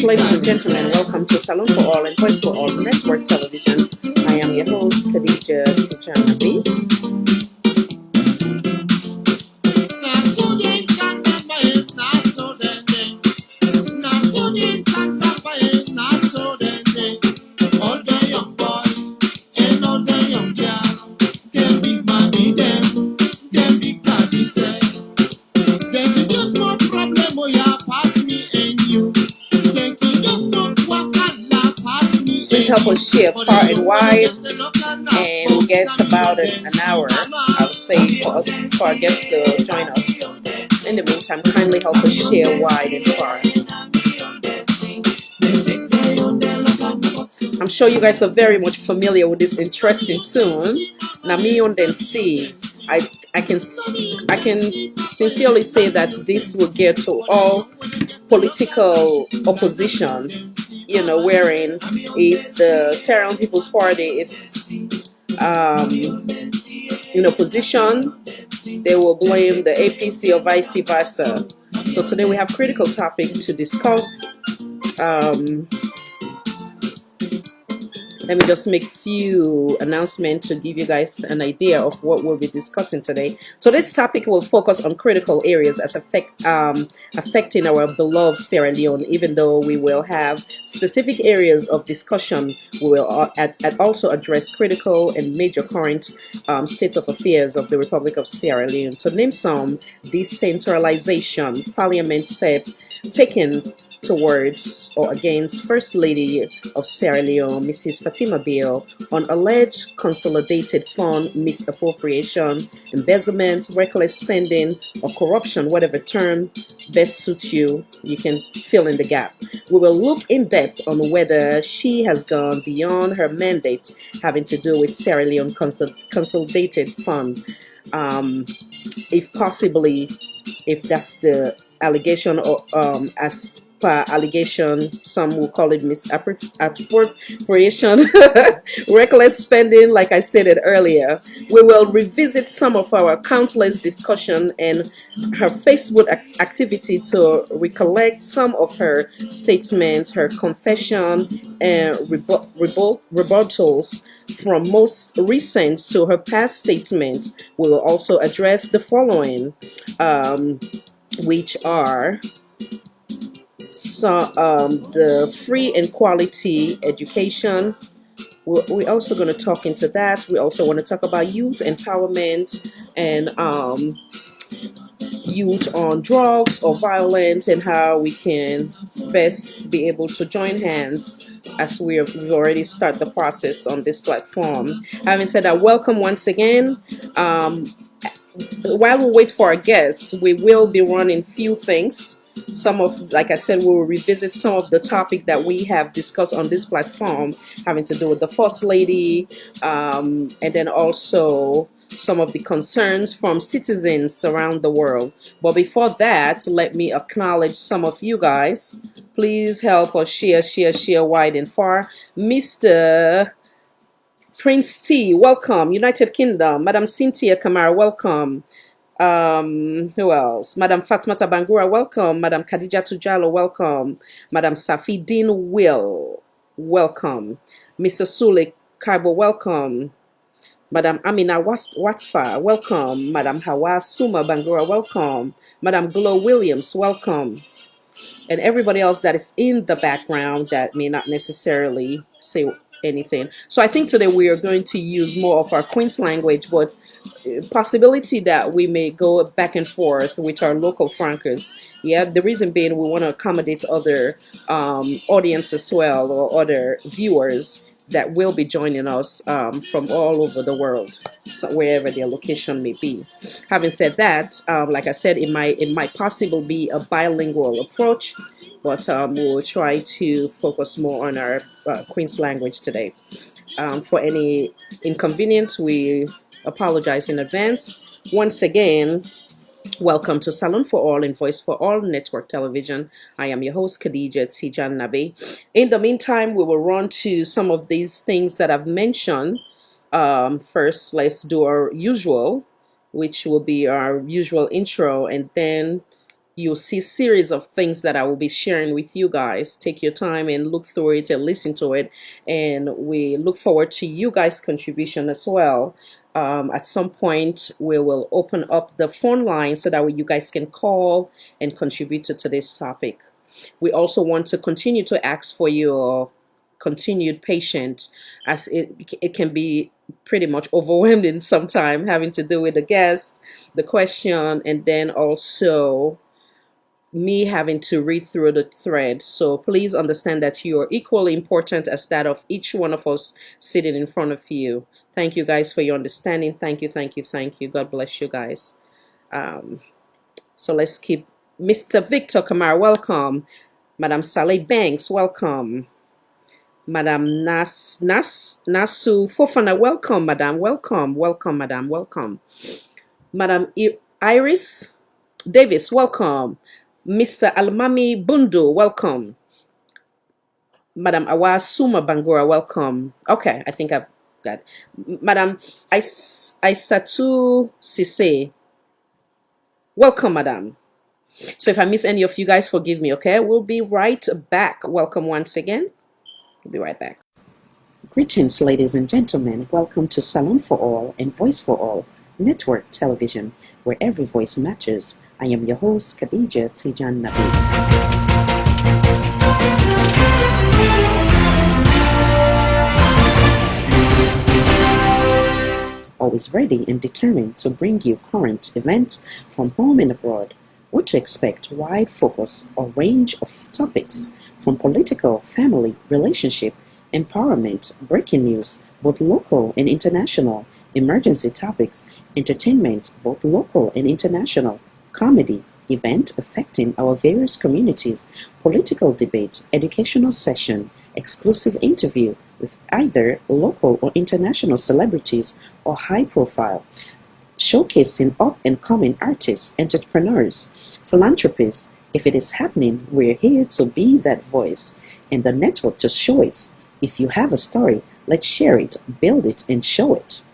ladies and gentlemen, welcome to Salon for All and Voice for All Network Television. I am your host, Khadija Tijanabi. Please help us share far and wide, and we'll get about an hour, I would say, for our guests to join us. In the meantime, kindly help us share wide and far. I'm sure you guys are very much familiar with this interesting tune. Leone I can sincerely say that this will get to all political opposition. Wherein if the Sierra Leone People's Party is in opposition, they will blame the APC or vice versa. So today we have critical topic to discuss. Let me just make few announcements to give you guys an idea of what we'll be discussing today. So this topic will focus on critical areas as affecting our beloved Sierra Leone. Even though we will have specific areas of discussion, we will also address critical and major current states of affairs of the Republic of Sierra Leone. To name some: decentralization, parliament step taken towards or against First Lady of Sierra Leone, Mrs. Fatima Bill, on alleged consolidated fund misappropriation, embezzlement, reckless spending, or corruption, whatever term best suits you. You can fill in the gap. We will look in depth on whether she has gone beyond her mandate having to do with Sierra Leone consolidated fund, if that's the allegation, or as per allegation, some will call it misappropriation, reckless spending, like I stated earlier. We will revisit some of our countless discussion and her Facebook activity to recollect some of her statements, her confession, and rebuttals from most recent to her past statements. We will also address the following, which are the free and quality education. We're also going to talk into that. We also want to talk about youth empowerment and youth on drugs or violence, and how we can best be able to join hands as we've already started the process on this platform. Having said that, welcome once again. While we wait for our guests, we will be running few things. Like I said, we will revisit some of the topic that we have discussed on this platform, having to do with the First Lady, and then also some of the concerns from citizens around the world. But before that, let me acknowledge some of you guys. Please help us share wide and far. Mr. Prince T, welcome. United Kingdom. Madam Cynthia Kamara, welcome. Who else? Madam Fatmata Bangura, welcome. Madam Khadija Tujalo, welcome. Madam Safi Din Will, welcome. Mr. Sule Kaibo, welcome. Madam Amina Watfa, welcome. Madam Hawa Suma Bangura, welcome. Madam Glow Williams, welcome. And everybody else that is in the background that may not necessarily say anything. So I think today we are going to use more of our Queen's language, but possibility that we may go back and forth with our local Francas. Yeah, the reason being we want to accommodate other audience as well, or other viewers that will be joining us from all over the world, so wherever their location may be. Having said that, like I said, it might possibly be a bilingual approach, but we'll try to focus more on our Queen's language today. For any inconvenience, we apologize in advance. Once again, welcome to Salon for All and Voice for All Network Television. I am your host, Khadija Tijanabi. In the meantime, we will run to some of these things that I've mentioned. First, let's do our usual, which will be our usual intro, and then you'll see series of things that I will be sharing with you guys. Take your time and look through it and listen to it. And we look forward to you guys' contribution as well. At some point, we will open up the phone line so that you guys can call and contribute to today's topic. We also want to continue to ask for your continued patience, as it can be pretty much overwhelming sometime having to do with the guests, the question, and then also me having to read through the thread. So please understand that you are equally important as that of each one of us sitting in front of you. Thank you guys for your understanding. Thank you, thank you, thank you. God bless you guys. So let's keep Mr. Victor Kamara, welcome. Madam Saleh Banks, welcome. Madam Nasu Fofana, welcome, Madam, welcome, welcome, Madam, welcome. Madam Iris Davis, welcome. Mr. Almami Bundu, welcome. Madam Awa Suma Bangura, welcome. Okay, I think I've got Madam Aisatu Sise, welcome, Madam. So if I miss any of you guys, forgive me, okay? We'll be right back. Welcome once again. We'll be right back. Greetings, ladies and gentlemen. Welcome to Salon for All and Voice for All Network Television, where every voice matters. I am your host, Khadija Tijan Nabi. Always ready and determined to bring you current events from home and abroad. What to expect, wide focus or range of topics from political, family, relationship, empowerment, breaking news, both local and international, emergency topics, entertainment, both local and international, comedy, event affecting our various communities, political debate, educational session, exclusive interview with either local or international celebrities or high profile, showcasing up and coming artists, entrepreneurs, philanthropists. If it is happening, we're here to be that voice and the network to show it. If you have a story, let's share it, build it, and show it.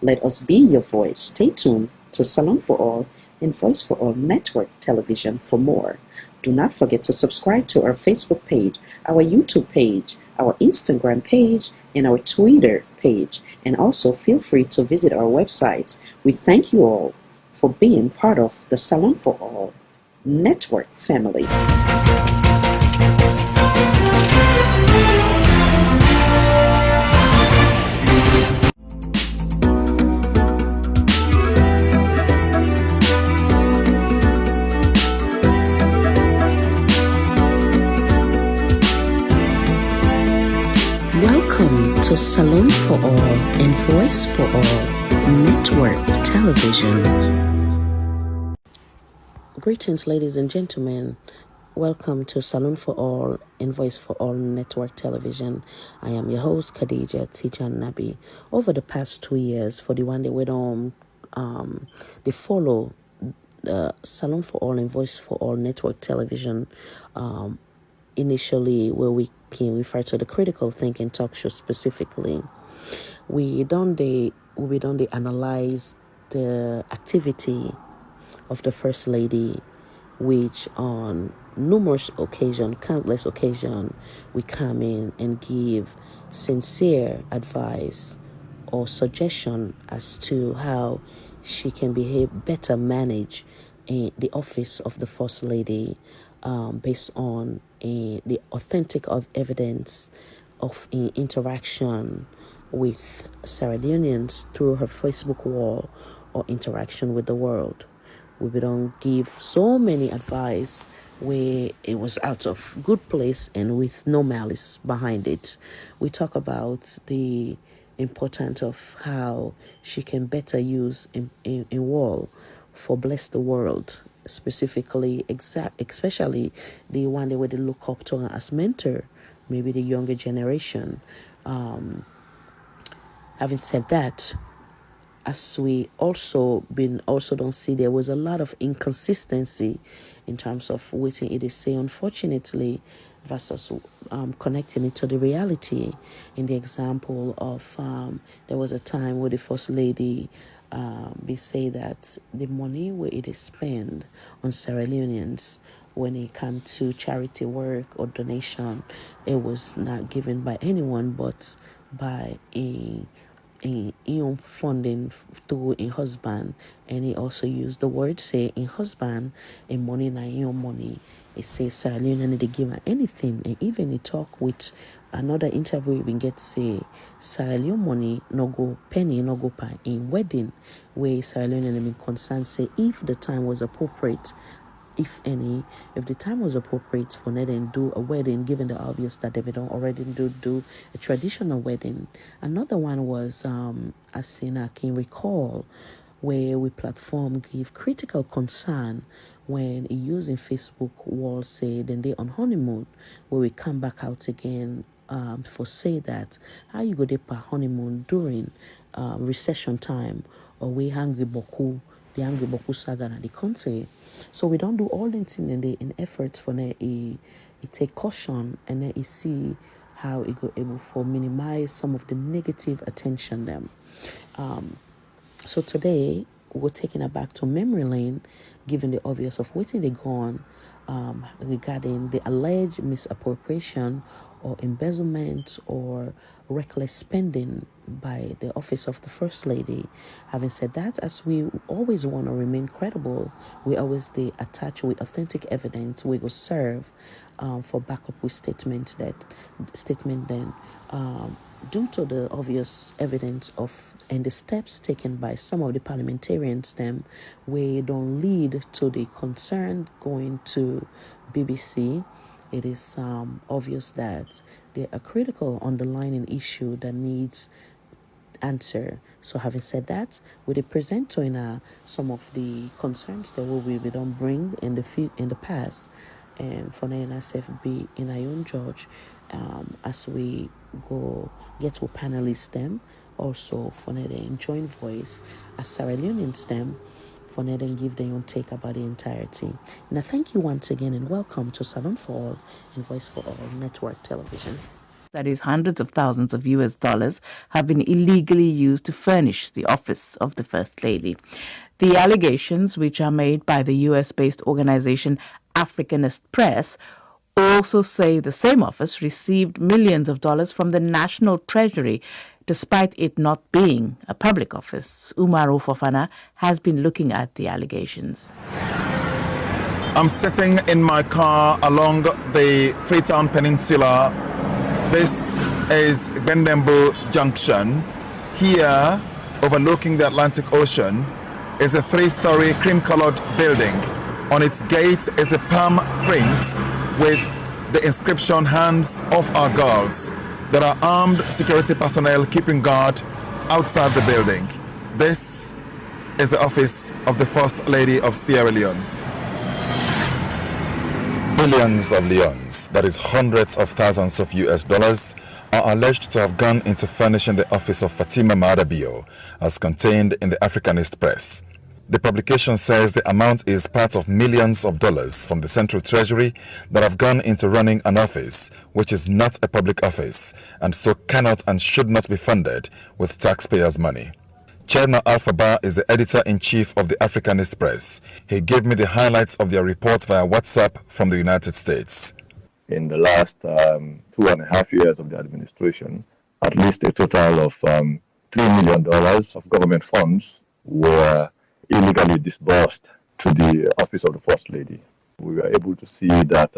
Let us be your voice. Stay tuned to Salon for All and Voice for All Network Television for more. Do not forget to subscribe to our Facebook page, our YouTube page, our Instagram page, and our Twitter page. And also feel free to visit our website. We thank you all for being part of the Salon for All Network family. Welcome to Salon for All and Voice for All Network Television. Greetings, ladies and gentlemen. Welcome to Salon for All and Voice for All Network Television. I am your host, Khadija Tijan Nabi. Over the past 2 years, for the one that we don't, they follow Salon for All and Voice for All Network Television. Initially, where we can refer to the critical thinking talk show specifically, we don't analyze the activity of the First Lady, which on countless occasions, we come in and give sincere advice or suggestion as to how she can better manage the office of the First Lady, based on the authentic of evidence of interaction with Sierra Leoneans through her Facebook wall or interaction with the world. We don't give so many advice where it was out of good place and with no malice behind it. We talk about the importance of how she can better use in wall for bless the world, specifically, especially the one that they look up to as mentor, maybe the younger generation. Having said that, as we also don't see, there was a lot of inconsistency in terms of what it is say, unfortunately, versus connecting it to the reality. In the example of there was a time where the First Lady they say that the money where it is spent on Sierra Leoneans when it comes to charity work or donation, it was not given by anyone but by a own funding through a husband. And he also used the word say in husband and money na own money. It says Sierra Leone need to give her anything, and even he talk with another interview we get say Sierra Leone money no go penny no go pa in wedding where Sierra Leone been concerned say if the time was appropriate, if any, if the time was appropriate for Ned and do a wedding, given the obvious that they don't already do a traditional wedding. Another one was as I can recall, where we platform give critical concern when using Facebook wall say then they on honeymoon, where we come back out again for say that how you go there per honeymoon during recession time or we hungry boku the angry boku saga na the country. So we don't do all the things in efforts for it take caution and then it see how it go able for minimize some of the negative attention them. So today we're taking it back to memory lane, given the obvious of what's they gone regarding the alleged misappropriation or embezzlement or reckless spending by the office of the First Lady. Having said that, as we always want to remain credible, we always they attach with authentic evidence. We go serve for backup with statement then. Due to the obvious evidence of and the steps taken by some of the parliamentarians them we don't lead to the concern going to BBC, it is obvious that there are critical underlying issue that needs answer. So having said that, we will present to some of the concerns that we don't bring in the past and for the NSFB in our own judge as we go get to panelists them also for the joint voice as Sierra Leoneans them for them give their own take about the entirety. And I thank you once again and welcome to Salon for All and Voice for All Network Television. That is, hundreds of thousands of US dollars have been illegally used to furnish the office of the First Lady. The allegations, which are made by the US-based organization Africanist Press, also say the same office received millions of dollars from the National Treasury, despite it not being a public office. Umar Fofana has been looking at the allegations. I'm sitting in my car along the Freetown Peninsula. This is Bendembo Junction. Here, overlooking the Atlantic Ocean, is a 3-story cream-colored building. On its gate is a palm print with the inscription, "Hands off our girls." There are armed security personnel keeping guard outside the building. This is the office of the First Lady of Sierra Leone. Millions of leones, that is hundreds of thousands of US dollars, are alleged to have gone into furnishing the office of Fatima Maada, as contained in the Africanist Press. The publication says the amount is part of millions of dollars from the Central Treasury that have gone into running an office which is not a public office and so cannot and should not be funded with taxpayers' money. Cherna Alphaba is the editor-in-chief of the Africanist Press. He gave me the highlights of their report via WhatsApp from the United States. In the last 2.5 years of the administration, at least a total of $3 million of government funds were illegally disbursed to the office of the First Lady. We were able to see that,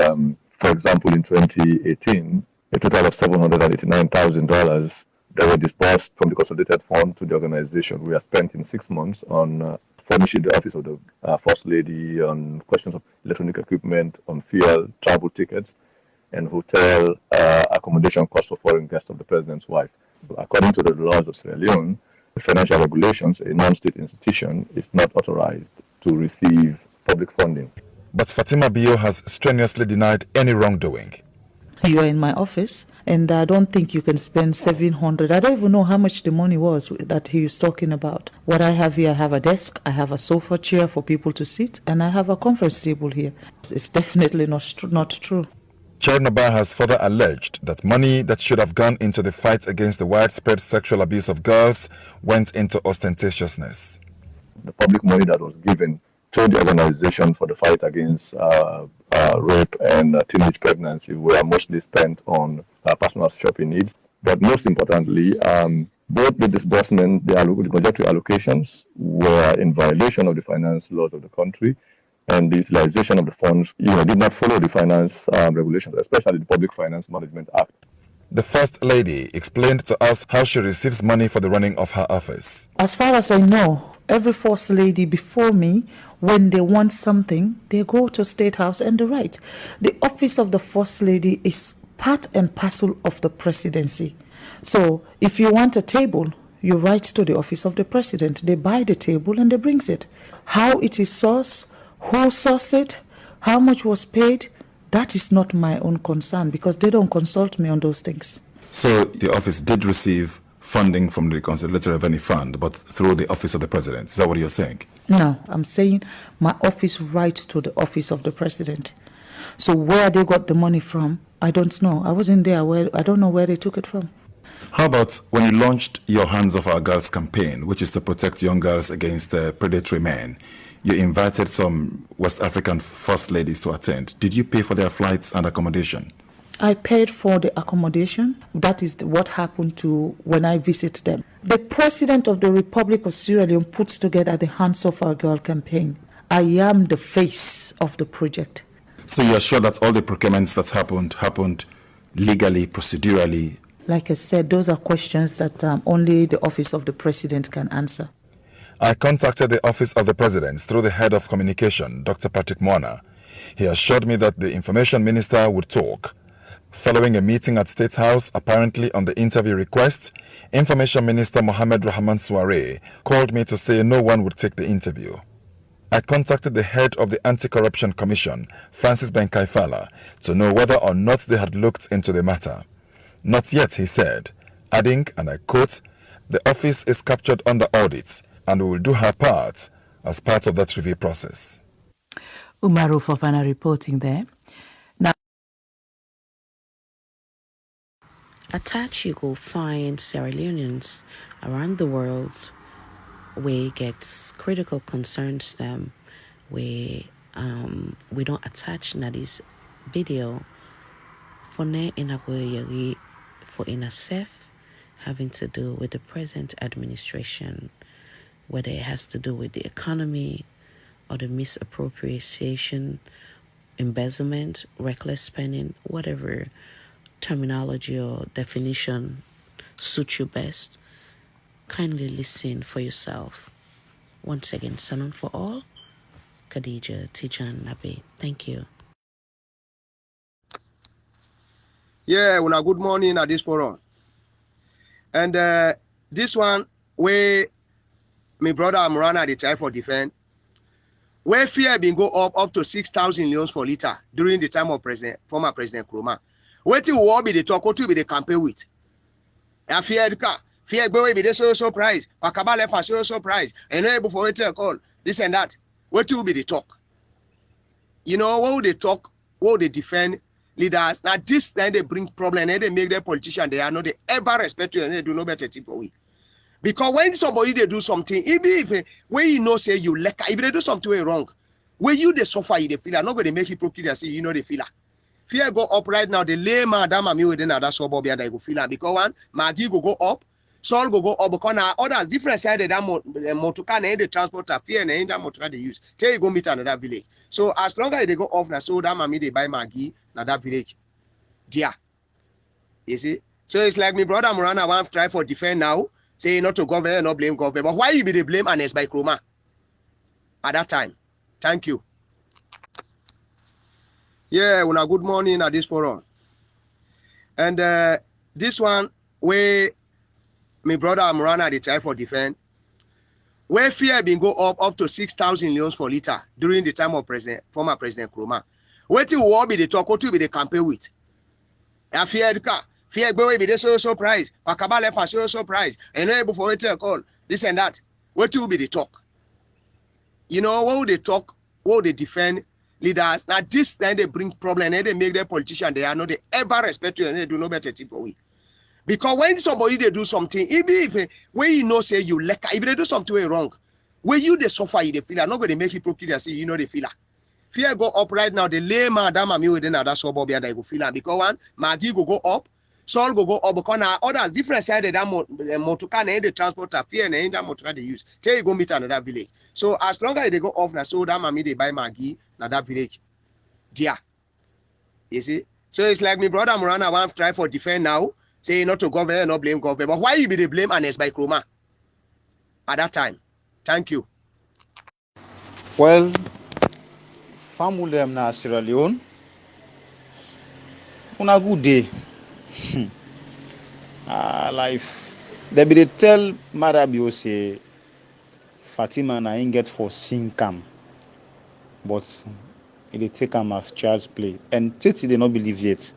for example, in 2018, a total of $789,000 that were disbursed from the consolidated fund to the organization. We have spent in 6 months on furnishing the office of the First Lady on questions of electronic equipment, on fuel, travel tickets, and hotel accommodation costs for foreign guests of the President's wife. According to the laws of Sierra Leone, the financial regulations, a non-state institution is not authorized to receive public funding. But Fatima Bio has strenuously denied any wrongdoing. You are in my office, and I don't think you can spend 700. I don't even know how much the money was that he was talking about. What I have here, I have a desk, I have a sofa chair for people to sit, and I have a conference table here. It's definitely not true. Chernobyl has further alleged that money that should have gone into the fight against the widespread sexual abuse of girls went into ostentatiousness. The public money that was given to the organization for the fight against rape and teenage pregnancy were mostly spent on personal shopping needs. But most importantly, both the disbursement, the budgetary allocations were in violation of the finance laws of the country, and the utilization of the funds, did not follow the finance regulations, especially the Public Finance Management Act. The First Lady explained to us how she receives money for the running of her office. As far as I know, every First Lady before me, when they want something, they go to State House and they write. The office of the First Lady is part and parcel of the presidency. So if you want a table, you write to the office of the president. They buy the table and they brings it. How it is sourced, who sourced it, how much was paid, that is not my own concern because they don't consult me on those things. So the office did receive funding from the Reconciliatory Revenue Fund, but through the office of the president. Is that what you're saying? No, I'm saying my office writes to the office of the president. So where they got the money from, I don't know. I wasn't there. I don't know where they took it from. How about when you launched your Hands Off Our Girls campaign, which is to protect young girls against predatory men? You invited some West African first ladies to attend. Did you pay for their flights and accommodation? I paid for the accommodation. That is what happened to when I visit them. The president of the Republic of Sierra Leone puts together the Hands Off Our Girl campaign. I am the face of the project. So you are sure that all the procurements that happened legally, procedurally? Like I said, those are questions that only the office of the president can answer. I contacted the office of the president through the head of communication, Dr. Patrick Mwana. He assured me that the information minister would talk. Following a meeting at State House, apparently on the interview request, Information Minister Mohamed Rahman Soare called me to say no one would take the interview. I contacted the head of the Anti-Corruption Commission, Francis Benkaifala, to know whether or not they had looked into the matter. Not yet, he said, adding, and I quote, "The office is captured under audit and we will do her part as part of that review process." Umaru Fofana reporting there. Now, Attach, you go find Sierra Leoneans around the world where gets critical concerns them, where we don't attach na this video for ne inagwe for inasef having to do with the present administration, whether it has to do with the economy or the misappropriation, embezzlement, reckless spending, whatever terminology or definition suits you best. Kindly listen for yourself. Once again, Salam for all. Khadija Tijan Nabi. Thank you. Yeah, una good morning at this forum. And this one, where my brother Amrana they try for defend, where fear been go up to 6,000 leons per liter during the time of former President Nkrumah. Waiting will be the talk, what will be the campaign with? And fear go be the so price, Wakabale for so price, and no able for it to call this and that. What will be the talk? You know, what would they talk? What would they defend leaders? Now this then they bring problem and they make their politician they are not they ever respect you and they do no better thing for we. Because when somebody they do something, if when you know say you like if they do something wrong, when you they suffer you they feel not going to make hypocrite and say you know they feel. Fear go up right now, the layman that me within another suburb and they go feel because one Maggie go up, Sol go up because now others different side of that motorcar and the transporter fear and that motorcar they use. Tell you go meet another village. So as long as they go off now, so that mommy they buy Maggie na that village. Dear. You see? So it's like me brother Murana want to try for defend now, say not to government, not blame government. But why you be the blame and it's by Nkrumah at that time? Thank you. Yeah, una good morning at this forum. And this one, where my brother Amrana they try for defend, where fear been go up to 6,000 leons per liter during the time of former President Nkrumah. Waiting will be the talk, what will be the campaign with? And fear go be the so price, Wakabale for so price, and no able for it to call this and that. What will be the talk? You know, what would they talk? What would they defend leaders. Now this then they bring problem and they make their politician they are not they ever respect you and they do no better thing for we. Because when somebody they do something, even if when you know say you like if they do something wrong, when you they suffer you they feel like nobody make hypocrite and say you know they feel like. Fear go up right now, the layman that mammy within that suburb and they go feel like because one Maggie go up, Sol go up because now others different side of that motorcar and the transporter fear and that motorcar they use. Tell you go meet another village. So as long as they go off now, so that mammy they buy Maggie now that village. Dear. You see? So it's like me brother Murana want to try for defend now, say not to government, not blame government. But why you be the blame and it's by Chroma at that time? Thank you. Well, family them na Sierra Leone. Una good day. Life. They be they tell Marabio say Fatima na him get for sing cam, but they take him as child's play. And Titi they not believe yet,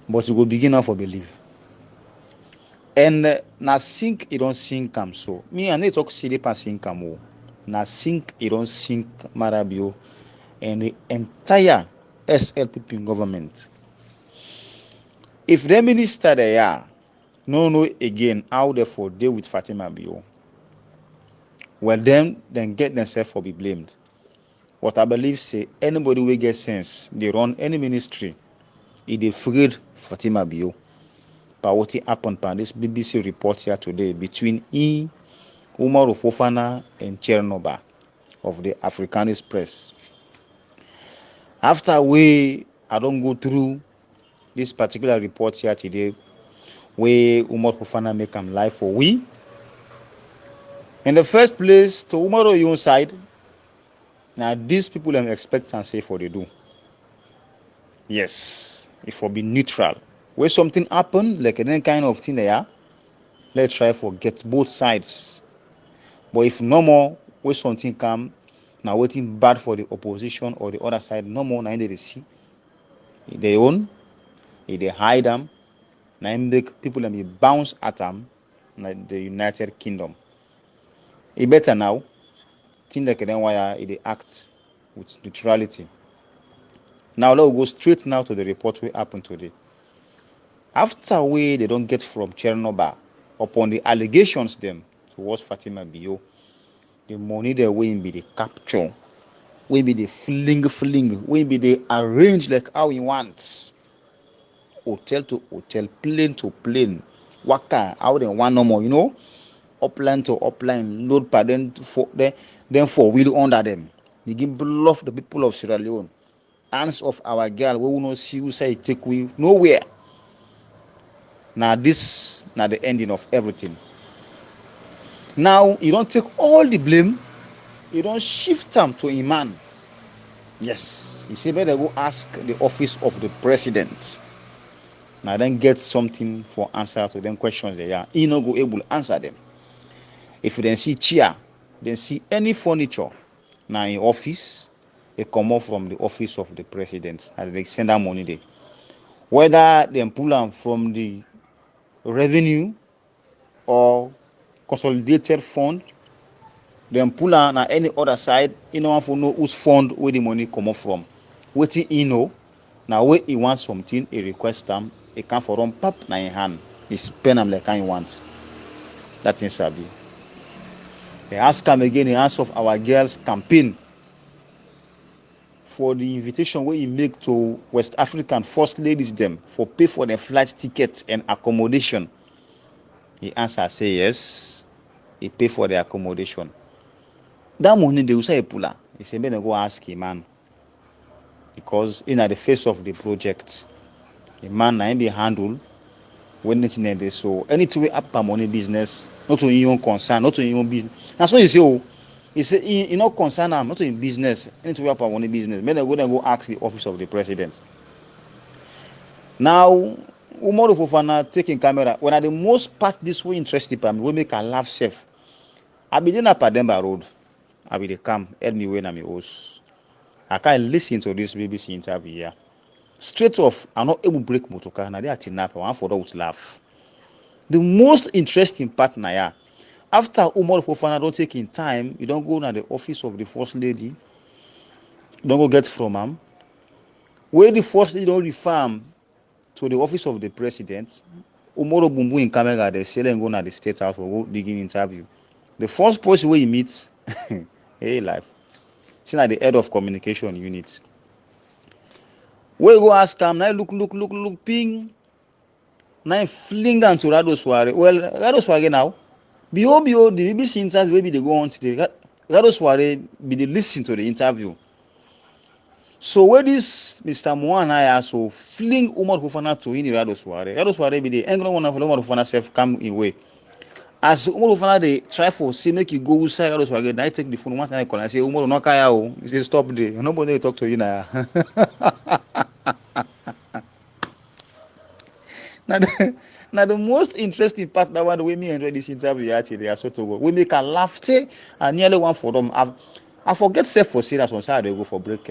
but you go begin now for believe. And na sink it don't sink cam so. Me and they talk silly pass sink cam o. Na sink it don't sink Marabio and the entire SLPP government. If the minister they are no know again how they for deal with Fatima Bio, well then get themselves for be blamed. What I believe say anybody will get sense, they run any ministry, if they afraid Fatima Bio. But what happened by this BBC report here today between Umar Fofana and Chernobyl of the Africanist press. After I don't go through this particular report here today, where Umar Fofana make him live for we. In the first place, to Umar own side, now these people I'm expect and say for they do. Yes, if for be neutral. Where something happen, like any kind of thing they are, let's try for get both sides. But if no more, where something come, now waiting bad for the opposition or the other side, no more, now they see. If they own, if they hide them, now make people let me bounce at them, like the United Kingdom. It better now, thing like then why they act with neutrality. Now let's go straight now to the report we happened today. After they don't get from Chernobyl upon the allegations them towards Fatima Bio, the money they will be the capture, will be the fling, will be the arrange like how he wants. Hotel to hotel, plane to plane, waka how they want no more, upline to upline, load pardon for then for wheel under them. Begin bluff the people of Sierra Leone. Hands of our girl, we will not see who say take we nowhere. Now this now the ending of everything. Now you don't take all the blame, you don't shift them to Iman. Yes, you say better go ask the office of the president. Now then get something for answer to them questions they are. He not go able to answer them. If you then see chair, then see any furniture now in office, they come up from the office of the president and they send that money there. Whether they pull them from the revenue or consolidated fund, then pull on any other side, no one for know whose fund where the money come up from. Waiting know, now where he wants something, he request them, he can for run pap na in hand, he spend them like I want. That is Sabi. They ask him again the answer of our girls campaign for the invitation where he make to West African first ladies them for pay for their flight tickets and accommodation. He answer say yes, he pay for the accommodation. That money they will say pula. He say better go ask him man. Because in the face of the project, the man na be handle when it's needed. So anything we up money business, not to your own concern, not to your own business. That's what you say. Oh, he say you not concern am, not in business. Anything we up money business. Better go ask the office of the president. Now, Umaru Fofana taking camera. When I the most part this way interesting me, we make a laugh safe. I be then up at Denver Road. I be the come help me when I'm host. I can't listen to this BBC interview here. Straight off, I'm not able to break motorcar. Now they are tinap. I want for those laugh. The most interesting part now, yeah, after Umar Fofana don't take in time, you don't go to the office of the first lady don't go get from am. Where the first lady don't refer am to the office of the president. Umoro Bumbu in camera, they say them go to the state house for go begin interview. The first person where you meet, hey life, see at the head of communication unit. Where you go ask am, now look, ping. Now fling am to Rado Suare. Well, Rado Suare now. Behold, the BBC interview, maybe they go on today. Rado Suare be the listen to the interview. So where this Mr. Moana so fling Umar Hufana to in Rado Suare be the angry one of Umar Hufana self come away. As Umar Hufana they try for say make you go inside Rado Suare, I take the phone one time I call and say Umar no kaya o. He say stop there. Nobody talk to you now. Now the most interesting part that one the way me enjoy this interview actually I swear to God. We make a laugh and nearly one for them. I forget self for serious on Saturday they go for break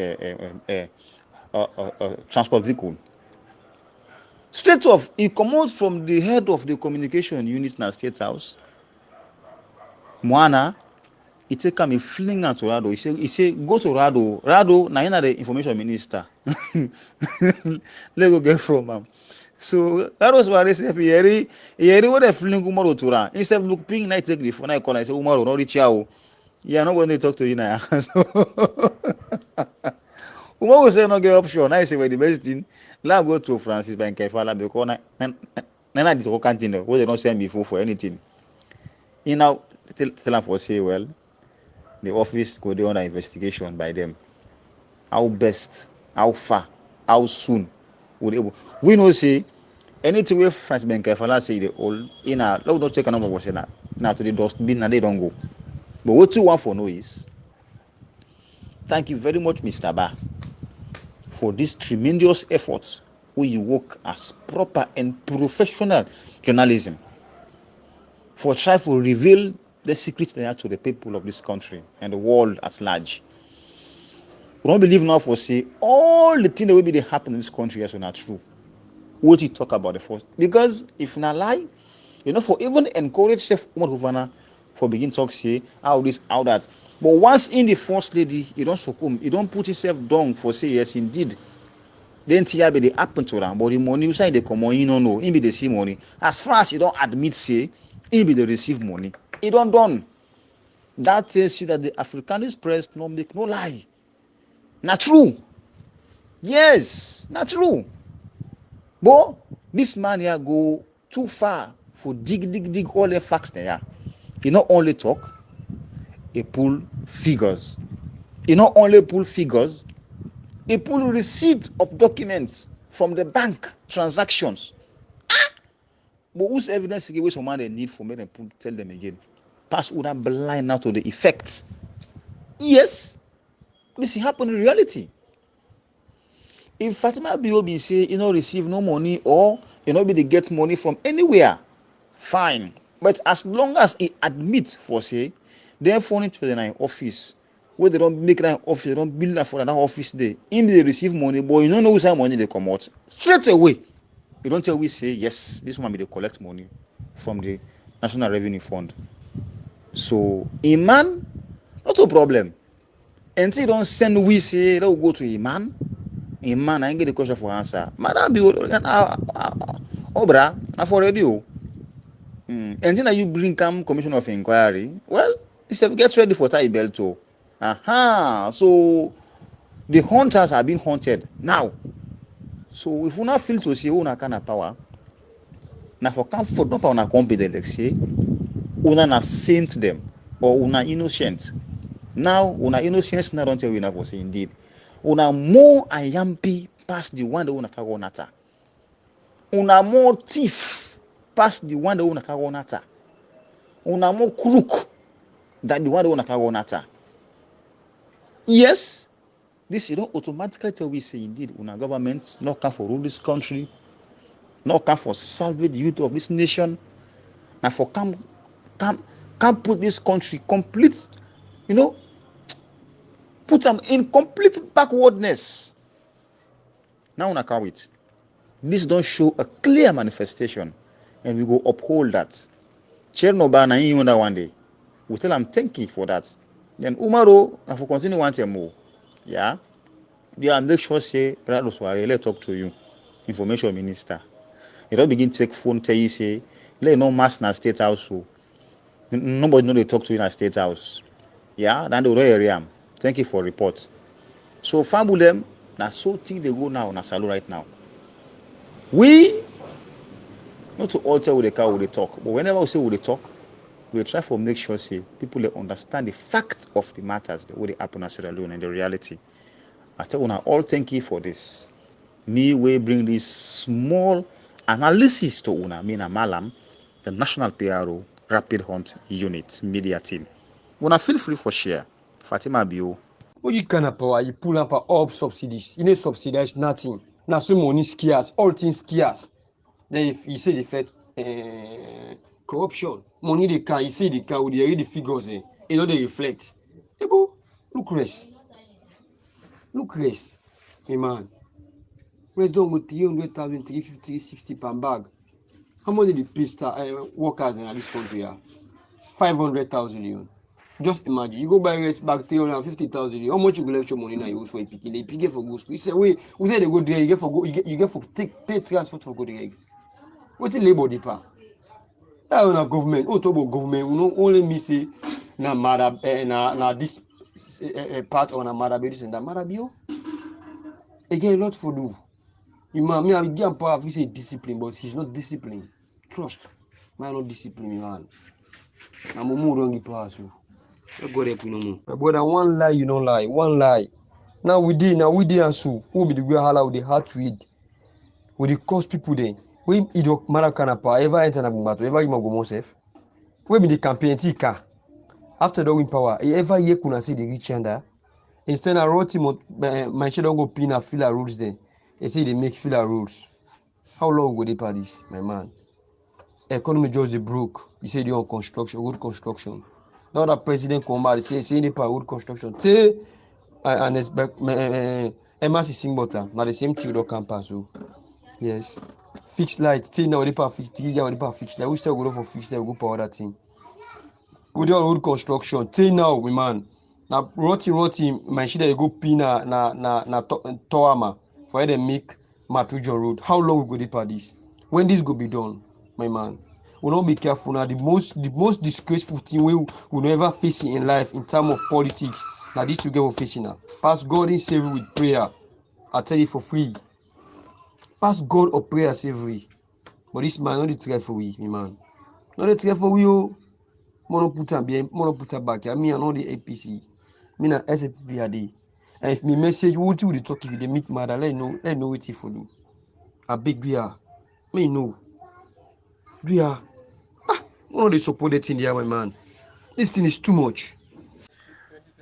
transport vehicle. Straight off, he comes from the head of the communication unit in the State House. Moana, he take him, he fling out to Rado. He say, go to Rado. Rado, now you know the information minister. Let go get from him. So Rado was say, he hear what they fling Umaru to Rado. Instead of looking, I take the phone, I call, I say, Umaru, not reach out. Yeah, not going to talk to you now. So Umaru say, no get option. I say, well, the best thing. Let go to Francis by Kefala because I did can't where they don't send me for anything. You know, tell them for say well, the office go there under investigation by them. How best, how far, how soon would able. We know say anything where Francis by Kefala say they all in a let not take a number of say now to the dustbin and they don't go. But what you want for know is thank you very much, Mr. Ba, for this tremendous effort where you work as proper and professional journalism for trying to reveal the secrets they are to the people of this country and the world at large. We don't believe now for say all the things that will be happen in this country as not true. What you talk about the first because if not lie, for even encourage self Umar for begin talk say how this, how that. But once in the first lady, you don't succumb, you don't put yourself down for say yes indeed. Then TIB they happen to them, but the money you say they come on, you don't know, be they see money. As far as you don't admit, say, be they receive money. It don't done. That tells you that the Africanist press no make no lie. Not true. Yes, not true. But this man here go too far for dig all the facts there. He not only talk, he pull figures. He not only pull figures, he pull receipt of documents from the bank transactions. But whose evidence give some man they need for me and tell them again? Pass would not blind now to the effects. Yes, this happen in reality. If Fatima Biobi say receive no money or be they get money from anywhere, fine. But as long as he admits for say, they phone it to the office. Where they don't make that office, they don't build that for another office there. If they receive money, but you don't know whose money they come out. Straight away. You don't tell we say, yes, this one be they collect money from the National Revenue Fund. So, Iman, not a problem. Until you don't send we say, let's go to Iman. Iman, I get the question for answer. Madam, Obra, I for radio. And then you bring come commission of inquiry. Well, instead get ready for tie belt too. Aha, so the hunters have been hunted now. So if we not feel to see una kind of power, na for comfort not for una competent like say, una na saint them or una innocent. Now una innocence not don't tell we na for say indeed. Una more ayampi past the one that una carry nata. Una more thief past the one that una carry nata. Una more crook than the one that una carry nata. Yes, this you don't automatically tell we say indeed una government not come for rule this country, not come for salvage the youth of this nation, and for come put this country complete, put them in complete backwardness. Now una can't wait. This don't show a clear manifestation, and we go uphold that. Chernobyl na you one day. We tell them thank you for that. Then Umaro, and for continue one time more. Yeah. Yeah, make sure say right Osware, let talk to you. Information minister. You don't begin take phone tell you say, let no mass na state house. So nobody know they talk to you in a state house. Yeah, then the area. Thank you for report. So Fambulem, na so thing they go now na Salo right now. We not to alter with the car with the talk, but whenever we say with the talk, we try to make sure say people they understand the fact of the matters the way they happen in Sierra Leone and the reality. I tell you all thank you for this. Me we bring this small analysis to una me na Malam, the National PRO Rapid Hunt Unit Media Team. Una feel free for share. Fatima Bio. What you can power, you pull up all subsidies. You know subsidize nothing. Now so money scarce, all things scarce. Then if you say the fact corruption, money they can, you see the can with the figures, you know they reflect. Hey, bro, look rest. Look rest. Hey man. Rest don't go 300,000, 350, 60 per bag. How much did the pay workers in this country are? 500,000 even. Just imagine, you go buy rest bag 350,000. How much you go left your money now? You use for a pikin. They pick for go school. You say, wait, who say they go there? You get for go. You get for pay transport for go there. What's the labor deeper? That on a government. Oh, talk about government. We no only me say na mother na this part on a mother be this and that mother be oh. Again, a lot for do. You man, me I get power. We say discipline, but he's not disciplined. Trust, man, not discipline, man. I'm a more wrong power so. God help you no more. My brother, one lie you don't lie. One lie. Now we did and so. Who be the way hala with the heart weed? With the cause people then. We ido marakana pa ever enter na bumato ever you go myself. We be the campaign tika. After the win power, ever year kuna say the rich under. Instead I wrote him my share don't go pin a filler rules then. They say they make filler rules. How long will they pay this, my man? Economy just broke. You say they on construction, road construction. Now that president come out, say they pay road construction. Say and expect MRC sing butter. Now the same thing don't campus. So yes. Fixed light. Say now they pay fixed 3 years, they pay fixed light. We still go for fixed light, we go for other thing. We do road construction. Say now, my man. Now roti my shit they go pin na Toama for them make Matujon road. How long we go dey pay this? When this go be done, my man? We don't be careful now. The most disgraceful thing we never face in life in terms of politics. Now this together we facing now. Pass God in save with prayer. I tell you for free. Pass God or prayer save we. But this man not the try for we, my man. Not the try for we oh. Mono put back. I mean I know the APC. Me na SAPP are there. And if me message what you talk if they meet mother, let know what for do. A big we are. Me know. We are. One of the support that thing there, my man. This thing is too much.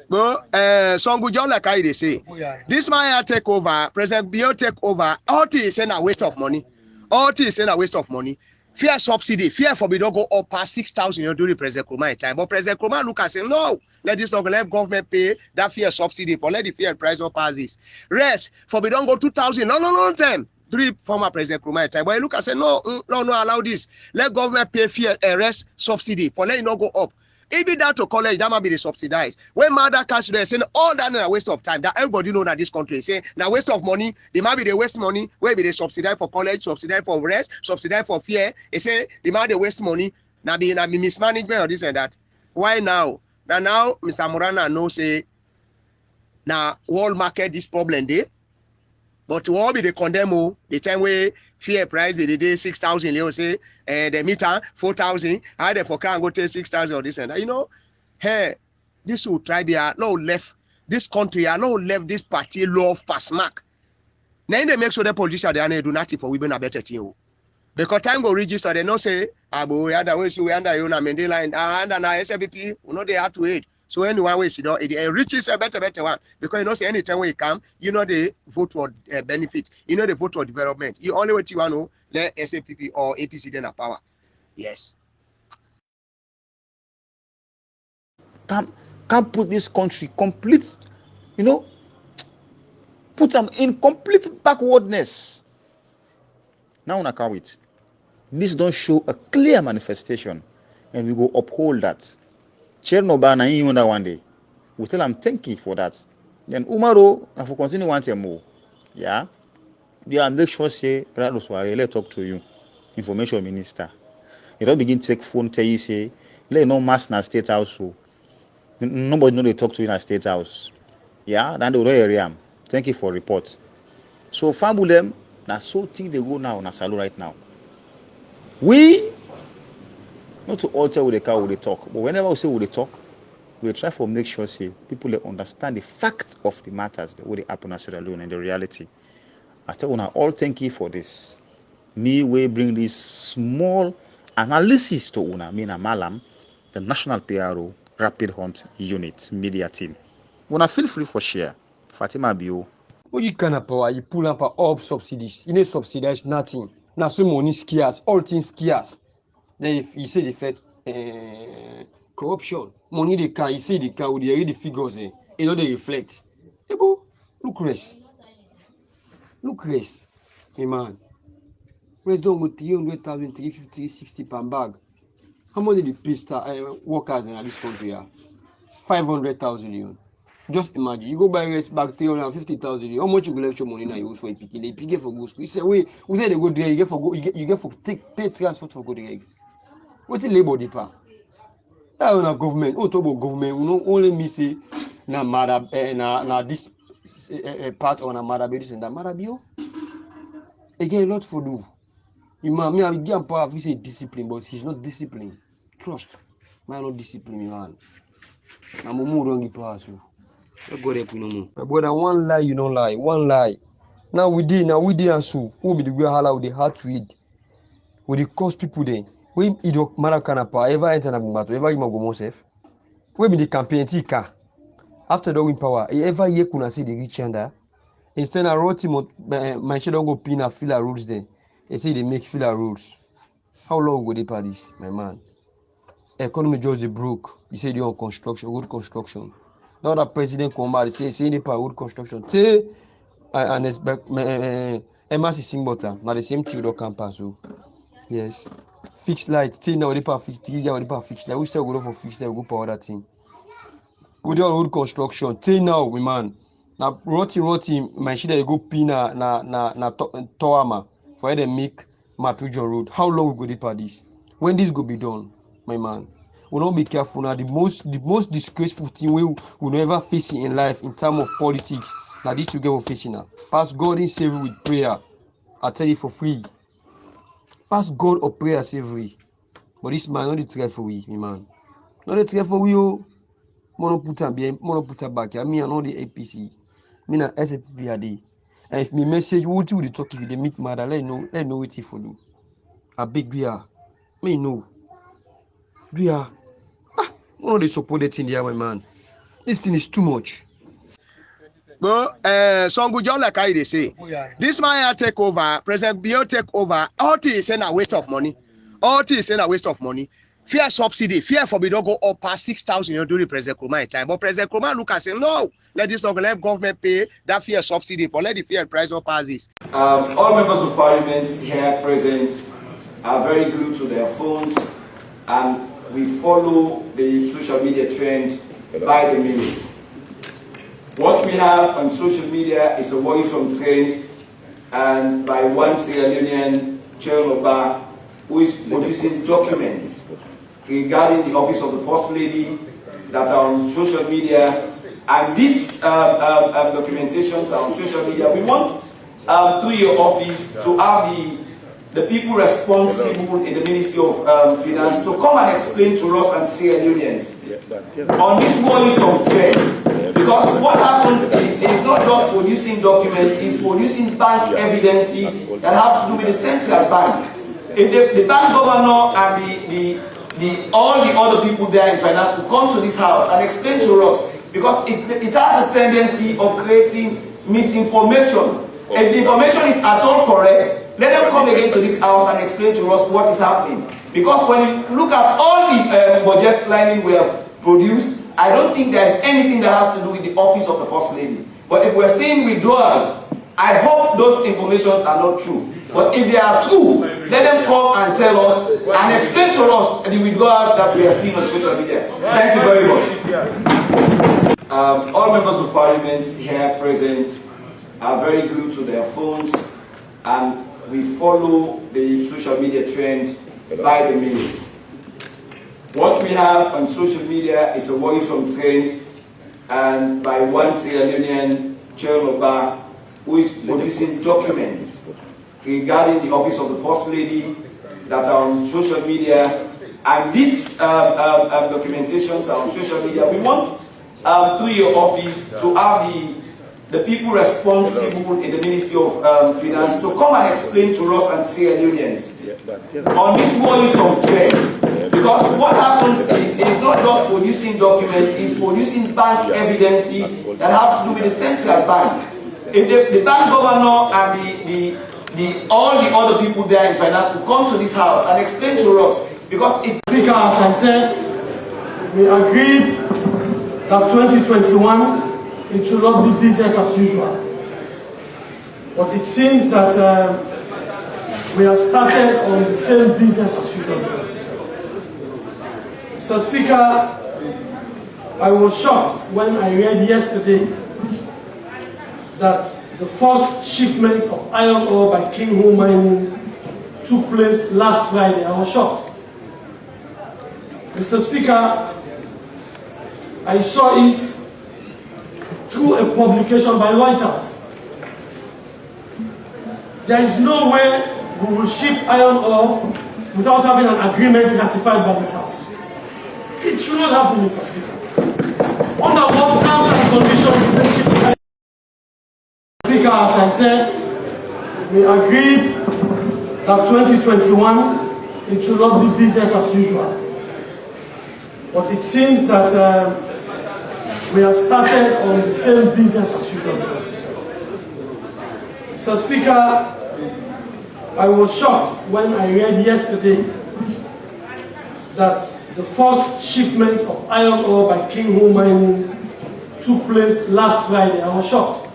But some good job like I they say. This man take over, President Bio take over. All things is a waste of money. All things is a waste of money. Fear subsidy, fear for we don't go up past 6,000 during President Kroma time. But President Kroma look and say, no, let this not let government pay that fear subsidy for let the fear price up pass this. Rest for we don't go 2,000. No time. Three former President Kroma time. But he look and say, no, allow this. Let government pay fear rest subsidy for let it not go up. Even that to college, that might be the subsidized. When mother cash there saying all that is a waste of time. That everybody know that this country is saying now waste of money. They might be the waste money. Where be they subsidize for college, subsidize for rest, subsidize for fear. They say they might they waste money. Now be mismanagement or this and that. Why now? Now Mr. Morana know say now world market this problem there. But to all be the condemn the time where fear price be the day 6,000, they will say the meter 4,000, how they for can go take 6,000 or this and that. You know, hey, this will try their no left this country, I no left this party love pass mark. Now they make sure the politicians they do nothing for women a better thing. Because time go register, they no say, Abu, we under way, so we under you na Mandela and under na SFP, we know they have to wait. So anyone way see it enriches a better one because you know say anytime when you come, you know they vote for benefit, you know they vote for development. You only what you want to let SAPP or APC then a power. Yes. Can't put this country complete, put them in complete backwardness. Now I can't wait. This don't show a clear manifestation, and we go uphold that. Chernobyl na one day. We tell them thank you for that. Then Umaro, and for continue once more. Yeah. Yeah, make sure say Rado Sware, let talk to you. Information minister. You don't begin take phone tell you say, let no mass na state house. So nobody know they talk to you in a state house. Yeah, then the area. Thank you for report. So Fabulem, na so thing they go now na Salu right now. We not to alter with the car with the talk, but whenever we say with the talk, we try to make sure say people they understand the fact of the matters that will happen at Sierra Leone and the reality. I tell you all thank you for this. Me we bring this small analysis to una me na Malam, the National PRO Rapid Hunt Unit Media Team. Una feel free for share. Fatima Bio. What you can power, you pull up all subsidies. You need subsidize nothing. Now so money scarce, all things scarce. Then you say the fact corruption. Money they can, you say they can, they read the figures, you know they reflect. Hey, bro, look rest. Look rest. Hey man. Rest don't go 300,000, 350, 60 per bag. How much did the pay workers in this country are? 500,000 you. Just imagine, you go buy rest bag 350,000. How much you go left your money now? You use for a pick. They pick it for go school. You say, wait, we say they go there. You get for go. You get for pay transport for go there. What's the labor depa? That on a government. Oh, talk about government. We know only me say na mother na this part on a mother be this and that mother be oh. Again, a lot for do. You man, me I give power. If say discipline, but he's not disciplined. Trust, man, not discipline, man. Na mumu don't give power so. God help you no more. My brother, one lie you don't lie. One lie. Now we did and so. Who be the way hala with the heart weed? With the cause people then. We ido marakanapa ever enter na bumbato ever you go myself. We be the campaign tika. After the win power, ever ye kuna say the rich under. Instead I wrote him my shit don't go pin a filler rules then. They say they make filler rules. How long will they pay this, my man? Economy just broke. You say they on construction, road construction. Now that president come back, say they pay road construction. Say and expect MRC sing butter. Now the same thing don't come pass. So yes. Fixed light. Till now they pay fixed. 3 years they pay fixed light. We still go for fixed light. We go for other thing. We do road construction. Till now, we man. Now rotting. My shit they go pin na Toama for them make Matujon road. How long we go pay this? When this go be done, my man? We don't be careful now. The most disgraceful thing we will never face in life in terms of politics. Now this together we facing now. Pass God in save with prayer. I tell you for free. Pass God or prayer save we. But this man not the try for we, my man. Not the try for we oh. Mono put back. I mean I know the APC. Me na SPP a day. And if me message what you talk if they meet mother, let know what for do. A big we are. Me know. We are. One of the supported thing there, my man. This thing is too much. But some good job like I they say. This man take over, President Bio take over. All things is a waste of money. All things is a waste of money. Fear subsidy, fear for we don't go up past 6,000 during President Kroma time. But President Kroma look and say, no, let this not let government pay that fear subsidy, but let the fear price not pass this. All members of parliament here present are very glued to their phones, and we follow the social media trend by the minute. What we have on social media is a worrisome trend, and by one Sierra Leonean Chairman who is producing documents regarding the office of the First Lady that are on social media, and these documentations are on social media. We want through your office to have the people responsible in the Ministry of Finance to come and explain to us and Sierra Leoneans on this worrisome trend. Because what happens is it is not just producing documents, it's producing bank evidences that have to do with the central bank. If the bank governor and all the other people there in finance will come to this house and explain to us, because it has a tendency of creating misinformation. If the information is at all correct, let them come again to this house and explain to us what is happening. Because when you look at all the budget lining we have produced, I don't think there is anything that has to do with the office of the First Lady. But if we're seeing withdrawals, I hope those informations are not true. But if they are true, let them come and tell us and explain to us the withdrawals that we are seeing on social media. Thank you very much. All members of parliament here present are very glued to their phones, and we follow the social media trend by the minute. What we have on social media is a worrisome trend, and by one Sierra Leonean chairman who is producing documents regarding the office of the First Lady that are on social media, and these documentations are on social media. We want through your office to have the people responsible in the Ministry of Finance to come and explain to us and Sierra Leoneans on this worrisome trend. Because what happens is it is not just producing documents, it's producing bank evidences that have to do with the central bank. If the bank governor and all the other people there in finance will come to this house and explain to us, because it... Speaker, as I said, we agreed that 2021 it should not be business as usual. But it seems that we have started on the same business as usual, Mr. Speaker. Mr. Speaker, I was shocked when I read yesterday that the first shipment of iron ore by King Ho Mining took place last Friday. I was shocked. Mr. Speaker, I saw it through a publication by Reuters. There is no way we will ship iron ore without having an agreement ratified by this House. It should not happen, Mr. Speaker. Under what terms and conditions will they ship iron ore? Speaker, as I said, we agreed that 2021 it should not be business as usual. But it seems that we have started on the same business as usual, Mr. Speaker. Mr. Speaker, I was shocked when I read yesterday that the first shipment of iron ore by King Ho Mining took place last Friday. I was shocked.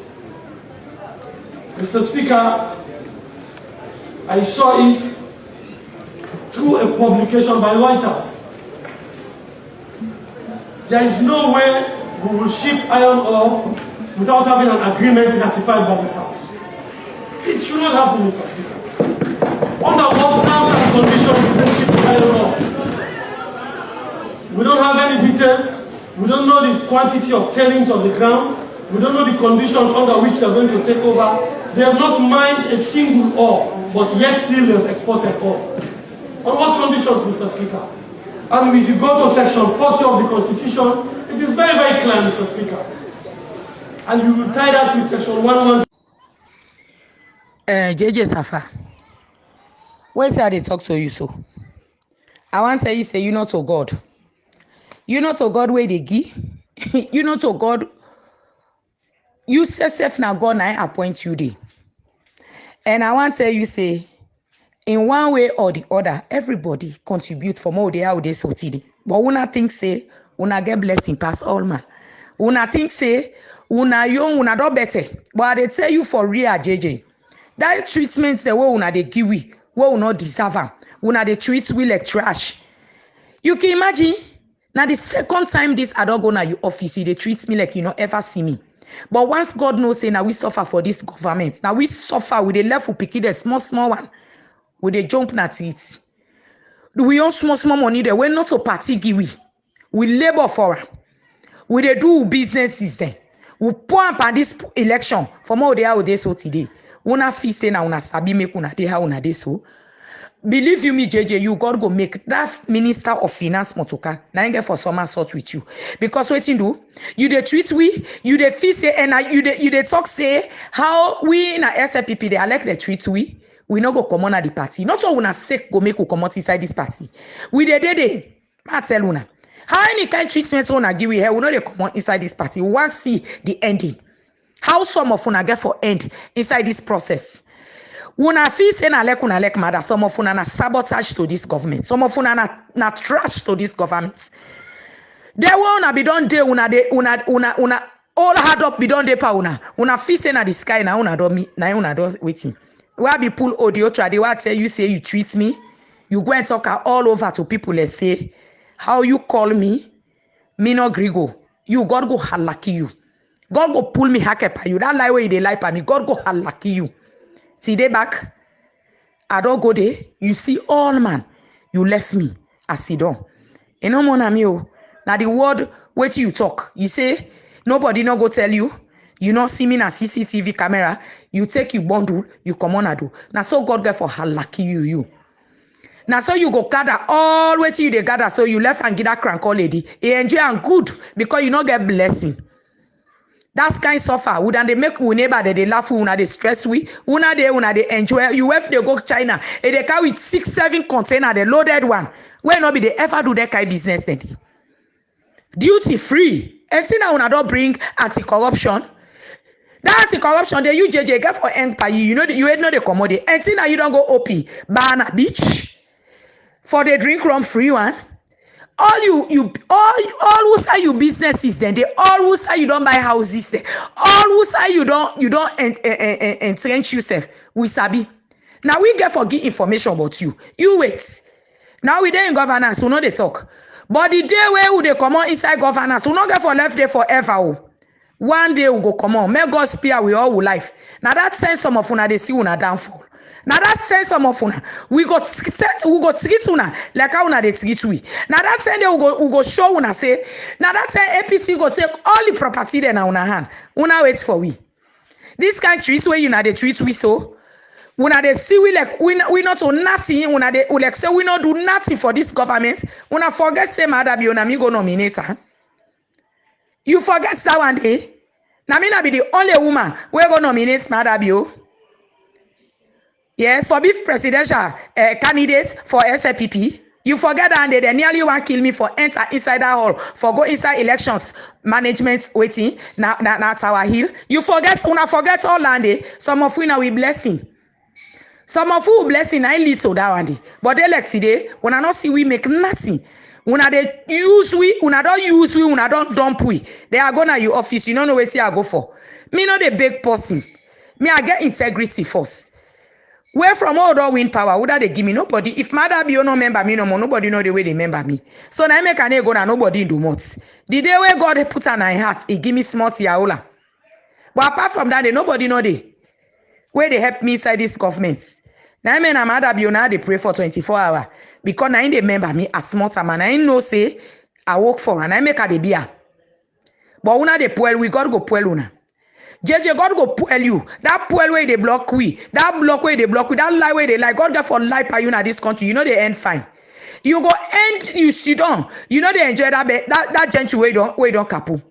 Mr. Speaker, I saw it through a publication by Reuters. There is no way we will ship iron ore without having an agreement ratified by this House. It should not happen, Mr. Speaker. Under what terms and conditions will they ship iron ore? We don't have any details. We don't know the quantity of tailings on the ground. We don't know the conditions under which they are going to take over. They have not mined a single ore, but yet still they have exported ore. On what conditions, Mr. Speaker? And if you go to section 40 of the Constitution, it is very, very clear, Mr. Speaker. And you will tie that with section 116. JJ Safa, where say they talk to you so? I want to tell you, say you not to God. You not to God where they give. You not to God. You say self now God I appoint you there. And I want to tell you, say, in one way or the other, everybody contribute for more how they so today. But una think say, una get blessing past all man. Una think say, una young, una do better. But they tell you for real, JJ. That treatment the way una they give we una deserve am. Una they treat we like trash. You can imagine. Now the second time this I don't go na your office, they treat me like you know ever see me. But once God knows say now we suffer for this government. Now we suffer with the left for picking the small one. With the jump at it. We own small money there. We're not a party give we labor for am. We dey do businesses then. We pour up this election for more how they so today. Una fee say na una sabi make una dey how una dey so. Believe you me, JJ, you God go make that Minister of Finance Motoka. Now I get for summer sort with you. Because what you do, you dey treat we, you dey fee say, and you dey talk say how we in a SLPP they elect the treat we no go come on at the party. Not all una sick go make we come out inside this party. We dey. I tell una. How any kind treatment una give we here, we know they come on inside this party. We want to see the ending. How some of una get for end inside this process. Una feel say na like mother. Some of una na sabotage to this government. Some of una na trash to this government. There una be done day una all hard up be done day pa una. Una feel say na the sky na una do waiting. Where be pull audio try they will tell you say you treat me. You go and talk all over to people. Let's say how you call me no grigo. you, God go halaki you. God go pull me hack up you. That lie where they lie by me, God go halaki you. See they back. I don't go there. You see all man. You left me. I sit down. You know mon ami o. Now the word wait you talk. You say nobody no go tell you. You not see me na CCTV camera. You take you bundle. You come on do. Now so God get for halaki you. Now so you go gather all wait till you they gather. So you left and get that crank old lady. He enjoy and good because you not get blessing. That's kind suffer. Would they make we neighbor they laugh una they stress we una they enjoy you if they go China and they carry 6-7 container the loaded one. Where not be they ever do that kind business then? Duty free. And see now una don't bring anti-corruption. That anti-corruption they you JJ get for empire. You know you ain't know the commodity. And see now you don't go OP Banana Beach for the drink rum free one. All who say you businesses then they all who say you don't buy houses then all who say you don't entrench yourself we sabi now we get for give information about you wait now we dey in governance we know they talk but the day where we dey come on inside governance we not get for left there forever oh. One day we go come on may God spare we all life now that sense some of una they see una downfall. Now that sense some of una we go treat una like how una they treat we. Now that sense we go show una say now that sense APC go take all the property then una hand. Una wait for we. This kind treat where una they treat we so. Una they see we like we not do nothing. Una they like say we not do nothing for this government. Una forget say Madabi una me go nominate her. You forget that one day. Now me not be the only woman we go nominate Madabi. Yes, for beef presidential candidate for SLPP. You forget that they nearly want kill me for enter inside that hall for go inside elections management waiting na Tower Hill. You forget all land. Some of we now we blessing. Some of you blessing I lead to that one day. But they like today when I not see we make nothing. Una they use we, una don't use we, una don't dump we. They are gonna your office. You don't know what I go for. Me not a big person. Me I get integrity first. Where from all the win power, would they give me nobody? If Mother be no member me no more, nobody know the way they member me. So now I make an go and nobody do much. The day where God put on my heart, he give me smart yaola. But apart from that, nobody know the where they help me inside this government. Now I mean I'm Mother be now they pray for 24 hours. Because now they member me as smart man. I know say I work for and I make a beer. But una they puel, we God go puel una. JJ, God go pull you. That pull way they block we. That block way they block we. That lie way they lie. God got for life by you in this country. You know they end fine. You go end, you sit down. You know they enjoy that gentry way don't kapu.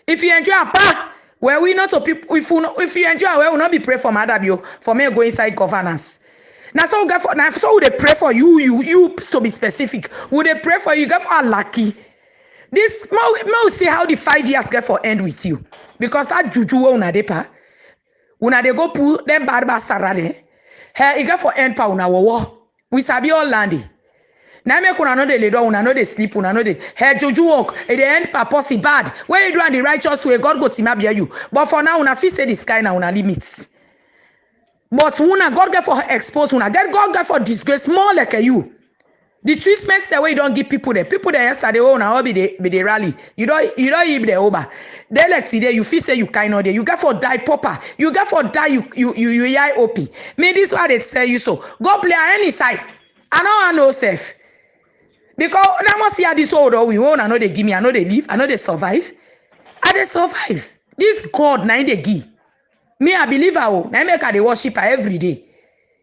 If you enjoy a pa, where we not to people, if you enjoy where we not be pray for Madabio, for me go inside governance. Now so God for now so they pray for you to be specific. Would they pray for you? Get for lucky. This now see how the 5 years get for end with you. Because that juju una depa, una de go pu them barba sarade. Hey, it get for end pa una wo. We sabi all landy. Now make una know the leader, una know they sleep, una know they. Hey, juju walk. At the end pa posse bad. Where you do on the righteous way, God go tima bear you. But for now, una feel say this kind of una limits. But una God get for expose una. God get for disgrace more like you. The treatment say where you don't give people there. People there yesterday, oh, now be the rally. You don't even the over. They like today, you feel say you kind of there. You got for die popper. You got for die you OP. Me this why they tell you so. Go play on any side. I know safe. Because I must see how this old we won't. I know they give me. I know they live. I know they survive. I they survive. This God now they give. Me I believe I will. Now make her the worshiper every day.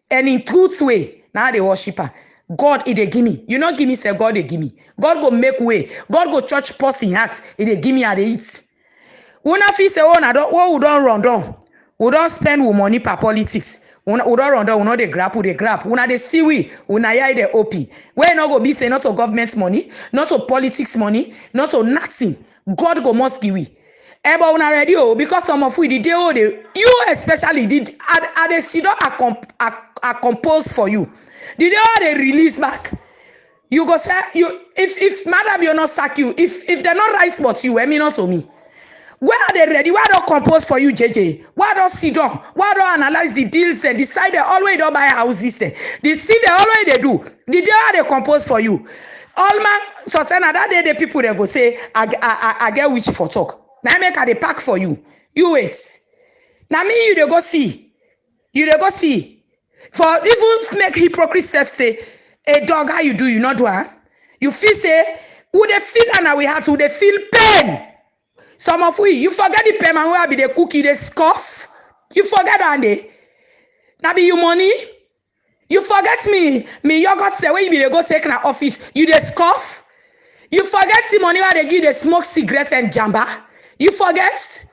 And in truth way, now they worshiper. God, it they give me. You not give me, say God, they give me. God go make way. God go church person heart. It they give me and they eat. Una feel say, oh, we don't run down. We don't spend we money per politics. We don't run down. We know they grab. Una they see we. Una yai they OP. Where not go be say not to government money, not to politics money, not to nothing. God go must give we. But una ready oh because some of we the day oh they you especially did are they sit down are composed for you. The day they release back, you go say you if Madam you not sack you, if they're not right but you, I mean not so me. Where are they ready? Why don't compose for you, JJ? Why don't sit down? Why don't analyze the deals and decide they always don't buy houses there? They see they always they do. The day they compose for you. all man so na that day the people they go say I get which for talk. Now make I dey pack for you. You wait. Now me you dey go see. You dey go see. For even make hypocrite self say, a dog how you do you not do huh? You feel say who they feel and we have to they feel pain. Some of we you forget the payment where be the cookie they scoff. You forget that day. Now be you money. You forget me yogurt say when you be they go take na office, you they scoff. You forget the money where they give they smoke cigarettes and jamba. You forget.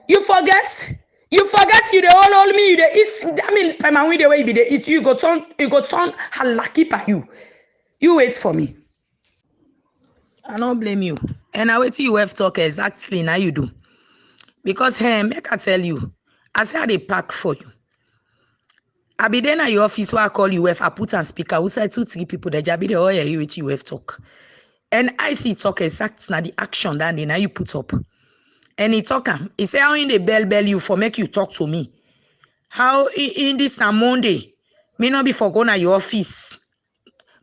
You forget. You forget you they all me you they eat. I mean payment with the way you be they eat you go turn halaki pa you. You wait for me. I don't blame you. And I wait till you have talk exactly now you do. Because hey, make I tell you, I say I dey pack for you. I be there at your office where I call you if I put on speaker. We say 2-3 people that just be there, oh yeah, you with you have talk. And I see talk exact now the action that now you put up. And he talk he say how in the bell you for make you talk to me. How in this na Monday, me not be for going at your office.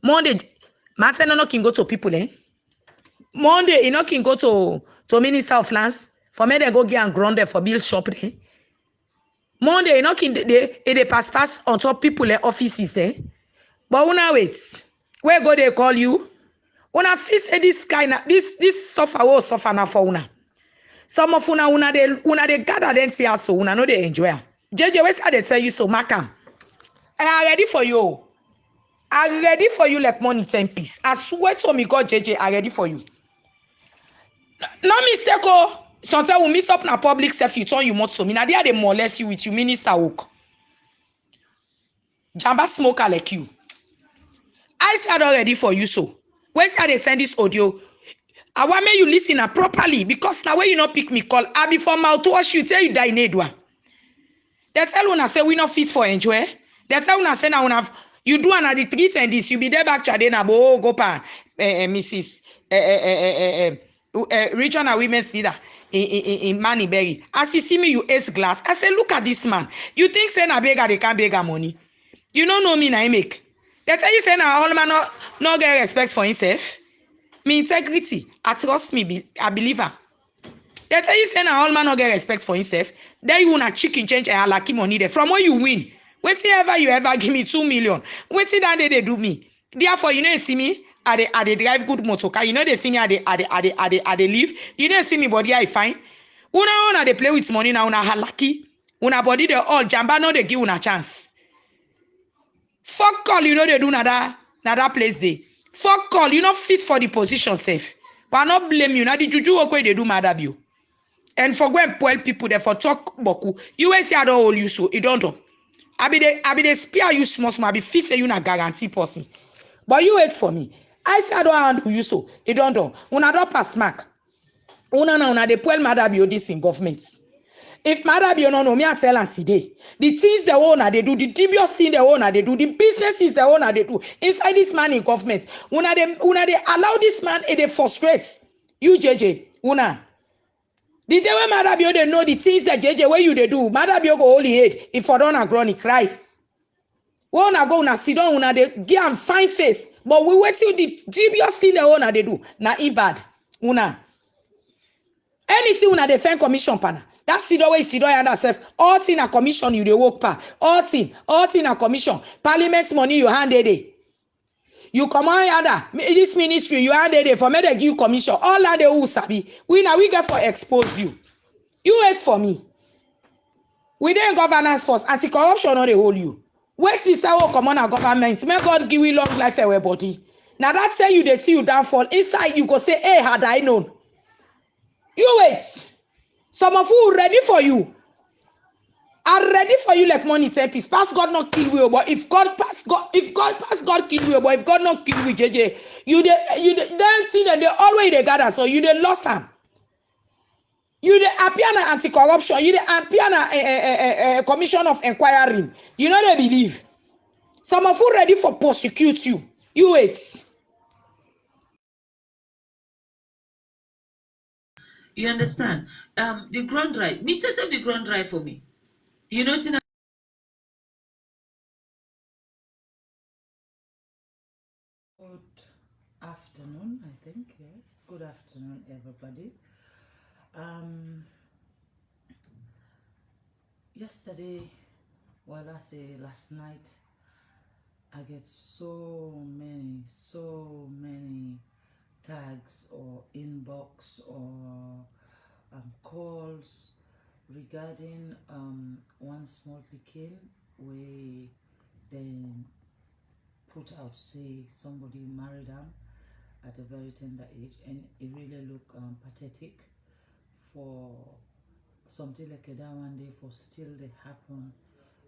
Monday, Martin no can go to people, eh? Monday, you know can go to Minister of Lands. For me, they go get and ground there for bill shop there. Monday, you know can they pass on top people in offices there. But una wait. Where go they call you? Una feel say this kind of this suffer will suffer now for una. Some of una they gather then see us so una know they enjoy. JJ, where's how they tell you so Makam? I ready for you. I ready for you like money 10 piece. I swear to me God JJ, I ready for you. No mistake oh. Sometimes we meet up in a public self, you turn you mouth to me. Now they molest you with you minister work. Jamba smoker like you. I said already for you so. When they send this audio, I want me you listen properly because now when you not pick me call, I be for mouthwash you tell you die nedwa. They tell una say we not fit for enjoy. They tell una say now una you do another 3 and this you be there back to na bo go pa Mrs. Regional Women's Leader in Mannyberry. As you see me, you ace glass. I say, look at this man. You think say na beggar they can't beg money? You don't know me na I make. They tell you say na all man no get respect for himself. Me integrity, I trust me, I believe her. They tell you say na all man no get respect for himself. Then you want a chicken change and lucky money there. From where you win, whatever you ever give me 2 million. Waiting that they do me. Therefore, you know you see me. I they drive good motor car. You know they see me. I they live. You know see me body I fine. Una they play with money now. Una halaki. Una body they all jamba. No they give una chance. Fuck all you know they do nada place they. Fuck all you not fit for the position safe. But I not blame you. Now the juju okay they do mad you. And for go and poor people there for talk boku. You will say I don't hold you so. You don't know. I be the spear you small. I be feel say you na guarantee person. But you wait for me. I say I don't handle you so. You don't know. Una don't pass mark. Una de poor madabio this in government. If madabio no know me I tell her today. The things the owner they do, the dubious thing the owner they do, the businesses the owner they do inside this man in government. Una they allow this man they frustrate. You JJ, una. The day when Madabio they know the things that JJ where you they do, Madabio go holy head. If I don't agree, cry. Wanna go na sit down, una they give am fine face. But we wait till the dubious thing they wanna they do. Na bad. Una. Anything una they find commission pana. That sit down way sit down and herself. All thing a commission you they work pa. All thing a commission. Parliament money you hand it. You come on yada. This ministry you hand it for me they give commission. All that they who sabi. We get for expose you. You wait for me. We didn't governance force. Anti-corruption no they hold you. Wait till say come on a government. May God give you long life everybody. Now that say you they see you downfall. Inside you go say, hey, had I known. You wait. Some of you ready for you. Are ready for you like money 10 piece. Pass God not kill you, but if God pass God kill you, but if God not kill you, JJ, you don't see that they always they gather, so you they lost them. You the appear na anti-corruption. You the appear na commission of inquiry. You know they believe. Some of you ready for prosecute you. You wait. You understand? The ground drive. Mr. Save the ground drive for me. You know, afternoon, I think, yes. Good afternoon, everybody. Yesterday, well, I say last night, I get so many tags or inbox or calls regarding one small pikin where then put out say somebody married them at a very tender age, and it really look pathetic for something like that one day for still they happen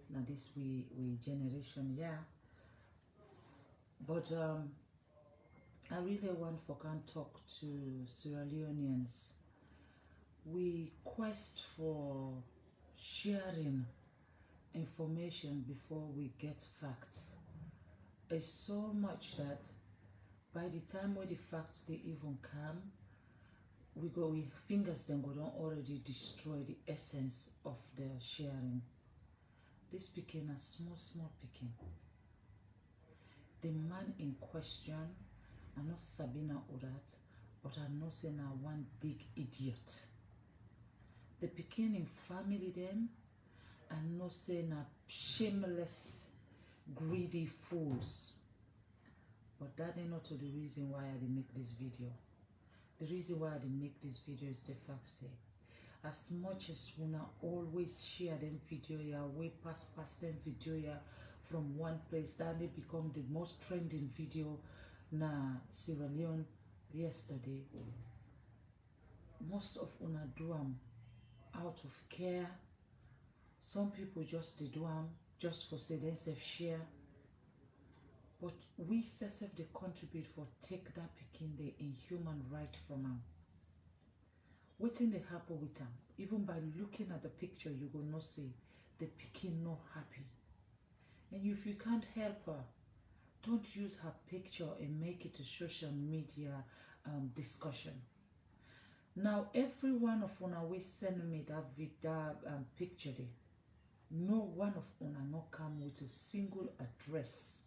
now this we generation, yeah. But I really want for can talk to Sierra Leoneans. We quest for sharing information before we get facts. It's so much that by the time when the facts they even come, we fingers them go don't already destroy the essence of the sharing. This became a small picking. The man in question, I know Sabina or that, but I know say now one big idiot. The picking in family them, I know say now shameless, greedy fools. But that ain't not the reason why I did make this video. The reason why I did make this video is the fact say, as much as una always share them video ya, way past them video ya from one place, that they become the most trending video na Sierra Leone yesterday. Most of una do them out of care. Some people just they do them just for say themselves share. But we self they contribute for take that picking the inhuman right from them. Waiting they happen with them. Even by looking at the picture, you will not see the picking not happy. And if you can't help her, don't use her picture and make it a social media discussion. Now, every one of una will send me that picture there. No one of una not come with a single address.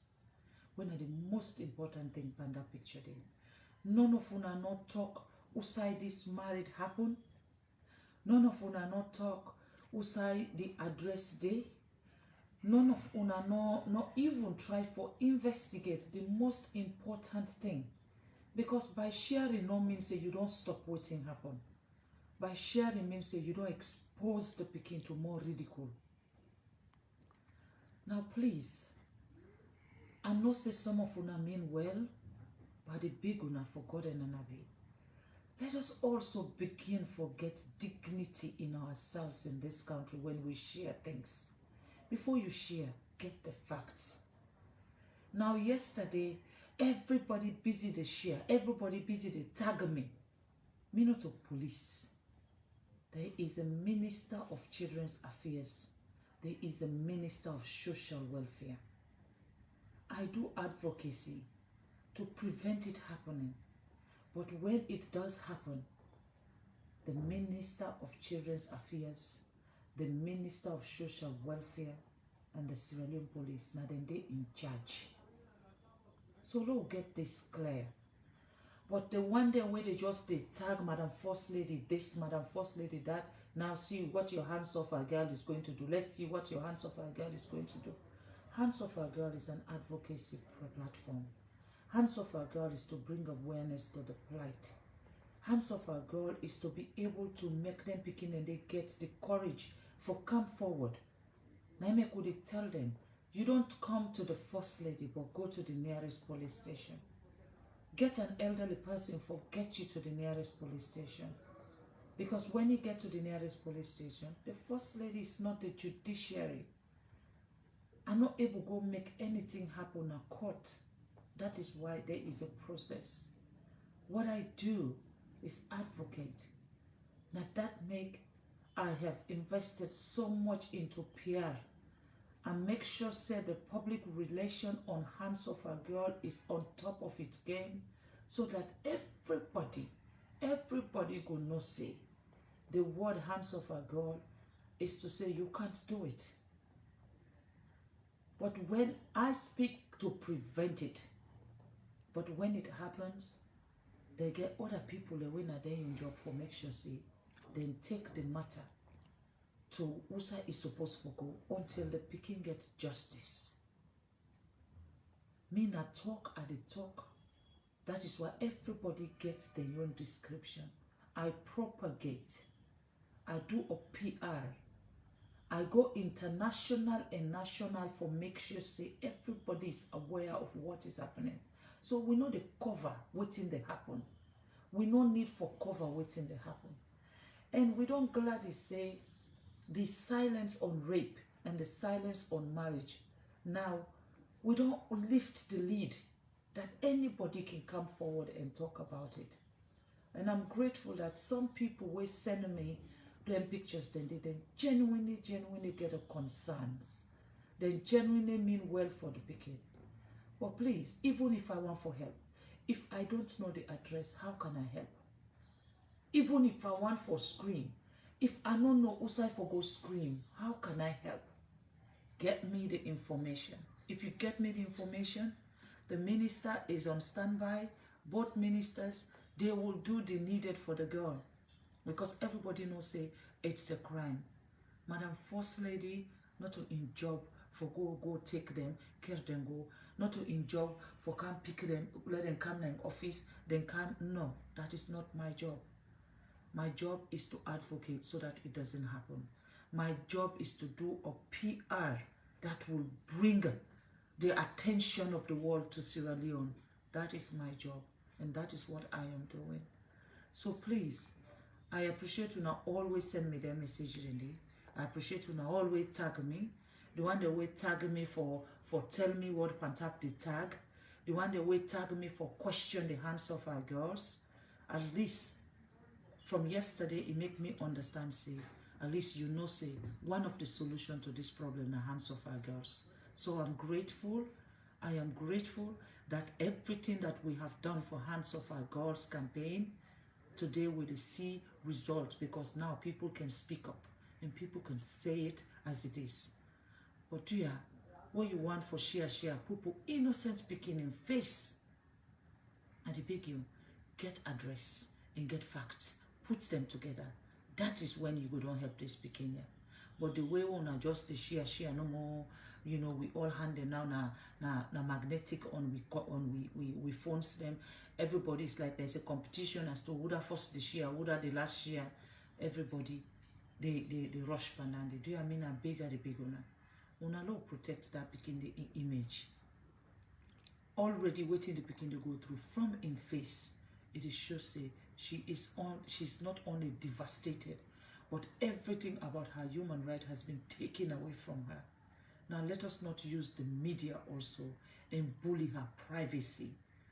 When are the most important thing on that picture there. None of una not talk usai this married happen. None of una not talk usai the address day. None of una not even try for investigate the most important thing. Because by sharing no means say you don't stop waiting happen. By sharing means say you don't expose the picking to more ridicule. Now please, I know say some of una mean well, but the big una forgotten and be. Let us also begin forget dignity in ourselves in this country when we share things. Before you share, get the facts. Now yesterday, everybody busy to share, everybody busy to tag me. Me not a police. There is a Minister of Children's Affairs. There is a Minister of Social Welfare. I do advocacy to prevent it happening. But when it does happen, the Minister of Children's Affairs, the Minister of Social Welfare, and the Sierra Leone Police, now then they in charge. So let's get this clear. But the one day where they just they tag Madam First Lady this, Madam First Lady that, now see what your hands off our girl is going to do. Let's see what your hands off our girl is going to do. Hands off our girl is an advocacy platform. Hands off our girl is to bring awareness to the plight. Hands off our girl is to be able to make them picking and they get the courage for come forward. Now could they tell them, you don't come to the First Lady, but go to the nearest police station. Get an elderly person for get you to the nearest police station. Because when you get to the nearest police station, the First Lady is not the judiciary. I'm not able to go make anything happen at court. That is why there is a process. What I do is advocate. Now that make I have invested so much into PR and make sure say the public relation on Hands of a Girl is on top of its game so that everybody go know say the word Hands of a Girl is to say you can't do it. But when I speak to prevent it, But when it happens, they get other people away na they in job for make sure say, then take the matter to USA is supposed to go until the picking get justice. Me na talk at the talk. That is why everybody gets their own description. I propagate. I do a PR. I go international and national for make sure say everybody is aware of what is happening. So we know the cover waiting they happen. We no need for cover waiting they happen. And we don't gladly say the silence on rape and the silence on marriage. Now, we don't lift the lead that anybody can come forward and talk about it. And I'm grateful that some people will send me them pictures, then they genuinely get a concerns. They genuinely mean well for the picking. But please, even if I want for help, if I don't know the address, how can I help? Even if I want for scream, if I don't know who I for go scream, how can I help? Get me the information. If you get me the information, the minister is on standby. Both ministers, they will do the needed for the girl. Because everybody knows say it's a crime. Madam First Lady, not to in job for go take them, care them go, not to in job for come pick them, let them come in office, then come. No, that is not my job. My job is to advocate so that it doesn't happen. My job is to do a PR that will bring the attention of the world to Sierra Leone. That is my job, and that is what I am doing. So please, I appreciate you now always send me their message, Randy. I appreciate you now always tag me. The one that will tag me for tell me what Pantap the tag. The one that will tag me for question the hands of our girls. At least from yesterday, it make me understand, say, at least you know, say, one of the solution to this problem, the hands of our girls. So I'm grateful. I am grateful that everything that we have done for Hands of Our Girls campaign, today we will see results, because now people can speak up and people can say it as it is. But do ya, what you want for share, people innocent speaking in face, and they beg you, get address and get facts, put them together. That is when you go don't help this speaking here. But the way we just the share no more, you know, we all hand them now na magnetic on we phones them. Everybody is like there's a competition as to who the first the share, who the last share. Everybody they rush and they do. I mean a bigger the big one. Una law protect that picking the image. Already waiting the picking to go through from in face. It is sure say she's not only devastated, but everything about her human right has been taken away from her. Now let us not use the media also and bully her privacy.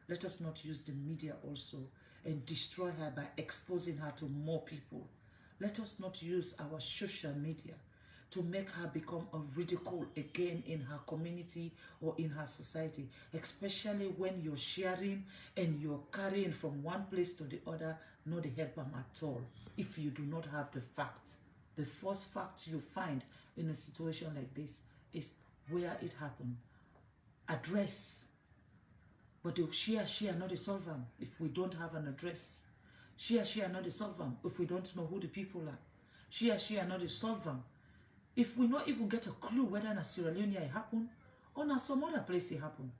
Let us not use the media also and destroy her by exposing her to more people. Let us not use our social media to make her become a ridicule again in her community or in her society, especially when you're sharing and you're carrying from one place to the other, not the help them at all. If you do not have the facts, the first fact you find in a situation like this is where it happened. Address. But the share not the solve them if we don't have an address. Share not the solve them if we don't know who the people are. Share not the solve them if we not even get a clue whether in Sierra Leone it happened or in some other place it happened.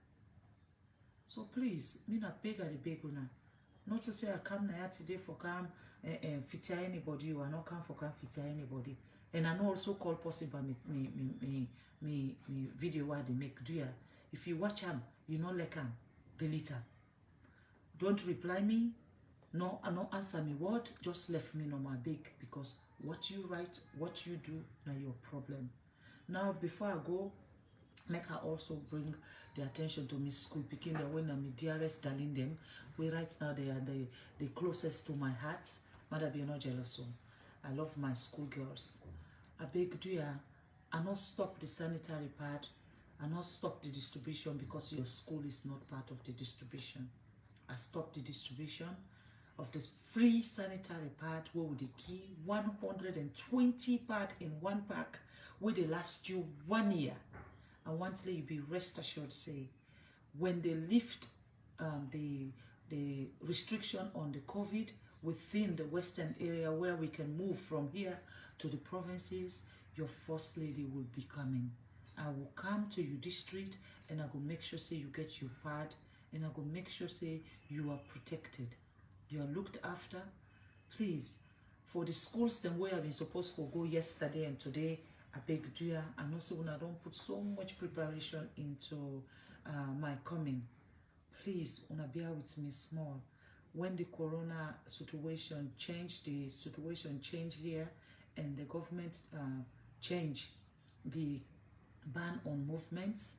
So please, me not beg at the beg una. Not to say I come here today for come fit anybody, or I not come for come fit anybody. And I know also call possible me video where they make do ya. If you watch them, you know like them, delete them. Don't reply me. No, I no answer me word. Just left me no my big, because what you write, what you do, now your problem. Now before I go, make her also bring the attention to me school picking the when I'm dearest darling them. We right now they are the closest to my heart. Mother be not jealous. So I love my school girls. I beg do ya, I not stop the sanitary part. I not stop the distribution because your school is not part of the distribution. I stop the distribution of this free sanitary pad where would they give 120 pad in one pack where they last you 1 year. And once you be rest assured say when they lift the restriction on the COVID within the Western area, where we can move from here to the provinces, your First Lady will be coming. I will come to your district and I will make sure say you get your pad, and I will make sure say you are protected, you are looked after. Please, for the schools then where I've been supposed to go yesterday and today, I beg you, and also when I don't put so much preparation into my coming, please, una bear with me small. When the corona situation changed, the situation changed here, and the government changed the ban on movements,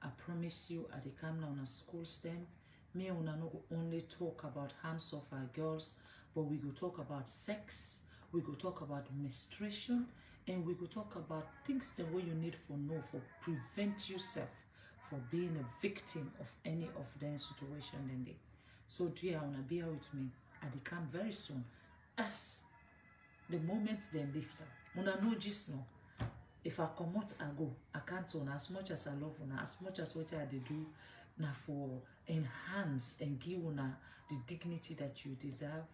I promise you, at the come now on a school STEM, me una no only talk about harms of our girls, but we go talk about sex, we go talk about menstruation, and we go talk about things the way you need for know for prevent yourself for being a victim of any of their situation in there. So dear, wanna bear with me. I come very soon. As the moment they lift up, una know just know. If I come out and go, I can't own as much as I love una, as much as what I do now for enhance and give una the dignity that you deserve.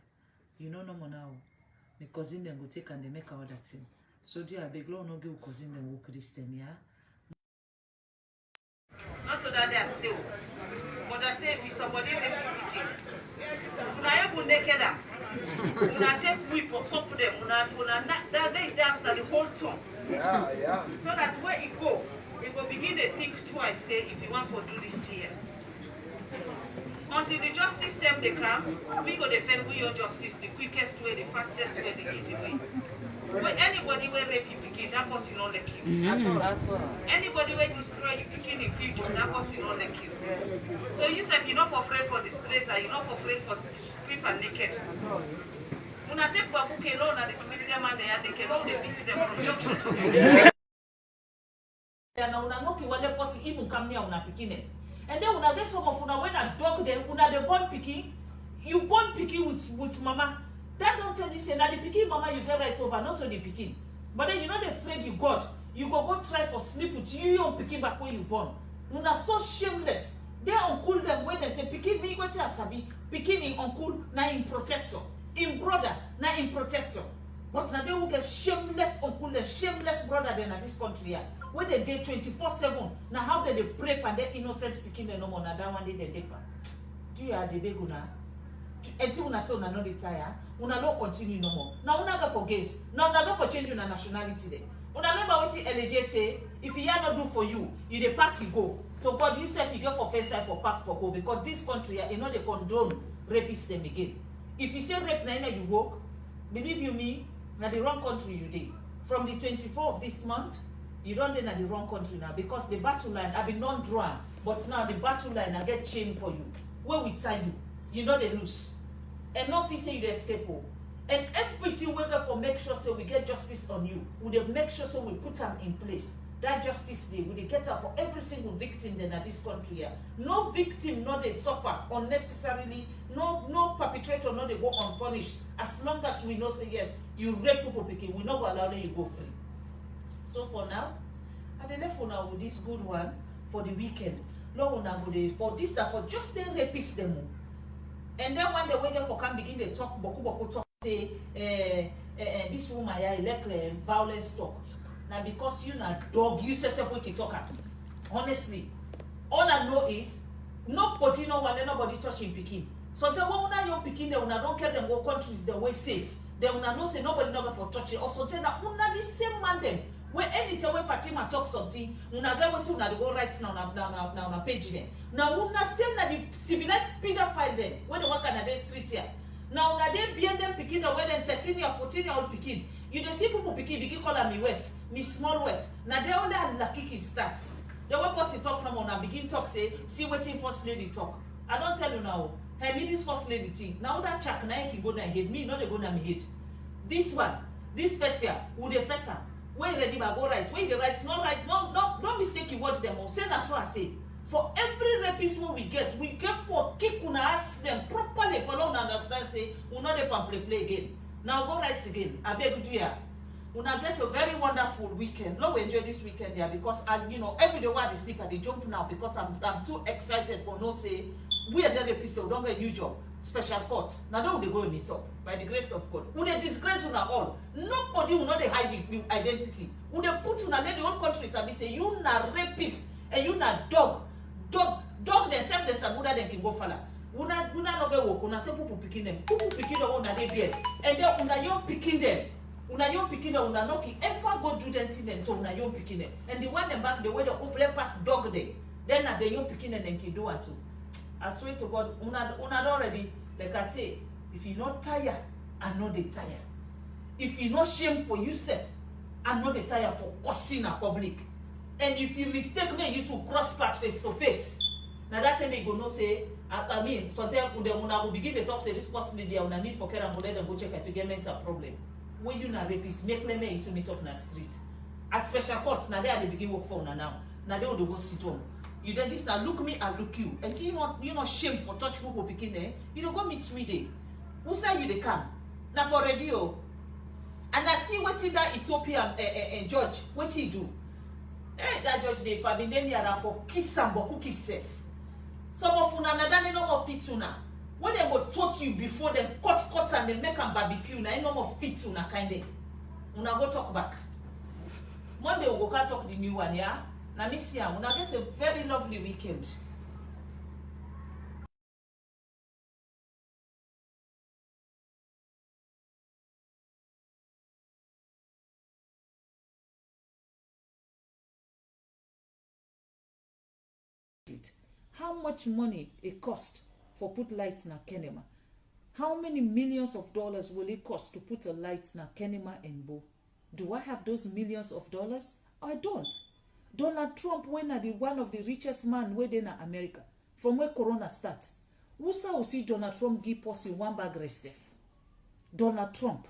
You know no more now. My cousin then go take and they make all that thing. So dear, I beg Lord no give cousin then walk this time, yeah. Not so that they are still. But I say if somebody make you una able naked up. Una take whip or pop them, una that day after the whole tongue. Yeah. So that where it go begin to think twice, say if you want to do this here. Until the justice system they come, we go defend we your justice the quickest way, the fastest way, the easy way. When anybody will rape you begin, that person not like you. That's all. Anybody will destroy you begin in future, that person not like you. So you said you're not afraid for disgrace, and you're not afraid for strip and naked. When I take Babu Kelo and this military man they can all beat them from junction to na una noki wale posi even come near una pikine. And then una get some of una when a dog then una the born picking, you born picking with mama. That don't tell you say now the picking mama you get right over, not on the picking. But then you know the afraid you got. You go try for sleep with you your picking back where you born. Una so shameless. They uncle them when they say picking me what you sabi, picking in uncle na in protector, in brother na in protector. But now they will get shameless uncle, the shameless brother then at this country here. When they day 24/7, now how they pray and they innocent picking the no more now that one day they deeper. Do you have the big una? Until una say una no retire, una no continue no more. Now una go for gays, now una go for change una nationality there. Una remember what the LJ say, if he not do for you, you the pack you go. So God, you said you go for face side for pack for go, because this country you know they condone rapists them again. If you say rape now you walk, believe you me, now the wrong country you did. From the 24th of this month, you don't enter the wrong country now, because the battle line have been non-drawn, but now the battle line I get chained for you. Where we tell you know they lose. And not say you escape. And everything we get for make sure so we get justice on you. We make sure so we put them in place. That justice day, we get up for every single victim then at this country here. No victim not they suffer unnecessarily, no perpetrator not they go unpunished. As long as we know say yes, you rape people picking, we not go allow them you go free. So for now, I left for now with this good one for the weekend. Lord will for this that for just the rapist them. And then when they wake up for come begin they talk boku talk say this woman here like violence talk. Now because you not dog you say self we talk. Honestly, all I know is nobody no one nobody touching picking. So tell when una young picking they una don't care them go countries the way safe. They una know say nobody never for touching. Also tell that una the same man them. When anytime when Fatima talk something, una get what una go right now na page there. Now una same na the civilized pedophile them when they work on the street here. Now una they behind them picking the when 13-year, 14-year-old picking. You dey see people picking begin call them me wife, me small wife. Now they only had lucky kick start. The way person talk now una begin talk say see waiting first lady talk. I don't tell you now. Hey me this first lady thing. Now that check now you can go down head. Me no they go down me head. This one, this fetia, who they feta. When you ready by go right, when you right, not right, no mistake you watch them all. Say that's what I say. For every rapist we get for kick una ask them properly for long understand say we not dey play again. Now go right again. I beg you here. Una get a very wonderful weekend. Lord we enjoy this weekend here because I every day while I sleep I dey jump now because I'm too excited for no say We are the rapists, we don't get a new job. Special court. Now don't they go in it up by the grace of God. Would they disgrace una all? Nobody will not hide the identity. Would they put una let the whole country and they say you na rapist and you na dog themselves they sabuda them can go fala. Una no get work. Una say people picking them. People picking them una they beard. And then una young picking them. Una young picking them una not ever go do them thing them to una young picking them. And they want them back the way they open past dog day. Then at the young picking them can do it too. I swear to God, una already, like I say, if you not tired, I know they tired. If you not shame for yourself, I know they tired for cursing a public. And if you mistake me, you to cross path face to face. Now that thing they go no say, I mean, sometimes when will begin to talk say this person they una need for care and go let them go check if you get mental problem. When you na rapist, make them you to meet up na street. At special courts, now they are the begin work for una now. Now they will go sit home. You then this now look me and look you. And you not shame for touch people picking there. You don't go meet 3 day. Who say you they come? Now for radio. And I see what that Ethiopian judge, what he do. That judge they fabin then here for kiss and boku kiss safe. Some of una na no more fit una. When they go taught you before they cut and they make a barbecue na no more fit una kind of. Una go talk back. Monday we go talk the new one, yeah? Now, Miss Yang, we'll get a very lovely weekend. How much money it cost for put lights na Kenema? How many millions of dollars will it cost to put a light na Kenema and Bo? Do I have those millions of dollars? I don't. Donald Trump when are the one of the richest man where in America from where Corona start. Who saw see Donald Trump give us in one bag receive? Donald Trump.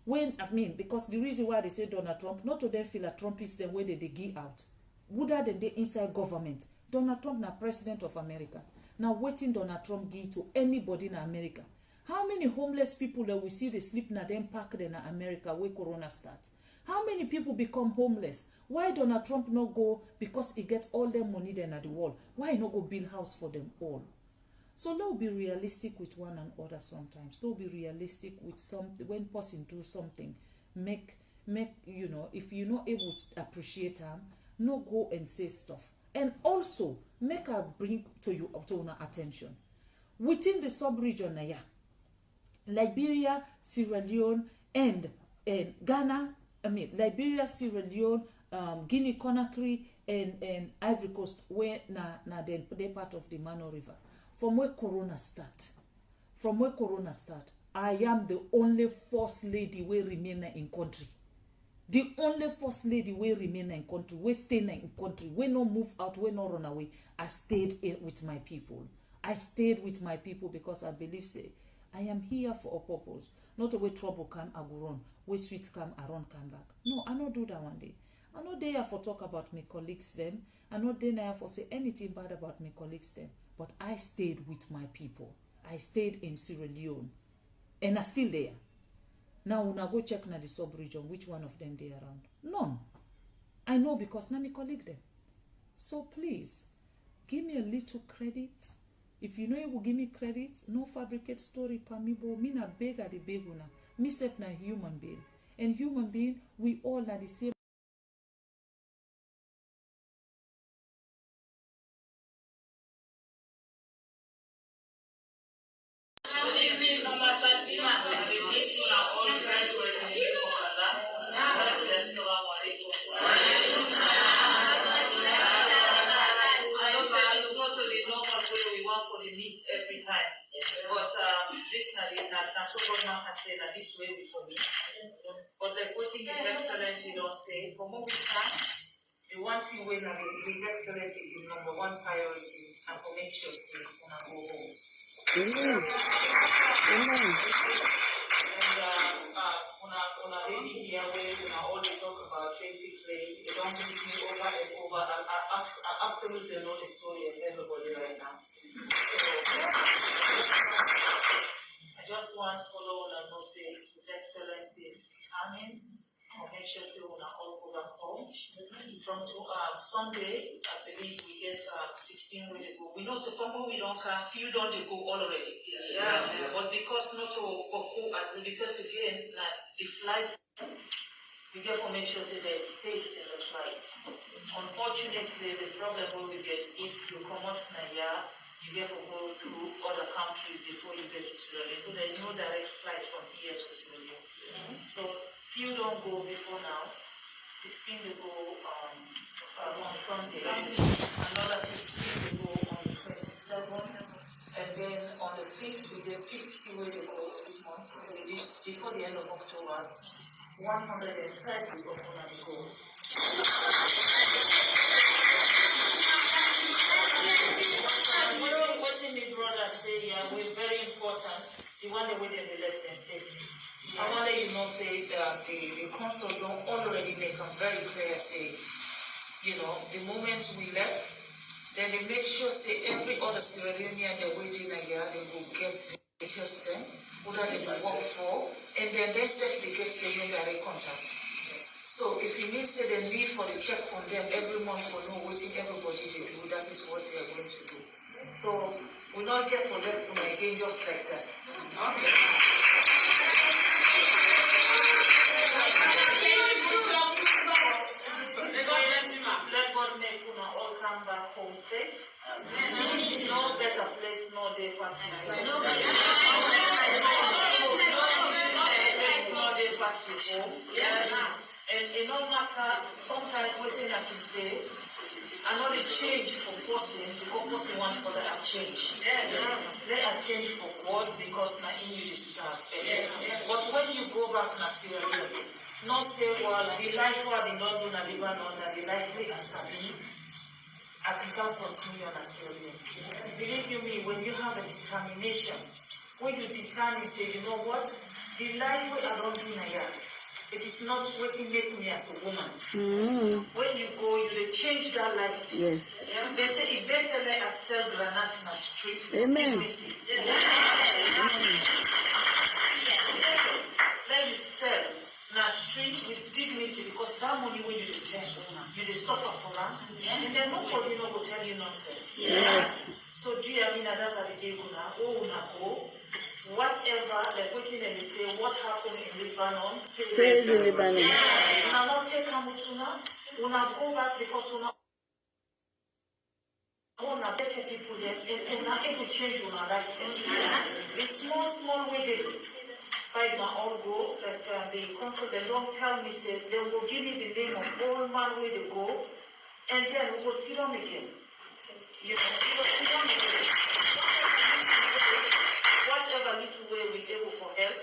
When I mean because the reason why they say Donald Trump, not to them feel a Trump is the way they give out. Wouldn't than they inside government. Donald Trump na president of America. Now waiting Donald Trump give to anybody in America. How many homeless people that we see they sleep na them park in America where Corona start? How many people become homeless? Why Donald Trump not go because he get all their money then at the wall? Why not go build house for them all? So let's be realistic with one another sometimes. Let's be realistic with when person do something. Make you know, if you're not able to appreciate them, no go and say stuff. And also make her bring to you to our attention. Within the sub-region, Liberia, Sierra Leone, and Ghana, Liberia, Sierra Leone, Guinea Conakry, and Ivory Coast, where they part of the Mano River. From where Corona start, I am the only first lady who remain in country. The only first lady who remain in country, we stay in country, we no move out, we no run away. I stayed with my people. I stayed with my people because I believe, say, I am here for a purpose. Not the way trouble come, I go run. Where sweet come, I run, come back. No, I not do that one day. I not there for talk about my colleagues them. I not there for say anything bad about my colleagues them. But I stayed with my people. I stayed in Sierra Leone. And I still there. Now when I go check na the sub-region, which one of them they around? None. I know because na me colleague them. So please, give me a little credit. If you know you will give me credit, no fabricate story pa me bo. Me na beg at the beg una. Me self na human being. And human being, we all are the same. Every time, but this not so God now can say that this way before me. But like what His Excellency don't say, for moving time, the one thing when His Excellency is the number one priority, and for make sure say when I go home. Amen. Amen. And when I really hear where all they talk about basically, they don't repeat me over and over. I absolutely know the story of everybody right now. I just want to follow and know say His Excellency is determined make sure say we all go back home. From Sunday, I believe we get 16 way to go. We know some people we don't have, few don't they go already. Yeah. But because not to because again, the flights, we get to make sure that there's space in the flights. Unfortunately, the problem we get if you come out Nigeria, you get to go through other countries before you get to Sierra Leone. So there is no direct flight from here to Sierra Leone. So few don't go before now. 16 will go on Sunday. Another 15 will go on the 27th. And then on the 5th, we get 50 will go this month. Before the end of October, 130 will go. What my brother say, yeah, we're very important. The one that we did the left and safety. I want to let you know, say that the council don't already make them very clear, say, you know, the moment we left, then they make sure, say, every other Sierra Leonean they're waiting a year, they will get the details then, who that they will work for, and then they say they get the direct contact. So if it means that the need for the check on them every month for no waiting, everybody they do, that is what they are going to do. So we not get for left from again just like that. Okay. Let God make you all come back home safe. No better place, no day passing. No day passing home. Yes. And it no matter, sometimes waiting I can say, I know they change for person, because person wants for that change. They are change for God because now in you deserve. But when you go back to Sierra Leone, not say, well, the life where the Lord do not live on, the life we are serving, I can continue on Sierra Leone. Believe you me, when you have a determination, when you determine, say, you know what, the life we are not doing here, it is not what it make me as a woman. When you go, you change that life. Yes. Yeah? They say it better let us sell granite in the street with dignity. Let you sell in the street with dignity because that money when you defend, you dey suffer for that. And then nobody no go tell you nonsense. Yes. So do you mean that the day go? Whatever, like waiting and they say, what happened in Lebanon stays in Lebanon. Una not take Kamutuna, una go back because una better people there, and una able change una life. The small way they fight my all go, like the council, they don't tell me, say, they will give me the name of all man where they go, and then we will see them again. You know, we will see them again. Whatever little way we able for help,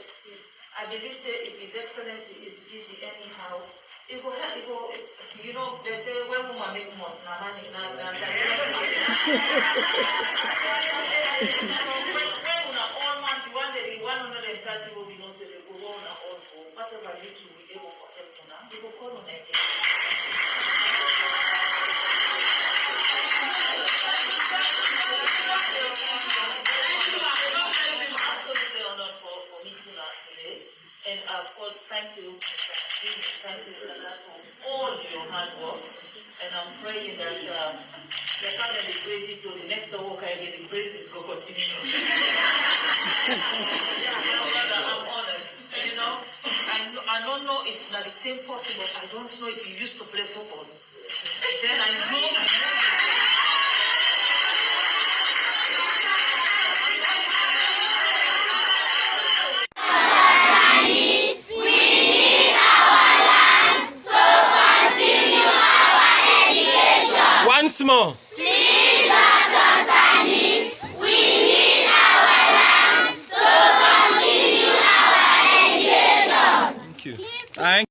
I believe say if His Excellency is busy anyhow, it will help. It will, you know, they say when woman make months, na money, na. When una all man, the 130 will be no say they go on all go. Whatever little we able for help una, we will call on again. And of course, thank you, thank you for all your hard work. And I'm praying that the kind of the praises, so the next walk I get the praises will continue. I'm honored. And you know, I don't know if not the same person, but I don't know if you used to play football. Then I know. Once more. Please don't understand. We need our land to continue our education. Thank you. Thank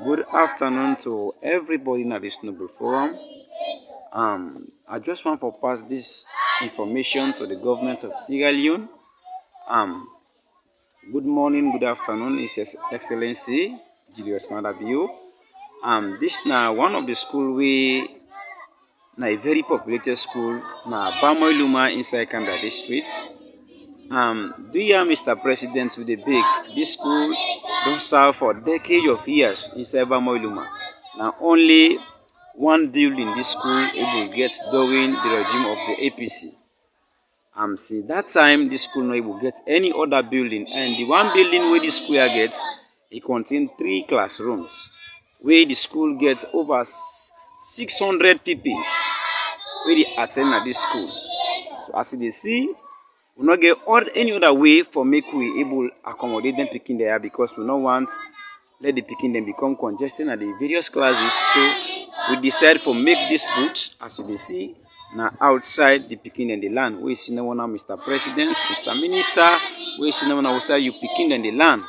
Good afternoon to everybody in this Noble Forum. I just want to pass this information to the government of Sierra Leone. Good morning, good afternoon, His Excellency Julius Madabio. This now one of the school we na a very populated school na Bamoiluma inside Kanda district. Dear Mr. President, with the big, this school don't serve for decades of years inside Bamoiluma. Now only one building this school able get during the regime of the APC. Since that time, this school not able get any other building, and the one building where this school gets, it contains 3 classrooms, where the school gets over 600 people where they attend at this school. So as they see, we not get any other way for make we able accommodate them picking there, because we don't want let the picking them become congested at the various classes. So we decide for make these booths, as you see, now outside the picking and the land. We see now Mr. President, Mr. Minister, we see now outside you picking and the land.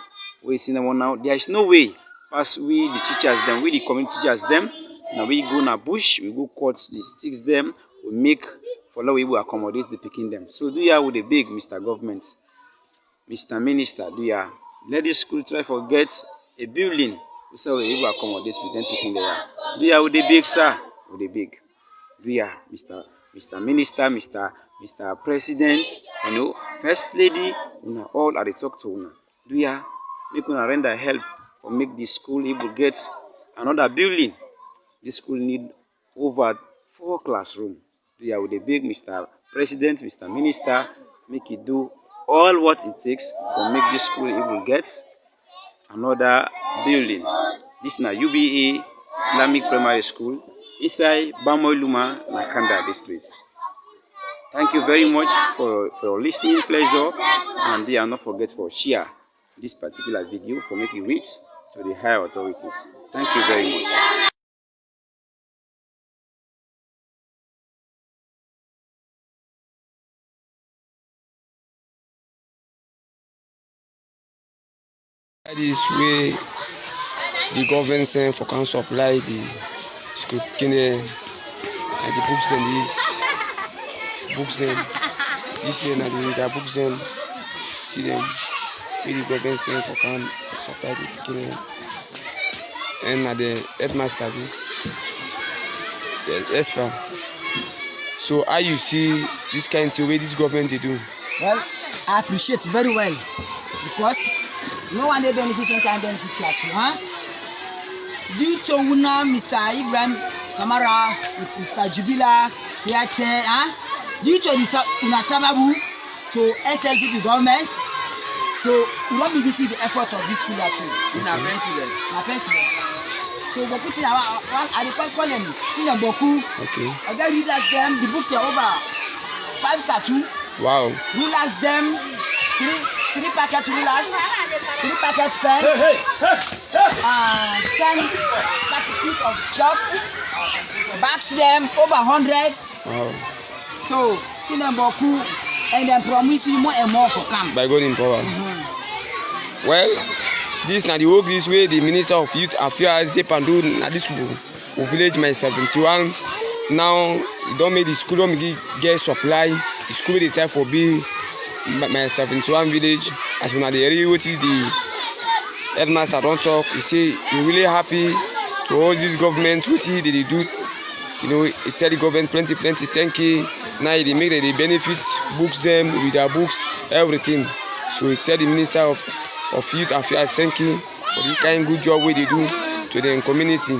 We see now there is no way pass we the teachers them, we the community teachers them. Now we go na bush, we go cut the sticks them, we make for how we will accommodate the picking them. So do you with the big Mr. Government, Mr. Minister, do you let the school try for get a building so we will accommodate with them picking there. Do you with the big sir, with the big. Do you Mr. Minister, Mr. President, you know, First Lady, you know, all are the talk to you. Do you make una render help or make the school able get another building? This school need over 4 classrooms. Do you with the big Mr. President, Mr. Minister, make it do all what it takes to make this school able get another building. This is UBA Islamic Primary School inside Bamoiluma, Nakanda district. Thank you very much for your listening pleasure, and do not forget for share this particular video for making it reach to the higher authorities. Thank you very much. This way the government send for can supply the school and the books and these books and this year now the books and see them the government send for can supply the kine and the headmaster this expert. So how you see this kind of way this government they do? Well, I appreciate very well because no one they benefit and can benefit as you, huh? Due to Mr. Ibrahim Kamara with Mr. Jubila Yate, due to this Unasababu to SLPP government, so we want to see the effort of this school as well. In our president. So we put in our I call them Tina Boku. Okay. Other readers them, the books are over 5 cartoons. Wow. Rulers them, 3 packet rulers, 3 packets pen, 10 pieces of chalk, bags them over 100. Wow. So, Tinemboku, and then promise you more and more for camp. By God in power. Well, this now the work this way, the Minister of Youth Affairs, they can do this village my 71. Now, you don't make the school, don't get supply. The school itself for be my 71 village. As when the area the headmaster don't talk, he say he really happy to all this government what they do. You know, it tell the government plenty thank you. Now they make that they benefit books them with their books, everything. So it tell the Minister of Youth Affairs thank you for the kind good job what they do to the community.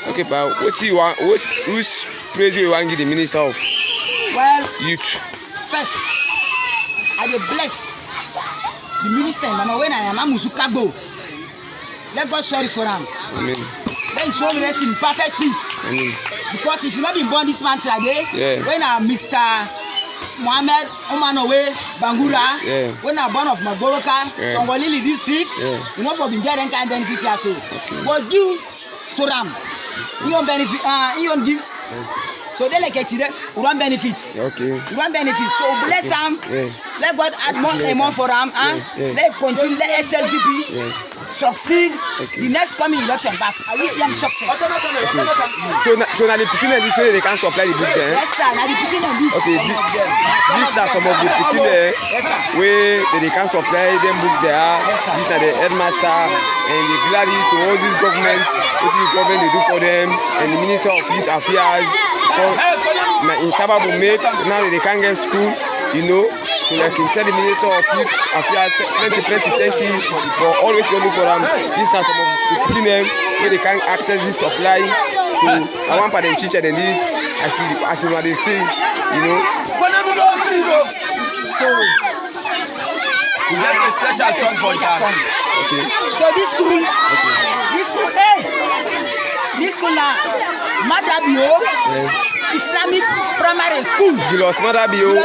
Okay, but what you want? Who's praise you want to give the Minister of Youth? First, I will bless the minister. Mama, when I am Amuzukago, let God sorry for him. Amen. Let his soul rest in perfect peace. Amen. Because if you not been born this man today, when I Mr. Mohammed Omanowe Bangura, when I born of Magoroka, Songolili district, you know for being getting kind benefit here so. But due to them, you don't benefit, you don't gifts. So they like it, we want benefits. Okay. We want benefits. So bless them. Let God add more and more for them. Let continue, let SLPP succeed. The next coming election back. I wish them success. So now the picking this way they can supply the books. Yes, sir. Now the picking this. Okay. These are some of the picking where they can supply them books there. These are the headmaster and the gladly to all this government. What is the government they do for them and the Minister of Youth Affairs. So in Sababu make now they can't get school, you know. So like you tell the Minister of Youth Affairs, President, for always looking for them. This is some of the school name where they can access this supply. So I want for them teacher than this, as what they say, you know. So we have a special song for that. Okay. So this school, this school now, Madabio, Islamic Primary School. Gilos Madabio.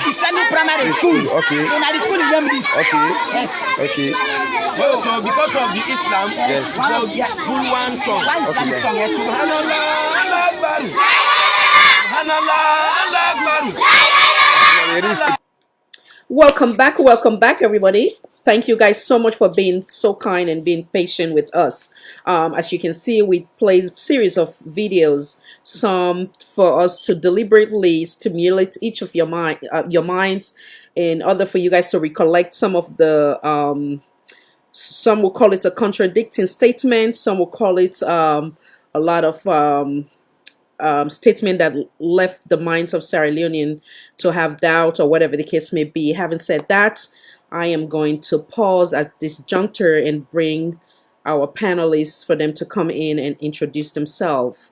Islamic Primary School. Okay. So now the school is named this. Okay. Yes. Okay. So because of the Islam, yes. One song. One Islamic song. Yes. Subhanallah, Subhanallah. Welcome back, everybody. Thank you guys so much for being so kind and being patient with us. As you can see, we played a series of videos, some for us to deliberately stimulate each of your minds, and other for you guys to recollect some of the some will call it a contradicting statement, some will call it a lot of statement that left the minds of Sierra Leonean to have doubt or whatever the case may be. Having said that, I am going to pause at this juncture and bring our panelists for them to come in and introduce themselves.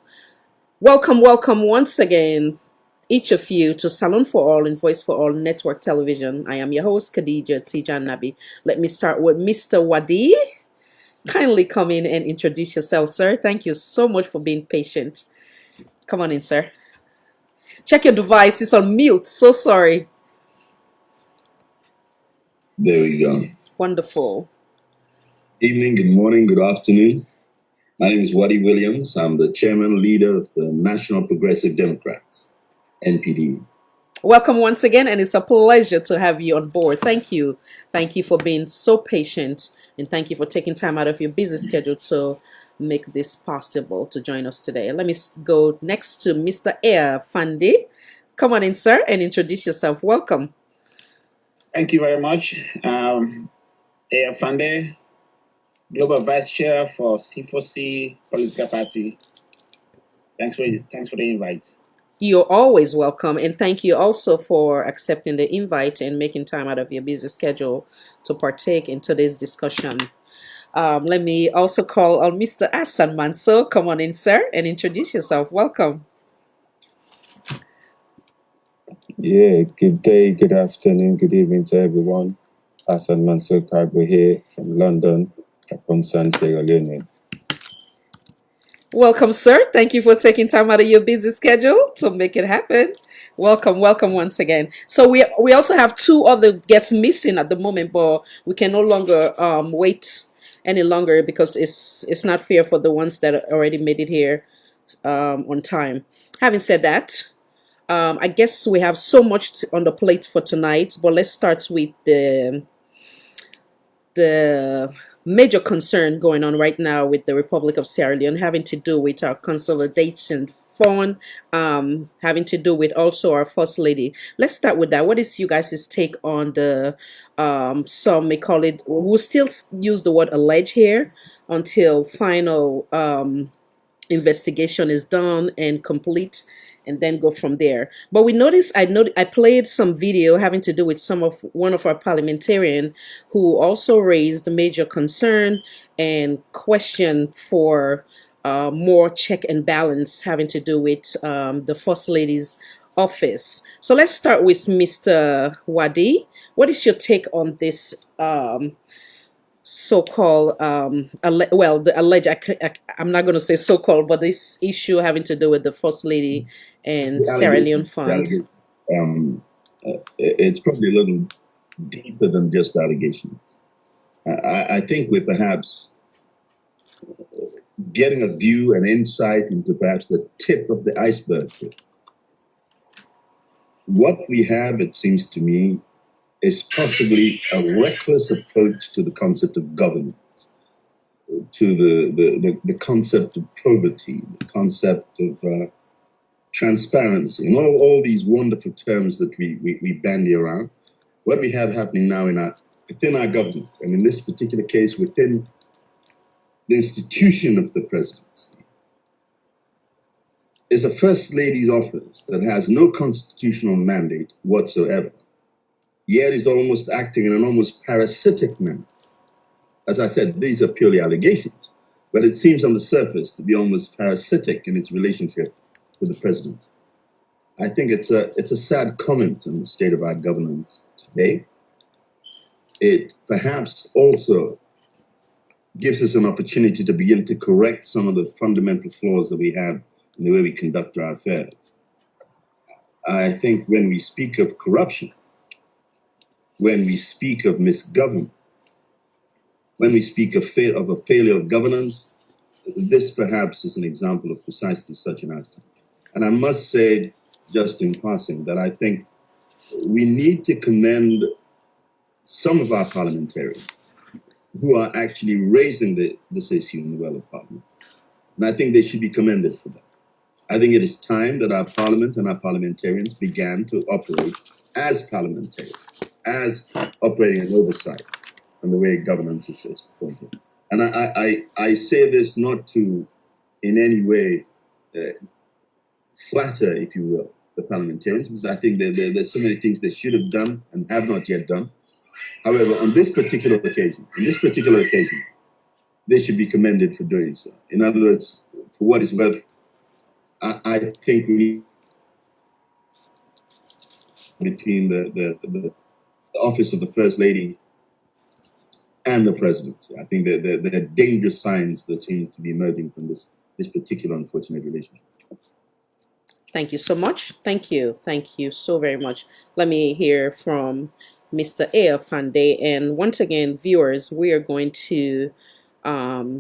Welcome once again, each of you, to Salon for All and Voice for All Network Television. I am your host, Khadija Tijan Nabi. Let me start with Mr. Wadi. Kindly come in and introduce yourself, sir. Thank you so much for being patient. Come on in, sir. Check your device. It's on mute. So sorry. There we go. Wonderful. Evening, good morning, good afternoon. My name is Waddy Williams. I'm the chairman, leader of the National Progressive Democrats, NPD. Welcome once again, and it's a pleasure to have you on board. Thank you. Thank you for being so patient, and thank you for taking time out of your busy schedule to make this possible to join us today. Let me go next to Mr. Air Fande. Come on in, sir, and introduce yourself. Welcome. Thank you very much. Air Fande, Global Vice Chair for C4C Political Party. Thanks for the invite. You're always welcome, and thank you also for accepting the invite and making time out of your busy schedule to partake in today's discussion. Let me also call on Mr. Hassan Manso. Come on in, sir, and introduce yourself. Welcome. Yeah, good day, good afternoon, good evening to everyone. Hassan Manso Kagwe here from London, upon Sierra Leone. Welcome, sir. Thank you for taking time out of your busy schedule to make it happen. Welcome once again. So we also have two other guests missing at the moment, but we can no longer wait any longer because it's not fair for the ones that already made it here on time. Having said that, I guess we have so much on the plate for tonight, but let's start with the major concern going on right now with the Republic of Sierra Leone, having to do with our consolidation fund, having to do with also our First Lady. Let's start with that. What is you guys' take on the, some may call it, we'll still use the word allege here until final investigation is done and complete, and then go from there. But we noticed, I played some video having to do with one of our parliamentarian who also raised a major concern and question for more check and balance having to do with the First Lady's office. So let's start with Mr. Wadi. What is your take on this so-called the alleged, I'm not going to say so-called, but this issue having to do with the First Lady and Sierra Leone Fund? It's probably a little deeper than just allegations. I think we're perhaps getting a view and insight into perhaps the tip of the iceberg. What we have, it seems to me, is possibly a reckless approach to the concept of governance, to the concept of probity, the concept of transparency, and all these wonderful terms that we bandy around. What we have happening now within our government, and in this particular case, within the institution of the presidency, is a First Lady's office that has no constitutional mandate whatsoever, yet is almost acting in an almost parasitic manner. As I said, these are purely allegations, but it seems on the surface to be almost parasitic in its relationship with the president. I think it's a sad comment on the state of our governance today. It perhaps also gives us an opportunity to begin to correct some of the fundamental flaws that we have in the way we conduct our affairs. I think when we speak of corruption, when we speak of misgovernment, when we speak of a failure of governance, this perhaps is an example of precisely such an outcome. And I must say, just in passing, that I think we need to commend some of our parliamentarians who are actually raising this issue in the well of Parliament. And I think they should be commended for that. I think it is time that our Parliament and our parliamentarians began to operate as parliamentarians, as operating an oversight on the way governance is performed here. And I say this not to in any way flatter, if you will, the parliamentarians, because I think there's so many things they should have done and have not yet done. However, on this particular occasion, they should be commended for doing so. In other words, for what is worth, I think we need between the office of the First Lady and the President. I think there are dangerous signs that seem to be emerging from this particular unfortunate relationship. Thank you so much. Thank you. Thank you so very much. Let me hear from Mr. Fande. And once again, viewers, we are going to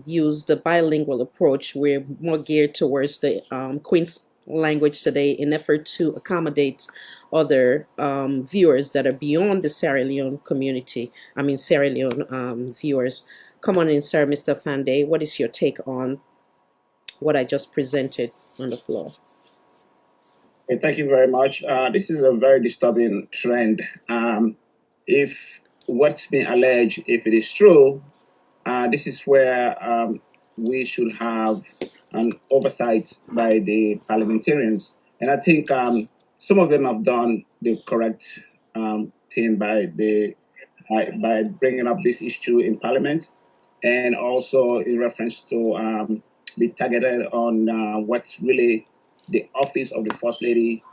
use the bilingual approach. We're more geared towards the Queen's language today in effort to accommodate other viewers that are beyond the Sierra Leone community. Sierra Leone viewers. Come on in, sir, Mr. Fande. What is your take on what I just presented on the floor? Thank you very much. This is a very disturbing trend. If what's been alleged, if it is true, this is where we should have an oversight by the parliamentarians. And I think some of them have done the correct thing by bringing up this issue in Parliament, and also in reference to be targeted on what's really the office of the First Lady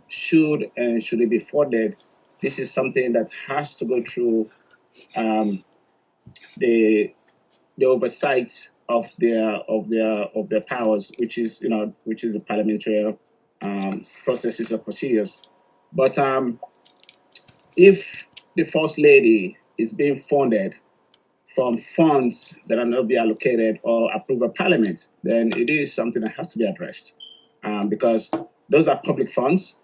should it be funded. This is something that has to go through the oversight of their powers, which is the parliamentary processes or procedures. But if the First Lady is being funded from funds that are not being allocated or approved by Parliament, then it is something that has to be addressed, because those are public funds,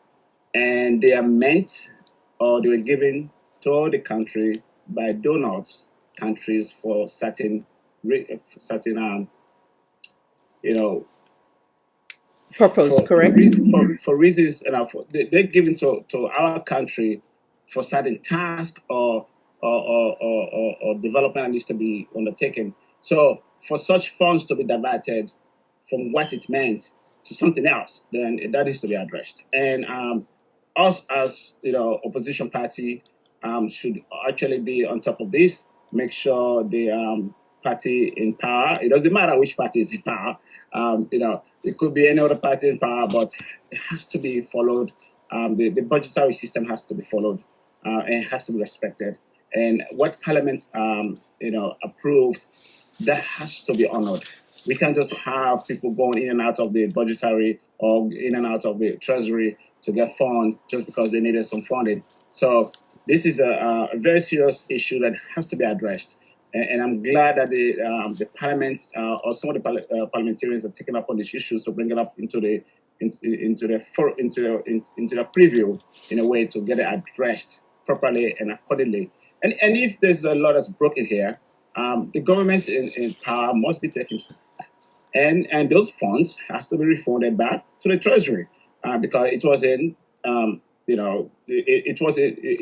and they are meant, or they were given to the country by donors countries for certain purpose, correct? For reasons, they're given to our country for certain tasks or development that needs to be undertaken. So for such funds to be diverted from what it meant to something else, then that is to be addressed. And us as opposition party should actually be on top of this. Make sure the party in power. It doesn't matter which party is in power. It could be any other party in power, but it has to be followed. The budgetary system has to be followed, and it has to be respected. And what Parliament, approved, that has to be honored. We can't just have people going in and out of the budgetary or in and out of the treasury to get funds just because they needed some funding. So this is a very serious issue that has to be addressed. And I'm glad that the Parliament or some of the parliamentarians are taking up on these issues to bring it up into the preview in a way to get it addressed properly and accordingly. And if there's a lot that's broken here, the government in power must be taken, and those funds has to be refunded back to the treasury because it was in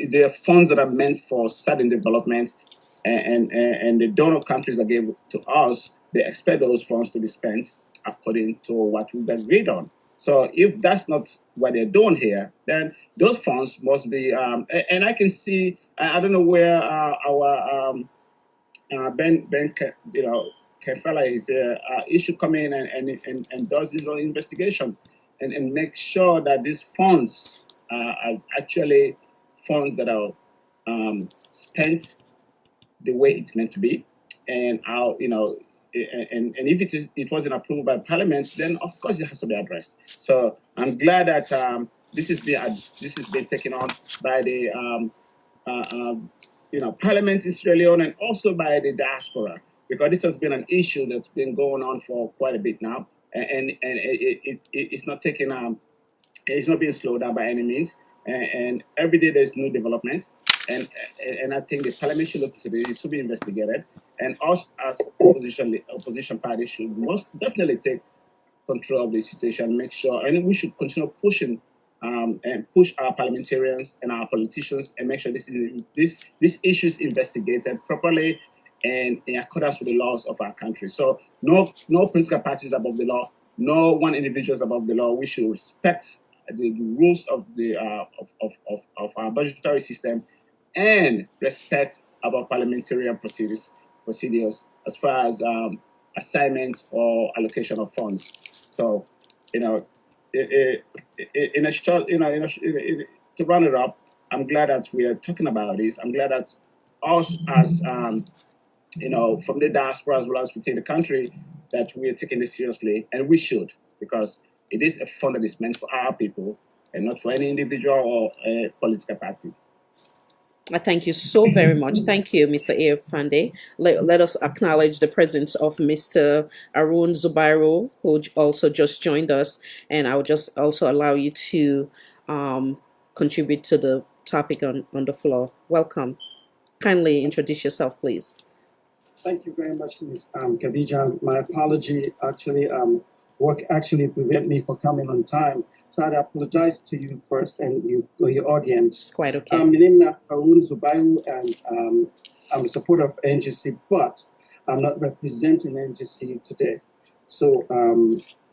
there are funds that are meant for certain development, and the donor countries that gave to us, they expect those funds to be spent according to what we've agreed on. So if that's not what they're doing here, then those funds must be. And I can see. I don't know where our Ben Kefala is. He should come in and does his own investigation and make sure that these funds are actually funds that are spent the way it's meant to be, and how and if it wasn't approved by Parliament, then of course it has to be addressed. So I'm glad that this is being taken on by the Parliament in Sierra Leone and also by the diaspora, because this has been an issue that's been going on for quite a bit now, and it's not taking it's not being slowed down by any means, and every day there's new development, and I think the Parliament should look into this. It should be investigated, and us as opposition parties should most definitely take control of the situation, make sure, and we should continue pushing and push our parliamentarians and our politicians and make sure this issue is investigated properly and in accordance with the laws of our country. So no political parties above the law, no one individual is above the law. We should respect the rules of the of our budgetary system and respect our parliamentarian procedures as far as assignment or allocation of funds. So, in a short, to run it up, I'm glad that we are talking about this. I'm glad that us as from the diaspora as well as within the country, that we are taking this seriously, and we should, because it is a fund that is meant for our people and not for any individual or political party. I thank you so very much. Thank you, Mr. Fande. Let us acknowledge the presence of Mr. Arun Zubairu, who also just joined us, and I will just also allow you to contribute to the topic on the floor. Welcome. Kindly introduce yourself, please. Thank you very much, Ms. Khadija. My apology actually work actually prevent me from coming on time. So I apologize to you first and your audience. It's quite okay. My name is Harun Zubairu, and I'm a supporter of NGC, but I'm not representing NGC today. So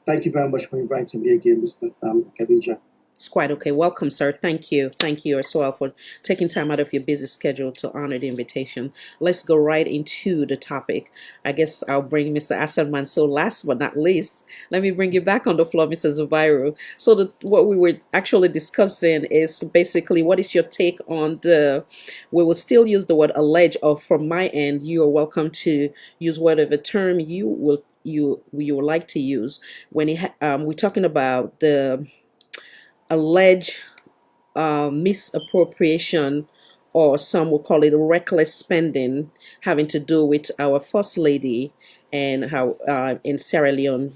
thank you very much for inviting me again, Mr. Khadija. It's quite okay. Welcome, sir. Thank you. Thank you as well for taking time out of your busy schedule to honor the invitation. Let's go right into the topic. I guess I'll bring Mr. Asad Mansour last but not least. Let me bring you back on the floor, Mr. Zubairu. So what we were actually discussing is basically what is your take on we will still use the word allege, or from my end, you are welcome to use whatever term you would like to use. When we're talking about the alleged misappropriation, or some will call it reckless spending, having to do with our First Lady and how in Sierra Leone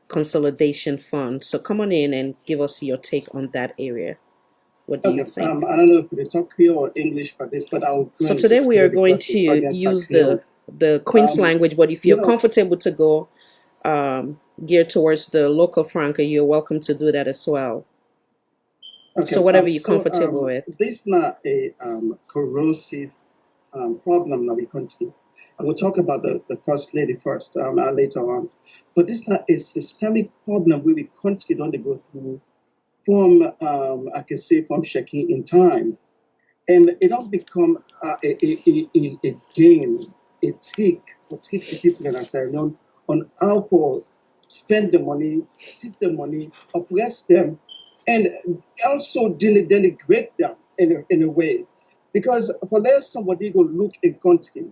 Consolidation Fund. So come on in and give us your take on that area. What do you think? I don't know if they talk Creole or English for this, but I'll. So today we are going to use the Queen's language, but if you're comfortable to go geared towards the local franca, you're welcome to do that as well. Okay, so whatever you're comfortable with. This is not a corrosive problem that we continue. And we'll talk about the First Lady first later on. But this is not a systemic problem where we continue on to go through from, I can say, from shaking in time. And it don't become a game, a trick for the people in Sierra Leone on how to spend the money, save the money, oppress them, and also denigrate them in a way. Because for let somebody go look a country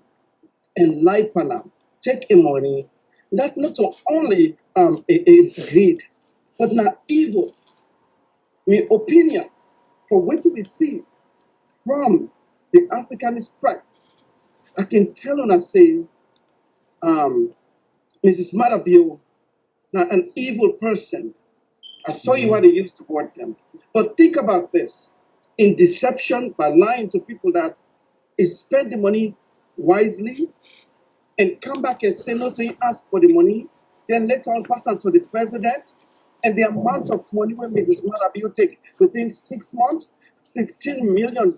and lie for them, take a money, that not only a greed, but not evil. My opinion, for what we see from the Africanist press, I can tell when I say Mrs. Marabio, not an evil person. I saw you what they used to word them. But think about this. In deception, by lying to people that is spend the money wisely and come back and say no to you, ask for the money, then later on pass on to the president, and the amount of money when Mrs. Marabio take within 6 months, $15 million,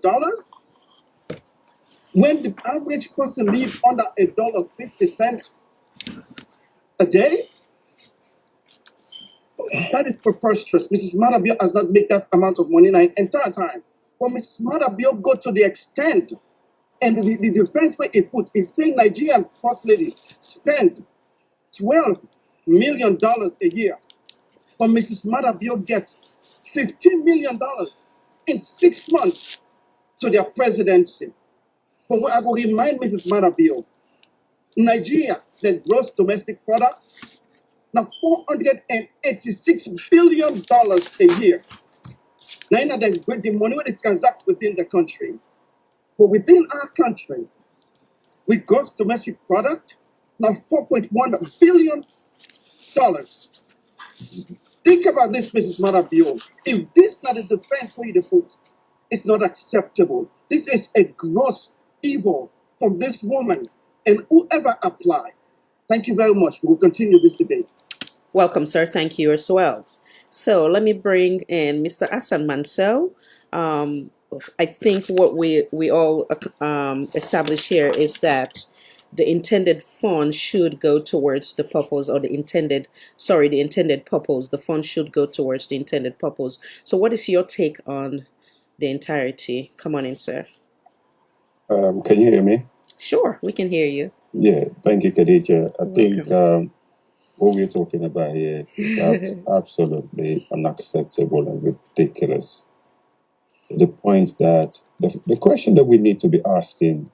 when the average person lives under $1.50, a day? That is preposterous. Mrs. Marabio has not made that amount of money in her entire time. But Mrs. Marabio go to the extent, and the defense way he put is saying Nigerian First Lady spend $12 million a year. But Mrs. Marabio gets $15 million in 6 months to their presidency. But what I will remind Mrs. Marabio, Nigeria, the gross domestic product, now $486 billion a year. Now, the money when it transacts within the country. But within our country, with gross domestic product, now $4.1 billion. Think about this, Mrs. Marabio. If this not a defense for you to put, it's not acceptable. This is a gross evil from this woman and whoever applied. Thank you very much. We will continue this debate. Welcome, sir. Thank you as well. So let me bring in Mr. Hassan Mansell. I think what we all establish here is that the intended fund should go towards the purpose, or the intended purpose. The fund should go towards the intended purpose. So what is your take on the entirety? Come on in, sir. Can you hear me? Sure, we can hear you. Yeah, thank you, Khadija. I think what we're talking about here is absolutely unacceptable and ridiculous. To the point that the question that we need to be asking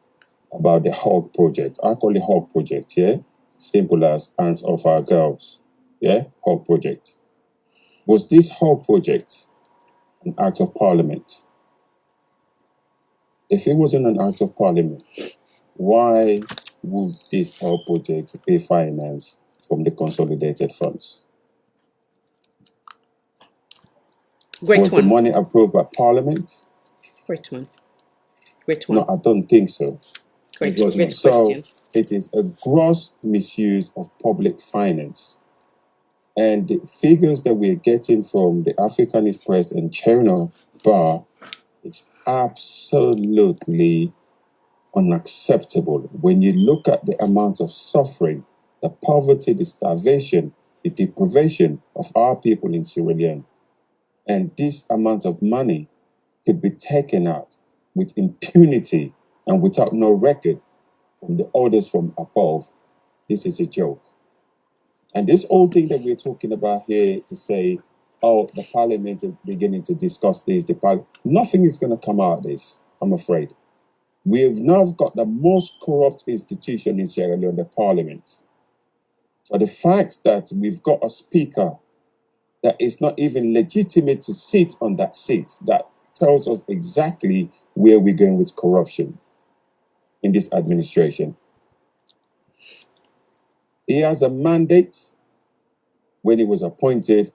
about the Hawk project, I call it Hawk project, yeah? Simple as Hands Off Our Girls, yeah? Hawk project. Was this Hawk project an act of parliament? If it wasn't an act of parliament, why would this Hawk project be financed from the consolidated funds? Was the money approved by parliament? Great one. Great one. No, I don't think so. Great So question. it is a gross misuse of public finance. And the figures that we're getting from the Africanist Press and Cherno Bar, it's absolutely unacceptable. When you look at the amount of suffering, the poverty, the starvation, the deprivation of our people in Sierra Leone, and this amount of money could be taken out with impunity and without no record from the orders from above, this is a joke. And this whole thing that we're talking about here to say, oh, the parliament is beginning to discuss this, nothing is going to come out of this, I'm afraid. We have now got the most corrupt institution in Sierra Leone, the parliament. So the fact that we've got a speaker that is not even legitimate to sit on that seat, that tells us exactly where we're going with corruption in this administration. He has a mandate when he was appointed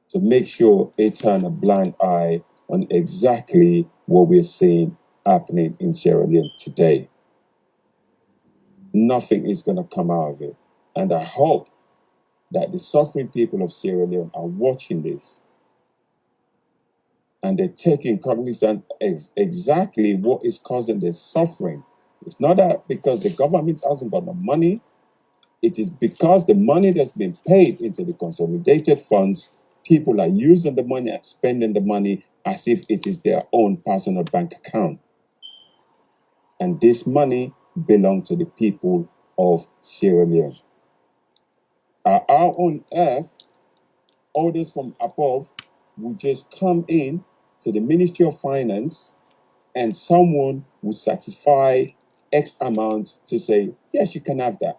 to make sure he turned a blind eye on exactly what we're seeing happening in Sierra Leone today. Nothing is going to come out of it. And I hope that the suffering people of Sierra Leone are watching this and they're taking cognizance of exactly what is causing the suffering. It's not that because the government hasn't got the money. It is because the money that's been paid into the consolidated funds, people are using the money and spending the money as if it is their own personal bank account. And this money belongs to the people of Sierra Leone. How on earth orders from above will just come in to the Ministry of Finance and someone will certify X amount to say, yes, you can have that,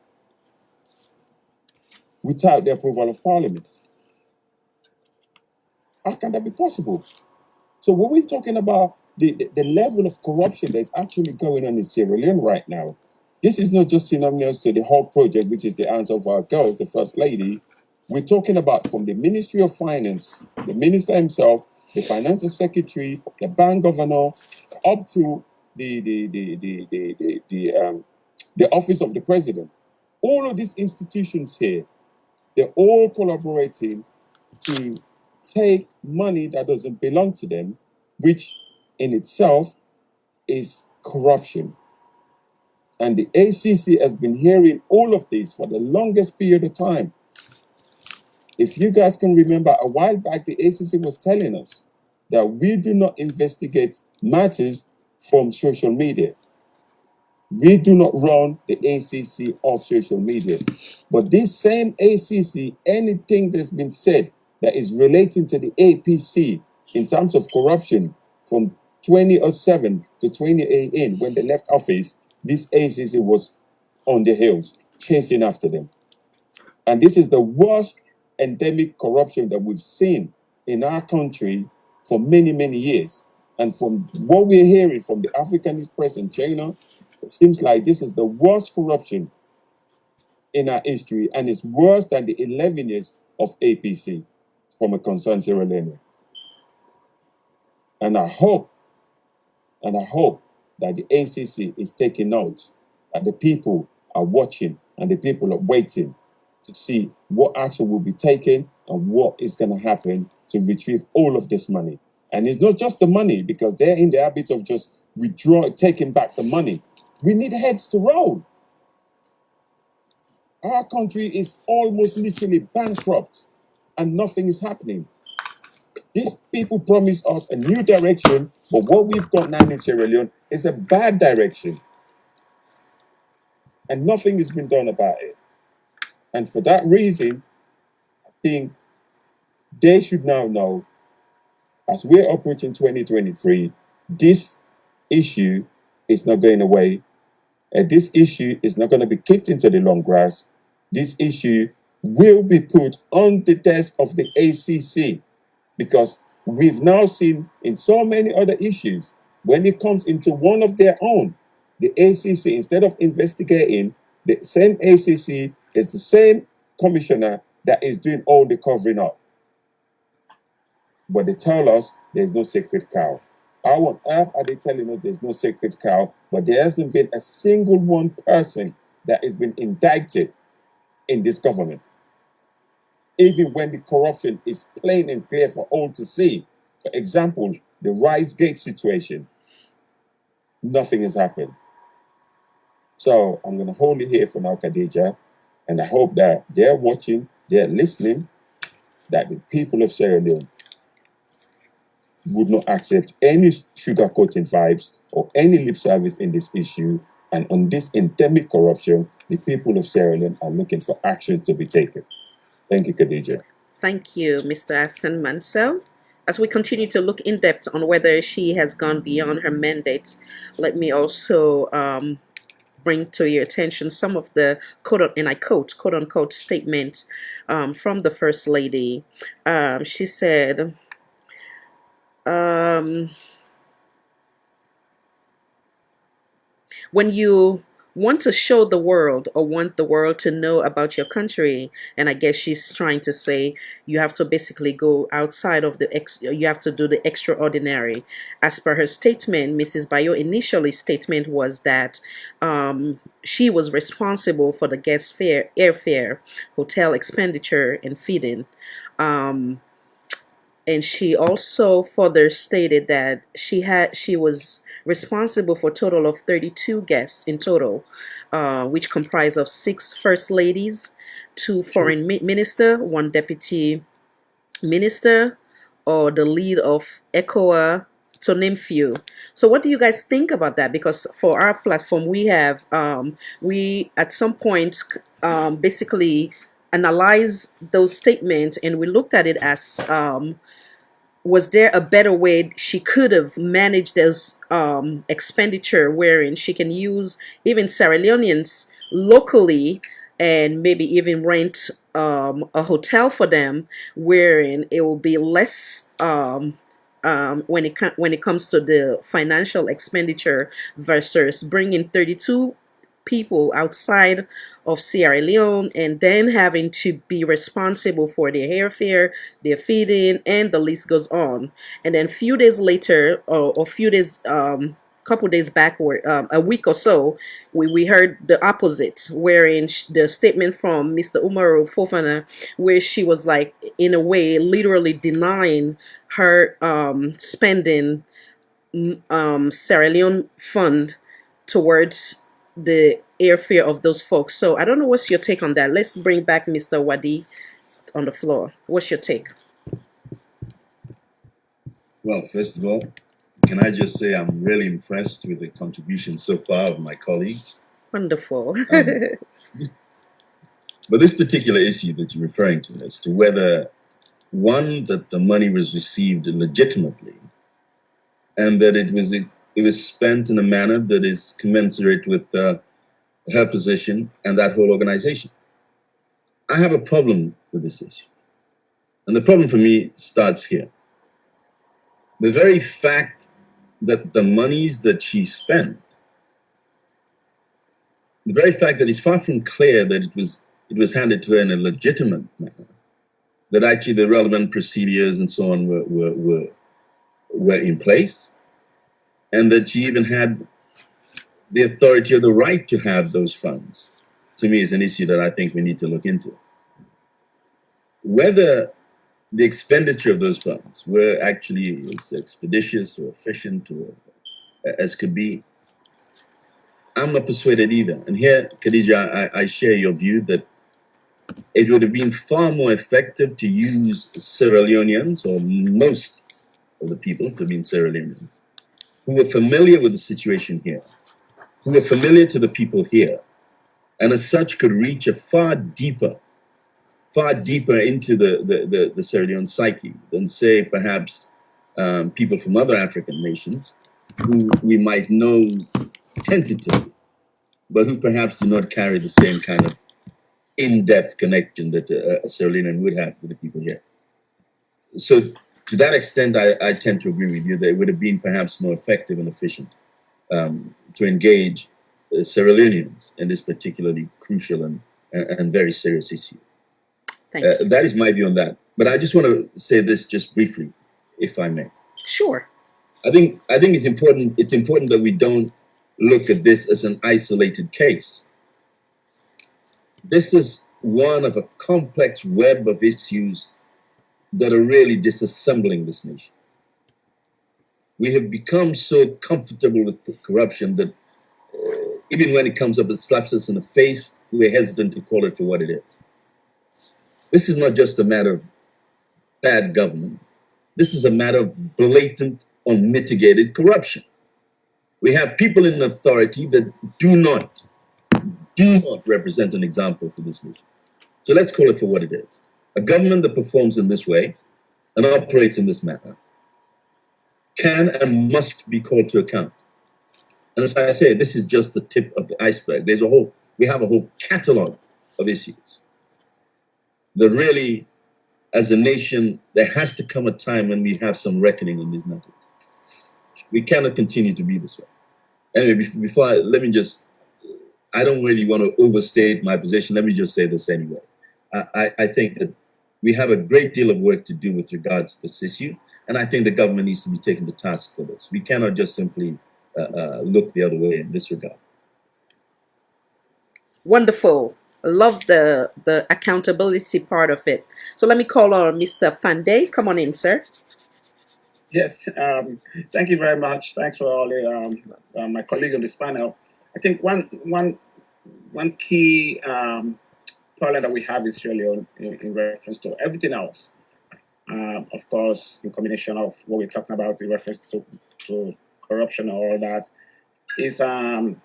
without the approval of Parliament? How can that be possible? So when we're talking about the level of corruption that's actually going on in Sierra Leone right now, this is not just synonymous to the whole project, which is the Hands of Our Girls, the First Lady. We're talking about from the Ministry of Finance, the Minister himself, the Financial Secretary, the Bank Governor, up to the Office of the President. All of these institutions here, they're all collaborating to take money that doesn't belong to them, which in itself is corruption. And the ACC has been hearing all of this for the longest period of time. If you guys can remember, a while back, the ACC was telling us that we do not investigate matters from social media. We do not run the ACC off social media. But this same ACC, anything that's been said that is relating to the APC in terms of corruption from 2007 to 2018, when they left office, this ACC was on the hills, chasing after them. And this is the worst endemic corruption that we've seen in our country for many, many years. And from what we're hearing from the Africanist press in China, it seems like this is the worst corruption in our history, and it's worse than the 11 years of APC from a concerned Sierra Leone. And I hope that the ACC is taking note, that the people are watching and the people are waiting to see what action will be taken and what is going to happen to retrieve all of this money. And it's not just the money, because they're in the habit of just taking back the money. We need heads to roll. Our country is almost literally bankrupt and nothing is happening. These people promise us a new direction, but what we've got now in Sierra Leone is a bad direction. And nothing has been done about it. And for that reason, I think they should now know, as we're approaching 2023, this issue is not going away. This issue is not going to be kicked into the long grass. This issue will be put on the desk of the ACC, because we've now seen in so many other issues, when it comes into one of their own, the ACC, instead of investigating, the same ACC is the same commissioner that is doing all the covering up. But they tell us there's no sacred cow. How on earth are they telling us there's no sacred cow, but there hasn't been a single one person that has been indicted in this government? Even when the corruption is plain and clear for all to see. For example, the Rise Gate situation, nothing has happened. So I'm going to hold it here for now, Khadija, and I hope that they're watching, they're listening, that the people of Sierra Leone would not accept any sugarcoating vibes or any lip service in this issue. And on this endemic corruption, the people of Sierra Leone are looking for action to be taken. Thank you, Khadija. Thank you, Mr. Hassan Mansell. As we continue to look in depth on whether she has gone beyond her mandate, let me also bring to your attention some of the and I quote, quote unquote, statement from the First Lady. She said, when you want to show the world or want the world to know about your country, and I guess she's trying to say you have to basically go outside of you have to do the extraordinary. As per her statement, Mrs. Bayo initially statement was that she was responsible for the guest fare, airfare, hotel expenditure, and feeding. And she also further stated that she was responsible for a total of 32 guests in total, which comprised of 6 first ladies, 2 foreign minister, 1 deputy minister, or the lead of ECOWA, to name few. So what do you guys think about that? Because for our platform, we have we at some point basically analyze those statements, and we looked at it as was there a better way she could have managed those expenditure, wherein she can use even Sierra Leoneans locally and maybe even rent a hotel for them, wherein it will be less when it comes to the financial expenditure versus bringing 32 people outside of Sierra Leone and then having to be responsible for their airfare, their feeding, and the list goes on. And then few days later, or few days, couple days backward, a week or so, we heard the opposite, wherein the statement from Mr. Umaru Fofana, where she was like, in a way, literally denying her spending Sierra Leone fund towards the airfare of those folks. So I don't know what's your take on that. Let's bring back Mr. Wadi on the floor. What's your take? Well, first of all, can I just say I'm really impressed with the contribution so far of my colleagues. Wonderful. But this particular issue that you're referring to as to whether, one, that the money was received legitimately and that it was spent in a manner that is commensurate with her position and that whole organization. I have a problem with this issue. And the problem for me starts here. The very fact that the monies that she spent, the very fact that it's far from clear that it was handed to her in a legitimate manner, that actually the relevant procedures and so on were in place, and that she even had the authority or the right to have those funds, to me is an issue that I think we need to look into. Whether the expenditure of those funds were actually as expeditious or efficient or as could be, I'm not persuaded either. And here, Khadija, I share your view that it would have been far more effective to use Sierra Leoneans, or most of the people to have been Sierra Leoneans, who were familiar with the situation here, who were familiar to the people here, and as such could reach a far deeper into the Sierra Leone psyche than, say, perhaps people from other African nations who we might know tentatively, but who perhaps do not carry the same kind of in-depth connection that a Sierra Leonean would have with the people here. So to that extent, I tend to agree with you that it would have been perhaps more effective and efficient to engage Sierra Leoneans in this particularly crucial and very serious issue. That is my view on that. But I just want to say this just briefly, if I may. Sure. I think it's important that we don't look at this as an isolated case. This is one of a complex web of issues that are really disassembling this nation. We have become so comfortable with corruption that even when it comes up, it slaps us in the face, we're hesitant to call it for what it is. This is not just a matter of bad government. This is a matter of blatant, unmitigated corruption. We have people in authority that do not represent an example for this nation. So let's call it for what it is. A government that performs in this way and operates in this manner can and must be called to account. And as I say, this is just the tip of the iceberg. We have a whole catalog of issues that really, as a nation, there has to come a time when we have some reckoning in these matters. We cannot continue to be this way. Anyway, I don't really want to overstate my position. Let me just say this anyway. I think that we have a great deal of work to do with regards to this issue, and I think the government needs to be taken to task for this. We cannot just simply look the other way in this regard. Wonderful. I love the accountability part of it. So let me call on Mr. Fande. Come on in, sir. Yes, thank you very much. Thanks for all my colleagues on this panel. I think one key problem that we have is really in reference to everything else. Of course, in combination of what we're talking about in reference to corruption and all that, is the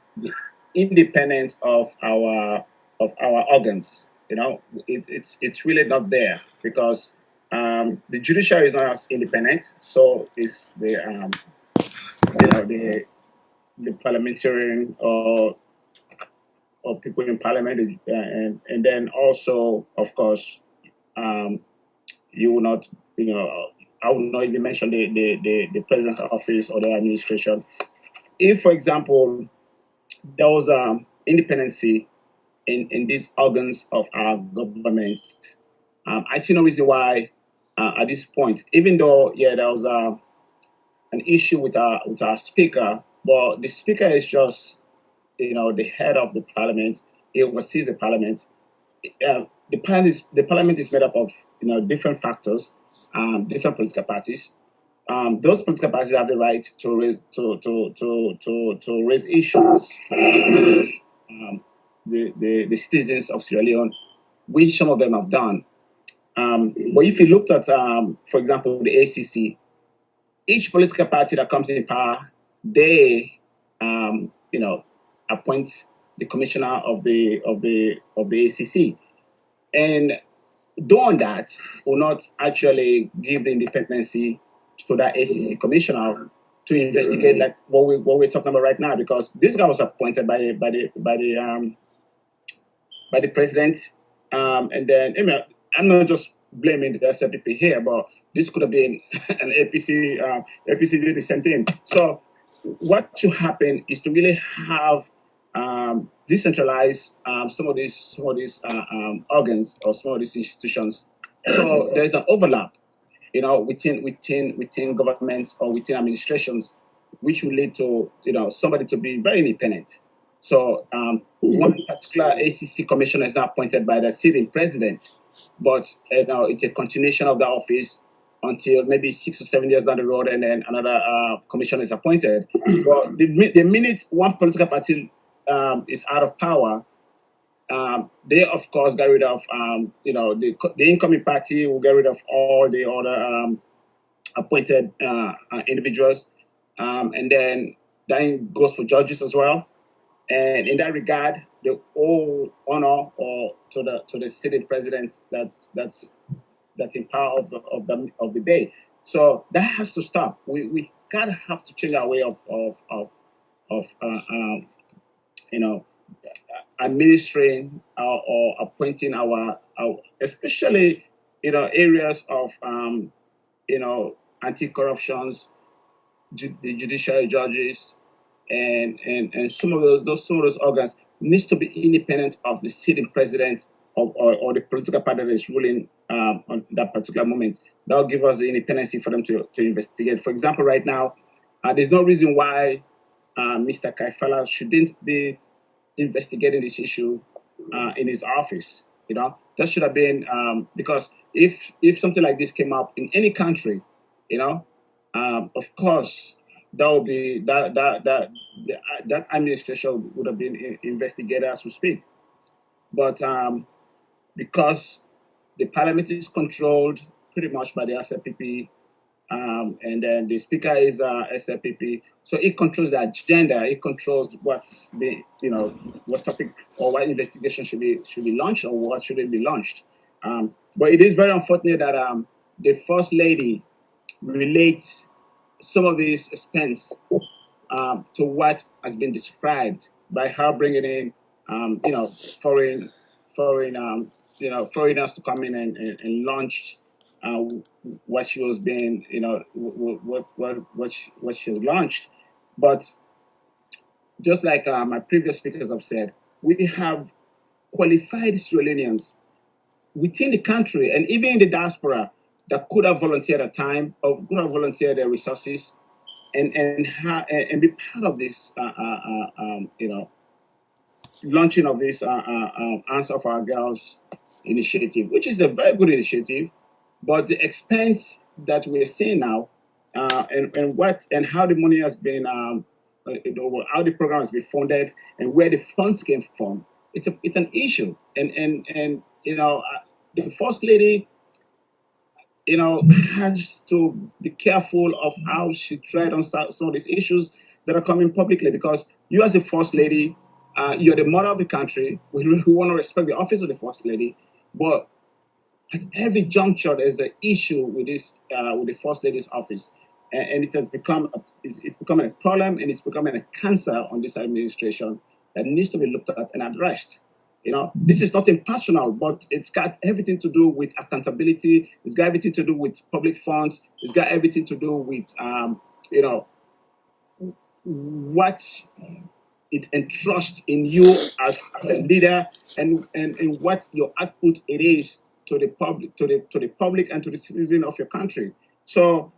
independence of our organs. You know, it's really not there because the judiciary is not as independent. So is the the parliamentarian or people in parliament, and then also, of course, you will not, I will not even mention the president's office or the administration. If, for example, there was independency in these organs of our government, I see no reason why at this point, even though there was an issue with our speaker, but the speaker is just the head of the parliament. He oversees the parliament. The parliament is made up of different factors, different political parties, those political parties have the right to raise issues the citizens of Sierra Leone, which some of them have done. But if you looked at, for example, the ACC, each political party that comes in power, they, appoint the commissioner of the ACC, and doing that will not actually give the independency to that ACC commissioner to investigate like what we're talking about right now, because this guy was appointed by the president, and then I'm not just blaming the SLPP here, but this could have been an APC. APC did the same thing. So what should happen is to really have decentralize some of these organs or some of these institutions. So there's an overlap, within governments or within administrations, which will lead to somebody to be very independent. So one particular ACC commissioner is not appointed by the sitting president, but it's a continuation of the office until maybe 6 or 7 years down the road, and then another commissioner is appointed. But the minute one political party is out of power, they of course get rid of the incoming party will get rid of all the other appointed individuals, and then goes for judges as well. And in that regard, the whole honor or to the sitting president that's in power of the day. So that has to stop. We gotta have to change our way of administering or appointing our especially areas of anti-corruptions, the judiciary judges, and some of those organs needs to be independent of the sitting president or the political party that is ruling on that particular moment. That will give us the independency for them to investigate. For example, right now, there's no reason why Mr. Kaifala shouldn't be investigating this issue in his office. That should have been because if something like this came up in any country, of course that would be that administration would have been investigated as we speak. But because the parliament is controlled pretty much by the SLPP, and then the speaker is SLPP, so it controls the agenda. It controls what's what topic or what investigation should be launched or what shouldn't be launched. But it is very unfortunate that the first lady relates some of this expense to what has been described by her bringing in foreign foreigners to come in and launch what she was being, what she has launched. But just like my previous speakers have said, we have qualified Sierra within the country and even in the diaspora that could have volunteered their time or could have volunteered their resources and be part of this, launching of this Answer for Our Girls initiative, which is a very good initiative. But the expense that we're seeing now, and how the money has been, how the program has been funded, and where the funds came from, it's an issue. And the first lady, has to be careful of how she tread on some of these issues that are coming publicly, because you as a first lady, you're the mother of the country. We want to respect the office of the first lady, but at every juncture, there's an issue with this, with the first lady's office, and it has become it's becoming a problem, and it's becoming a cancer on this administration that needs to be looked at and addressed. This is nothing personal, but it's got everything to do with accountability. It's got everything to do with public funds. It's got everything to do with what it entrusts in you as a leader, and what your output it is to the public and to the citizen of your country. So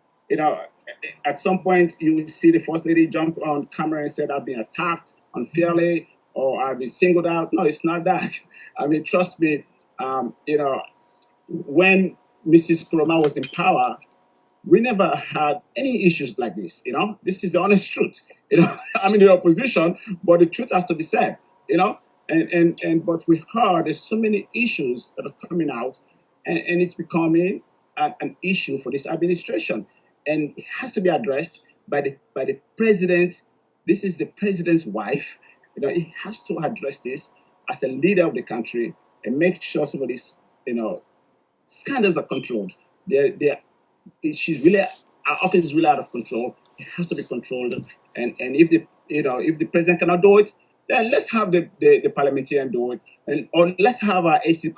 at some point you will see the first lady jump on camera and say, "I've been attacked unfairly," or "I've been singled out." No, it's not that. I mean, trust me. When Mrs. Kuroma was in power, We never had any issues like this. This is the honest truth. I'm in the opposition, but the truth has to be said. But we heard there's so many issues that are coming out, and it's becoming an issue for this administration, and it has to be addressed by the president. This is the president's wife. He has to address this as a leader of the country and make sure some of these scandals are controlled. She's really, our office is really out of control. It has to be controlled. And if the president cannot do it, then let's have the parliamentarian do it, or let's have our ACC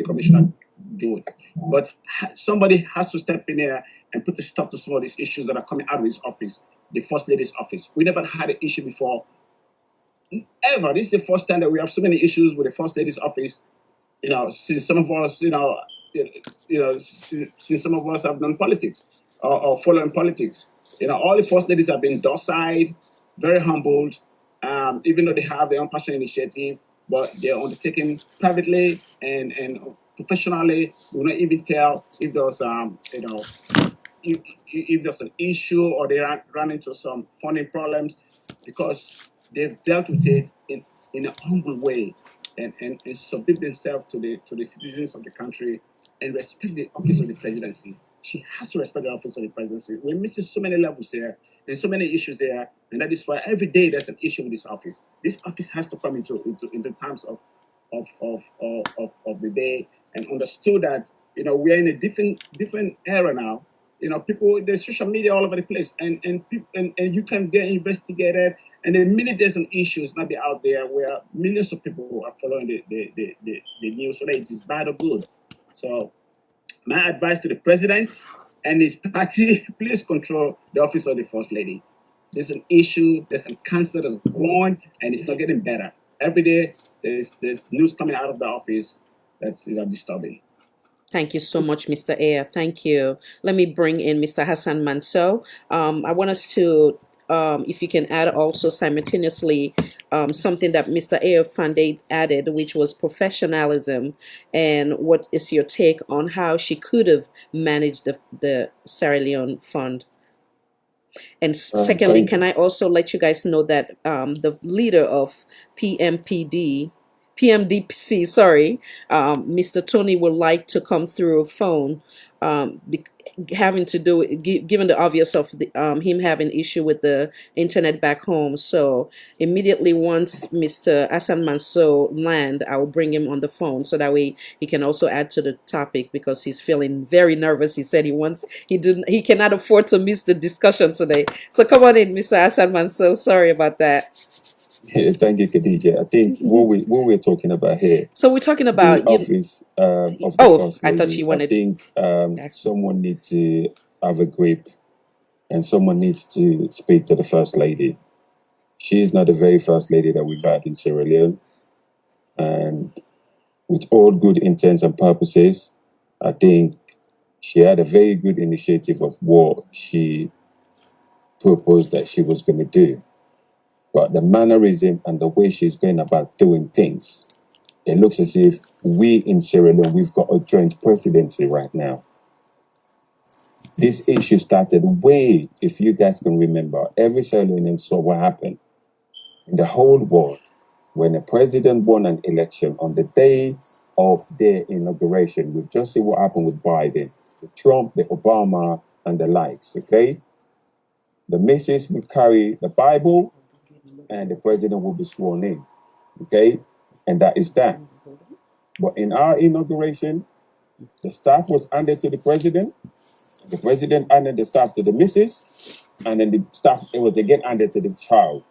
commissioner do it. But somebody has to step in here and put a stop to some of these issues that are coming out of his office, the first lady's office. We never had an issue before, ever. This is the first time that we have so many issues with the first lady's office. Since some of us, since some of us have done politics or following politics, all the first ladies have been docile, very humbled, even though they have their own passion initiative, but they're undertaken privately and professionally. We will not even tell if there's, if there's an issue or they run into some funding problems, because they've dealt with it in a humble way and submit themselves to the citizens of the country and respect the office of the presidency. She has to respect the office of the presidency. We're missing so many levels here and so many issues there, and that is why every day there's an issue with this office. This office has to come into terms of the day and understood that we are in a different era now. People, there's social media all over the place, and you can get investigated. And the minute there's an issue, it's not be out there where millions of people are following the news, whether it is bad or good. So my advice to the president and his party, please control the office of the first lady. There's an issue, there's some cancer that's growing, and it's not getting better. Every day there's news coming out of the office that's disturbing. Thank you so much, Mr. Ayer. Thank you. Let me bring in Mr. Hassan Manso. I want us to, if you can add also simultaneously something that Mr. Ayer Fande added, which was professionalism, and what is your take on how she could have managed the Sierra Leone fund? And secondly, can I also let you guys know that the leader of PMDC, sorry, Mr. Tony would like to come through a phone, having to do, given the obvious of him having issue with the internet back home. So immediately once Mr. Hassan Manso land, I will bring him on the phone so that way he can also add to the topic, because he's feeling very nervous. He said he cannot afford to miss the discussion today. So come on in, Mr. Hassan Manso. Sorry about that. Thank you, Khadija. I think what we're talking about here. So we're talking about the office of the first lady. I thought you wanted. I think someone needs to have a grip, and someone needs to speak to the first lady. She's not the very first lady that we've had in Sierra Leone, and with all good intents and purposes, I think she had a very good initiative of what she proposed that she was going to do. But the mannerism and the way she's going about doing things, it looks as if we in Sierra Leone, we've got a joint presidency right now. This issue started way, if you guys can remember, every Sierra Leonean saw what happened in the whole world when a president won an election on the day of their inauguration. We've just seen what happened with Biden, the Trump, the Obama, and the likes, okay? The missus would carry the Bible, and the president will be sworn in, okay? And that is that. But in our inauguration, the staff was handed to the president handed the staff to the missus, and then the staff, it was again handed to the child.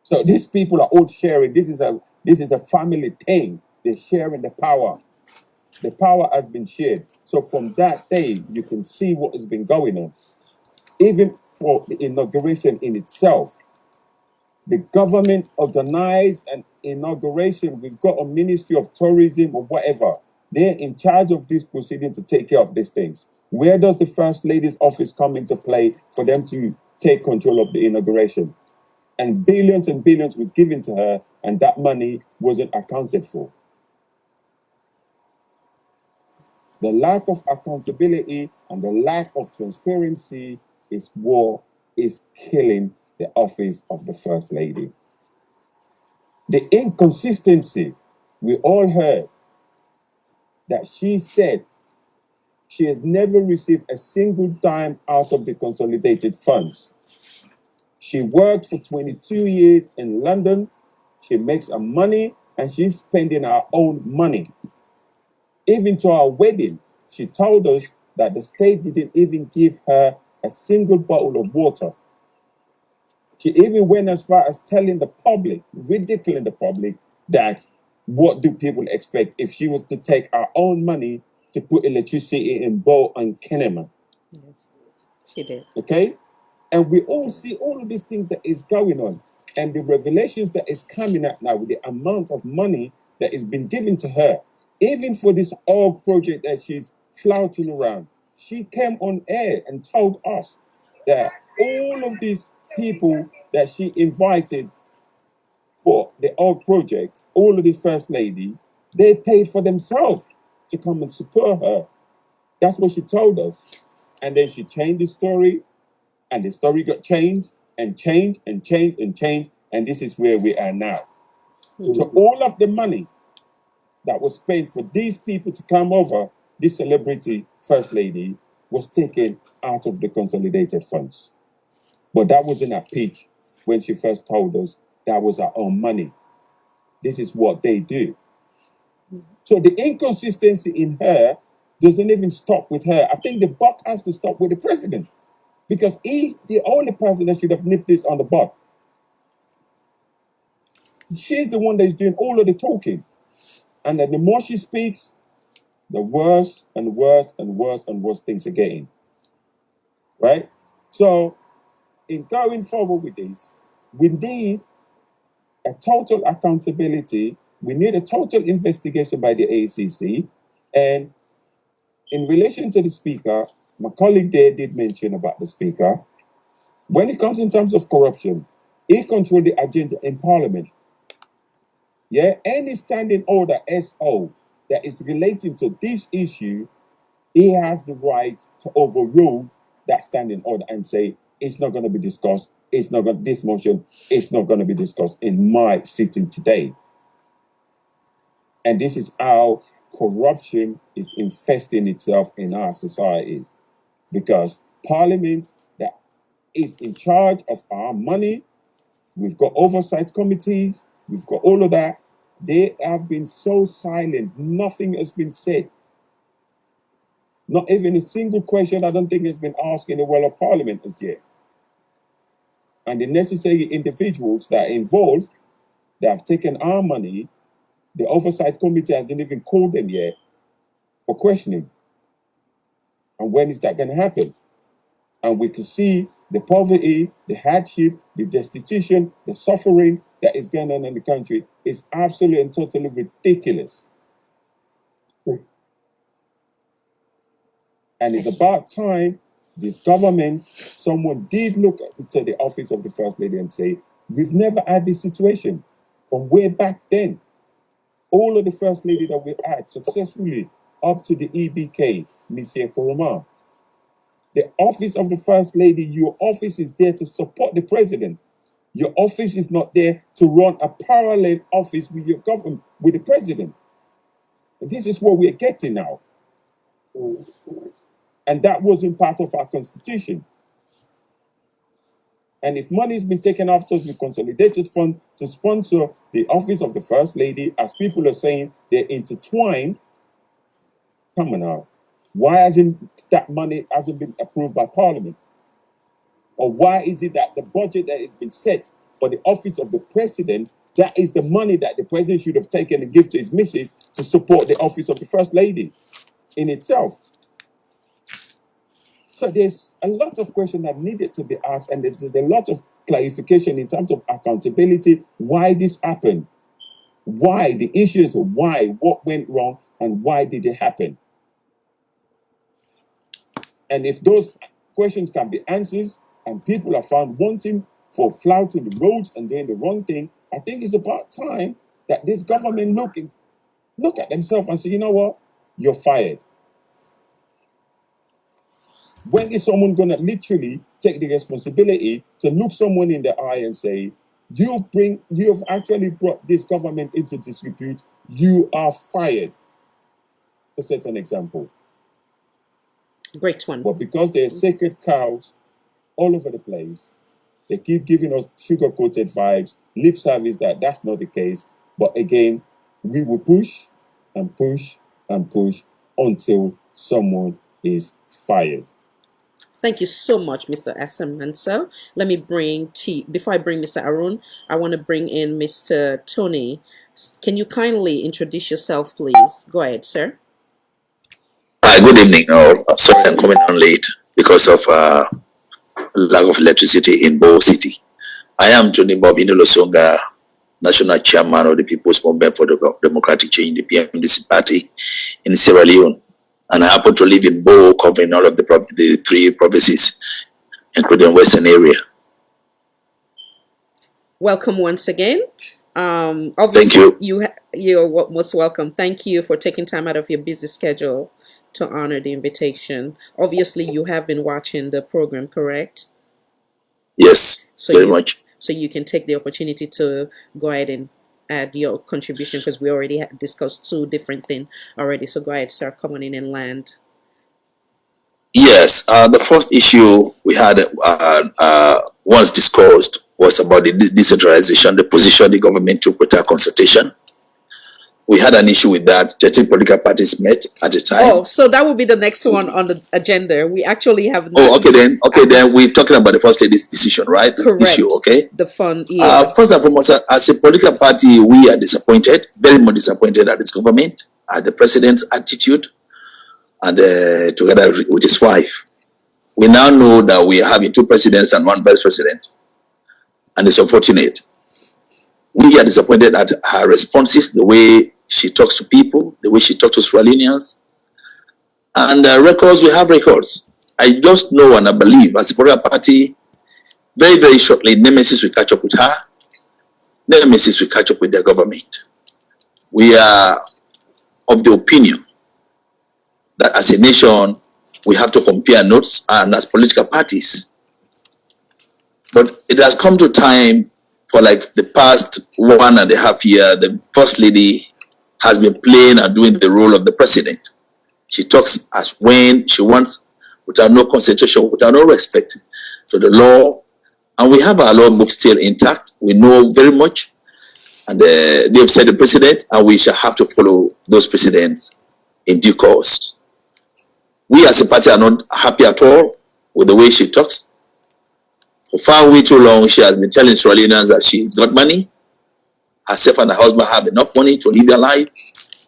So these people are all sharing. This is a family thing. They're sharing the power. The power has been shared. So from that day, you can see what has been going on. Even for the inauguration in itself, the government organized an inauguration. We've got a Ministry of Tourism or whatever. They're in charge of this proceeding to take care of these things. Where does the First Lady's office come into play for them to take control of the inauguration? And billions was given to her, and that money wasn't accounted for. The lack of accountability and the lack of transparency is what is killing the office of the First Lady. The inconsistency, we all heard that she said she has never received a single dime out of the consolidated funds. She worked for 22 years in London. She makes her money and she's spending her own money. Even to our wedding, she told us that the state didn't even give her a single bottle of water. She even went as far as telling the public, ridiculing the public, that what do people expect if she was to take our own money to put electricity in Bow and Kenema? Yes, she did. Okay? And we all see all of these things that is going on. And the revelations that is coming out now with the amount of money that is been given to her, even for this org project that she's flouting around. She came on air and told us that all of these people that she invited for the org project, all of this First Lady, they paid for themselves to come and support her. That's what she told us. And then she changed the story, and the story got changed and changed and changed and changed, and this is where we are now. So all of the money that was spent for these people to come over, this celebrity First Lady, was taken out of the consolidated funds. But that wasn't her peak when she first told us that was our own money. This is what they do. So the inconsistency in her doesn't even stop with her. I think the buck has to stop with the president, because he's the only person that should have nipped this on the bud. She's the one that is doing all of the talking. And then the more she speaks, the worse and worse and worse and worse things are getting. Right? So, in going forward with this, we need a total accountability. We need a total investigation by the ACC. And in relation to the speaker, my colleague there did mention about the speaker. When it comes in terms of corruption, he controls the agenda in Parliament. Yeah, any standing order SO that is relating to this issue, he has the right to overrule that standing order and say it's not going to be discussed. It's not going. This motion is not going to be discussed in my sitting today. And this is how corruption is infesting itself in our society, because Parliament that is in charge of our money, we've got oversight committees, we've got all of that. They have been so silent. Nothing has been said. Not even a single question, I don't think, has been asked in the well of Parliament as yet. And the necessary individuals that are involved, that have taken our money, the oversight committee hasn't even called them yet for questioning. And when is that going to happen? And we can see the poverty, the hardship, the destitution, the suffering that is going on in the country is absolutely and totally ridiculous. And it's about time this government, someone did look into the office of the First Lady and say, we've never had this situation from way back then. All of the First Lady that we've had successfully up to the EBK, Monsieur Koroma. The office of the First Lady, your office is there to support the president. Your office is not there to run a parallel office with your government, with the president. And this is what we're getting now. And that wasn't part of our constitution. And if money has been taken out of the consolidated fund to sponsor the office of the First Lady, as people are saying, they're intertwined, come on now. Why hasn't that money been approved by Parliament? Or why is it that the budget that has been set for the office of the president, that is the money that the president should have taken and give to his missus to support the office of the First Lady in itself? So there's a lot of questions that needed to be asked, and there's a lot of clarification in terms of accountability, why this happened, why the issues, why, what went wrong, and why did it happen. And if those questions can be answered, and people are found wanting for flouting the roads and doing the wrong thing, I think it's about time that this government look at themselves and say, you know what, you're fired. When is someone going to literally take the responsibility to look someone in the eye and say, you've actually brought this government into disrepute, you are fired? To set an example. Great one. But because there are sacred cows all over the place, they keep giving us sugar-coated vibes, lip service that's not the case. But again, we will push and push and push until someone is fired. Thank you so much, Mr. Manso. Let me bring before I bring Mr. Arun, I want to bring in Mr. Tony. Can you kindly introduce yourself, please? Go ahead, sir. Good evening. I'm sorry I'm coming on late because of lack of electricity in Bo City. I am Tony Bob Inolosonga, National Chairman of the People's Movement for the Democratic Change, the PMDC party in Sierra Leone. And I happen to live in Bo, covering all of the three provinces, including Western area. Welcome once again. Obviously, you're most welcome. Thank you for taking time out of your busy schedule to honor the invitation. Obviously, you have been watching the program, correct? Yes, very much. So you can take the opportunity to go ahead and add your contribution because we already discussed two different things already. So go ahead, sir. Come on in and land. Yes, the first issue we had once discussed was about the decentralization, the position the government took with our consultation. We had an issue with that. 13 political parties met at the time. Oh, so that will be the next one on the agenda. We actually have. Okay, then we're talking about the first lady's decision, right? Correct. Issue, okay. The fund. Yeah. First and foremost, as a political party, we are disappointed, very much disappointed at this government, at the president's attitude, and together with his wife. We now know that we are having two presidents and one vice president, and it's unfortunate. We are disappointed at her responses, the way she talks to people, the way she talks to Australians, and records. We have records. I just know and I believe, as a political party, very, very shortly, Nemesis will catch up with her. Nemesis will catch up with their government. We are of the opinion that as a nation, we have to compare notes and as political parties. But it has come to time for like the past 1.5 years, the First Lady has been playing and doing the role of the president. She talks as when she wants, without no concentration, without no respect to the law. And we have our law book still intact. We know very much. And they have said the president, and we shall have to follow those precedents in due course. We as a party are not happy at all with the way she talks. For far way too long, she has been telling Australians that she's got money. Herself and her husband have enough money to live their life,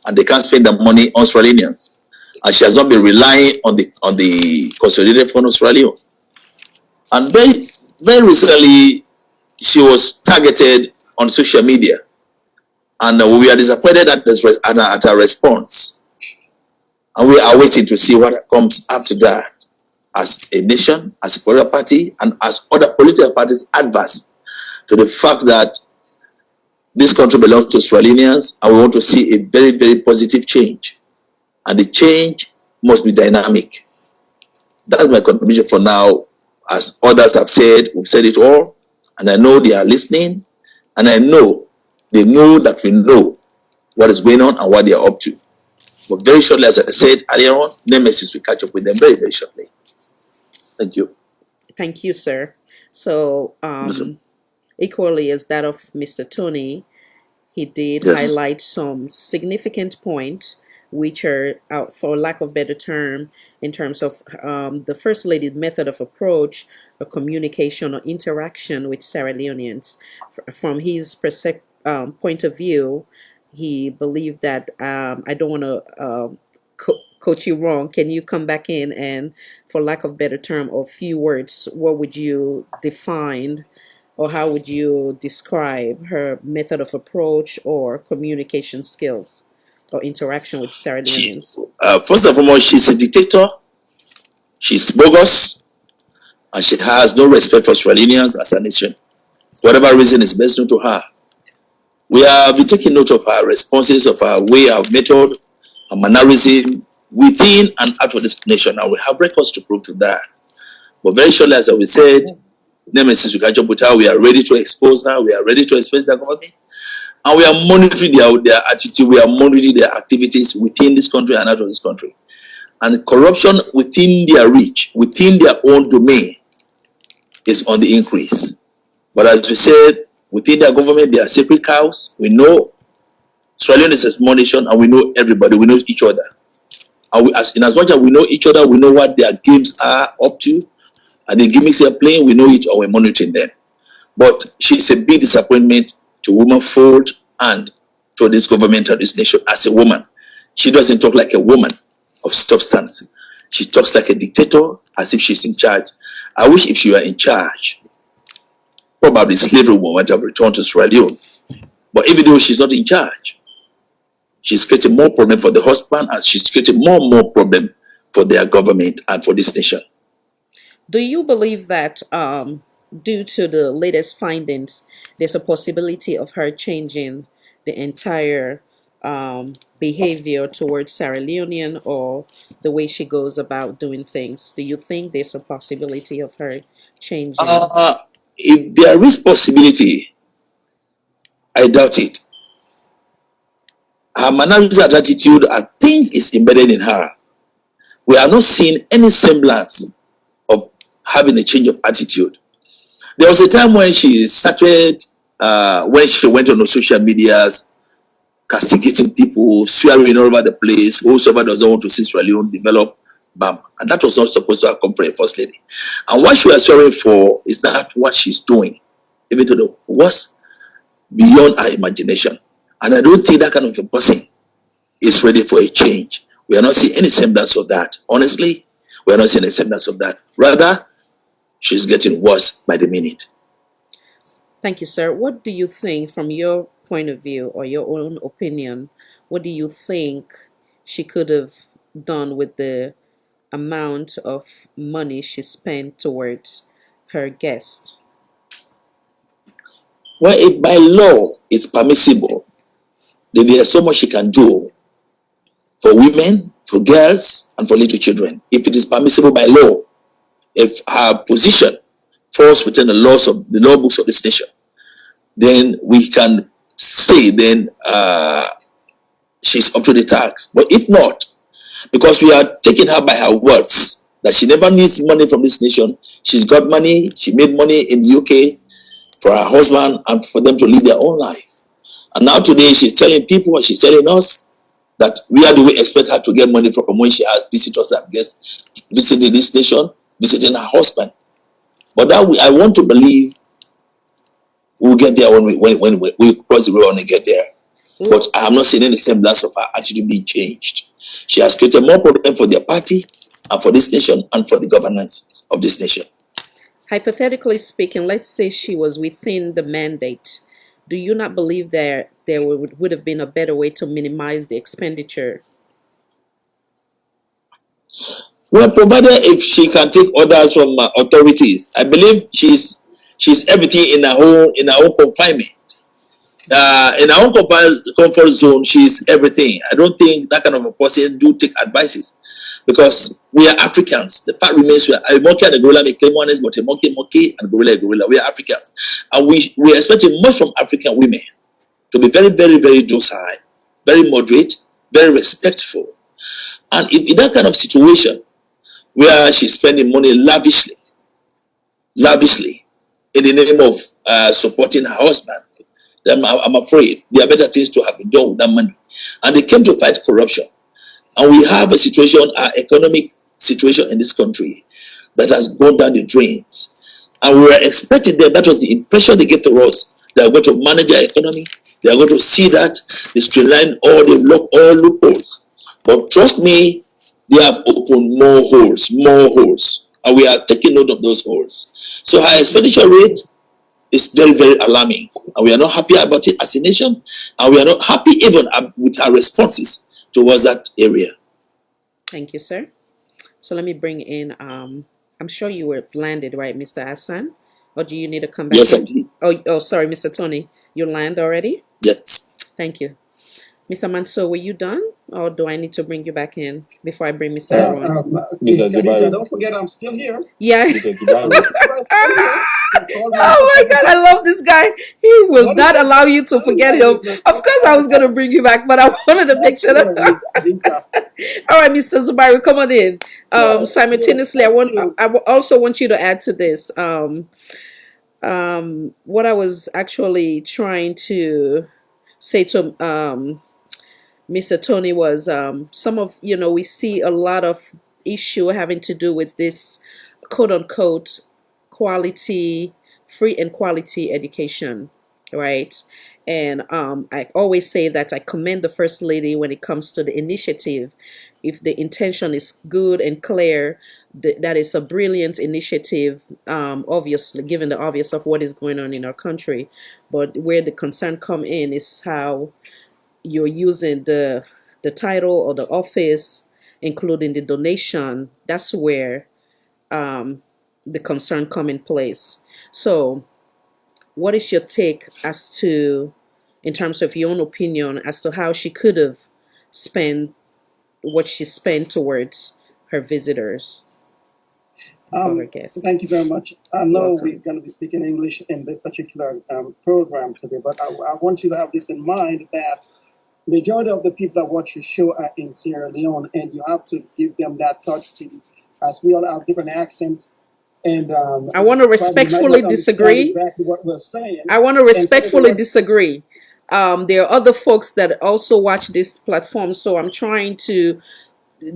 and they can't spend the money on Australians. And she has not been relying on the Consolidated Fund Australia. And very, very recently, she was targeted on social media. And we are disappointed at her response. And we are waiting to see what comes after that as a nation, as a political party, and as other political parties adverse to the fact that this country belongs to Australians, and we want to see a very, very positive change. And the change must be dynamic. That's my contribution for now. As others have said, we've said it all, and I know they are listening, and I know they know that we know what is going on and what they are up to. But very shortly, as I said earlier on, Nemesis will catch up with them very, very shortly. Thank you. Thank you, sir. So, equally as that of Mr. Tony, he did highlight some significant points, which are, for lack of better term, in terms of the First Lady's method of approach, or communication or interaction with Sierra Leoneans. From his point of view, he believed that, I don't want to coach you wrong, can you come back in and, for lack of better term or few words, what would you define or how would you describe her method of approach or communication skills or interaction with Sierra Leoneans? First and foremost, she's a dictator. She's bogus. And she has no respect for Australians as a nation. Whatever reason is best known to her. We have been taking note of her responses, of her way, her method, her mannerism, within and out of this nation, and we have records to prove to that. But very surely, as we said, Nemesis Ugajobuta, we are ready to expose her, we are ready to expose the government, and we are monitoring their attitude, we are monitoring their activities within this country and out of this country. And corruption within their reach, within their own domain, is on the increase. But as we said, within their government, they are sacred cows. We know Australia is a small nation, and we know everybody, we know each other. And in as much as we know each other, we know what their games are up to, and the gimmicks they're playing, we know it, or we're monitoring them. But she's a big disappointment to womanfold and to this government and this nation as a woman. She doesn't talk like a woman of substance. She talks like a dictator, as if she's in charge. I wish if she were in charge, probably slavery would have returned to Sierra Leone. But even though she's not in charge, she's creating more problem for the husband, and she's creating more and more problem for their government and for this nation. Do you believe that due to the latest findings, there's a possibility of her changing the entire behavior towards Sierra Leonean or the way she goes about doing things? Do you think there's a possibility of her changing? If there is possibility, I doubt it. Her mannerisms and attitude, I think, is embedded in her. We have not seen any semblance of having a change of attitude. There was a time when she started, when she went on the social medias, castigating people, swearing all over the place, whosoever doesn't want to see Sierra Leone develop, bam. And that was not supposed to have come from a first lady. And what she was swearing for is not what she's doing, even though it was beyond our imagination. And I don't think that kind of a person is ready for a change. We are not seeing any semblance of that. Honestly, we are not seeing any semblance of that. Rather, she's getting worse by the minute. Thank you, sir. What do you think, from your point of view or your own opinion, what do you think she could have done with the amount of money she spent towards her guests? Well, if by law it's permissible, then there's so much she can do for women, for girls, and for little children. If it is permissible by law, if her position falls within the laws of the law books of this nation, then we can say then she's up to the task. But if not, because we are taking her by her words that she never needs money from this nation, she's got money, she made money in the UK for her husband and for them to live their own life. And now today she's telling people, and she's telling us that where do we expect her to get money from when she has visitors and guests visiting this nation, visiting her husband. But that I want to believe we'll get there when we cross the road and get there. But I have not seen any semblance of her attitude being changed. She has created more problem for their party and for this nation and for the governance of this nation. Hypothetically speaking, let's say she was within the mandate. Do you not believe that there would have been a better way to minimize the expenditure? Well, provided if she can take orders from authorities, I believe she's everything in her own confinement. In her own comfort zone, she's everything. I don't think that kind of a person do take advices, because we are Africans. The fact remains, we are a monkey and a gorilla may claim one is, but a monkey and a gorilla. We are Africans, and we are expecting much from African women to be very, very, very docile, very moderate, very respectful. And if in that kind of situation where she's spending money lavishly in the name of supporting her husband, then I'm afraid there are better things to have been done with that money. And they came to fight corruption. And we have a situation, our economic situation in this country, that has gone down the drains. And we were expecting them, that was the impression they gave to us. They are going to manage our economy. They are going to see that they streamline all, they block all loopholes. But trust me, they have opened more holes. And we are taking note of those holes. So our expenditure rate is very, very alarming. And we are not happy about it as a nation. And we are not happy even with our responses towards that area. Thank you, sir. So let me bring in, I'm sure you were landed, right, Mr. Hassan? Or do you need to come back? Yes, I did. Oh, sorry, Mr. Tony. You land already? Yes. Thank you. Mr. Mansour, were you done? Or do I need to bring you back in before I bring Mr. Uh, Aaron? Miss Khadija, don't forget I'm still here. Yeah. I'm still here. You called me Oh my God, I love this guy. He will What is not it? allow you to forget him. Of course, I was going to bring you back, but I wanted to make sure that. All right, Mr. Zubairu, come on in. Simultaneously, I also want you to add to this. What I was actually trying to say to Mr. Tony was some of, we see a lot of issue having to do with this quote unquote quality, free and quality education, right? And I always say that I commend the First Lady when it comes to the initiative. If the intention is good and clear, that is a brilliant initiative, obviously, given the obvious of what is going on in our country. But where the concern come in is how you're using the title or the office, including the donation. That's where the concern come in place. So what is your take as to, in terms of your own opinion, as to how she could have spent what she spent towards her visitors or her guests? Thank you very much. I know we're going to be speaking English in this particular program today, but I want you to have this in mind that majority of the people that watch your show are in Sierra Leone, and you have to give them that courtesy, as we all have different accents. And I want to respectfully disagree. Exactly what we're saying. I want to respectfully disagree. There are other folks that also watch this platform, so I'm trying to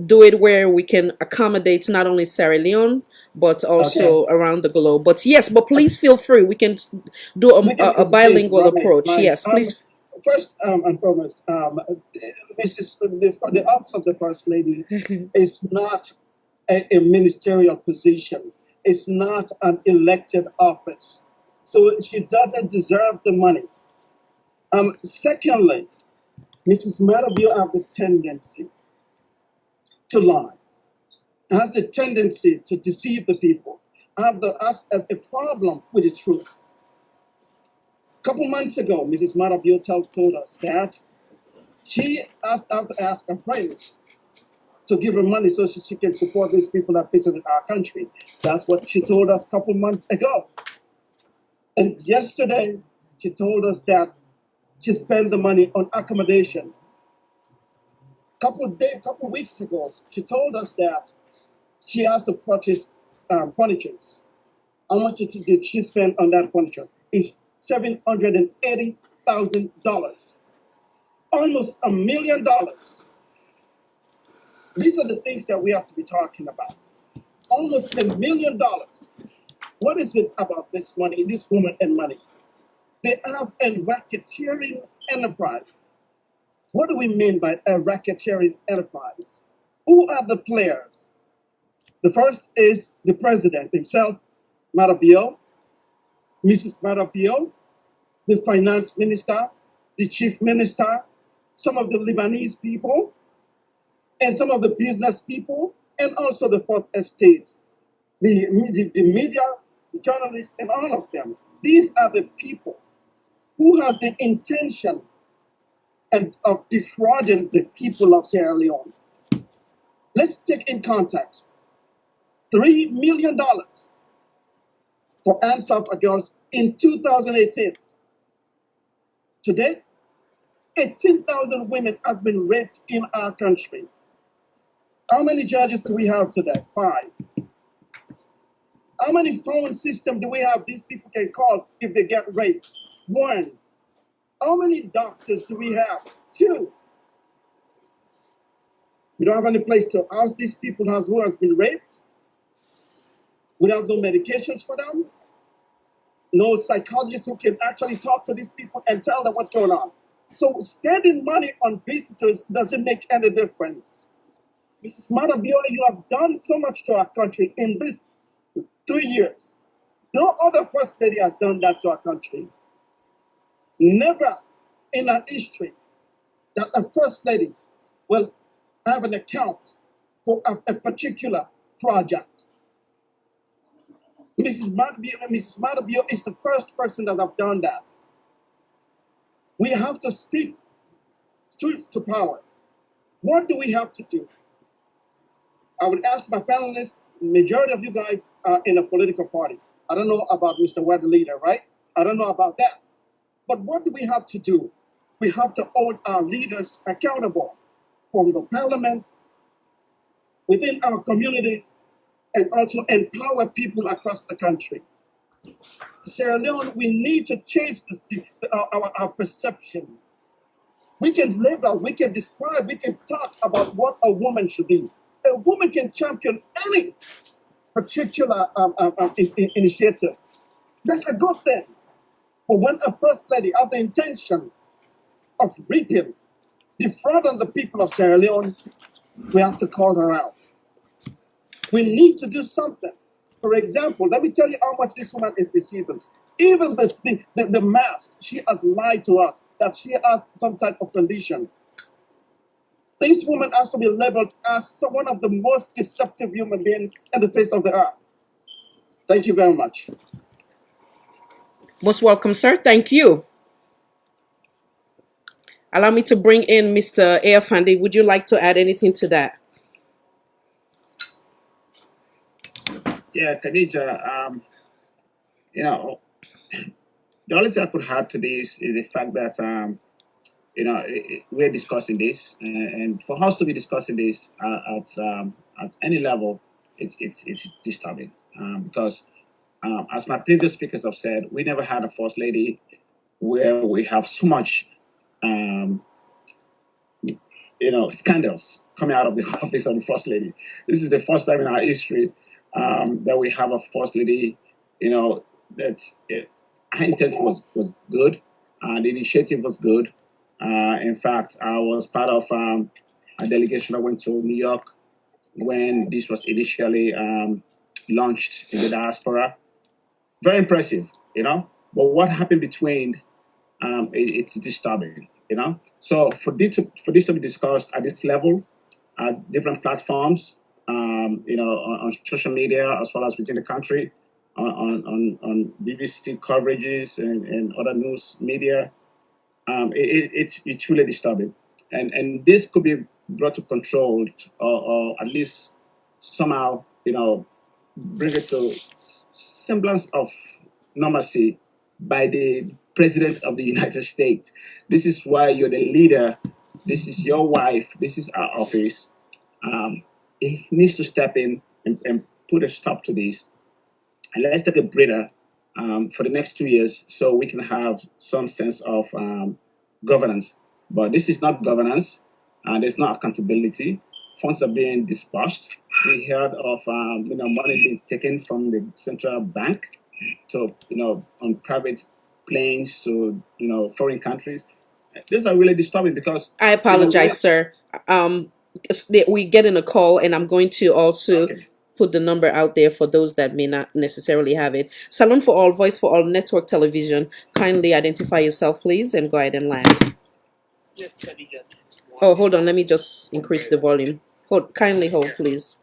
do it where we can accommodate not only Sierra Leone but also around the globe. But yes, but please feel free. We can do a bilingual approach. Yes, please. First and foremost, the office of the First Lady is not a ministerial position. It's not an elected office. So she doesn't deserve the money. Secondly, Mrs. Marabio have the tendency to lie, has the tendency to deceive the people, have a problem with the truth. A couple months ago, Mrs. Marabio told us that she had to ask her friends to give her money so she can support these people that visited our country. That's what she told us a couple months ago. And yesterday, she told us that she spent the money on accommodation. Couple weeks ago, she told us that she has to purchase furniture. How much did she spend on that furniture? It's $780,000, almost $1 million. These are the things that we have to be talking about. Almost $1 million. What is it about this money, this woman and money? They have a racketeering enterprise. What do we mean by a racketeering enterprise? Who are the players? The first is the president himself, Marabio, Mrs. Marabio, the finance minister, the chief minister, some of the Lebanese people, and some of the business people, and also the fourth estate, the media, the journalists, and all of them. These are the people who have the intention of defrauding the people of Sierra Leone. Let's take in context. $3 million for unsolved girls in 2018. Today, 18,000 women has been raped in our country. How many judges do we have today? 5. How many phone systems do we have these people can call if they get raped? 1. How many doctors do we have? 2. We don't have any place to house these people who has been raped. We have no medications for them. No psychologists who can actually talk to these people and tell them what's going on. So spending money on visitors doesn't make any difference. Mrs. Marabio, you have done so much to our country in these 3 years. No other first lady has done that to our country. Never in our history that a first lady will have an account for a particular project. Mrs. Marabio is the first person that have done that. We have to speak truth to power. What do we have to do? I would ask my panelists, majority of you guys are in a political party. I don't know about Mr. Webb leader, right? I don't know about that. But what do we have to do? We have to hold our leaders accountable from the parliament, within our communities, and also empower people across the country. Sierra Leone, we need to change our perception. We can label, we can describe, we can talk about what a woman should be. A woman can champion any particular initiative. That's a good thing. But when a first lady has the intention of reaping, defrauding the people of Sierra Leone, we have to call her out. We need to do something. For example, let me tell you how much this woman is deceiving. Even the mask, she has lied to us that she has some type of condition. This woman has to be labeled as one of the most deceptive human beings in the face of the earth. Thank you very much. Most welcome, sir. Thank you. Allow me to bring in Mr. Airfandi. Would you like to add anything to that? Yeah, Khadija, you know, the only thing I could add to this is the fact that, you know, we're discussing this, and for us to be discussing this at any level, it's disturbing because, as my previous speakers have said, we never had a first lady where we have so much, you know, scandals coming out of the office of the first lady. This is the first time in our history that we have a first lady, you know, that her intent was good, the initiative was good. In fact, I was part of a delegation that went to New York when this was initially launched in the diaspora. Very impressive, you know. But what happened between, it's disturbing, you know. So for this to be discussed at this level, at different platforms, you know, on social media as well as within the country, on BBC coverages and other news media, it's really disturbing, and this could be brought to control, or at least somehow, you know, bring it to semblance of normalcy by the president of the United States. This is why you're the leader. This is your wife. This is our office. He needs to step in and put a stop to this. And let's take a breather for the next 2 years so we can have some sense of governance. But this is not governance. There's no accountability. Funds are being dispersed. We heard of you know, money being taken from the central bank to, you know, on private planes to, you know, foreign countries. These are really disturbing because I apologize, sir. We get in a call, and I'm going to also put the number out there for those that may not necessarily have it. Salon for All, Voice for All, Network Television. Kindly identify yourself, please, and go ahead and land. Oh, hold on. Let me just increase the volume. Kindly hold, please.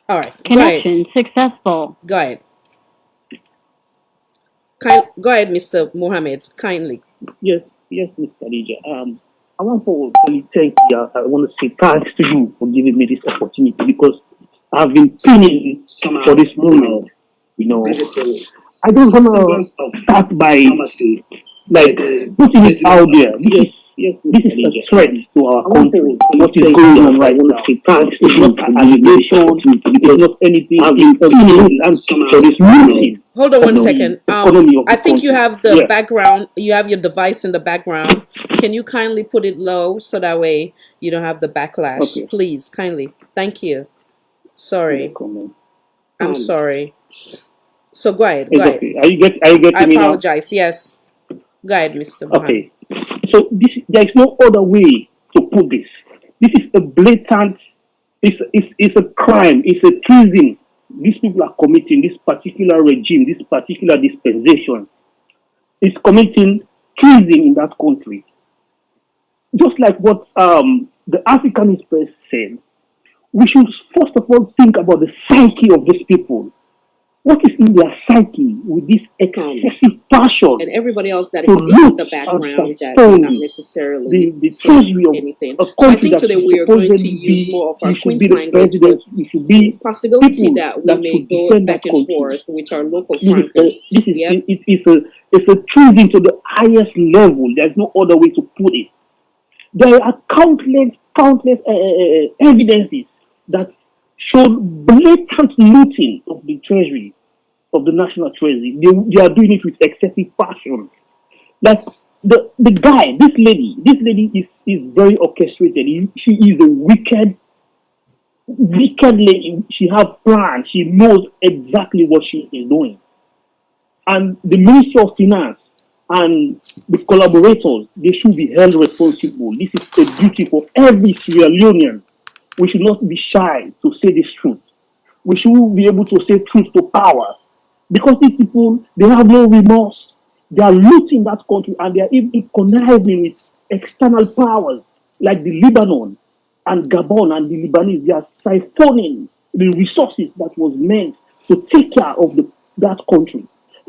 All right. Connection successful. Go ahead. Go ahead, Mr. Mohammed. Kindly. Yes, Miss Khadija. I want to thank you. I want to say thanks to you for giving me this opportunity because I've been pinning for this moment. You know, I don't want to start by like putting it out there. This is a threat to our country. What is going on right now? It's not an allegation. It's not anything. I've been pinning for this moment. Hold on one second. I think you have the background. You have your device in the background. Can you kindly put it low so that way you don't have the backlash? Okay. Please, kindly. Thank you. Sorry. I'm sorry. So go ahead. Go ahead. Okay. Are you getting me now? I apologize. Yes. Go ahead, Mr. Mohammed. Okay. So there is no other way to put this. This is a blatant. It's a crime. It's a treason. These people are committing, this particular regime, this particular dispensation is committing treason in that country. Just like what the African Express said, we should first of all think about the psyche of these people. What is in their psyche with this excessive passion and everybody else that to is in loot the and background that may not transform necessarily the say treasury of anything. a So I country think that today should we are going to supposedly use be, more of our you should Queen's be the language, but president, you should be possibility people that we that may should go defend that back and country. forth with our local This is Frankers. Yep. it's a treason to the highest level. There's no other way to put it. There are countless evidences that show blatant looting of the treasury, of the national treasury. They are doing it with excessive passion. Like the guy, this lady is very orchestrated. She is a wicked lady. She has plans. She knows exactly what she is doing. And the Ministry of Finance and the collaborators, they should be held responsible. This is a duty for every Sierra Leonean. We should not be shy to say this truth. We should be able to say truth to power. Because these people, they have no remorse. They are looting that country and they are even conniving with external powers like the Lebanon and Gabon and the Lebanese. They are siphoning the resources that was meant to take care of that country.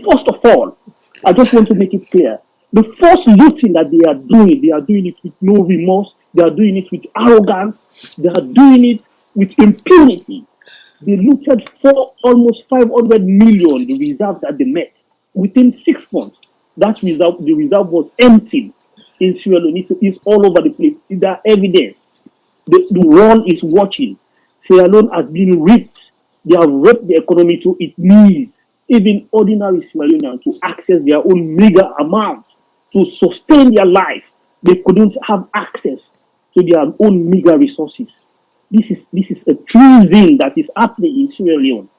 First of all, I just want to make it clear. The first looting that they are doing it with no remorse. They are doing it with arrogance. They are doing it with impunity. They looted for almost 500 million, the reserve that they met. Within 6 months, the reserve was emptied in Sierra Leone. It's all over the place. There are evidence. The world is watching. Sierra Leone has been raped. They have raped the economy to its knees. Even ordinary Sierra Leoneans to access their own meager amount to sustain their life. They couldn't have access to their own meager resources. This is a treason that is happening in Sierra Leone.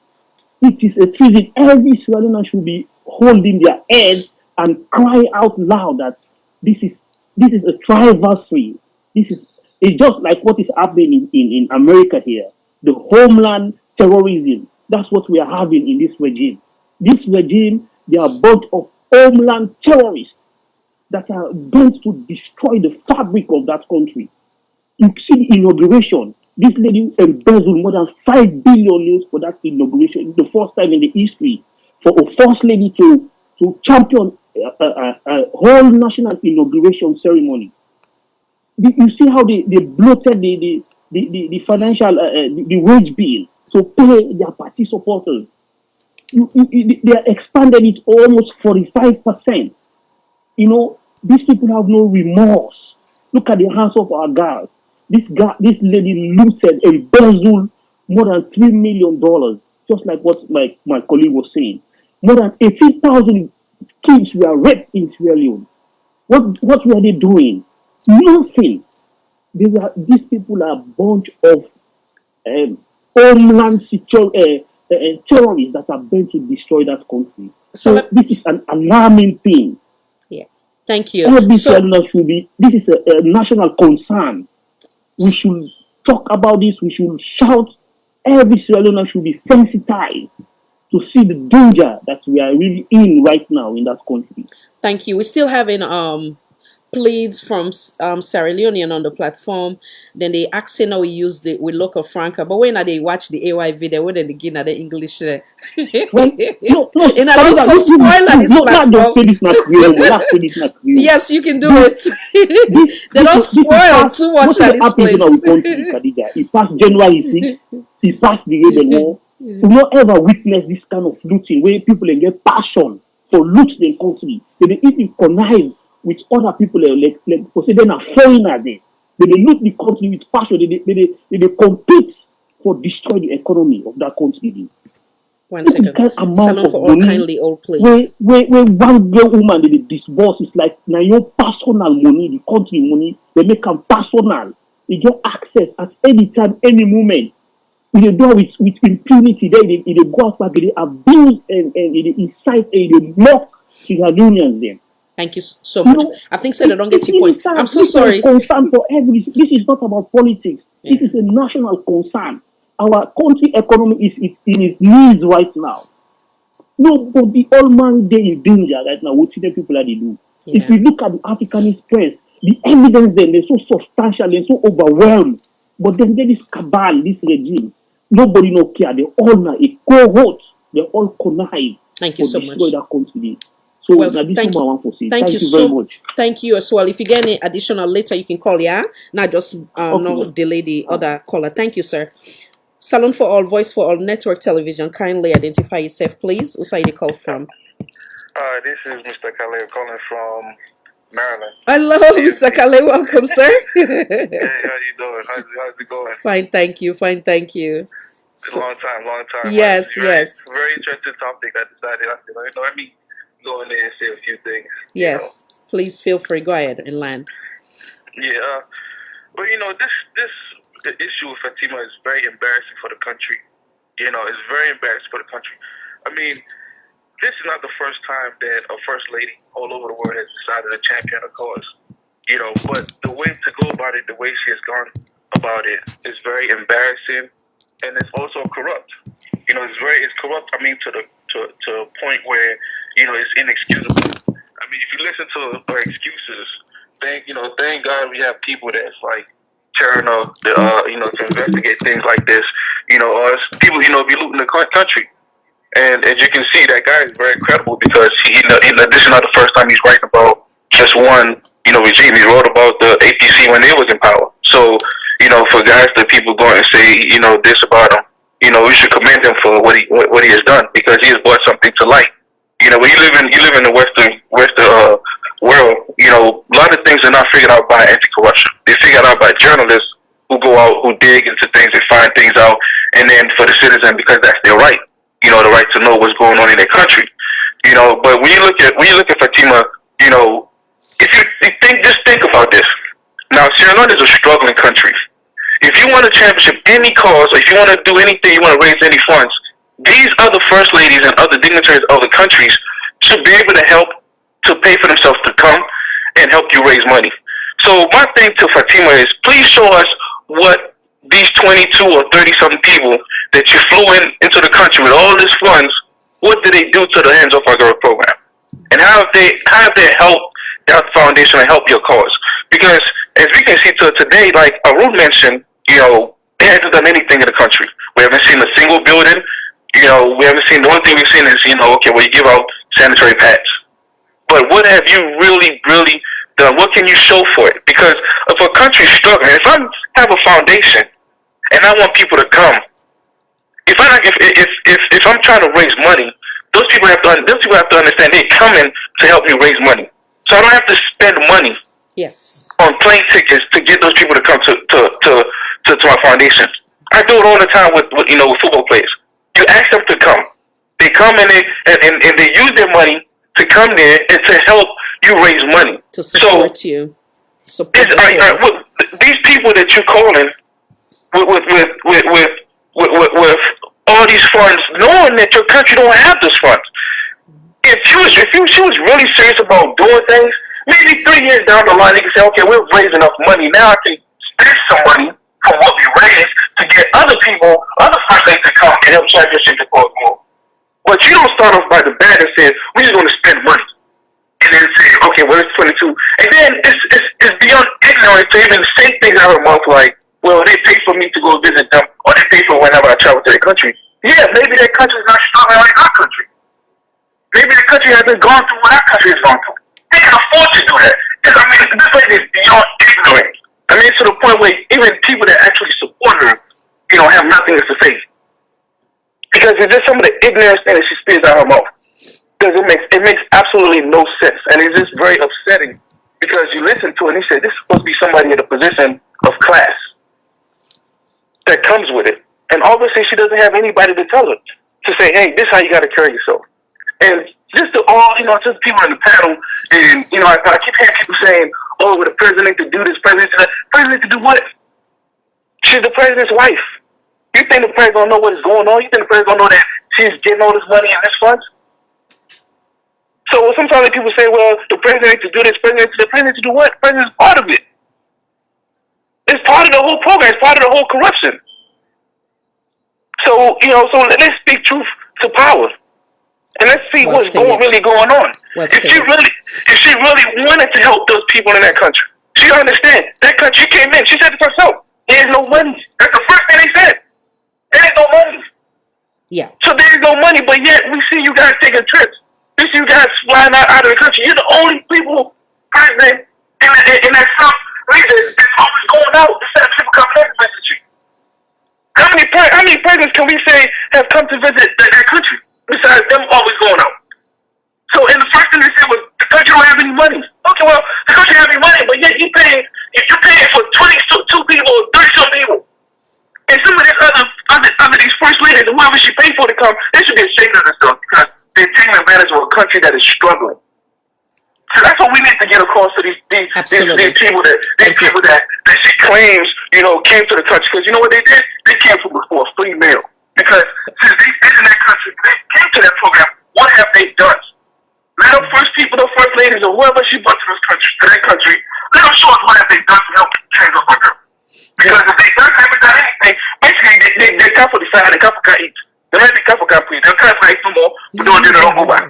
It is a treason. Every Sierra Leonean should be holding their heads and cry out loud that this is a triversary. It's just like what is happening in America here. The homeland terrorism. That's what we are having in this regime. This regime, they are a bunch of homeland terrorists that are bent to destroy the fabric of that country. You see the inauguration. This lady embezzled more than 5 billion euros for that inauguration. It's the first time in the history for a first lady to champion a whole national inauguration ceremony. You see how they bloated the financial the wage bill to pay their party supporters. They expanded it almost 45%. You know, these people have no remorse. Look at the hands of our guards. This lady looted, embezzled more than $3 million, just like what my colleague was saying. More than 18,000 kids were raped in Sierra Leone. What were they doing? Nothing. These people are a bunch of homeland terrorists that are bent to destroy that country. So this is an alarming thing. Yeah. Thank you. Every Sierra Leonean should be. This is a national concern. We should talk about this. We should shout. Every Sierra Leonean should be sensitized to see the danger that we are really in right now in that country. Thank you. We're still having pleads from Sierra Leonean on the platform. Then they asking how we use we local franca. But when they watch the AY video, when they begin at the English, Well, no, and I also spoil on this platform. Yes, you can do it. They don't spoil too much at this place. In our country, Khadija, it passed January 6th. It passed the Rebel War. We not ever witness this kind of looting where people get passion for loot the country. They even connive with other people like say they're not foreigners there. They loot the country with passion. They compete for destroy the economy of that country. 1 second. Salon for all kindly old please. Where one girl woman they disburse is like now your personal money, the country money, they make them personal. They get access at any time, any moment. They do it with impunity. They go out back, they abuse and they incite and they mock Sierra Leoneans then. Thank you so much. I think so. I don't get your point. I'm so sorry. Concern for this is not about politics. Yeah. This is a national concern. Our country economy is in its knees right now. Nobody, all man, they in danger right now. What the people are they do? Yeah. If we look at the Africanist press, the evidence then they're so substantial and so overwhelmed. But then there is cabal, this regime. Nobody no care. They all now a cohort They're all connived Thank you to so destroy much. that country. So Well, now this thank woman I you. want to say. Thank you Thank you very so. much. Thank you as well. If you get any additional later, you can call. Yeah, not just Okay, no ma'am. delay the other caller. Thank you, sir. Salon for All, Voice for All, Network Television. Kindly identify yourself, please. Who's you call from? This is Mr. Khalil calling from Maryland. Hello, Mr. Kale. Welcome, sir. Hey, how you doing? How's it going? Fine, thank you. Fine, thank you. Long time. Yes, yes, Very interesting topic. I decided, let me go in there and say a few things. yes. Please feel free. Go ahead and land. Yeah, but this issue with Fatima is very embarrassing for the country. It's very embarrassing for the country. I mean, this is not the first time that a first lady all over the world has decided to champion a cause. But the way to go about it, the way she has gone about it, is very embarrassing, and it's also corrupt. It's corrupt. I mean, to a point where it's inexcusable. I mean, if you listen to her excuses, thank God we have people that's like tearing up, to investigate things like this. Or people, be looting the country. And as you can see, that guy is very credible because this is not the first time he's writing about just one, regime. He wrote about the APC when they was in power. So, for guys that people go and say, this about him, we should commend him for what he has done because he has brought something to light. When you live in the Western world, a lot of things are not figured out by anti-corruption. They're figured out by journalists who go out, who dig into things and find things out, and then for the citizen because that's their right. The right to know what's going on in their country. But when you look at Fatima, if you think about this. Now, Sierra Leone is a struggling country. If you want to championship any cause, or if you want to do anything, you want to raise any funds, these other first ladies and other dignitaries of the countries should be able to help to pay for themselves to come and help you raise money. So my thing to Fatima is, please show us what these 22 or 30-something people that you flew into the country with all these funds, what did they do to the Hands Off Our Girl program? And how have they helped that foundation and help your cause? Because as we can see today, like Arun mentioned, they haven't done anything in the country. We haven't seen a single building. We haven't seen, the only thing we've seen is, you give out sanitary pads. But what have you really, really done? What can you show for it? Because if a country's struggling, if I have a foundation and I want people to come, if I'm trying to raise money, those people have to understand they're coming to help me raise money. So I don't have to spend money on plane tickets to get those people to come to my foundation. I do it all the time with football players. You ask them to come. They come and they use their money to come there and to help you raise money. To support you. These people that you're calling with all these funds, knowing that your country don't have those funds. If she was really serious about doing things, maybe 3 years down the line, they can say, okay, we've raised enough money. Now I can spend some money from what we raised to get other people, other first ladies to come and help championship the cause more. But you don't start off by the bad and say, we're just going to spend money. And then say, okay, well, it's 22. And then it's beyond ignorant to even say things out of her mouth like, well, they pay for me to go visit them, or they pay for whenever I travel to their country. Yeah, maybe their country's not struggling like our country. Maybe their country hasn't gone through what our country has gone through. They can afford to do that. This lady is beyond ignorant. To the point where even people that actually support her, have nothing to say. Because it's just some of the ignorance things that she spews out of her mouth. Because it makes absolutely no sense. And it's just very upsetting. Because you listen to it and you say, this is supposed to be somebody in a position of class that comes with it. And obviously she doesn't have anybody to tell her to say, hey, this is how you got to carry yourself. And just just people in the panel, and, I keep hearing people saying, oh, the president to do this, president to that. President to do what? She's the president's wife. You think the president don't know what is going on? You think the president don't know that she's getting all this money in this fund? So sometimes people say, well, the president to do this, the president to do what? The president's part of it. It's part of the whole program. It's part of the whole corruption. So, so let's speak truth to power. And let's see what's really going on. If she really wanted to help those people in that country, she understand. That country came in. She said it herself. There's no money. That's the first thing they said. There's no money. Yeah. So there's no money, but yet we see you guys taking trips. We see you guys flying out of the country. You're the only people president in that South region that's always going out instead of people coming in to visit you. How many presidents can we say have come to visit that country besides them always going out? So, and the first thing they said was the country don't have any money. Okay, well, the country have any money, but yet you're paying for 22 people, 30 some people. And some of these other these first ladies, whoever she paid for to come, they should be ashamed of themselves because they're taking advantage of a country that is struggling. So that's what we need to get across to these people that she claims, came to the country. Because you know what they did? They came for a free meal. Because since they've been in that country, they came to that program. What have they done? Let them first people, the first ladies, or whoever she brought to that country, let them show us what have they done to help change the country. Because if they haven't done anything, basically they're tough for the side, they're tough for eat. They're not tough for please. They're tough for eat some more, but they don't go back.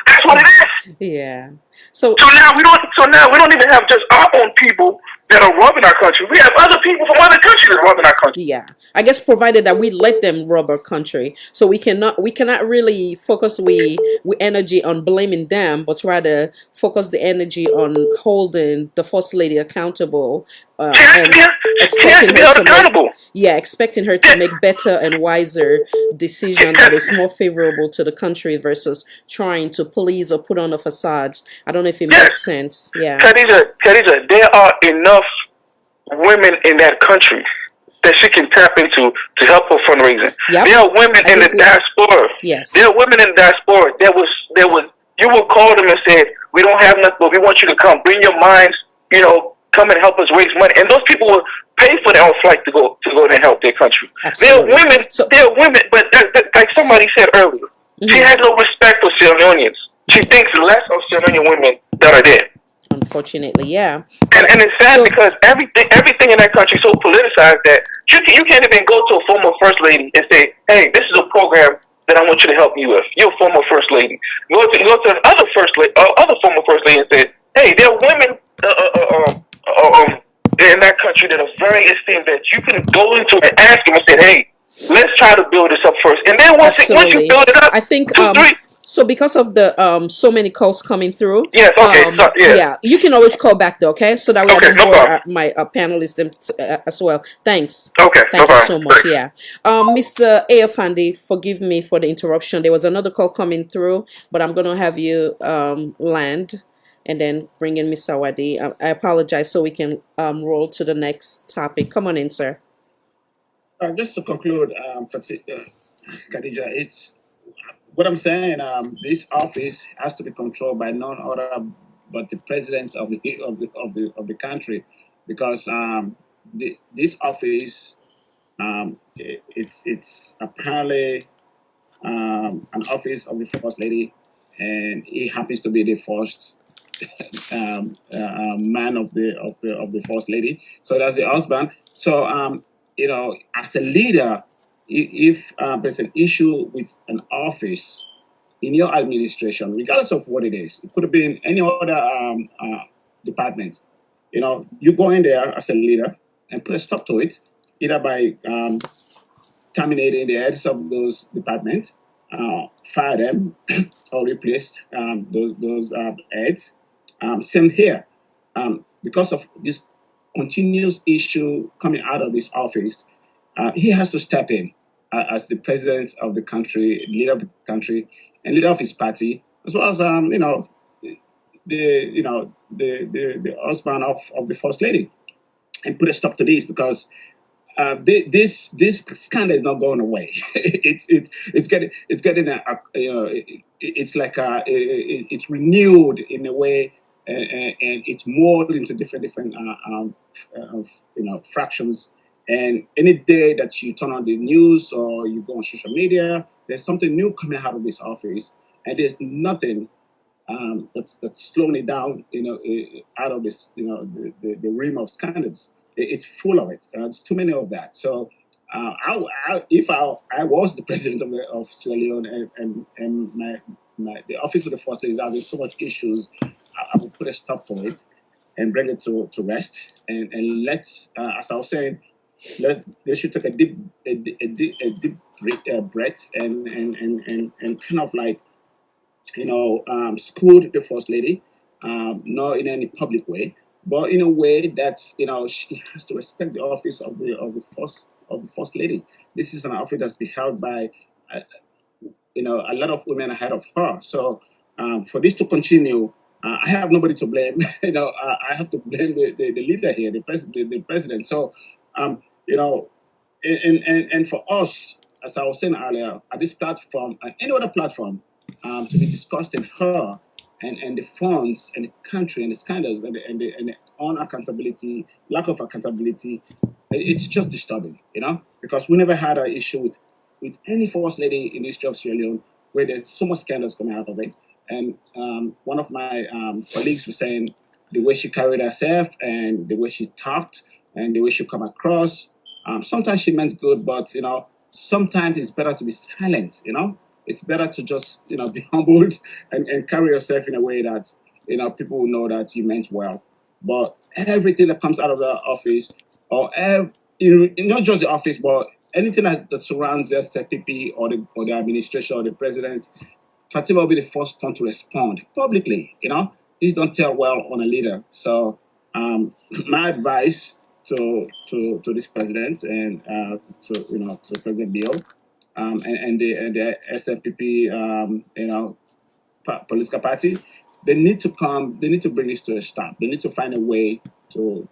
That's what it is. Yeah. So now we don't even have just our own people that are robbing our country. We have other people from other countries that are robbing our country. Yeah, I guess provided that we let them rob our country, so we cannot really focus we energy on blaming them, but rather focus the energy on holding the first lady accountable and expecting her to expecting her to make better and wiser decision that is more favorable to the country versus trying to please or put on a facade. I don't know if it makes sense. Yeah, Khadija, there are enough women in that country that she can tap into to help her fundraising. Yep. There are women in the diaspora. Yes. There are women in the diaspora that was you would call them and say, we don't have nothing, but we want you to come. Bring your minds, come and help us raise money. And those people will pay for their own flight to go and help their country. Absolutely. There are women, but like somebody said earlier, she has no respect for Sierra Leoneans. She thinks less of Sierra Leonean women that are there. Unfortunately, yeah. And it's sad because everything in that country is so politicized that you can't even go to a former first lady and say, hey, this is a program that I want you to help me with. You're a former first lady. Go to other former first lady and say, hey, there are women in that country that are very esteemed that you can go into and ask them and say, hey, let's try to build this up first. And then once you build it up, I think 2, 3. So because of the so many calls coming through, yes, okay, you can always call back though, okay? So that we have more my panelists as well. Thanks. Okay, thank you so much. Yeah, Mr. Ayafandi, forgive me for the interruption. There was another call coming through, but I'm gonna have you land and then bring in Mr. Wadi. I apologize, so we can roll to the next topic. Come on in, sir. Just to conclude, Khadija, it's what I'm saying. This office has to be controlled by none other but the president of the country, because this office, it's apparently an office of the first lady, and he happens to be the first man of the first lady. So that's the husband. So as a leader, if there's an issue with an office in your administration, regardless of what it is, it could have been any other department. You go in there as a leader and put a stop to it, either by terminating the heads of those departments, fire them, or replace those heads. Same here. Because of this continuous issue coming out of this office, he has to step in as the president of the country, leader of the country, and leader of his party, as well as the husband of the first lady, and put a stop to this, because this scandal is not going away. it's getting it's like it's renewed in a way, and it's molded into different fractions. And any day that you turn on the news or you go on social media, there's something new coming out of this office, and there's nothing that's slowing it down, out of this, the realm of scandals. It's full of it. There's too many of that. So, if I was the president of Sierra Leone, and the office of the first lady is having so much issues, I would put a stop to it and bring it to rest, and let, as I was saying, they should take a deep breath and kind of like scold the first lady, not in any public way, but in a way that she has to respect the office of the first lady. This is an office that's been held by uh, a lot of women ahead of her. So for this to continue, I have nobody to blame. I have to blame the leader here, the president. So you know, and for us, as I was saying earlier, at this platform and any other platform, to be discussing her and the funds and the country and the scandals and the unaccountability, lack of accountability, it's just disturbing, because we never had an issue with any first lady in this job, Sierra Leone, where there's so much scandals coming out of it. And one of my colleagues was saying the way she carried herself and the way she talked and the way she come across. Sometimes she meant good, but sometimes it's better to be silent. It's better to just be humbled and carry yourself in a way that people will know that you meant well. But everything that comes out of the office, or not just the office, but anything that surrounds the SFPP or the administration or the president, Fatima will be the first one to respond publicly. Please don't tell well on a leader. So my advice to this president and to President Bill and the SFPP political party, they need to come. They need to bring this to a stop. They need to find a way to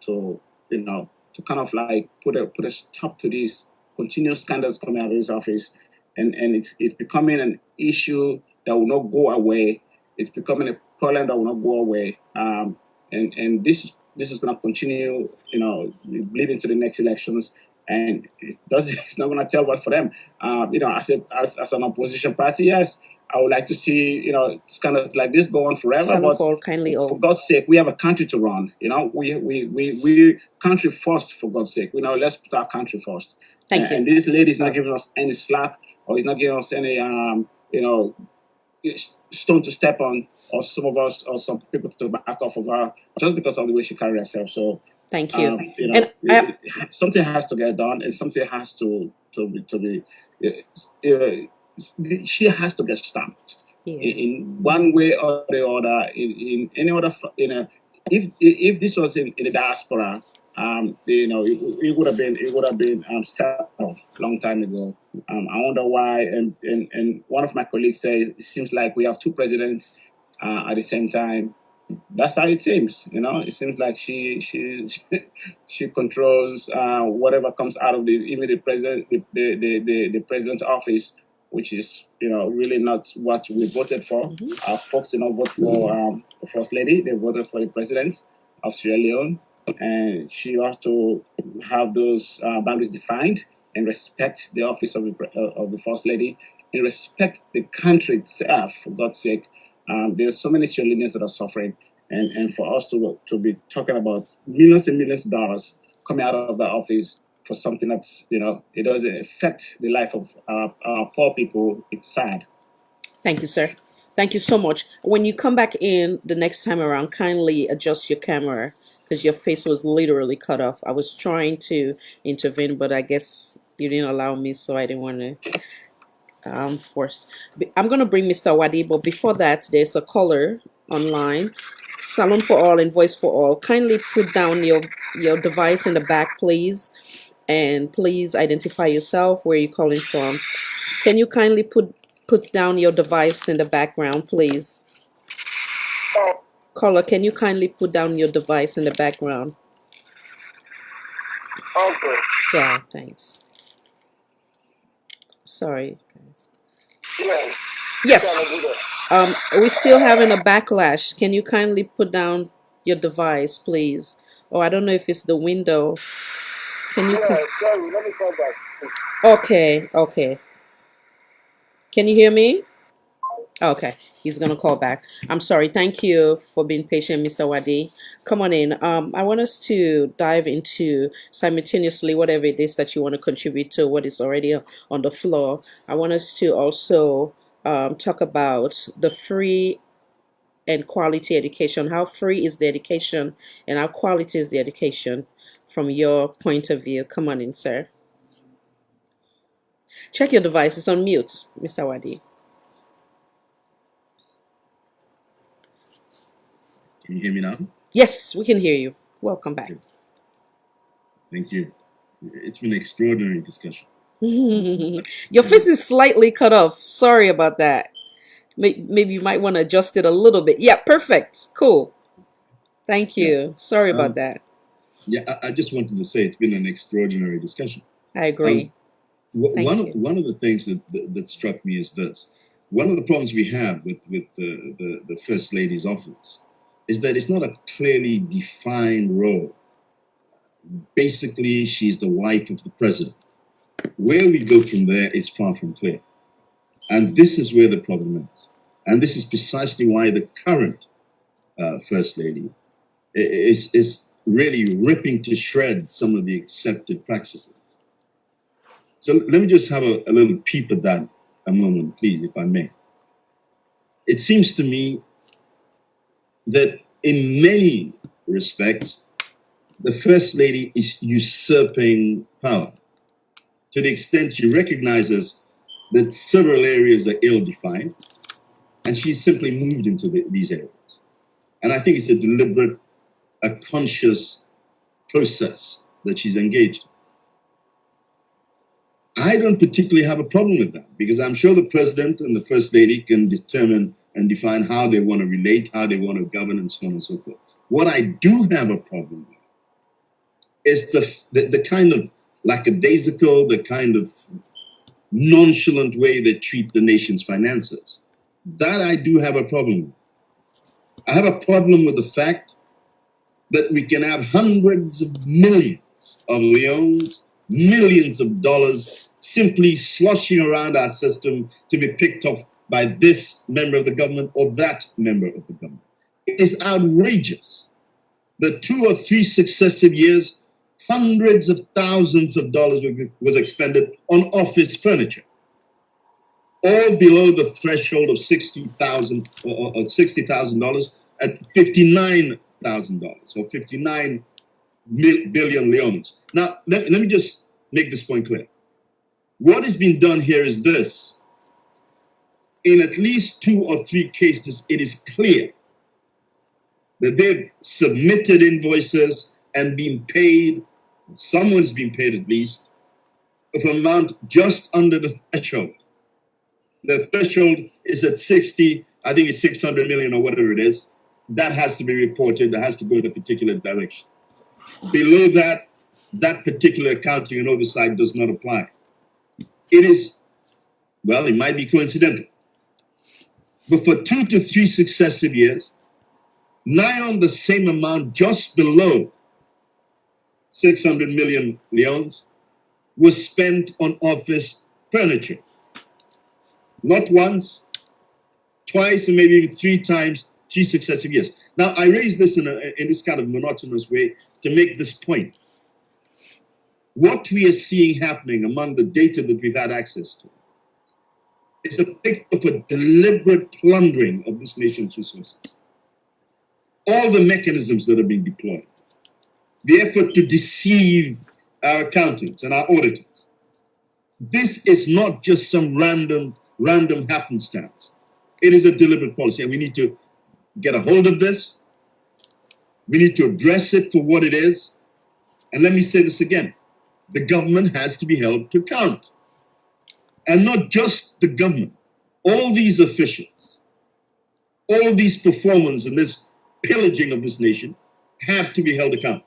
kind of like put a stop to these continuous scandals coming out of his office, and it's becoming an issue that will not go away. It's becoming a problem that will not go away. And this is going to continue, bleeding to the next elections, and it's not going to tell what for them. As an opposition party, yes, I would like to see, scandals like this go on forever. But for God's sake, we have a country to run. We country first, for God's sake. Let's put our country first. Thank you. And this lady is not giving us any slack, or he's not giving us any, stone to step on, or some of us, or some people to back off of her, just because of the way she carries herself. So thank you. Something has to get done, and something has to be. She has to get stamped in one way or the other. In any other, if this was in the diaspora, it would have been settled a long time ago. I wonder why. And one of my colleagues said it seems like we have two presidents at the same time. That's how it seems. It seems like she controls whatever comes out of even the president, the president's office, which is really not what we voted for. Our folks did not vote for the first lady; they voted for the president of Sierra Leone, and she has to have those boundaries defined and respect the office of the first lady, and respect the country itself. For God's sake, there's so many Sierra Leoneans that are suffering, and for us to be talking about millions and millions of dollars coming out of the office for something that's it doesn't affect the life of our poor people, it's sad. Thank you, sir. Thank you so much. When you come back in the next time around, kindly adjust your camera because your face was literally cut off. I was trying to intervene, but I guess you didn't allow me, so I didn't want to force. I'm going to bring Mr. Wadi, but before that, there's a caller online. Salon for all and voice for all. Kindly put down your device in the back, please. And please identify yourself, where you're calling from. Can you kindly put down your device in the background, please? Caller, can you kindly put down your device in the background? Okay. Yeah, thanks. Sorry, guys. Yes. Yes. We're still having a backlash. Can you kindly put down your device, please? Oh, I don't know if it's the window. Can you? Sorry, let me call back. Okay. Can you hear me? Okay, he's gonna call back. I'm sorry. Thank you for being patient, Mr. Wadi. Come on in. I want us to dive into simultaneously whatever it is that you want to contribute to what is already on the floor. I want us to also talk about the free and quality education? How free is the education and how quality is the education from your point of view? Come on in, sir. Check your device. It's on mute, Mr. Wadi. Can you hear me now? Yes, we can hear you. Welcome back. Thank you. It's been an extraordinary discussion. Your face is slightly cut off. Sorry about that. Maybe you might want to adjust it a little bit. Yeah, perfect. Cool. Thank you. Sorry about that. Yeah, I just wanted to say it's been an extraordinary discussion. I agree. One of the things that struck me is this. One of the problems we have with the First Lady's office is that it's not a clearly defined role. Basically, she's the wife of the president. Where we go from there is far from clear. And this is where the problem is. And this is precisely why the current First Lady is really ripping to shreds some of the accepted practices. So let me just have a little peep at that a moment, please, if I may. It seems to me that in many respects, the First Lady is usurping power to the extent she recognizes that several areas are ill-defined, and she's simply moved into these areas. And I think it's a deliberate, a conscious process that she's engaged in. I don't particularly have a problem with that, because I'm sure the president and the first lady can determine and define how they want to relate, how they want to govern, and so on and so forth. What I do have a problem with is the kind of lackadaisical, the kind of nonchalant way they treat the nation's finances. That I do have a problem with. I have a problem with the fact that we can have hundreds of millions of leones, millions of dollars simply sloshing around our system to be picked off by this member of the government or that member of the government. It is outrageous that 2 or 3 successive years, hundreds of thousands of dollars was expended on office furniture, all below the threshold of $60,000 or $60,000 at $59,000 or 59 billion leones. Now, let me just make this point clear. What is being done here is this. In at least 2 or 3 cases, it is clear that they've submitted invoices and been paid, someone's been paid at least, of an amount just under the threshold. The threshold is at 60, I think it's 600 million or whatever it is. That has to be reported, that has to go in a particular direction. Below that, that particular accounting and oversight does not apply. It is, well, it might be coincidental. But for 2 to 3 successive years, nigh on the same amount, just below 600 million leones, was spent on office furniture. Not once, twice, and maybe even 3 times, 3 successive years. Now, I raise this in this kind of monotonous way to make this point. What we are seeing happening among the data that we've had access to is a picture of a deliberate plundering of this nation's resources. All the mechanisms that are being deployed, the effort to deceive our accountants and our auditors. This is not just some random happenstance. It is a deliberate policy, and we need to get a hold of this. We need to address it for what it is. And let me say this again. The government has to be held to account. And not just the government. All these officials, all these performers in this pillaging of this nation have to be held account.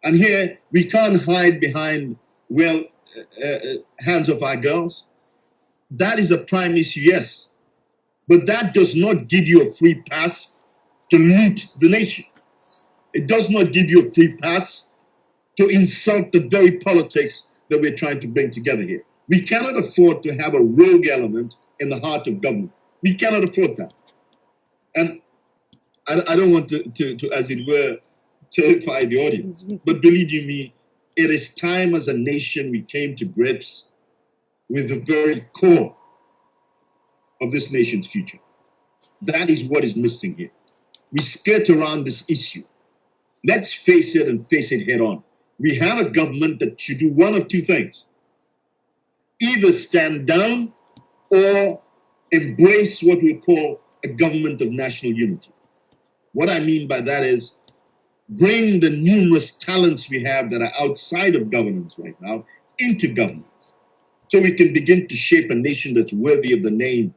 And here, we can't hide behind, well, hands off our girls. That is a prime issue, yes. But that does not give you a free pass to loot the nation. It does not give you a free pass to insult the very politics that we're trying to bring together here. We cannot afford to have a rogue element in the heart of government. We cannot afford that. And I don't want to, as it were, terrify the audience. But believe you me, it is time as a nation we came to grips with the very core of this nation's future. That is what is missing here. We skirt around this issue. Let's face it and face it head on. We have a government that should do one of two things: either stand down or embrace what we call a government of national unity. What I mean by that is bring the numerous talents we have that are outside of governance right now into governance, so we can begin to shape a nation that's worthy of the name,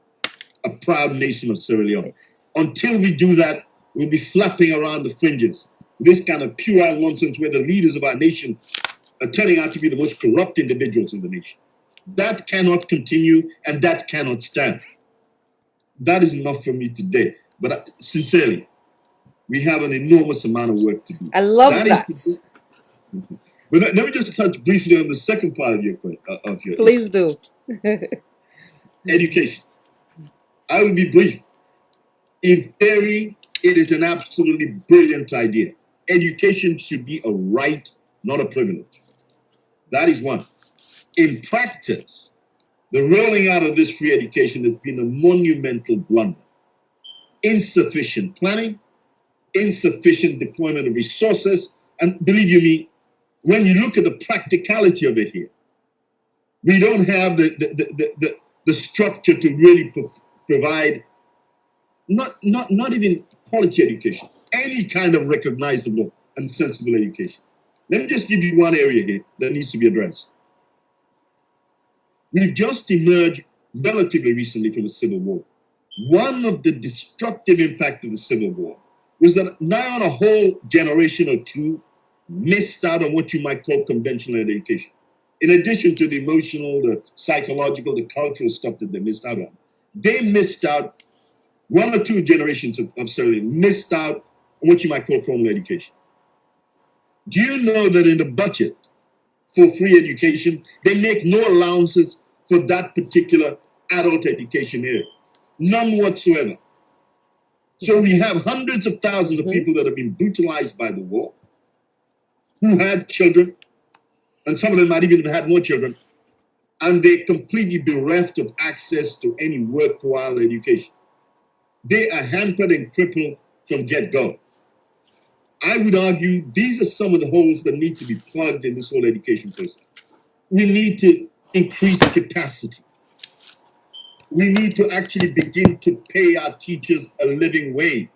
a proud nation of Sierra Leone. Until we do that, we'll be flapping around the fringes. This kind of puerile nonsense where the leaders of our nation are turning out to be the most corrupt individuals in the nation. That cannot continue, and that cannot stand. That is enough for me today. But sincerely, we have an enormous amount of work to do. I love that. But let me just touch briefly on the second part of your Please do. Education. I will be brief. In theory, it is an absolutely brilliant idea. Education should be a right, not a privilege. That is one. In practice, the rolling out of this free education has been a monumental blunder. Insufficient planning, insufficient deployment of resources, and believe you me, when you look at the practicality of it here, we don't have the structure to really provide not even quality education, any kind of recognizable and sensible education. Let me just give you one area here that needs to be addressed. We've just emerged relatively recently from a civil war. One of the destructive impacts of the Civil War was that now on a whole generation or two missed out on what you might call conventional education. In addition to the emotional, the psychological, the cultural stuff that they missed out on, they missed out, one or two generations of Sierra Leone missed out on what you might call formal education. Do you know that in the budget for free education, they make no allowances for that particular adult education area? None whatsoever. So we have hundreds of thousands of people that have been brutalized by the war, who had children, and some of them might even have had more children, and they're completely bereft of access to any worthwhile education. They are hampered and crippled from get-go. I would argue these are some of the holes that need to be plugged in this whole education process. We need to increase capacity. We need to actually begin to pay our teachers a living wage.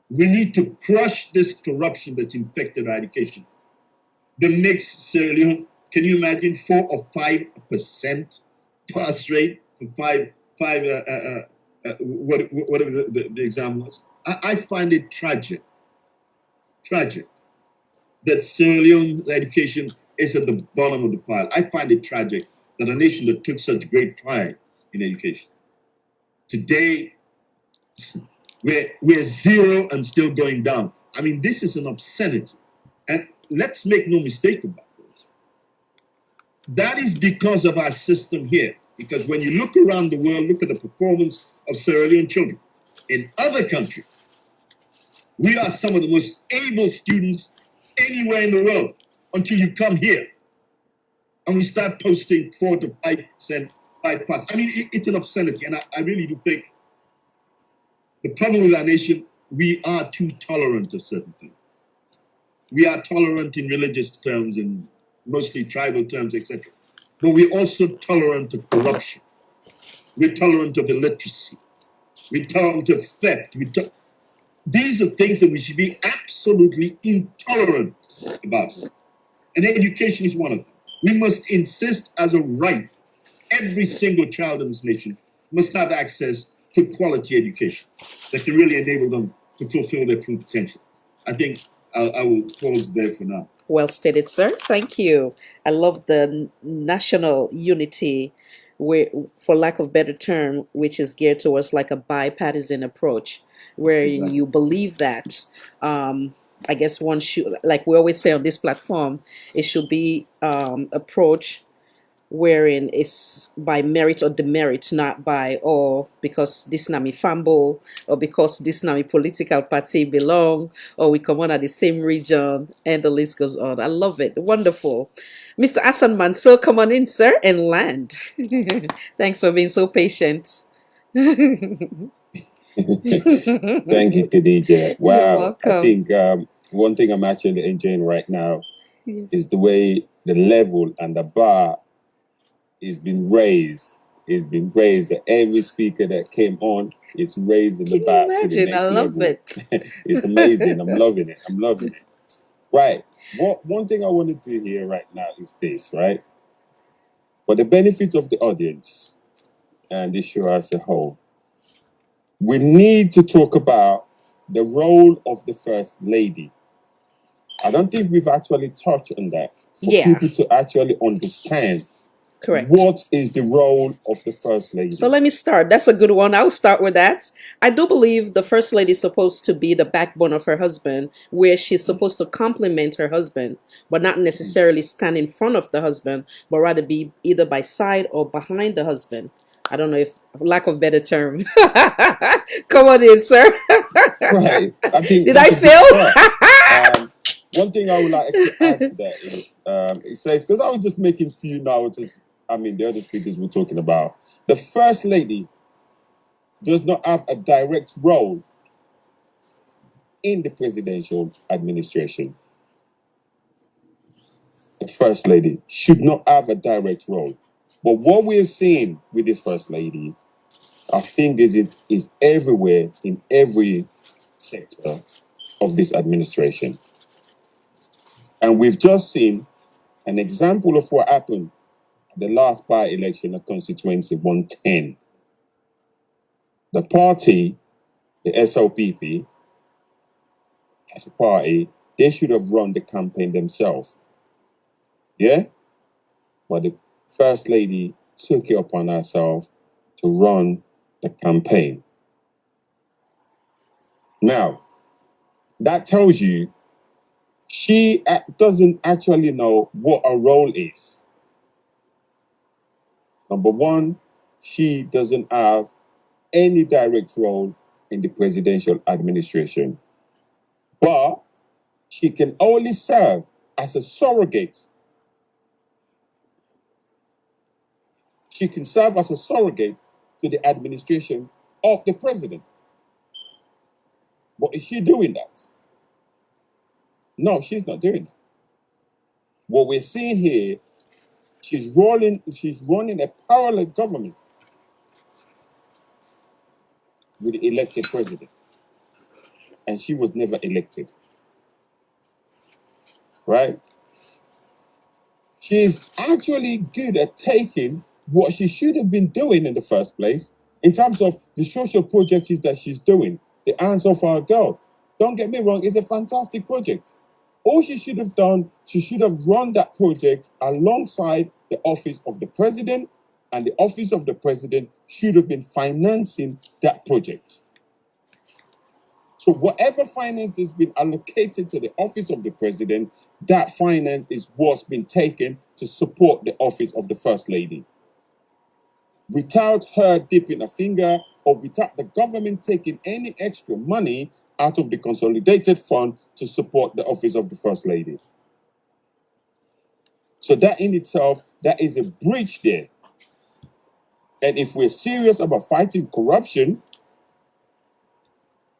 We need to crush this corruption that's infected our education. The makes Sierra Leone, can you imagine 4 or 5% pass rate for whatever the exam was? I find it tragic that Sierra Leone's education is at the bottom of the pile. I find it tragic that a nation that took such great pride in education, today we're zero and still going down. I mean, this is an obscenity. And let's make no mistake about this. That is because of our system here. Because when you look around the world, look at the performance of Sierra Leone children. In other countries, we are some of the most able students anywhere in the world until you come here and we start posting 4 to 5%, 5+. I mean, it's an obscenity. And I really do think the problem with our nation, we are too tolerant of certain things. We are tolerant in religious terms and mostly tribal terms, etc. But we're also tolerant of corruption. We're tolerant of illiteracy. We're tolerant of theft. These are things that we should be absolutely intolerant about. And education is one of them. We must insist as a right, every single child in this nation must have access to quality education that can really enable them to fulfill their full potential. I think I will pause there for now. Well stated, sir. Thank you. I love the national unity, where, for lack of better term, which is geared towards like a bipartisan approach, where Exactly. you believe that. I guess one should, like we always say on this platform, it should be approach wherein it's by merit or demerit, not by, oh, because this nami fumble, or because this nami political party belong, or we come on at the same region, and the list goes on. I love it. Wonderful. Mr. Hassan Mansour, come on in, sir, and land. Thanks for being so patient. Thank you, Khadija. You're Wow. I welcome. think one thing I'm actually enjoying right now Yes. is the way the level and the bar is been raised. It's been raised. That every speaker that came on is raising the Can you bar to the imagine? I next love level. it. It's amazing. I'm loving it. I'm loving it. Right. One thing I want to do here right now is this, right? For the benefit of the audience and the show as a whole, we need to talk about the role of the First Lady. I don't think we've actually touched on that for Yeah. people to actually understand Correct. what is the role of the First Lady. So let me start. That's a good one. I'll start with that. I do believe the first lady is supposed to be the backbone of her husband, where she's supposed to complement her husband, but not necessarily stand in front of the husband, but rather be either by side or behind the husband. I don't know if lack of better term. Come on in, sir. Right. I think Did I that's a good fail? start. One thing I would like to add to that is it says, because I was just making few notes as the other speakers were talking about. The First Lady does not have a direct role in the presidential administration. The First Lady should not have a direct role. But what we're seeing with this First Lady, I think is everywhere in every sector of this administration. And we've just seen an example of what happened at the last by-election of constituency 110. The party, the SLPP, as a party, they should have run the campaign themselves. Yeah? But the First Lady took it upon herself to run the campaign. Now, that tells you she doesn't actually know what her role is. Number one, she doesn't have any direct role in the presidential administration. But she can only serve as a surrogate. She can serve as a surrogate to the administration of the president. But is she doing that? No, she's not doing that. What we're seeing here, she's running a parallel government with the elected president. And she was never elected. Right? She's actually good at taking what she should have been doing in the first place in terms of the social projects that she's doing. The Answer for Our Girl. Don't get me wrong, it's a fantastic project. All she should have done, she should have run that project alongside the office of the president, and the office of the president should have been financing that project. So whatever finance has been allocated to the office of the president, that finance is what's been taken to support the office of the First Lady. Without her dipping a finger, or without the government taking any extra money out of the consolidated fund to support the office of the First Lady. So that in itself, that is a breach there. And if we're serious about fighting corruption,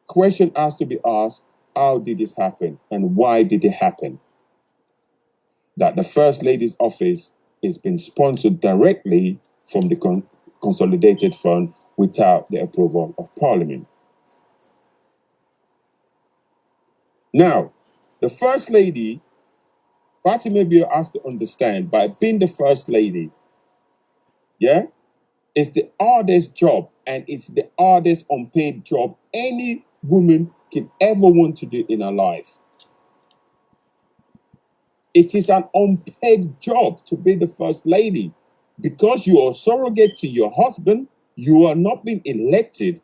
question has to be asked, how did this happen and why did it happen? That the First Lady's office is being sponsored directly from the consolidated fund without the approval of Parliament. Now, the First Lady, Fatima Bio has to understand, by being the First Lady, yeah, it's the hardest job, and it's the hardest unpaid job any woman can ever want to do in her life. It is an unpaid job to be the First Lady. Because you are a surrogate to your husband, you are not being elected.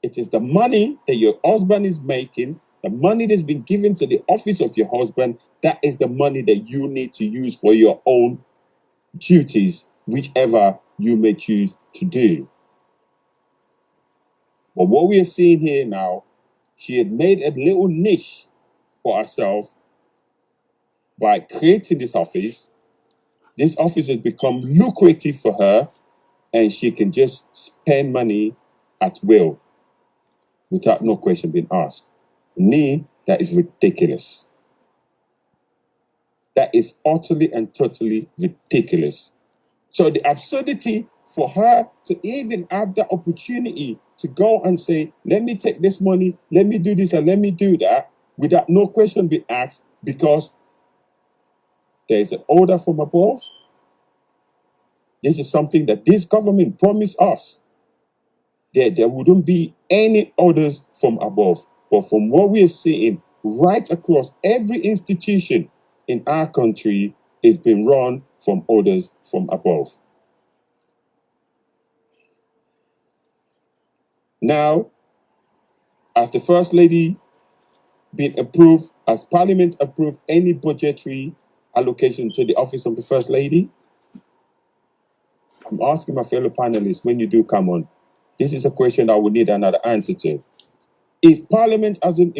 It is the money that your husband is making, the money that's been given to the office of your husband, that is the money that you need to use for your own duties, whichever you may choose to do. But what we are seeing here now, she had made a little niche for herself by creating this office. This office has become lucrative for her, and she can just spend money at will without no question being asked. For me, that is ridiculous. That is utterly and totally ridiculous. So the absurdity for her to even have the opportunity to go and say, let me take this money, let me do this and let me do that, without no question being asked, because there is an order from above. This is something that this government promised us. There wouldn't be any orders from above. But from what we are seeing right across every institution in our country, it's been run from orders from above. Now, as the First Lady been approved, as Parliament approved any budgetary allocation to the office of the First Lady? I'm asking my fellow panelists, when you do come on, this is a question I would need another answer to. If Parliament hasn't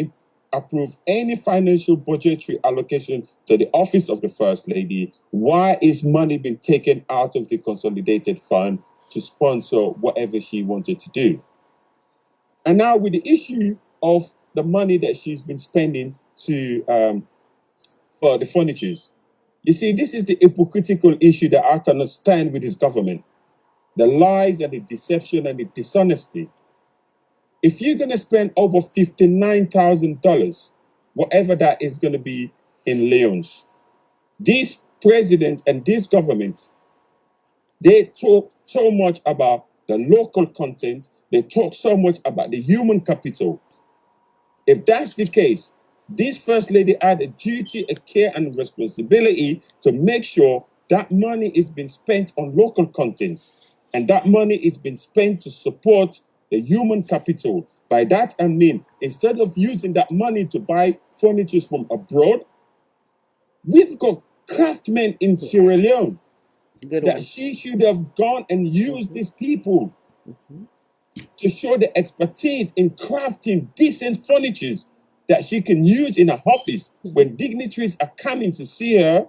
approved any financial budgetary allocation to the office of the First Lady, why is money being taken out of the consolidated fund to sponsor whatever she wanted to do? And now with the issue of the money that she's been spending to for the furnitures, you see, this is the hypocritical issue that I cannot stand with this government. The lies and the deception and the dishonesty. If you're going to spend over $59,000, whatever that is going to be in Leone's, this president and this government, they talk so much about the local content, they talk so much about the human capital. If that's the case, this First Lady had a duty, a care, and responsibility to make sure that money is being spent on local content, and that money is being spent to support the human capital. By that I mean, instead of using that money to buy furniture from abroad, we've got craftsmen in Sierra Leone that she should have gone and used these people to show the expertise in crafting decent furnitures that she can use in her office when dignitaries are coming to see her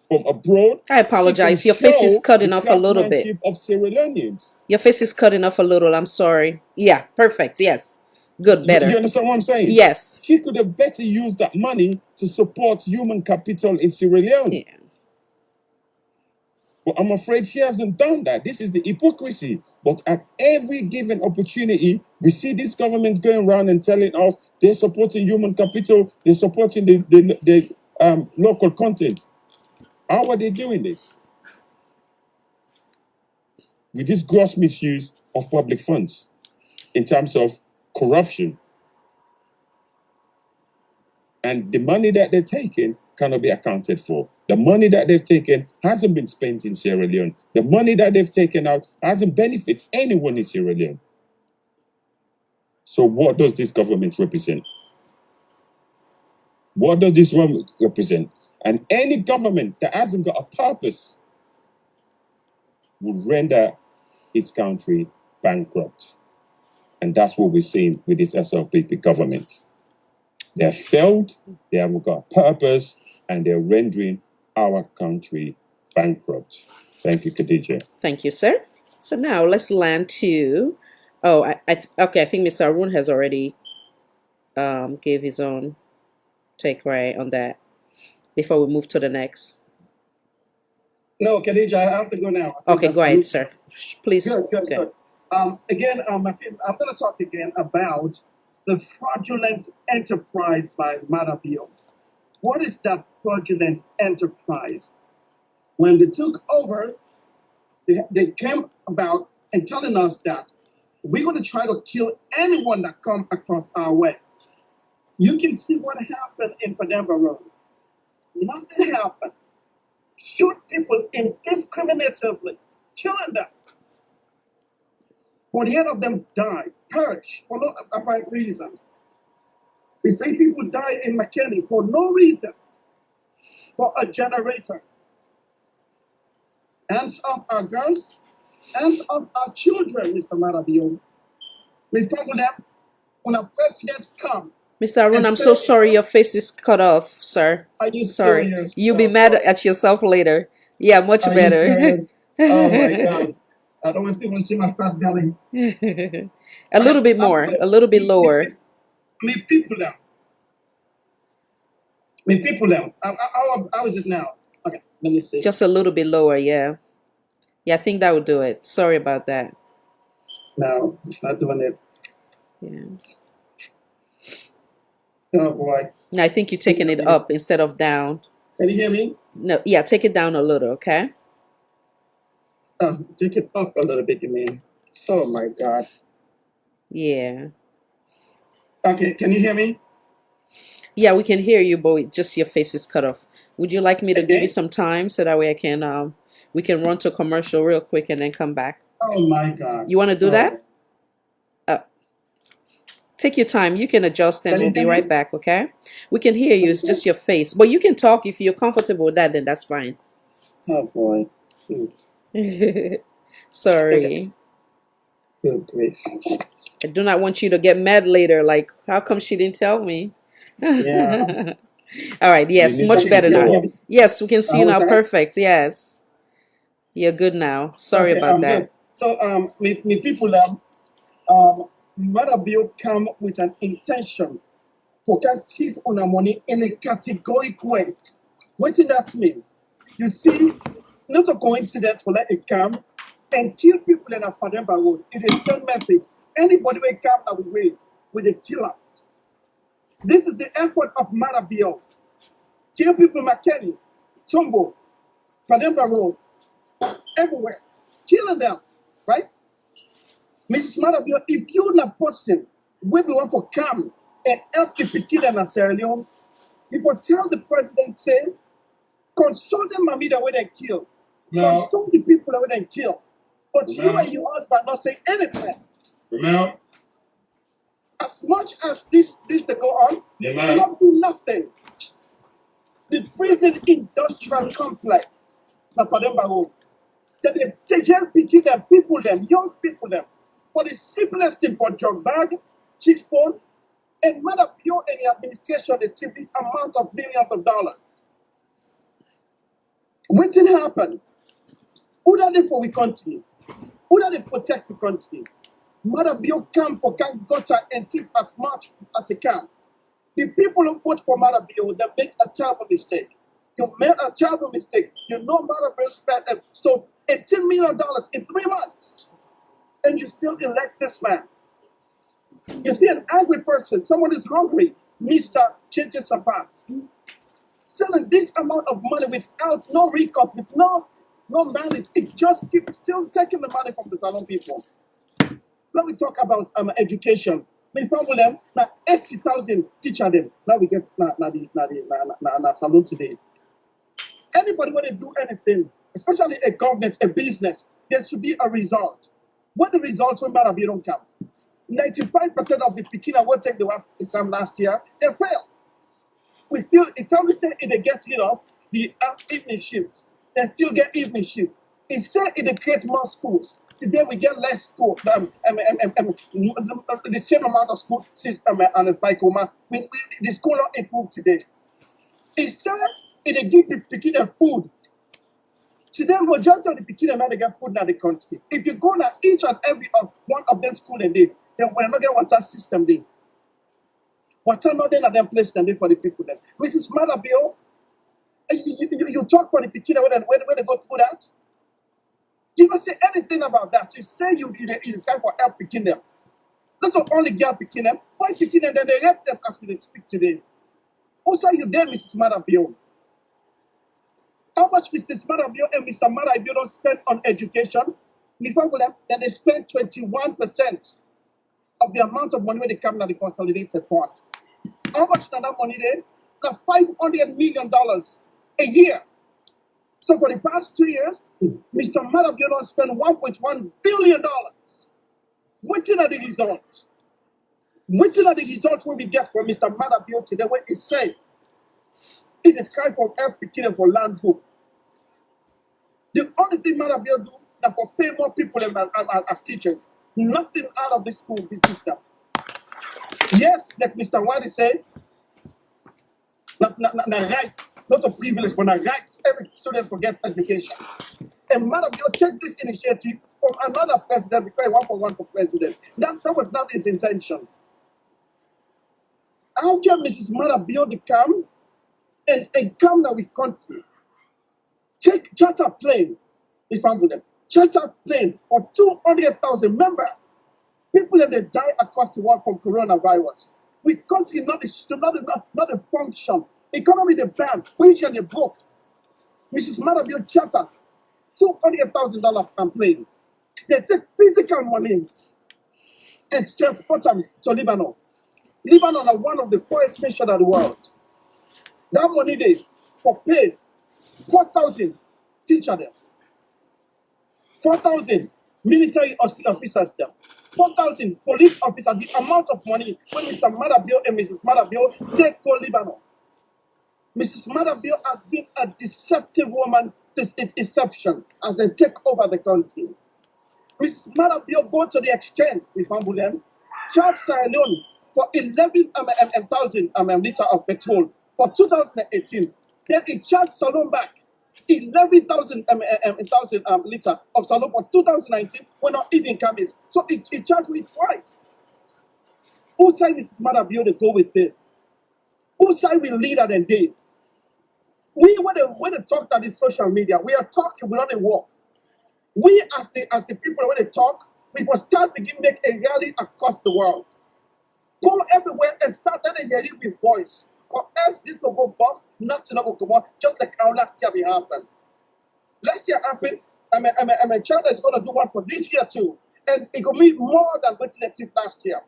from abroad. I apologize. Your face is cutting off a little bit. Craftsmanship of Sierra Leoneans. Your face is cutting off a little. I'm sorry. Yeah, perfect. Yes. Good, better. Do you understand what I'm saying? Yes. She could have better used that money to support human capital in Sierra Leone. Yeah. But I'm afraid she hasn't done that. This is the hypocrisy. But at every given opportunity, we see this government going around and telling us they're supporting human capital, they're supporting the local content. How are they doing this? With this gross misuse of public funds in terms of corruption. And the money that they're taking cannot be accounted for. The money that they've taken hasn't been spent in Sierra Leone. The money that they've taken out hasn't benefited anyone in Sierra Leone. So what does this government represent? What does this one represent? And any government that hasn't got a purpose will render its country bankrupt. And that's what we're seeing with this SLPP government. They're failed, they haven't got a purpose, and they're rendering our country bankrupt. Thank you, Khadija. Thank you, sir. So now let's land to, okay, I think Mr. Arun has already gave his own take right on that before we move to the next. No, Khadija, I have to go now. Okay, go ahead, sir. Please. Good. Again, I'm going to talk again about the fraudulent enterprise by Marabio. What is that fraudulent enterprise? When they took over, they came about and telling us that we're going to try to kill anyone that comes across our way. You can see what happened in Pademba Road. Nothing happened. Shoot people indiscriminatively, killing them. 48 of them died, perished for no apparent reason. We say people died in McKinney for no reason, for a generator. Hands off our girls, hands off our children, Mr. Marabio. We talk with them when our president comes. Mr. Arun, I'm so sorry your face is cut off, sir. Are you sorry. serious? You'll be mad at yourself later. Yeah, much Are you better. serious? Oh my God. I don't want people to see my fat belly. A little bit more, a little bit lower. Me people now. Me people now. How is it now? Okay, let me see. Just a little bit lower, yeah. Yeah, I think that would do it. Sorry about that. No, it's not doing it. Yeah. Oh boy. No, I think you're taking it up instead of down. Can you hear me? No, yeah, take it down a little, okay? Take it up a little bit, you mean? Oh my God. Yeah. Okay, can you hear me? Yeah, we can hear you, but just your face is cut off. Would you like me to give you some time so that way I can we can run to commercial real quick and then come back? Oh my God. You want to do that? Take your time. You can adjust and Can you we'll be hear me? right back, okay? We can hear you. It's just your face. But you can talk if you're comfortable with that, then that's fine. Oh boy. Sorry. Good grief. I do not want you to get mad later. Like, how come she didn't tell me? Yeah. All right. Yes, need much to better slow now. up. Yes, we can see you now. Okay. Perfect. Yes. You're good now. Sorry Okay, about I'm that. good. So me people Mother Bill come with an intention to can tip on our money in a categorical way. What did that mean? You see, not a coincidence for let it come and kill people in a Pademba road. It is the same message. Anybody will come that way with a killer. This is the effort of Mother Bill. Kill people in McKinney, Tumbo, Pademba road, everywhere. Killing them, right? Mrs. Marabio, if you're not person, when we want to come and help the Pekin and Sierra Leone, you will tell the president, say, consult them, Mamida, when they kill. No. Consult the people when they kill. But you No. and your husband not say anything. Remember? As much as this to go on, Yeah, they man. don't do nothing. The prison industrial complex, na Pademba Road, that they jail Pekin them, people them, young people them, for the simplest thing for drug bag, cheap phone, and Mother Pure and the administration, they tip this amount of millions of dollars. What did happen? Who did they for we country? Who did they protect the country? Mother Pure come for can gutter and tip as much as they can. The people who vote for Mother Pure, they make a terrible mistake. You made a terrible mistake. You know Mother Pure spent so $18 million in 3 months, and you still elect this man. You see an angry person, someone is hungry, Mr. Changes Sapat, selling this amount of money without no recourse, with no malice. It just keeps still taking the money from the salon people. When we talk about education, we found them now 80,000 teacher them. Now we get na salon today. Anybody when they do anything, especially a government, a business, there should be a result. What the results will matter if you don't come. 95% of the Pekin will take the exam last year, they fail. We still, it's always say if they get rid of the evening shift, they still get evening shift. It said if they create more schools, today we get less school, the same amount of school system and as by coma. The school not improved today. It said if they give the Pekin food, today majority of the Pekin now they get food in the country. If you go now each and every one of them school and they will not get water system there. Water not then at them place them there for the people then. Mrs. Madabio, you talk for the Pekin when they go through that. You don't say anything about that. You say it's time for help Pekin them. Not only get Pekin them, why Pekin them then they help them as we speak today. Also you there, Mrs. Madabio. How much Mr. Marabio and Mr. Marabio don't spend on education? Then they spend 21% of the amount of money when they come to the consolidated fund. How much is that money there? Now $500 million a year. So for the past 2 years, Mr. Marabio don't spend $1.1 billion. What are the results? What are the results when we get from Mr. Marabio today when it says it's a type of help for land hook? The only thing Marabio do is for pay more people as teachers. Nothing out of the school system. Yes, like Mr. Wadi said, not right, not a privilege, but a right. Every student to get education. And Marabio take this initiative from another president because he won for one for president. That was not his intention. How can Mrs. Marabio come and come now with country? Take charter plane, if I'm with them. Charter plane for 200,000. Remember, people that they die across the world from coronavirus. With country not a function. Economy the bad, pension the broke. Mrs. Marabio charter $200,000 on plane. They take physical money and transport them to Lebanon. Lebanon are one of the poorest nations of the world. That money they for pay 4,000 teacher them, 4,000 military officers them, 4,000 police officers. The amount of money when Mr. Marabio and Mrs. Marabio take to Lebanon. Mrs. Marabio has been a deceptive woman since its inception as they take over the country. Mrs. Marabio go to the extent, with Ambulem, charge Sierra Leone for 11,000 litre of petrol for 2018. Then it charged Salon back 11,000 litre of Salon for 2019 when not even coming. So it charged me twice. Who side Mrs. Marabio to go with this? Who side will lead her and they? We when they talk on the social media, we are talking, we're not a walk. We as the people when they talk, we will start begin make a rally across the world. Go everywhere and start letting hear you with voice. Or else this will go buff, nothing will come out, just like our last year we happened. Last year happened, China is gonna do one for this year too. And it will be more than what they did last year.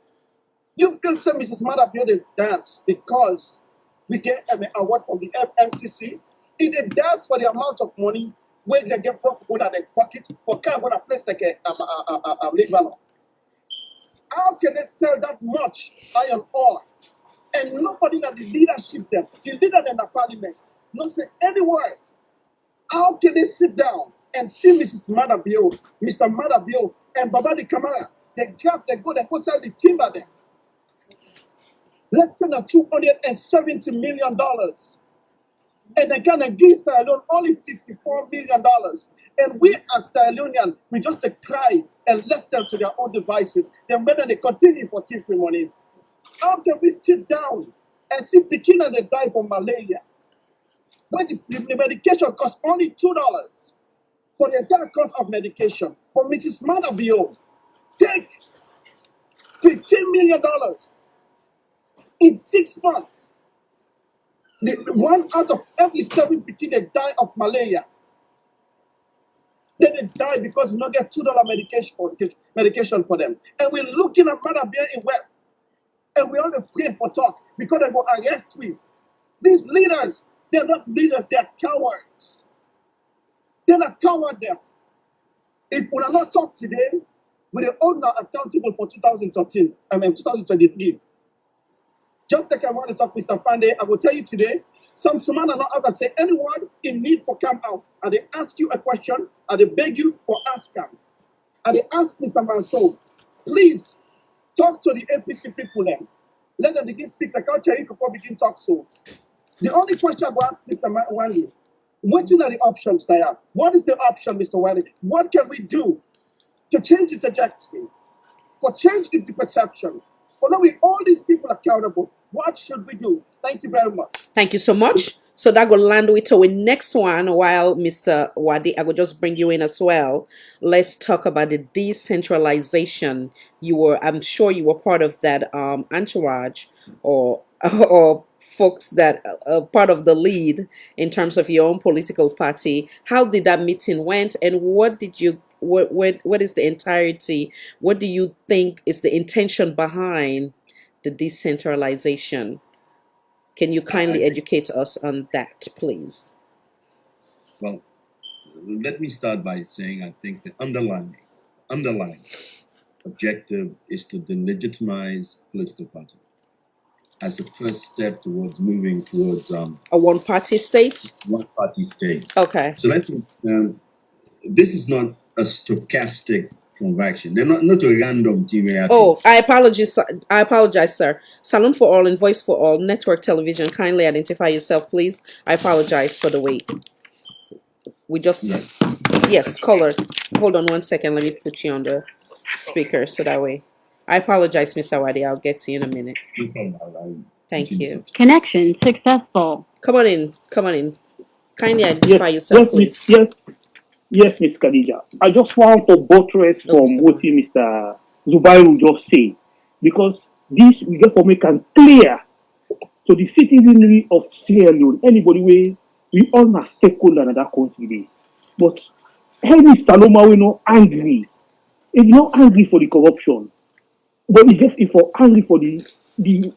You can say Mrs. Marabio they dance because we get an award from the FMCC. It they dance for the amount of money where they get from out of their pocket for kind of a place like a Lebanon. How can they sell that much iron ore and nobody in the leadership them, the leader in the parliament, not say any word? How can they sit down and see Mrs. Marabio, Mr. Marabio, and Babadi Kamara? They go sell the timber there. Let's send a $270 million. And they can give Sierra Leone only $54 million. And we as Sierra Leonean, we just cry and left them to their own devices. Then when they continue for taking money. How can we sit down and see Pekin and they die from malaria? When the medication costs only $2 for the entire cost of medication. For Mrs. Marabio, take $15 million in 6 months. The one out of every 7 Pekin they die of malaria. Then they die because we don't get $2 medication for them. And we're looking at Marabio in web. And we only pray for talk because they go arrest me. These leaders, they're not leaders, they're cowards. They're not coward them. If we are not talk today, we are all now accountable for 2023. Just like I want to talk with Mr. Fande, I will tell you today, some Suman are not ever say anyone in need for come out. And they ask you a question, and they beg you for ask them. And they ask Mr. Mansour, please talk to the APC people then. Let them begin speak like how Cherry before begin talk so. The only question I will ask Mr. Wangi, what are the options there? What is the option, Mr. Wangi? What can we do to change the trajectory? For change the perception? For now we all these people accountable. What should we do? Thank you very much. Thank you so much. So that will land with our next one. While Mr. Wadi, I will just bring you in as well. Let's talk about the decentralization. I'm sure you were part of that entourage or or folks that are part of the lead in terms of your own political party. How did that meeting went, and what did you? What is the entirety? What do you think is the intention behind the decentralization? Can you kindly educate us on that, please? Well, let me start by saying I think the underlying objective is to delegitimize political parties as a first step towards moving towards a one-party state. One-party state. Okay. So let's. This is not a stochastic transaction. They're not a random team. Oh, I apologize, sir. Salon for All and Voice for All Network Television. Kindly identify yourself, please. I apologize for the wait. We just yes, caller. Hold on 1 second. Let me put you on the speaker so that way. I apologize, Mr. Wadi. I'll get to you in a minute. Thank you. Connection successful. Come on in. Come on in. Kindly identify yourself, please. Yes, Miss Khadija. I just want to buttress from what Mr. Zubairu just said, because this we get for make it clear to the citizenry of Sierra Leone, anybody we all are stakeholder in that country dey. But any Saloma we not angry. If not angry for the corruption, but it's just if for angry for the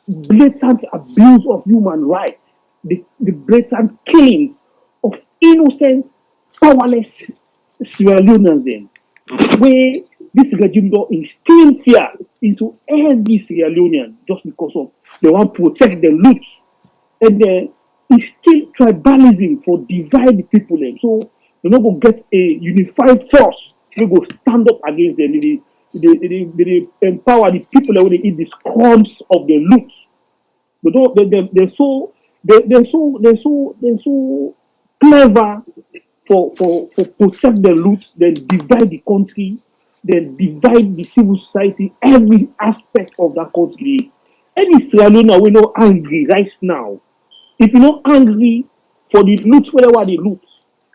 blatant abuse of human rights, the blatant killing of innocent, powerless Sierra Leoneans then, where this regime don't instill fear into every Sierra Leonean just because of they want to protect the loot, and then instill tribalism for divide the people them. So you're not gonna get a unified force. We go stand up against them. They empower the people that when they eat the crumbs of the loot. But they're so clever for protect the loot, then divide the country, then divide the civil society, every aspect of that country. Any Sierra Leone we not angry right now. If you're not angry for the loot, whatever they loot,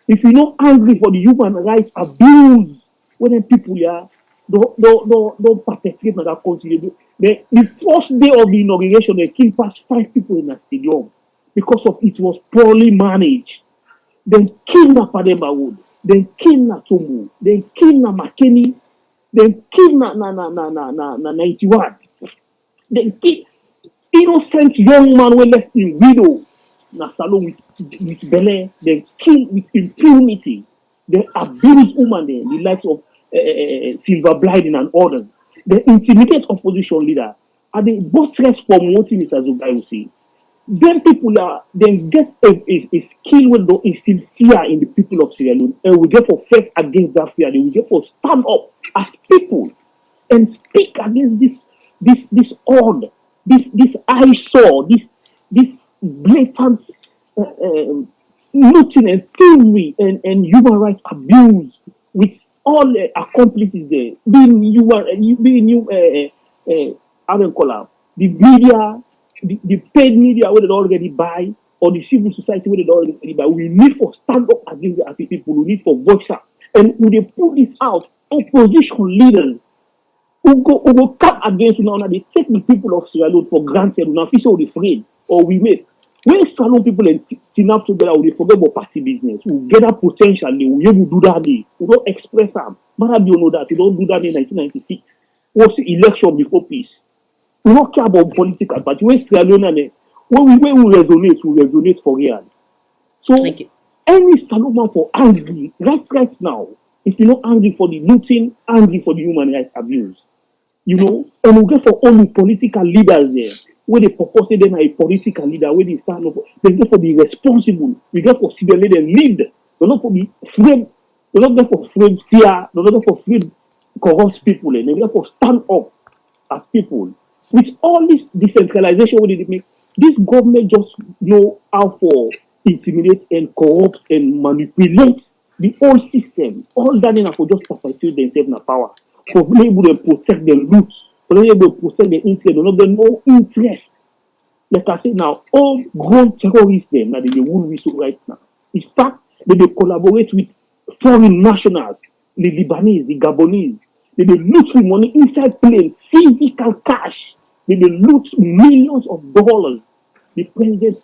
if you're not angry for the human rights abuse, when people are don't participate in that country. The first day of the inauguration, they killed past 5 people in the stadium because of it was poorly managed. Then kidnap Adema Wood, then kidnap Tomo, then kidnap McKinney, then kidnap na 91. Then kill innocent young man when left in widow na salon with Bele, then kill with impunity, then abuse woman there, the likes of Silver Blinding and others. They intimidate opposition leader. And they buttress from what Mr. Zubai will say. Then people are then get a skill when they instill fear in the people of Sierra Leone, and we get for fight against that fear. Then we get for stand up as people and speak against this odd, this eyesore, this blatant looting and thievery and human rights abuse with all accomplices there, being how do you call them? The media, the paid media where they already buy, or the civil society where they already buy. We need for stand up against the people. We need for voice up, and when they put this out, opposition leaders who go come against now, they take the people of Sierra Leone for granted. Now, if so, afraid or we make. When Salon people and team up together, we forget about party business. We gather potential. We will do that day. We don't express them. But you know that we don't do that in 1996. What's the election before peace? We don't care about political party. When Sierra Leone, when we resonate for real. So any Salon for angry right now, if you're not angry for the looting, angry for the human rights abuse. You know, and we get for all the political leaders there, where they propose them a political leader, where they stand up, they get for be responsible, we get for see them lead, they're not for be afraid, they're not get for afraid fear, they're not get for afraid corrupt people, and they get for stand up as people. With all this decentralization, what did it make? This government just know how to intimidate and corrupt and manipulate the whole system. All that in for just perpetuate themselves in power. For being able to protect their roots, for being able to protect their interest, they no interest. Like I say now, all grown terrorists them that they will whistle right now. In fact, they collaborate with foreign nationals, the Lebanese, the Gabonese. They loot with money inside planes, physical cash. They loot millions of dollars. The president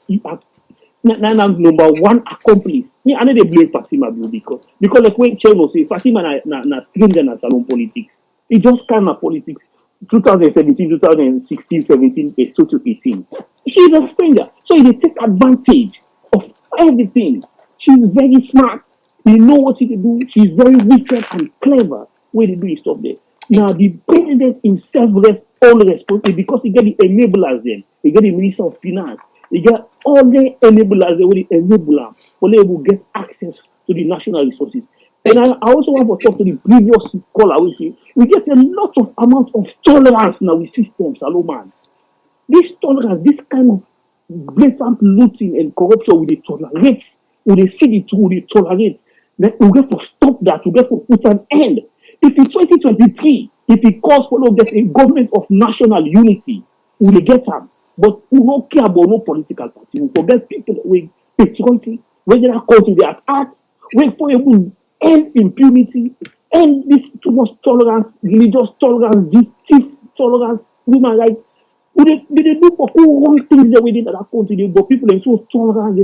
now number one accomplice. Me, I know they blame Fatima because like when Chelo say Fatima na stranger na salon politics. It just kind of politics. 2017, 2016, 17, 18. She's a stranger, so they take advantage of everything. She's very smart. You know what she can do. She's very wicked and clever. Where they do is stuff there. Now the president himself rests all responsibility because he get the enablers then. He get the minister of finance. He get all the enablers there. Where they enable them, where they will get access to the national resources. And I also want to talk to the previous caller. We get a lot of amount of tolerance now with systems, man. This tolerance, this kind of blatant looting and corruption, we tolerate. We see it, we tolerate. Then we get to stop that. We get to put an end. If in 2023, if it calls for get a government of national unity, we will get them. But we don't care about no political party. We forget people with patriotic, whether that country they attack, wait for able end impunity, end this too much tolerance, religious tolerance, this tolerance, women like they do for who wrong things that we did at that country, but people are so tolerant,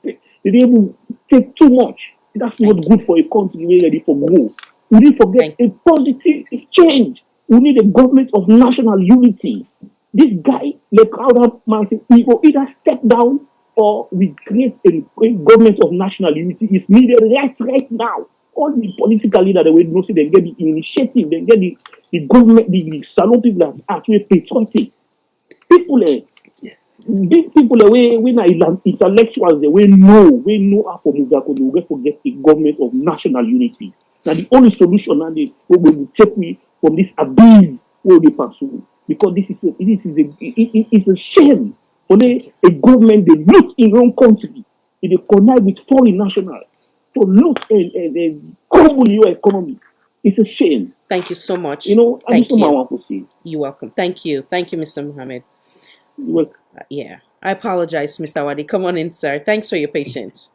they able take too much. That's not good for a country we're ready for growth. We need to get a positive change. We need a government of national unity. This guy, the crowd of massive people, either step down or we create a government of national unity. It's needed right now. All the political leaders that we know, see, they get the initiative, they get the government, the salon people that are actually patriotic. People, big people, we not intellectuals, we know how to move that. We get to get a government of national unity. Now the only solution now we will take me from this abyss where we pursue, because it's a shame for a government they look in their own country, they connect with foreign nationals to look and crumble your economy. It's a shame. Thank you so much. You know, I Thank just you. want to say. You're welcome. Thank you, Mr. Mohammed. Yeah, I apologize, Mr. Wadi. Come on in, sir. Thanks for your patience.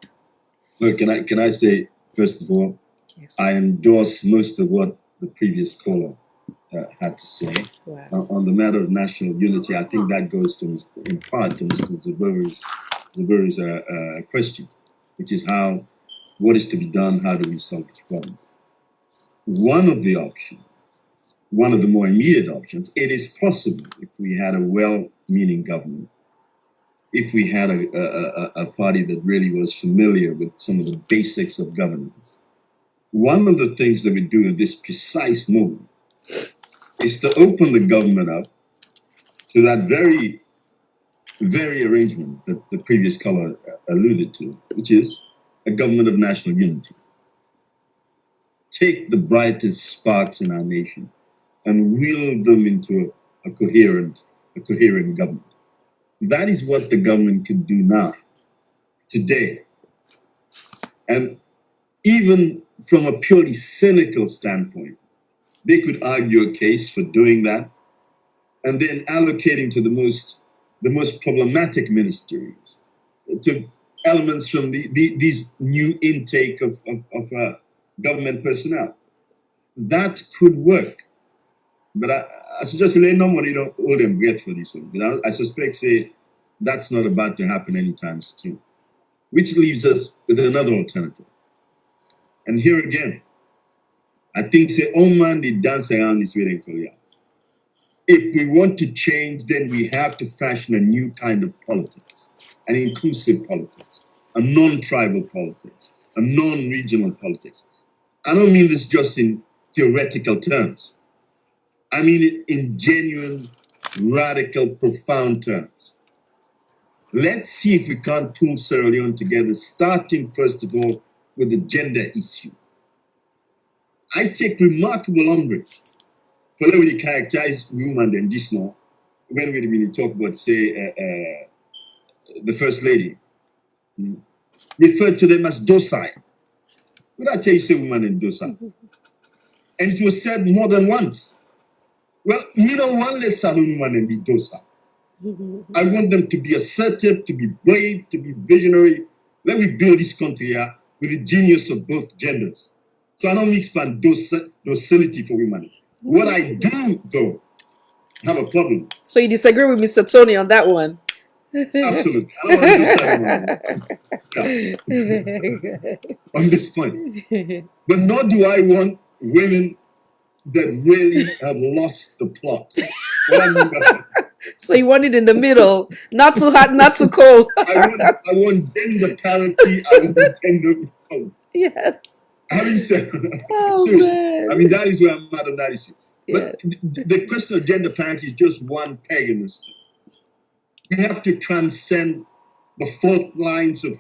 Look, can I say first of all, yes, I endorse most of what the previous caller had to say. Wow. On the matter of national unity. I think that goes to, in part, to Mr. Zaburi's question, which is what is to be done? How do we solve this problem? One of the options, one of the more immediate options, it is possible if we had a well-meaning government, if we had a party that really was familiar with some of the basics of governance. One of the things that we do at this precise moment is to open the government up to that very, very arrangement that the previous caller alluded to, which is a government of national unity. Take the brightest sparks in our nation and wheel them into a coherent government. That is what the government can do now, today. And even from a purely cynical standpoint, they could argue a case for doing that and then allocating to the most problematic ministries, to elements from these new intake of government personnel. That could work. But I suggest no money don't hold them breath for this one. But I suspect that's not about to happen anytime soon. Which leaves us with another alternative. And here again, I think man they dance around this way in Korea. If we want to change, then we have to fashion a new kind of politics, an inclusive politics, a non-tribal politics, a non-regional politics. I don't mean this just in theoretical terms. I mean it in genuine, radical, profound terms. Let's see if we can't pull Sierra Leone together, starting first of all with the gender issue. I take remarkable umbrage for the way they characterize women and this now, when we talk about, say, the First Lady, referred to them as docile. What I tell you, say woman and docile? And it was said more than once. Well, you don't want to saloon woman and be docile. I want them to be assertive, to be brave, to be visionary. Let me build this country here with the genius of both genders. So I don't expand docility for women. What I do, though, have a problem. So you disagree with Mr. Tony on that one? Absolutely. I don't want to on this point. But nor do I want women that really have lost the plot. What I mean by that? So you want it in the middle, not too hot, not too cold. I want gender parity. I want gender equality. Yes. Having said seriously, I mean, that is where I'm at on that issue. But the question of gender parity is just one peg in this. We have to transcend the fault lines of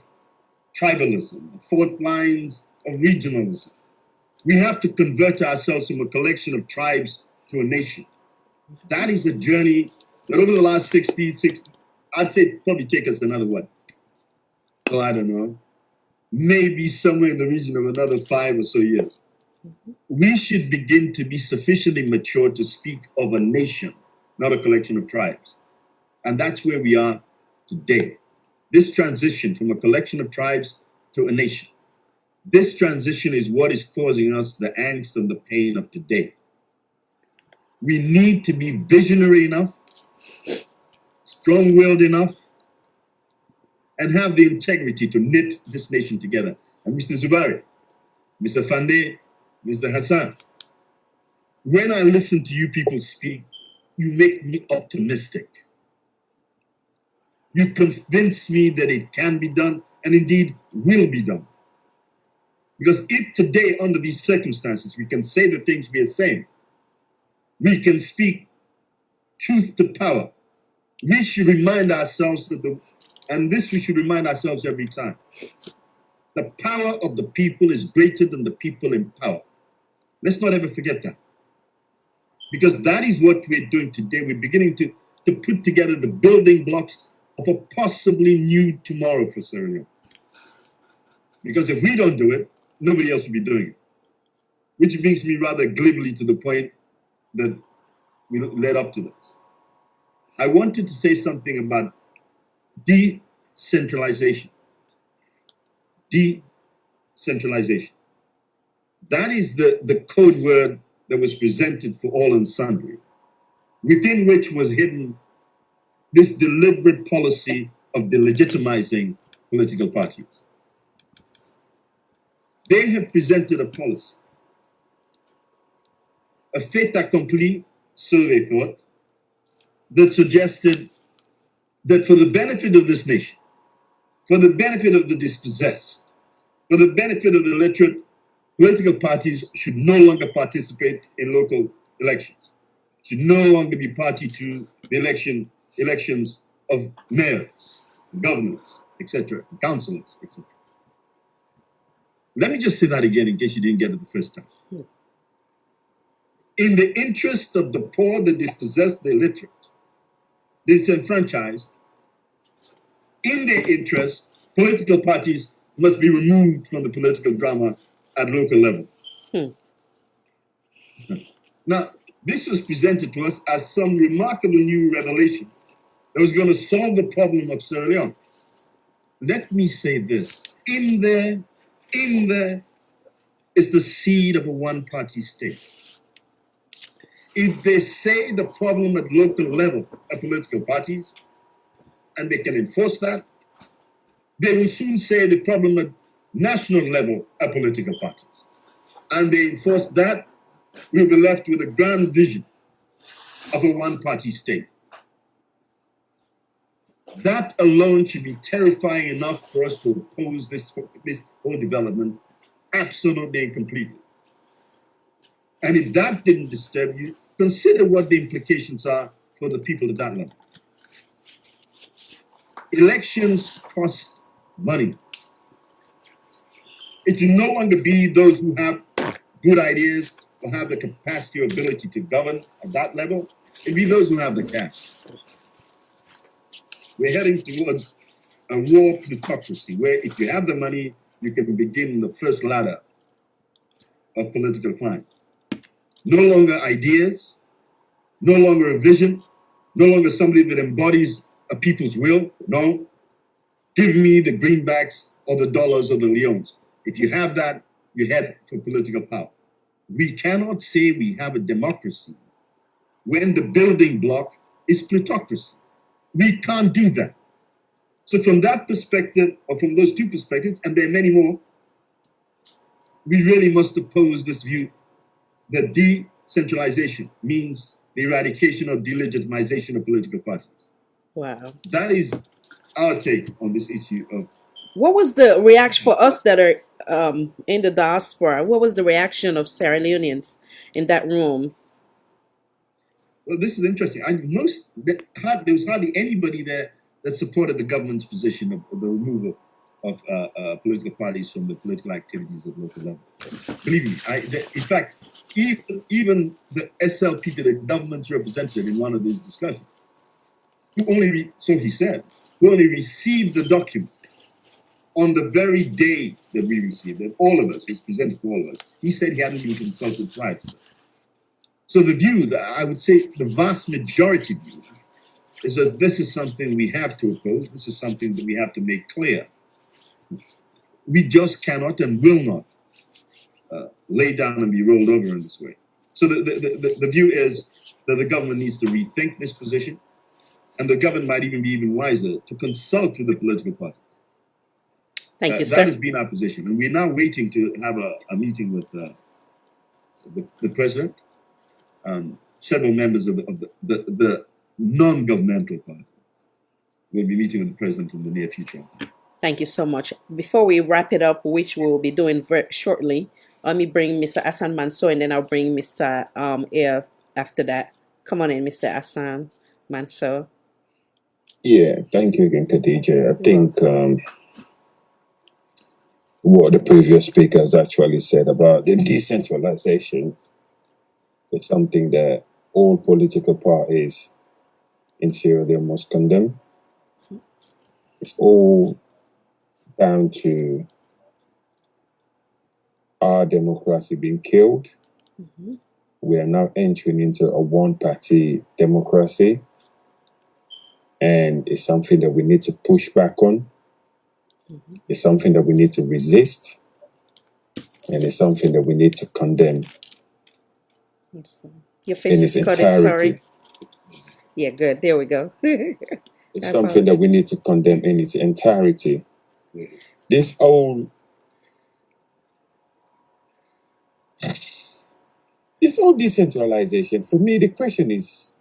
tribalism, the fault lines of regionalism. We have to convert ourselves from a collection of tribes to a nation. That is a journey that over the last 60, I'd say probably take us another what? Oh, I don't know, maybe somewhere in the region of another 5 or so years. We should begin to be sufficiently mature to speak of a nation, not a collection of tribes. And that's where we are today. This transition from a collection of tribes to a nation. This transition is what is causing us the angst and the pain of today. We need to be visionary enough, strong-willed enough, and have the integrity to knit this nation together. And Mr. Zubari, Mr. Fande, Mr. Hassan, when I listen to you people speak, you make me optimistic. You convince me that it can be done and indeed will be done. Because if today, under these circumstances, we can say the things we are saying, we can speak truth to power. We should remind ourselves and this we should remind ourselves every time. The power of the people is greater than the people in power. Let's not ever forget that. Because that is what we're doing today. We're beginning to put together the building blocks of a possibly new tomorrow for Sierra Leone. Because if we don't do it, nobody else will be doing it. Which brings me rather glibly to the point that led up to this. I wanted to say something about decentralization. Decentralization. That is the code word that was presented for all and sundry, within which was hidden this deliberate policy of delegitimizing political parties. They have presented a policy, a fait accompli, so they thought, that suggested that for the benefit of this nation, for the benefit of the dispossessed, for the benefit of the illiterate, political parties should no longer participate in local elections, should no longer be party to the elections of mayors, governors, etc., councillors, etc. Let me just say that again in case you didn't get it the first time. In the interest of the poor, the dispossessed, the illiterate, the disenfranchised, in their interest, political parties must be removed from the political drama at local level. Now, this was presented to us as some remarkable new revelation that was going to solve the problem of Sierra Leone. Let me say this. In there is the seed of a one-party state. If they say the problem at local level are political parties, and they can enforce that, they will soon say the problem at national level are political parties. And they enforce that, we'll be left with a grand vision of a one-party state. That alone should be terrifying enough for us to oppose this whole development absolutely and completely. And if that didn't disturb you, consider what the implications are for the people at that level. Elections cost money. It will no longer be those who have good ideas or have the capacity or ability to govern at that level. It will be those who have the cash. We're heading towards a war plutocracy, where if you have the money, you can begin the first ladder of political climb. No longer ideas, no longer a vision, no longer somebody that embodies a people's will. No, give me the greenbacks or the dollars or the Leones. If you have that, you head for political power. We cannot say we have a democracy when the building block is plutocracy. We can't do that. So from that perspective, or from those two perspectives, and there are many more, we really must oppose this view that decentralization means the eradication or delegitimization of political parties. Wow. That is our take on this issue of... What was the reaction for us that are in the diaspora? What was the reaction of Sierra Leoneans in that room? Well, this is interesting. There was hardly anybody there that supported the government's position of the removal of political parties from the political activities at local level. Believe me, in fact, even the SLP, the government's representative in one of these discussions, so he said, who only received the document on the very day that we received it, all of us, was presented to all of us, he said he hadn't been consulted prior to this. So the view, that I would say the vast majority view, is that this is something we have to oppose, this is something that we have to make clear. We just cannot and will not lay down and be rolled over in this way. So the view is that the government needs to rethink this position, and the government might even be even wiser to consult with the political parties. Thank you, That sir. has been our position, and we're now waiting to have a meeting with the president, several members of the non-governmental parties. We'll be meeting with the president in the near future. Thank you so much. Before we wrap it up, which we'll be doing very shortly, let me bring Mr. Hassan Mansour, and then I'll bring Mr. Air after that. Come on in, Mr. Hassan Mansour. Yeah, thank you again, Khadija. I think what the previous speakers actually said about the decentralization is something that all political parties in Sierra Leone must condemn. It's all down to our democracy being killed. We are now entering into a one-party democracy, and it's something that we need to push back on. It's something that we need to resist, and it's something that we need to condemn Your face in is its cutting, sorry. entirety. Yeah, good. There we go. It's something that we need to condemn in its entirety. This whole decentralization, for me, the question is,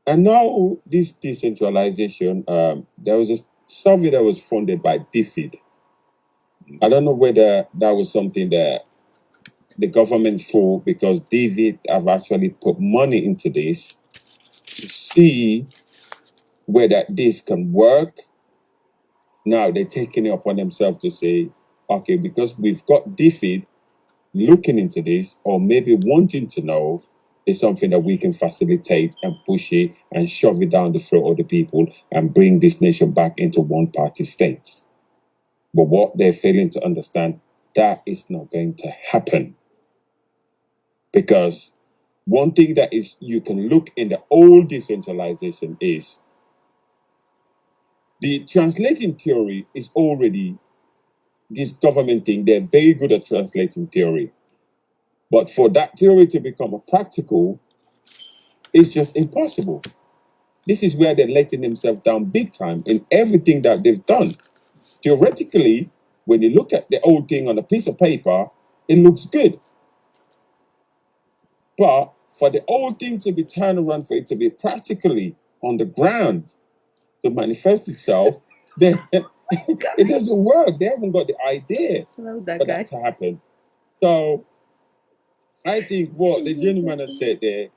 and now this decentralization, there was a survey that was funded by DFID. I don't know whether that was something that the government for, because DFID have actually put money into this to see whether this can work. Now they're taking it upon themselves to say, okay, because we've got DFID looking into this, or maybe wanting to know, is something that we can facilitate and push it and shove it down the throat of the people and bring this nation back into one-party states. But what they're failing to understand, that is not going to happen. Because one thing that is, you can look in the old decentralization is, the translating theory is already, this government thing, they're very good at translating theory. But for that theory to become a practical, it's just impossible. This is where they're letting themselves down big time in everything that they've done. Theoretically, when you look at the old thing on a piece of paper, it looks good. But for the old thing to be turned around, for it to be practically on the ground, to manifest itself, then it doesn't work. They haven't got the idea for that to happen. So I think what the gentleman has said there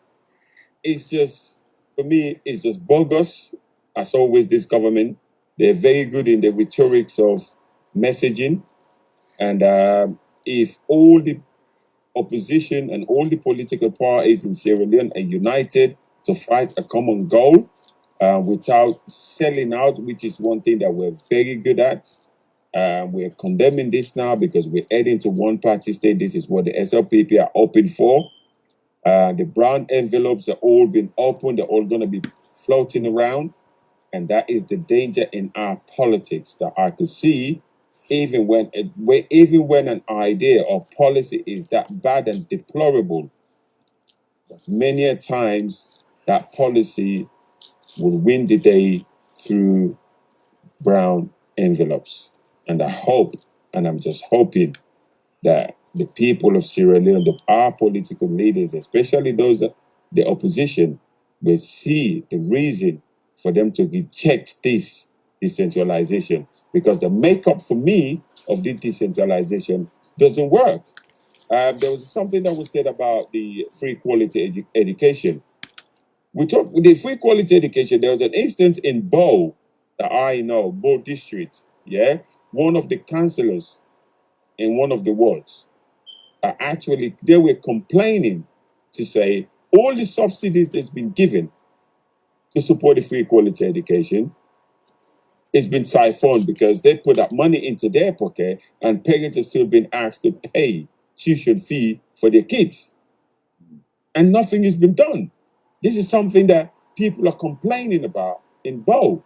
is just, for me, it's just bogus. As always, this government, they're very good in the rhetorics of messaging. And if all the opposition and all the political parties in Sierra Leone are united to fight a common goal without selling out, which is one thing that we're very good at. We're condemning this now because we're heading to one-party state. This is what the SLPP are hoping for. The brown envelopes are all been opened. They're all going to be floating around. And that is the danger in our politics that I could see, even when an idea or policy is that bad and deplorable, many a times that policy will win the day through brown envelopes. And I hope, and I'm just hoping, that the people of Sierra Leone, our political leaders, especially those the opposition, will see the reason for them to reject this decentralization. Because the makeup for me of this decentralization doesn't work. There was something that was said about the free quality education. We talk with the free quality education. There was an instance in Bo, that I know, Bo district. Yeah, one of the councillors in one of the wards actually, they were complaining to say all the subsidies that's been given to support the free quality education it's been siphoned because they put that money into their pocket and parents are still being asked to pay tuition fee for their kids. And nothing has been done. This is something that people are complaining about in Bow.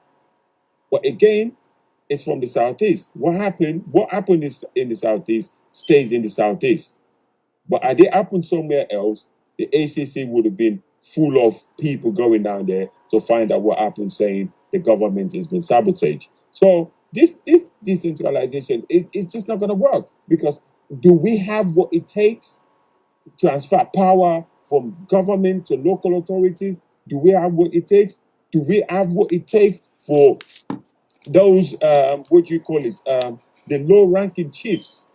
But again, it's from the Southeast. What happened is in the Southeast stays in the Southeast. But had it happened somewhere else, the ACC would have been full of people going down there to find out what happened, saying the government has been sabotaged. So this decentralization is just not going to work, because do we have what it takes to transfer power from government to local authorities? Do we have what it takes? Do we have what it takes for those the low-ranking chiefs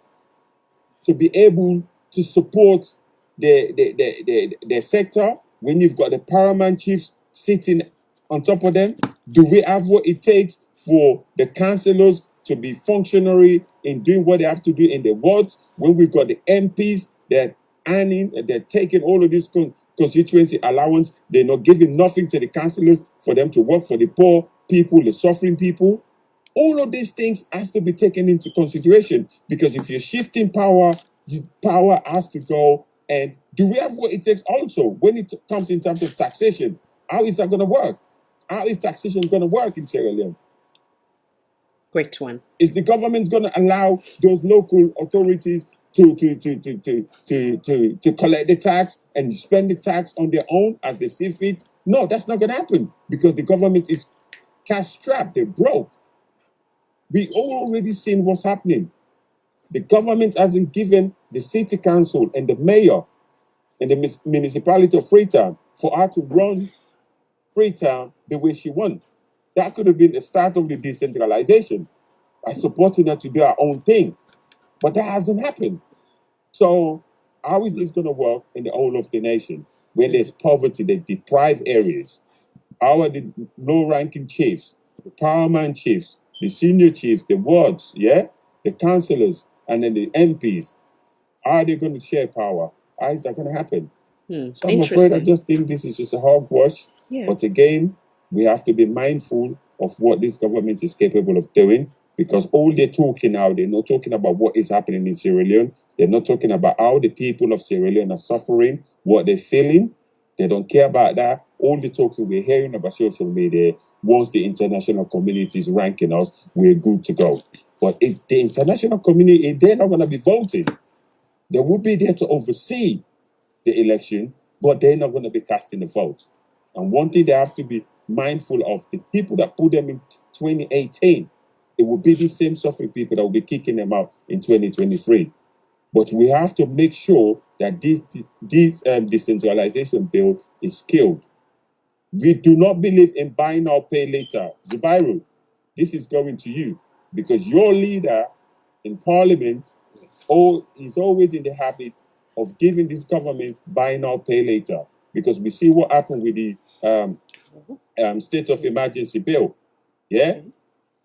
to be able to support the sector when you've got the paramount chiefs sitting on top of them? Do we have what it takes for the councillors to be functionary in doing what they have to do in the wards, when we've got the MPs that they're taking all of this constituency allowance, they're not giving nothing to the councillors for them to work for the poor people, the suffering people? All of these things has to be taken into consideration, because if you're shifting power, power has to go. And do we have what it takes also when it comes in terms of taxation? How is that going to work? How is taxation going to work in Sierra Leone? Great one. Is the government going to allow those local authorities to collect the tax and spend the tax on their own as they see fit? No, that's not going to happen, because the government is cash strapped. They're broke. We already seen what's happening. The government hasn't given the city council and the mayor and the municipality of Freetown for her to run Freetown the way she wants. That could have been the start of the decentralization, by supporting her to do her own thing. But that hasn't happened. So how is this going to work in the whole of the nation, where there's poverty, the deprived areas? How are the low-ranking chiefs, the paramount chiefs, the senior chiefs, the wards, the councillors, and then the MPs, how are they going to share power? How is that going to happen? So I'm afraid I just think this is just a hogwash. Yeah. But again, we have to be mindful of what this government is capable of doing, because all they're talking now, they're not talking about what is happening in Sierra Leone. They're not talking about how the people of Sierra Leone are suffering, what they're feeling. They don't care about that. All the talking we're hearing about social media, once the international community is ranking us, we're good to go. But if the international community, they're not going to be voting. They will be there to oversee the election, but they're not going to be casting the vote. And one thing they have to be mindful of, the people that put them in 2018, it will be the same suffering people that will be kicking them out in 2023. But we have to make sure that this decentralization bill is killed. We do not believe in buy now, pay later. Zubairu, this is going to you, because your leader in parliament is always in the habit of giving this government buy now, pay later, because we see what happened with the state of emergency bill. Yeah,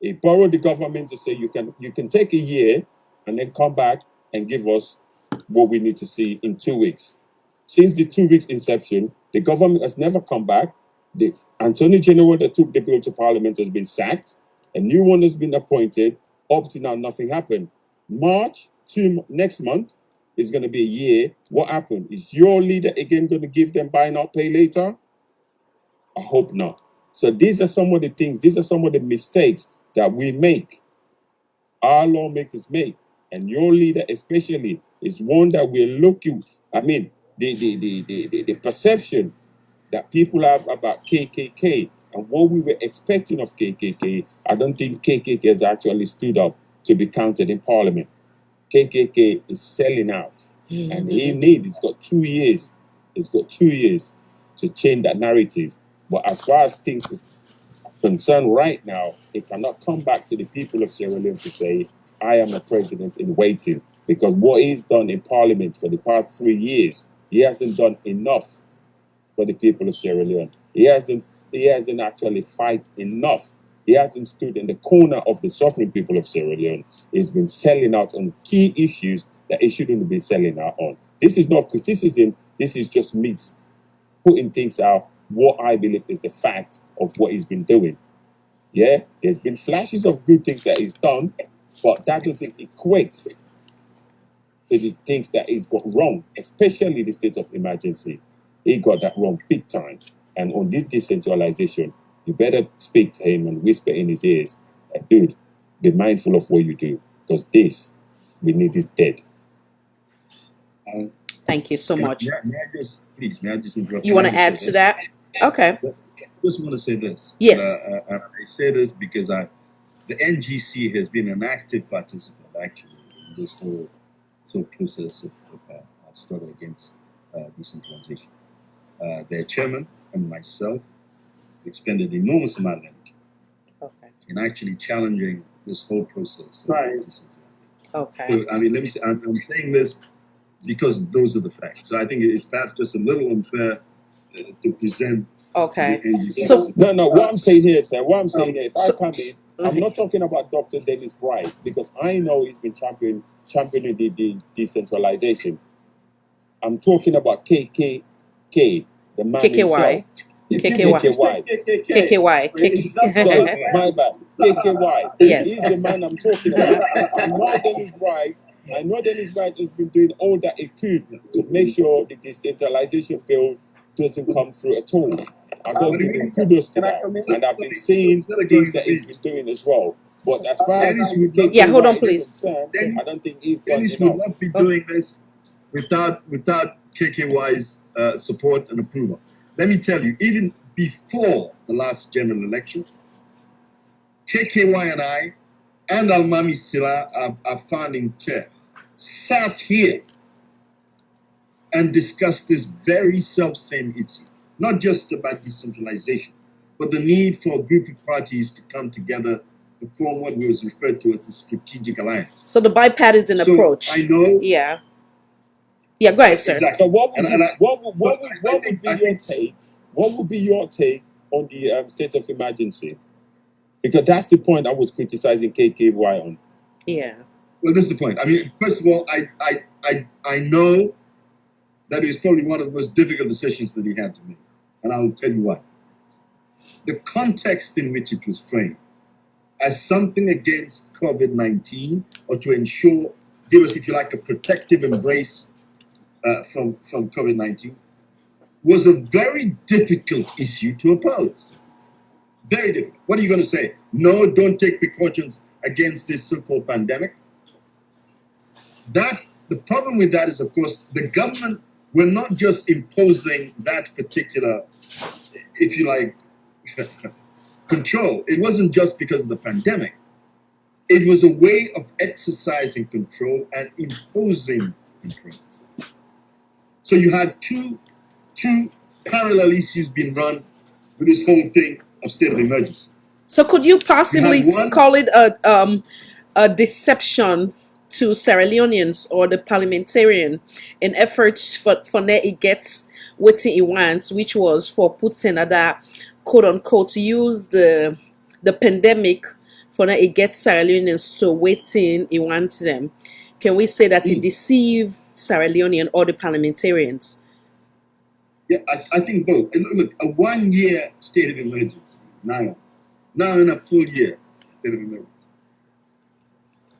he borrowed the government to say you can take a year and then come back and give us what we need to see in 2 weeks. Since the 2 weeks inception, the government has never come back. The Attorney General that took the bill to Parliament has been sacked. A new one has been appointed. Up to now, nothing happened. March, next month, is going to be a year. What happened? Is your leader again going to give them buy now, pay later? I hope not. So these are some of the things, these are some of the mistakes that we make, our lawmakers make. And your leader especially is one that we're looking, I mean, the perception that people have about KKK and what we were expecting of KKK, I don't think KKK has actually stood up to be counted in Parliament. KKK is selling out, and he's got 2 years. He's got 2 years to change that narrative. But as far as things is concerned right now, it cannot come back to the people of Sierra Leone to say, I am a president in waiting. Because what he's done in Parliament for the past 3 years, he hasn't done enough for the people of Sierra Leone. He hasn't actually fight enough. He hasn't stood in the corner of the suffering people of Sierra Leone. He's been selling out on key issues that he shouldn't be selling out on. This is not criticism. This is just me putting things out, what I believe is the fact of what he's been doing. Yeah, there's been flashes of good things that he's done, but that doesn't equate to the things that he's got wrong, especially the state of emergency. He got that wrong big time. And on this decentralization, you better speak to him and whisper in his ears, dude, be mindful of what you do, because we need this dead. Thank you so much. May I just interrupt? You want to add to that? Okay. I just want to say this. Yes. I say this because the NGC has been an active participant actually in this whole process of our struggle against decentralization. Their chairman and myself expended enormous amount of energy in actually challenging this whole process. Right. Okay. So, I mean, let me say, I'm saying this because those are the facts. So I think it's perhaps just a little unfair to present. Okay. So no, what I'm saying here is that if I come in, I'm not talking about Dr. Dennis Bright, because I know he's been championing the decentralization. I'm talking about KKK, the man KKY. himself. KKY. Sorry, my bad. KKY. Yes. He's the man I'm talking about. I know Dennis Bright has been doing all that he could to make sure the decentralization bill doesn't come through at all. I don't give him kudos to that. And I've been seeing things that he's been doing as well. But as far as KKY hold on, is please. concerned, I don't think he's done Dennis enough. would not be doing this without KKY's support and approval. Let me tell you, even before the last general election, KKY and I and Almami Sila, our founding chair, sat here and discussed this very self-same issue, not just about decentralization, but the need for a group of parties to come together to form what was referred to as a strategic alliance. So the bipartisan approach. I know. Yeah. Yeah, go ahead, sir. Exactly. So what would be your take? What would be your take on the state of emergency? Because that's the point I was criticizing KKY on. Yeah. Well, this is the point. I mean, first of all, I know that is probably one of the most difficult decisions that he had to make, and I will tell you why. The context in which it was framed as something against COVID-19, or to ensure, give us, if you like, a protective embrace from COVID-19, was a very difficult issue to oppose. Very difficult. What are you going to say? No, don't take precautions against this so-called pandemic? The problem with that is, of course, the government were not just imposing that particular, if you like, control. It wasn't just because of the pandemic. It was a way of exercising control and imposing control. So you had two parallel issues being run with this whole thing of state of emergency. So could you possibly call it a deception to Sierra Leoneans or the parliamentarian in efforts for it gets what he wants, which was for Putin that quote unquote use the pandemic for it gets Sierra Leoneans to waiting he wants them? Can we say that he deceived Sierra Leonean or the parliamentarians? Yeah, I think both. And look, a 1 year state of emergency, now in a full year state of emergency.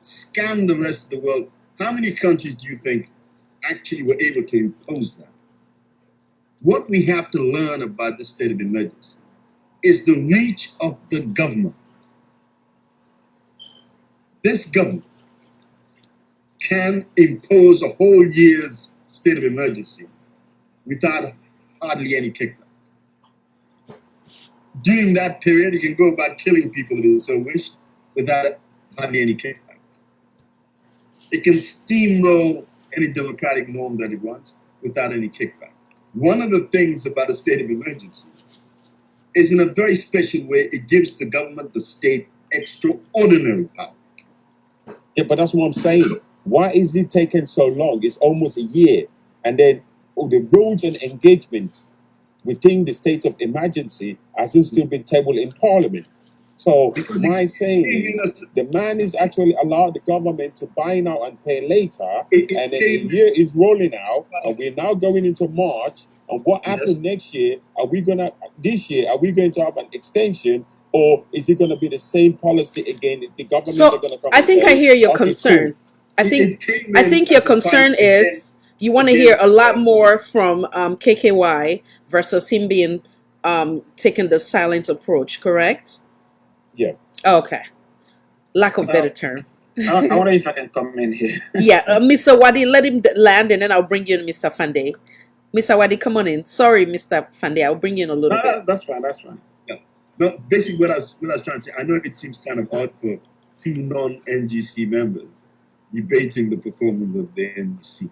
Scan the rest of the world. How many countries do you think actually were able to impose that? What we have to learn about the state of emergency is the reach of the government. This government can impose a whole year's state of emergency without hardly any kickback. During that period, you can go about killing people if you so wish without hardly any kickback. It can steamroll any democratic norm that it wants without any kickback. One of the things about a state of emergency is, in a very special way, it gives the government, the state, extraordinary power. Yeah, but that's what I'm saying. Why is it taking so long? It's almost a year. And then the rules and engagements within the state of emergency hasn't still been tabled in Parliament. So my saying is, the man is actually allowed the government to buy now and pay later, and then the year is rolling out, and we're now going into March. And what happens next year? This year, are we going to have an extension Or is it going to be the same policy again? If the government are So going to come I and think I say, hear your okay, cool. concern. I think It came I in think your as a fight concern is you want to hear a against lot more from KKY versus him being taking the silent approach. Correct? yeah. Okay. Lack of better Uh, term. I wonder if I can come in here. Yeah, Mr. Wadi, let him land, and then I'll bring you in, Mr. Fande. Mr. Wadi, come on in. Sorry, Mr. Fande, I'll bring you in a little bit. That's fine. That's fine. Yeah. No, basically what I was trying to say, I know it seems kind of odd for two non-NGC members debating the performance of the NGC,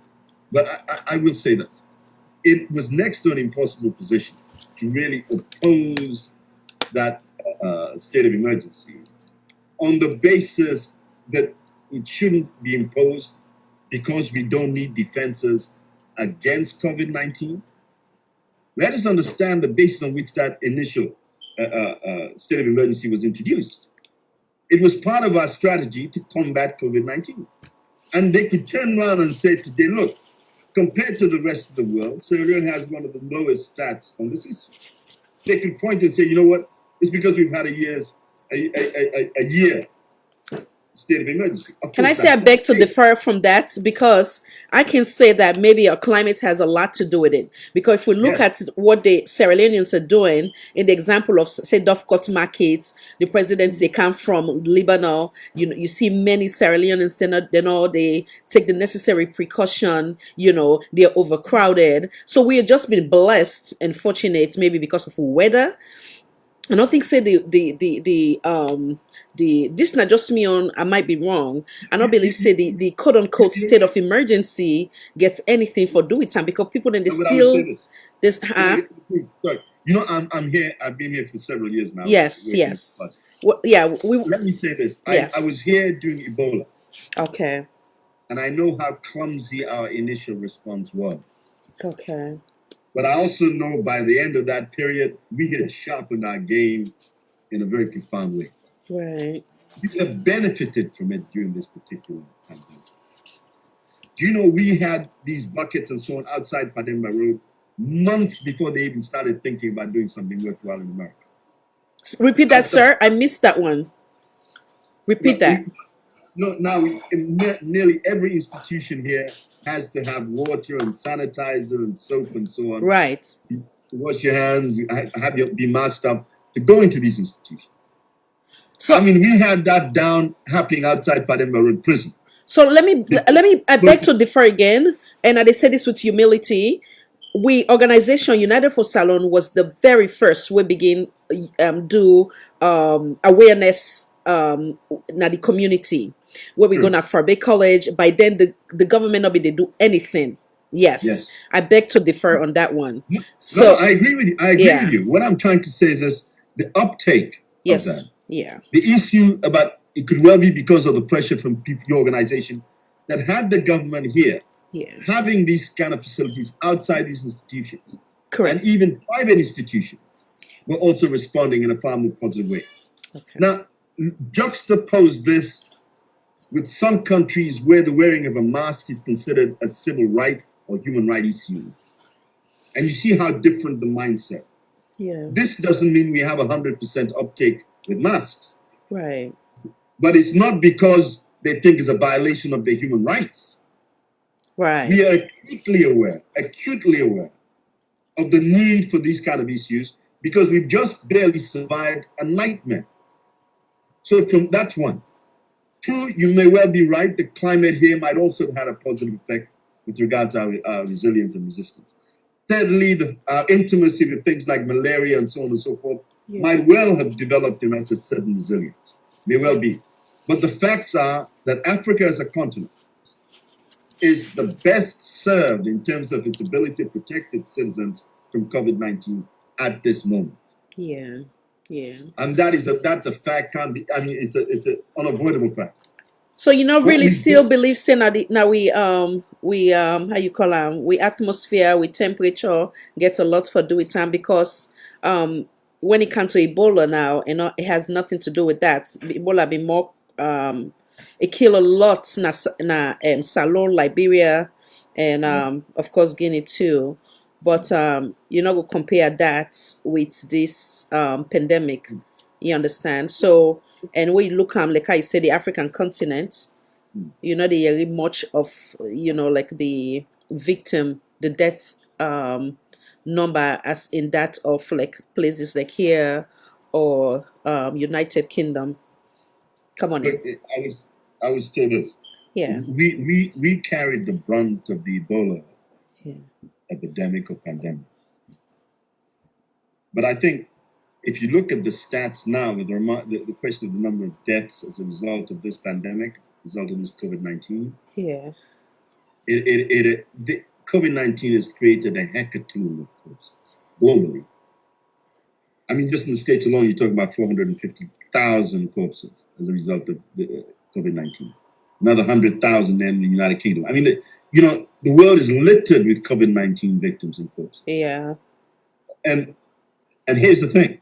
but I will say this. It was next to an impossible position to really oppose that state of emergency on the basis that it shouldn't be imposed because we don't need defenses against COVID-19. Let us understand the basis on which that initial state of emergency was introduced. It was part of our strategy to combat COVID-19. And they could turn around and say today, look, compared to the rest of the world, Sierra Leone has one of the lowest stats on this issue. They could point and say, you know what? It's because we've had a year state of emergency. Of Can I course, say I that's not beg to the case. differ from that? Because I can say that maybe our climate has a lot to do with it. Because if we look Yes. at what the Sierra Leoneans are doing, in the example of, say, Dovecot markets, the presidents, they come from Lebanon. You see many Sierra Leoneans, they take the necessary precaution, they're overcrowded. So we have just been blessed and fortunate, maybe because of weather. I don't think say the this not just me on, I might be wrong. I don't believe say the quote unquote state of emergency gets anything for do it time because people then they No, but I would say still this. this Please, sorry. I'm here. I've been here for several years now. yes, working, yes. but We let me say this. yeah. I was here during Ebola, Okay. and I know how clumsy our initial response was. Okay. But I also know by the end of that period, we had sharpened our game in a very profound way. Right. We have benefited from it during this particular pandemic. Do you know we had these buckets and so on outside Pademba Road months before they even started thinking about doing something worthwhile in America? Repeat that, sir. I missed that one. Repeat that. Nearly every institution here has to have water and sanitizer and soap and so on. Right. You wash your hands, be masked up to go into these institutions. So I mean, we had that down happening outside Pademba Road Prison. So let me I beg to differ again, and I say this with humility. We organization United for Salon was the very first we begin do awareness na the community where we gonna for Bay College. By then the government not be they do anything. Yes. I beg to differ on that one. So I agree with you. I agree with you. What I'm trying to say is this: the uptake of that. Yeah. The issue about it could well be because of the pressure from your organization that had the government here having these kind of facilities outside these institutions. Correct. And even private institutions were also responding in a far more positive way. Okay. Now, juxtapose this with some countries where the wearing of a mask is considered a civil right or human right issue. And you see how different the mindset. Yeah. This doesn't mean we have 100% uptake with masks. Right. But it's not because they think it's a violation of their human rights. Right. We are acutely aware of the need for these kind of issues because we've just barely survived a nightmare. So that's one. Two, you may well be right. The climate here might also have had a positive effect with regard to our resilience and resistance. Thirdly, the intimacy with things like malaria and so on and so forth might well have developed in us a certain resilience. May well be. But the facts are that Africa as a continent is the best served in terms of its ability to protect its citizens from COVID-19 at this moment. Yeah. Yeah. And that's a fact. It's an unavoidable fact. So really still believe saying that now we how you call we atmosphere, we temperature get a lot for do it time because when it comes to Ebola now, it has nothing to do with that. Ebola be more it kill a lot na Salon, Liberia, and of course Guinea too. But go compare that with this pandemic. You understand? So, and when you look at, like I said, the African continent, you know, they are much of, you know, like the victim, the death number as in that of like places like here or United Kingdom. Come on Look, in. I was say this. Yeah. We carried the brunt of the Ebola Yeah. epidemic or pandemic. But I think if you look at the stats now, the question of the number of deaths as a result of this pandemic, result of this COVID-19, Yeah. the COVID-19 has created a hecatomb of corpses globally. I mean, just in the States alone, you're talking about 450,000 corpses as a result of the COVID-19. Another 100,000 in the United Kingdom. I mean, the world is littered with COVID-19 victims and corpses. Yeah. And here's the thing.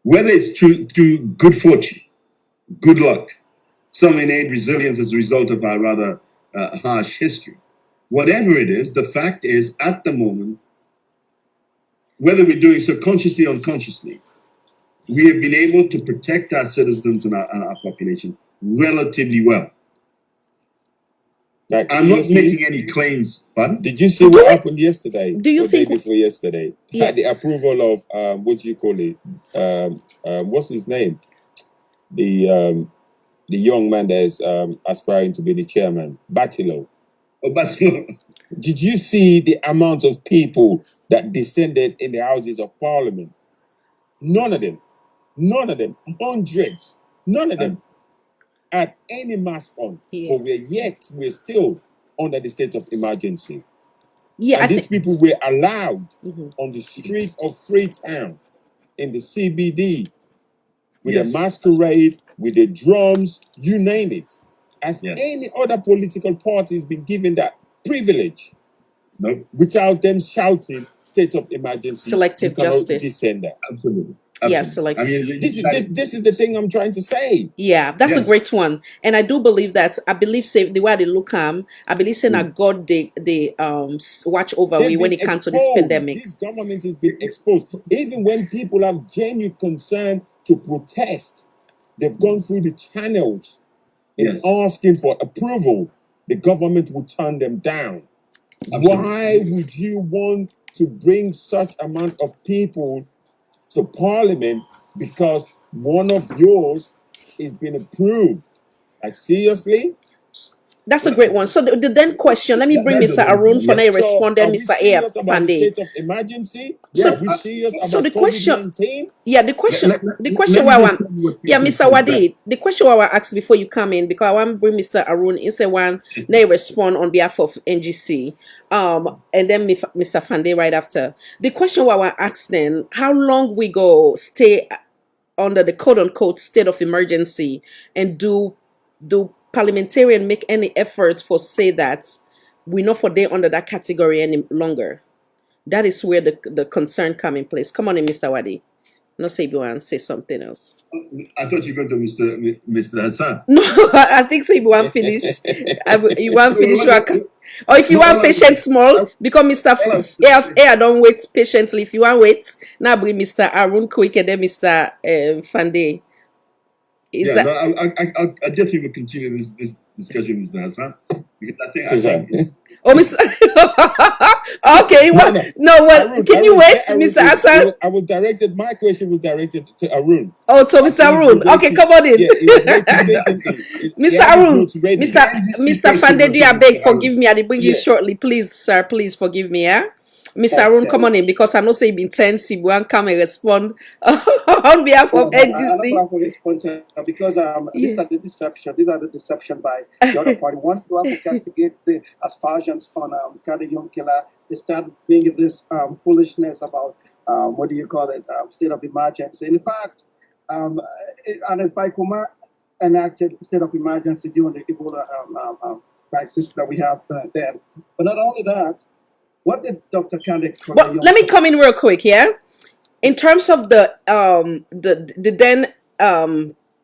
Whether it's through good fortune, good luck, some innate resilience as a result of our rather harsh history, whatever it is, the fact is, at the moment, whether we're doing so consciously or unconsciously, we have been able to protect our citizens and our population relatively well. I'm not making any claims, but did you see what happened yesterday? Do you or think day before yesterday? Yeah. The approval of what do you call it? What's his name? The young man that is aspiring to be the chairman, Batilo. Oh, Batilo. Did you see the amount of people that descended in the Houses of Parliament? None of them, hundreds, none of them had any mask on. Yeah. But we're still under the state of emergency. Yeah, and these people were allowed on the street of Freetown in the CBD with a masquerade, with the drums, you name it. Has any other political party has been given that privilege? No. Without them shouting state of emergency. Selective you cannot justice. descend that. Absolutely. Yeah, select. I mean, this is the thing I'm trying to say. Yeah, that's a great one, and I do believe that. I believe, say the way they look I believe saying that God they watch over They've we when been it comes to this exposed. pandemic. This government has been exposed. Even when people have genuine concern to protest, they've gone through the channels in asking for approval. The government will turn them down. Absolutely. Why would you want to bring such amount of people to parliament because one of yours is being approved? Like seriously? That's a great one. So the then question, let me bring That's Mr. Arun for a So respondent, are we Mr. Air serious about the Fande. state of emergency? So, Are we serious so the about question, COVID-19? yeah, the question let why me I just want, tell you what yeah, people Mr. think Wadi, the question why I ask before you come in, because I want to bring Mr. Arun instead one, they respond on behalf of NGC, and then Mr. Fande right after. The question why I ask then, how long we go stay under the quote unquote state of emergency, and do parliamentarian make any efforts for say that we not for they under that category any longer? That is where the concern come in place. Come on in, Mr. Wadi. No say you want to say something else. I thought you were going to Mr. Hassan. No, I think so. You want finish. You want finish. Or if you want patient small, because Mr. Air don't wait patiently. If you want wait, now bring Mr. Arun quick and then Mr. Fande. Is that? No, I definitely will continue this discussion, Mr. Hassan, because I think Oh, Mr. Okay, well, no, well, Arun, can you wait, Arun, Mr. Hassan? my question was directed to Arun. Oh, to Mr. Arun. Okay, come on in. Yeah, he was waiting patiently. Mr. Arun, Mr. Fande, do you beg, forgive me. I will bring you shortly. Please, sir, please forgive me, yeah? Mr. Arun, come on in, because I know say you've been tense. You won't come and respond on behalf of NGC. Because these are the deception. These are the deception by the other party. Once you have to castigate the aspersions on Kade Yonkila, they start bringing this foolishness about what do you call it, state of emergency. In fact, and as by Kuma enacted state of emergency during the Ebola crisis that we have there. But not only that. What did Dr. Kande? Well, let me come in real quick, yeah. In terms of the then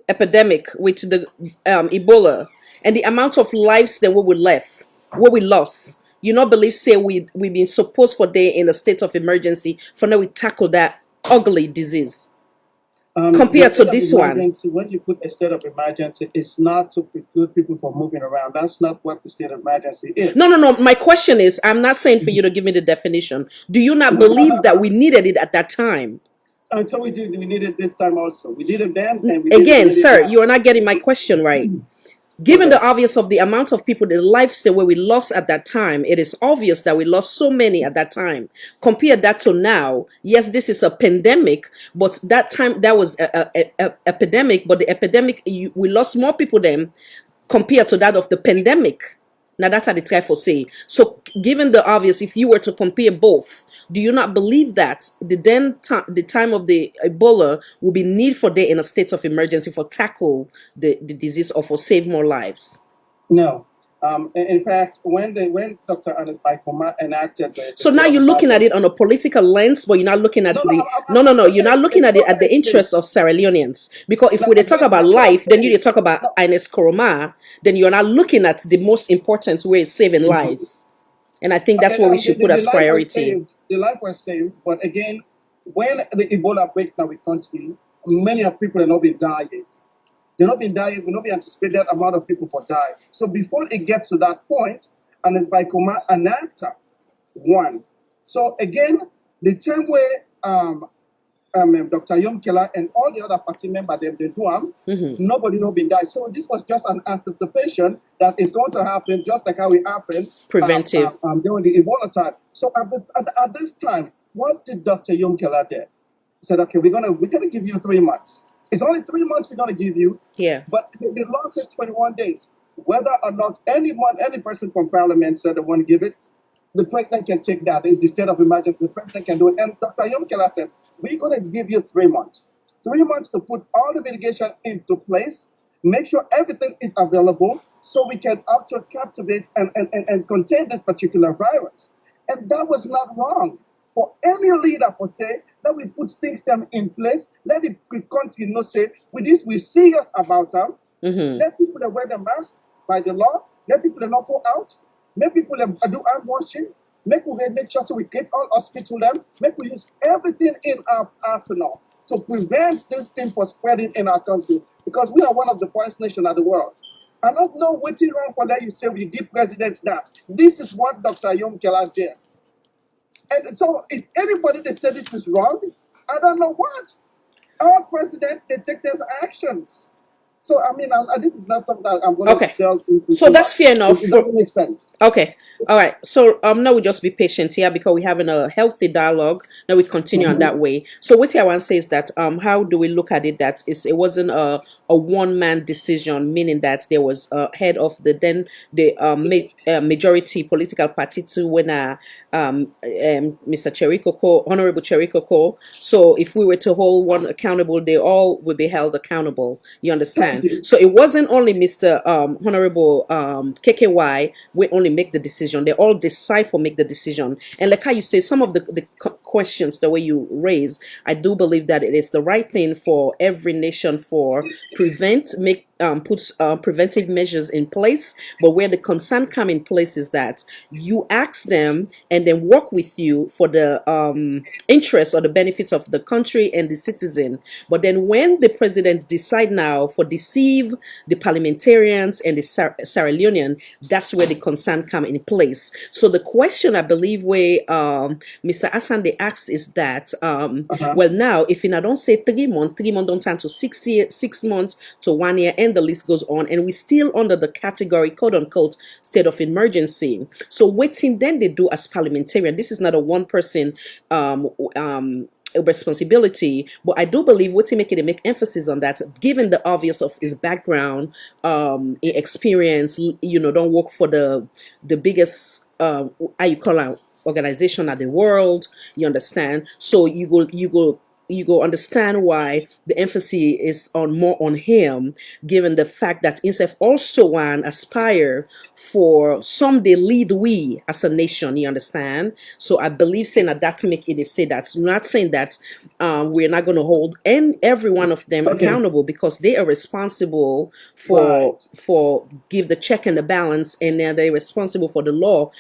epidemic with the Ebola and the amount of lives that we lost. You not believe say we been supposed for day in a state of emergency for now we tackle that ugly disease. The compared to state of this one? emergency, when you put a state of emergency, it's not to preclude people from moving around. That's not what the state of emergency is. No. My question is, I'm not saying for you to give me the definition. Do you not believe that we needed it at that time? And so we did. We need it this time also. We did it then, and we Again, need it sir, now. you are not getting my question right. Given the obvious of the amount of people, the lifestyle where we lost at that time, it is obvious that we lost so many at that time. Compare that to now. Yes, this is a pandemic, but that time that was a epidemic. But the epidemic, we lost more people then compared to that of the pandemic. Now that's how the try for say. So, given the obvious, if you were to compare both, do you not believe that the time of the Ebola will be need for there in a state of emergency for tackle the disease or for save more lives? No. In fact, when Dr. Ernest Baikoma enacted the So state now of you're looking at it emergency, on a political lens, but you're not looking at no, the I'm no. You're going to not looking explain. at it at the interest of Sierra Leoneans. Because if we they talk about That's what I'm life, then you saying. they talk about Ines Koroma, then you're not looking at the most important way is saving lives. And I think that's what we should put The as life was priority. saved. The life was saved. But again, when the Ebola break now we continue, many of people have not been dying. They're not been dying. Will not be anticipated amount of people for die. So before it gets to that point, and it's by Kuma an actor one. So again, the same way Dr. Yom Kela and all the other party members they do nobody no been died. So this was just an anticipation that is going to happen, just like how it happened Preventive. during the Ebola time. So at this time, what did Dr. Yom Kela do? He said, okay, we're gonna give you 3 months. It's only 3 months we're gonna give you. Yeah. But the law says 21 days. Whether or not any person from parliament said they want to give it, the president can take that. In the state of emergency, the president can do it. And Dr. Yom Kela said, we're going to give you 3 months. 3 months to put all the mitigation into place, make sure everything is available so we can actually captivate and contain this particular virus. And that was not wrong. For any leader to say that we put things them in place, let the country know say, with this we serious about them. Let people that wear the mask by the law, let people that not go out, make people that do hand washing, make sure so we get all hospital them, make we use everything in our arsenal to prevent this thing from spreading in our country. Because we are one of the poorest nations of the world. I don't know what's wrong for that you say we give presidents that. This is what Dr. Yom Kela did. And so if anybody that said this is wrong, I don't know what. Our president, they take these actions. So I mean, this is not something that I'm going to delve into. So that's fair enough. It doesn't make sense. Okay. All right. So now we just be patient here because we're having a healthy dialogue. Now we continue on that way. So what I want to say is that how do we look at it? That it wasn't a one-man decision, meaning that there was a head of the majority political party to when Mr. Cherikoko, Honorable Cherikoko. So if we were to hold one accountable, they all would be held accountable. You understand? So it wasn't only Mr. Honorable KKY we only make the decision. They all decide for make the decision. And like how you say, some of the questions the way you raise, I do believe that it is the right thing for every nation for puts preventive measures in place. But where the concern come in place is that you ask them and then work with you for the interest or the benefits of the country and the citizen. But then when the president decide now for deceive the parliamentarians and the Sierra Leonean, that's where the concern come in place. So the question I believe where Mr. Asande asks is that well now if I don't say 3 months don't turn to 6 months to 1 year and the list goes on and we still under the category quote unquote state of emergency. So waiting then they do as parliamentarian. This is not a one person responsibility, but I do believe what to make emphasis on that, given the obvious of his background, experience, don't work for the biggest how you call it organization of the world, you understand? So you go understand why the emphasis is on more on him, given the fact that INSEF also want aspire for some they lead we as a nation, you understand? So I believe saying that make it say that. So not saying that we're not going to hold every one of them accountable because they are responsible for give the check and the balance, and then they're responsible for the law.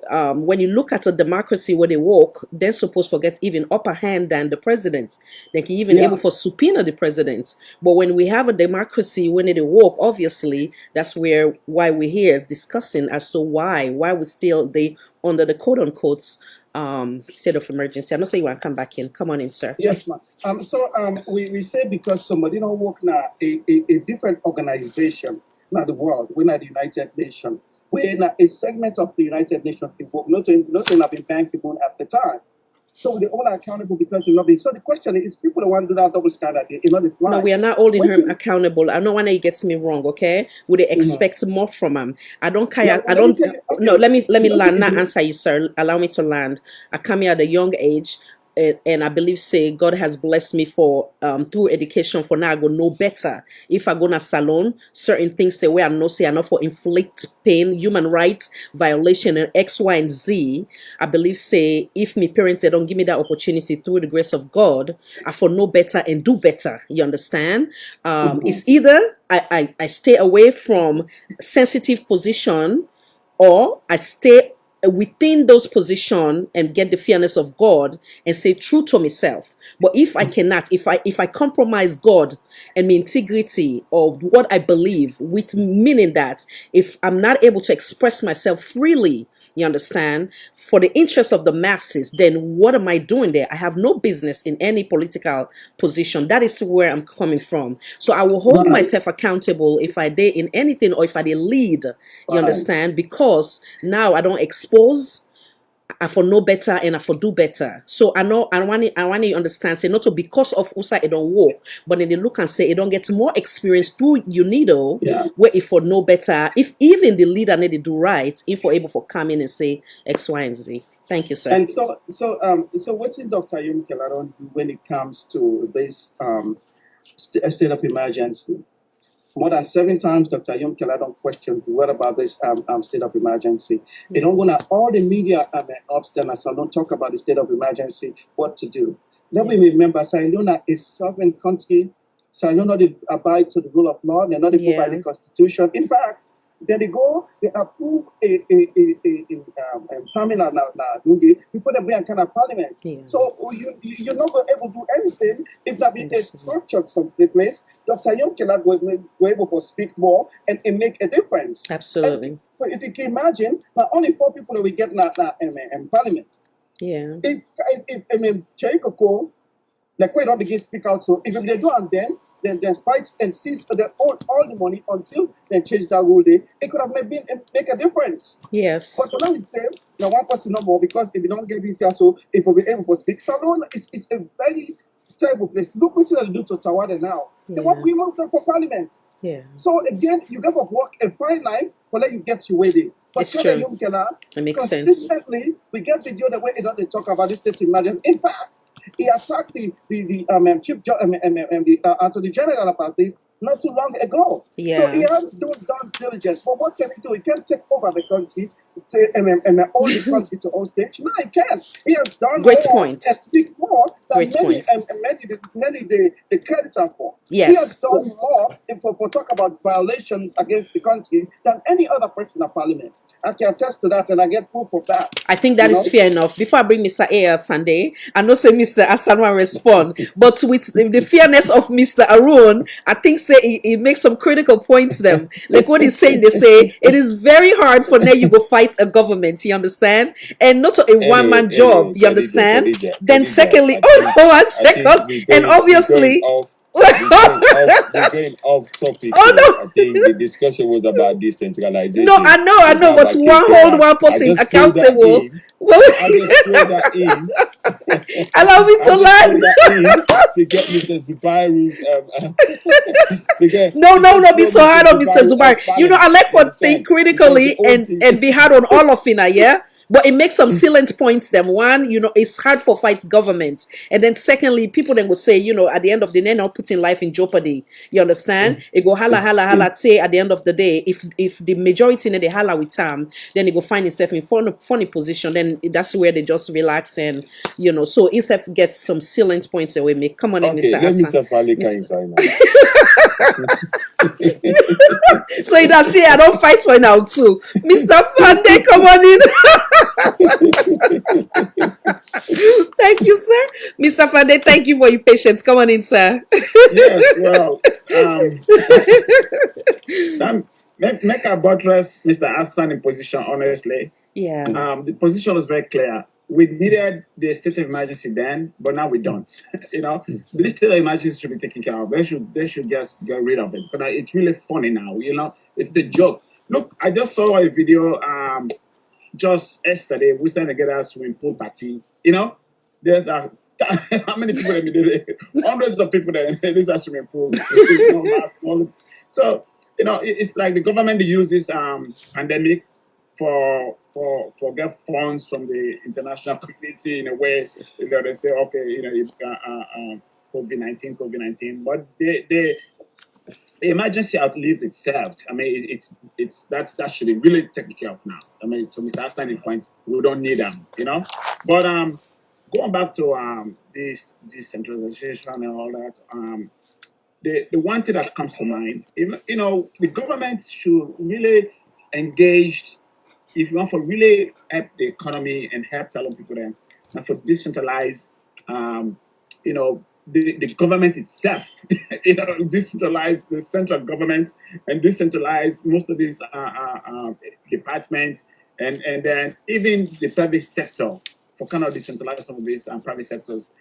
When you look at a democracy where they work, they're supposed to get even upper hand than the president. they can even Yeah. able for subpoena the president. But when we have a democracy, when it work, obviously that's why we're here discussing as to why we still they under the quote unquote state of emergency. I'm not saying you want to come back in. Come on in, sir. Yes, ma'am. We say because somebody don't work now a different organization, not the world. We're not the United Nations. We're not a segment of the United Nations. It work not have been bankable at the time. So they're all accountable because they love it. So the question is, people don't want to do that double standard. They not apply. No, we are not holding What him you- accountable. I know when he gets me wrong, okay? Would they expect more from him? I don't care. Yeah, I let me don't. tell you- okay. No, let me You know, land. Not you- answer you, sir. Allow me to land. I come here at a young age. And I believe, say, God has blessed me for through education. For now, I go know better. If I go na salon, certain things the way I know say are not for inflict pain, human rights violation, and X, Y, and Z. I believe, say, if my parents they don't give me that opportunity through the grace of God, I for know better and do better. You understand? It's either I stay away from sensitive position, or I stay within those position and get the fairness of God and stay true to myself. But if I cannot, if I compromise God and my integrity or what I believe, with meaning that if I'm not able to express myself freely, you understand, for the interest of the masses, then what am I doing there? I have no business in any political position. That is where I'm coming from. So I will hold Right. myself accountable if I did in anything or if I did lead. You Right. understand? Because now I don't expose. I for know better and I for do better. So I know I want you understand. Say not to because of USA it don't work, but then they look and say it don't get more experience through UNIDO, Yeah. where if for know better, if even the leader need to do right, if for able for come in and say X, Y, and Z. Thank you, sir. And so what's in Dr. Yum Kelaron do when it comes to this state of emergency? More than 7 times, Dr. Yum Kelaron questioned what about this state of emergency. They don't want all the media ups there and don't talk about the state of emergency, what to do. Then we remember Sierra Leone is sovereign country. Sierra Leone they abide to the rule of law. They're not go by the constitution. In fact, then they approve a terminal now. We put them in kind of parliament. So you're not going to able to do anything if that be a structure some place. Dr. Yonkela go able to speak more and make a difference. Absolutely. But if you can imagine, not only 4 people that we get now in parliament. Yeah. If Cheikoko, like we don't begin to speak out. So if they do and then fight and seize all the money until they change that rule day, it could have maybe make a difference. Yes. But for now it's them, now one person no more because if you don't get this there, so if we be able to speak. Salon it's a very terrible place. Look what they do to Tawada now. They want women for parliament. Yeah. So again, you got to walk a fine line for let you get your way there. But It's true. It makes sense. consistently, we get video the way they talk about this state emergency. In fact, he attacked the chief attorney general about this not too long ago. So Yeah. he has done diligence. But what can he do? He can't take over the country, hold the country to all stage. No, he can't. He has done Great more point. and speak more than Great many point. many the credit are for. Yes. He has done more for talk about violations against the country than any other person in parliament. I can attest to that, and I get proof of that. I think that is fair enough. Before I bring Mr. A. Fande, I know say Mr. Asanwa respond, but with the fairness of Mr. Arun, I think say he makes some critical points. Them like what he's saying, they say it is very hard for now you go fight a government. You understand, and not a one man job. You understand. Then secondly, one second, and obviously. We're going off topic. Oh no! I think the discussion was about decentralization. No, I know, but one hold one person accountable. I just throw that in. Allow me to land. To get Mr. Zubairu's to get no, be so hard on Mr. Zubair. You know, I like for think critically and be hard on all of it, yeah. But it makes some salient points. Them one, you know, it's hard for fight governments, and then secondly, people then will say, you know, at the end of the day, not putting life in jeopardy. You understand? It go holla. Say at the end of the day, if the majority in the holla with time, then it go find itself in funny position. Then that's where they just relax and you know. So instead get some salient points away. Make come on, in, Mr. Let Hassan. Mr. Falika inside now. So you don't say I don't fight for now too, Mr. Fande. Come on in. Thank you, sir. Mr. Fande, thank you for your patience. Come on in, sir. Yes, well, that make a buttress Mr. Hassan in position, honestly. Yeah. The position was very clear. We needed the state of emergency then, but now we don't. The state of emergency should be taken care of. They should just get rid of it. But it's really funny now. It's a joke. Look, I just saw a video just yesterday. We started to get a swimming pool party. There's how many people that we did? Hundreds of people that in this swimming pool. So it's like the government uses pandemic for get funds from the international community in a way. They say, okay, COVID-19, but the emergency outlived itself. I mean, that should be really taken care of now. I mean, so Mr. Standing point, we don't need them, But going back to this decentralization and all that, the one thing that comes to mind, the government should really engage if you want to really help the economy and help Salon people then, and for decentralize, the government itself, decentralize the central government and decentralize most of these departments and then even the private sector for kind of decentralize some of these private sectors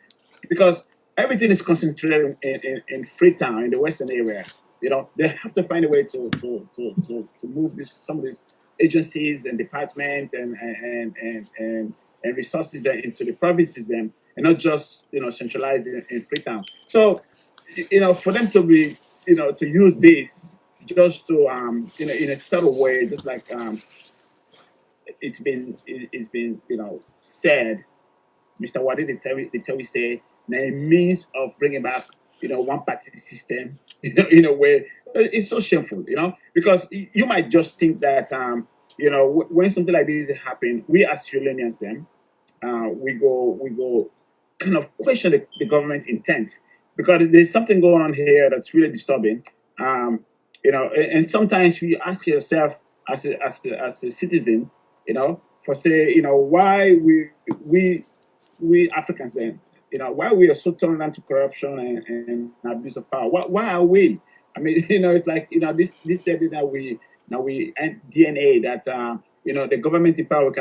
because everything is concentrated in Freetown in the western area. They have to find a way to move some of these agencies and departments and resources into the provinces then, and not just centralized in Freetown. So for them to be to use this just to in a subtle way, just like it's been said. Mr. Wadi, they tell me say, a means of bringing back, one party system, in a way. It's so shameful, because you might just think that, when something like this happen, we as Sierra Leoneans then, we go kind of question the government intent because there's something going on here that's really disturbing. And sometimes you ask yourself as a citizen, for say, why we Africans then, why we are so tolerant to corruption and abuse of power. Why are we? I mean, it's like this study that we DNA that the government in power we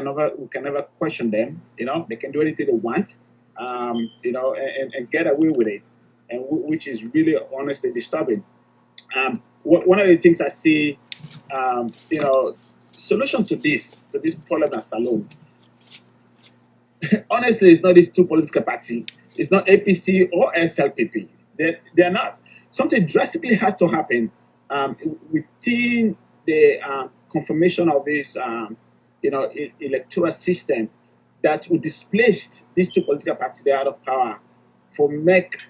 can never question them. They can do anything they want, and get away with it, and which is really honestly disturbing. One of the things I see, solution to this problem as alone. Honestly, it's not these two political parties. It's not APC or SLPP. They're not. Something drastically has to happen within the confirmation of this, electoral system that would displace these two political parties that are out of power for make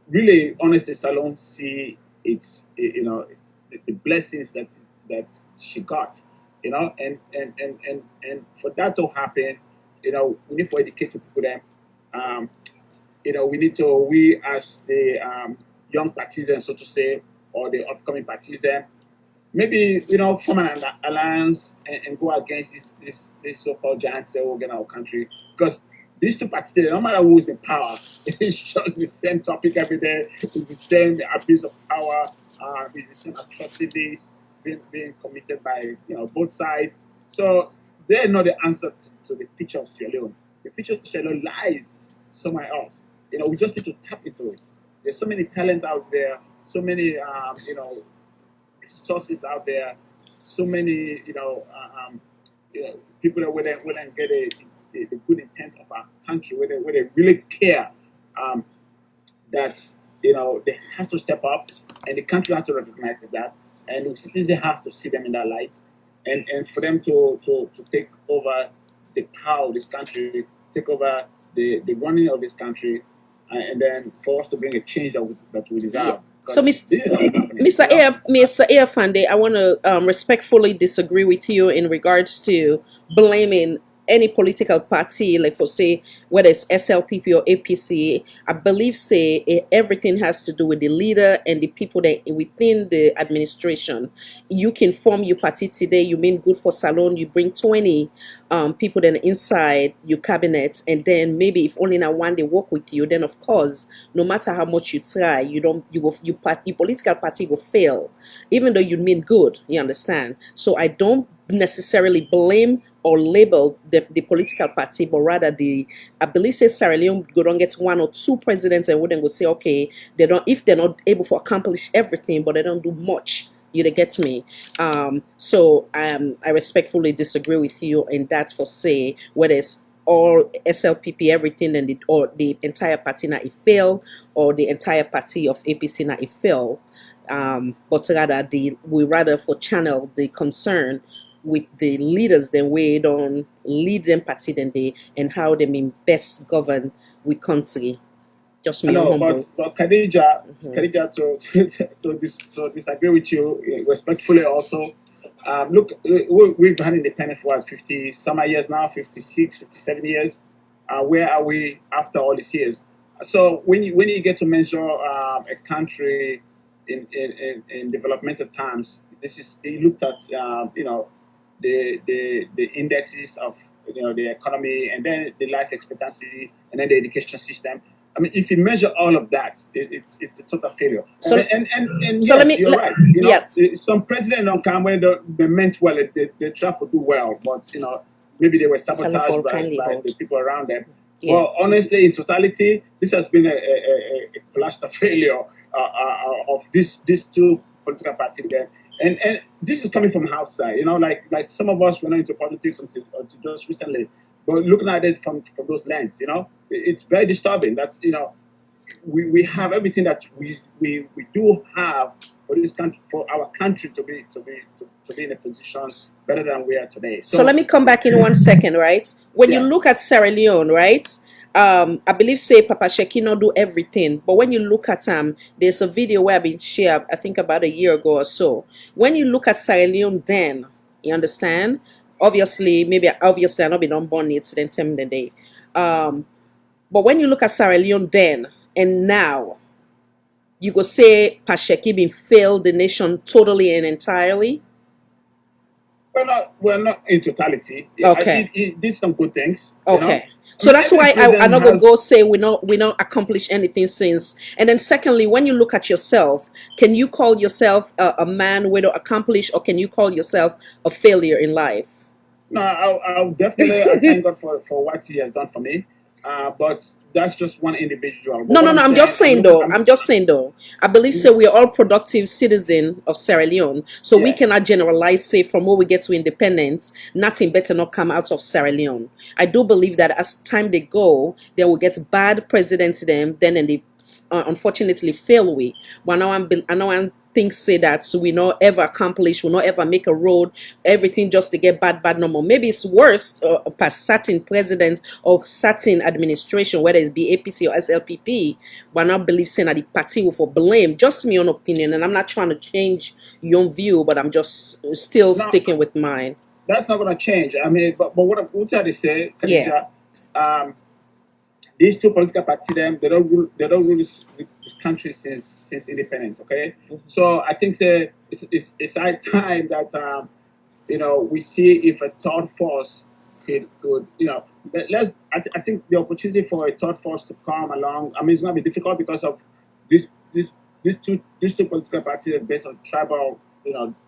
really honestly Salon see the blessings that she got, and for that to happen, we need to educate people then. We as the young partisans, so to say, or the upcoming partisans, maybe form an alliance and go against this so-called giants that will get our country because these two parties, no matter who's in power, it's just the same topic every day. It's the same abuse of power. It's the same atrocities being committed by both sides. So they're not the answer to the future of Sierra Leone. The future of Sierra Leone lies somewhere else. We just need to tap into it. There's so many talent out there, so many resources out there, so many people that wouldn't get the good intent of our country, where they really care that they have to step up, and the country has to recognize that, and the citizens have to see them in that light, and for them to take over the power of this country, take over the running of this country, and then for us to bring a change that we deserve. So, Mr. Fande, I want to respectfully disagree with you in regards to blaming any political party, like for say whether it's SLPP or APC, I believe say everything has to do with the leader and the people that within the administration. You can form your party today, you mean good for salon, you bring 20 people then inside your cabinet, and then maybe if only now one they work with you, then of course, no matter how much you try, you don't you go you part your political party will fail, even though you mean good. You understand? So I don't necessarily blame or label the political party, but rather I believe say Sierra Leone go don't get one or two presidents and wouldn't go say okay, they don't if they're not able to accomplish everything, but they don't do much. You to get me? So I respectfully disagree with you in that for say whether it's all SLPP everything and or the entire party now it fail, or the entire party of APC now it fail. But rather we rather for channel the concern with the leaders then we don't lead them party then they and how they mean best govern we country. Just I me know, humble. but Khadija, to disagree with you respectfully also. Look, we've had independence for what, 50 summer years now, 56, 57 years. Where are we after all these years? So when you get to measure a country in developmental terms, this is they looked at the indexes of the economy, and then the life expectancy, and then the education system. I mean, if you measure all of that, it's a total failure. So- And so yes, you're right. Some president don't come when they meant well, they try to do well, but maybe they were sabotaged by the people around them. Yeah. Well, honestly, in totality, this has been a cluster failure of these two political parties there. And this is coming from outside, like some of us were not into politics until just recently, but looking at it from those lens, it's very disturbing that we have everything that we do have for this country, for our country to be in a position better than we are today. So let me come back in 1 second, right? When you look at Sierra Leone, right? I believe say Papa Shekino do everything, but when you look at there's a video where I've been shared, I think about a year ago or so. When you look at Sierra Leone then, you understand? Obviously I not been unborn yet then tell me the day. But when you look at Sierra Leone then and now, you go say Pasheki been failed the nation totally and entirely. We're not in totality. Okay. It did some good things. Okay. So that's why I'm not gonna go say we not accomplished anything since. And then secondly, when you look at yourself, can you call yourself a man with accomplish, or can you call yourself a failure in life? No, I'll definitely I thank God for what He has done for me. But that's just one individual. But No. I'm just saying though. I believe so. We are all productive citizens of Sierra Leone, so we cannot generalize. Say from where we get to independence, nothing better not come out of Sierra Leone. I do believe that as time they go, they will get bad presidents. Then they unfortunately fail we. But now I'm things say that so we not ever accomplish, we not ever make a road, everything just to get bad no more. Maybe it's worse past certain president or certain administration, whether it's be APC or SLPP, but I not believe saying that the party will for blame. Just my own opinion, and I'm not trying to change your own view, but I'm just still sticking with mine. That's not gonna change. I mean, but what I'm trying to say, Khadija, these two political parties, they don't rule this country since independence. Okay, so I think it's high time that we see if a third force could I think the opportunity for a third force to come along. I mean, it's gonna be difficult because of these two political parties are based on tribal,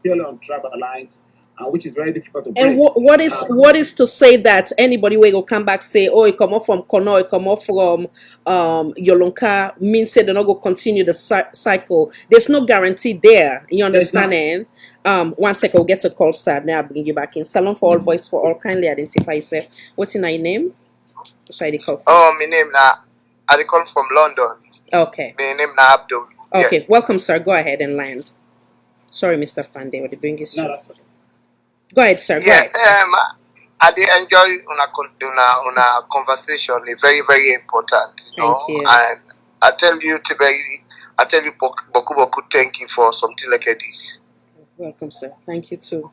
purely on tribal lines. Which is very difficult to break. And what is to say that anybody will come back say, oh, it come off from Kono, it come off from Yolonka, means say they're not going to continue the cycle. There's no guarantee there. You understand? 1 second, we'll get a call start. Now I'll bring you back in. Salon for all, voice for all. Kindly identify yourself. What's in your name? Sorry, the call. My name I call from London. Okay. My name na Abdul. Okay, welcome, sir. Go ahead and land. Sorry, Mr. Fande, what did bring you? No, that's okay. Go ahead, sir. Go ahead. I did enjoy una conversation. It's very, very important. Thank you. And I tell you, Boku, thank you for something like this. Welcome, sir. Thank you too.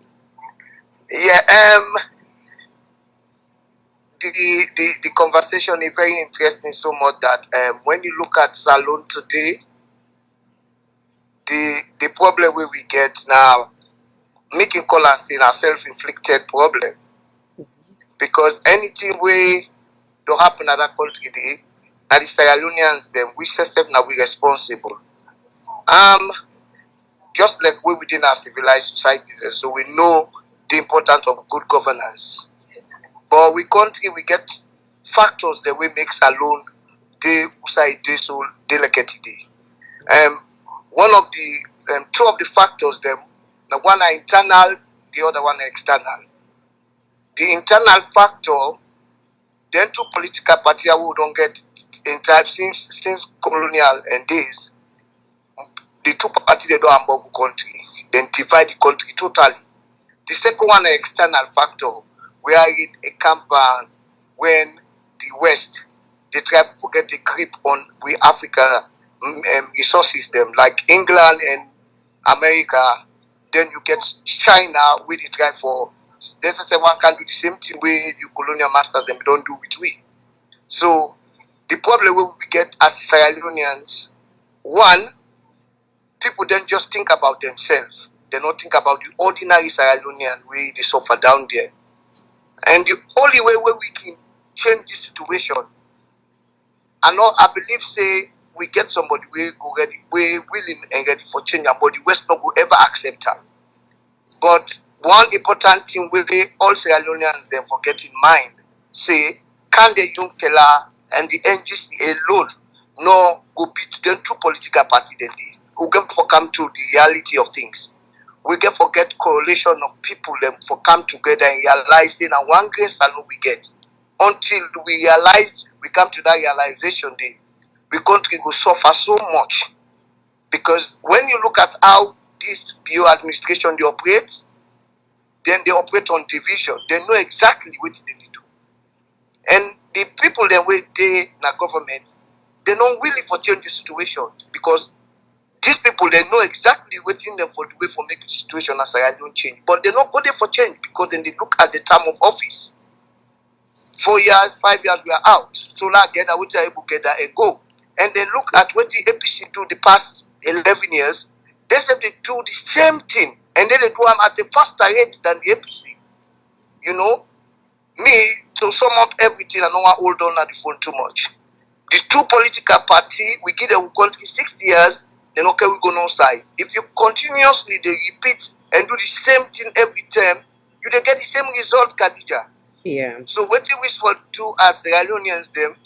Yeah. the conversation is very interesting so much that when you look at Salon today, the problem we get now, making call and say a self-inflicted problem. Because anything we don't happen at that country day, now the Sierra Leoneans them we say now we responsible. Just like we within our civilized societies, so we know the importance of good governance. But we country we get factors that we make alone they say they so delicate today. One of the two of the factors them the one are internal, the other one are external. The internal factor, then two political parties who don't get in time since colonial and days, the two parties they don't have the country, then divide the country totally. The second one, an external factor, we are in a campaign when the West they try to get a grip on we Africa resources them like England and America. Then you get China where they try for. There's say one can do the same thing where the colonial masters them don't do with we. So the problem we get as Sierra Leoneans, one, people don't just think about themselves. They don't think about the ordinary Sierra Leonean way they suffer down there. And the only way where we can change this situation, I believe say we get somebody we go ready, we willing and ready for change, and the West not will ever accept her. But one important thing with the all Sierra Leoneans them forget in mind, say, can the young Kela and the NGC alone no go beat them two political party then they who get for come to the reality of things. We get forget correlation of people them for come together and realize say now one grace salute we get. Until we realize we come to that realization day, we country go suffer so much. Because when you look at how this BO administration they operate, then they operate on division. They know exactly what they need to do. And the people that way they in the government, they're not willing for change the situation because these people they know exactly what in them for the way for make the situation as I don't change. But they're not good for change because then they look at the term of office. 4 years, 5 years we are out. So like get that we are able to get that and go. And then look at what the APC do the past 11 years. They said they do the same thing. And then they do them at a faster rate than the APC. You know? Me, to sum up everything, I don't want to hold on at the phone too much. These two political parties, we give them country 60 years, then okay, we go no side. If you continuously they repeat and do the same thing every time, you they get the same result, Khadija. Yeah. So what we wish for do as Sierra Leoneans them,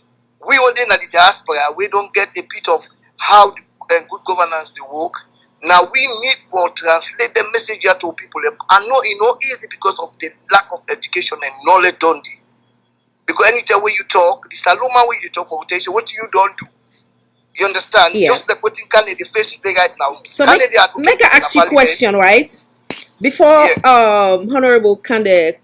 we only in the diaspora, we don't get a bit of how good governance they work. Now we need for translate the message here to people. I know it's not easy because of the lack of education and knowledge don't do. Because anytime when you talk, the Saloma when you talk for rotation, what you don't do. You understand? Yeah. Just like what in Canada face today right now. So Canada make I ask you a question, right? Before Honorable Kande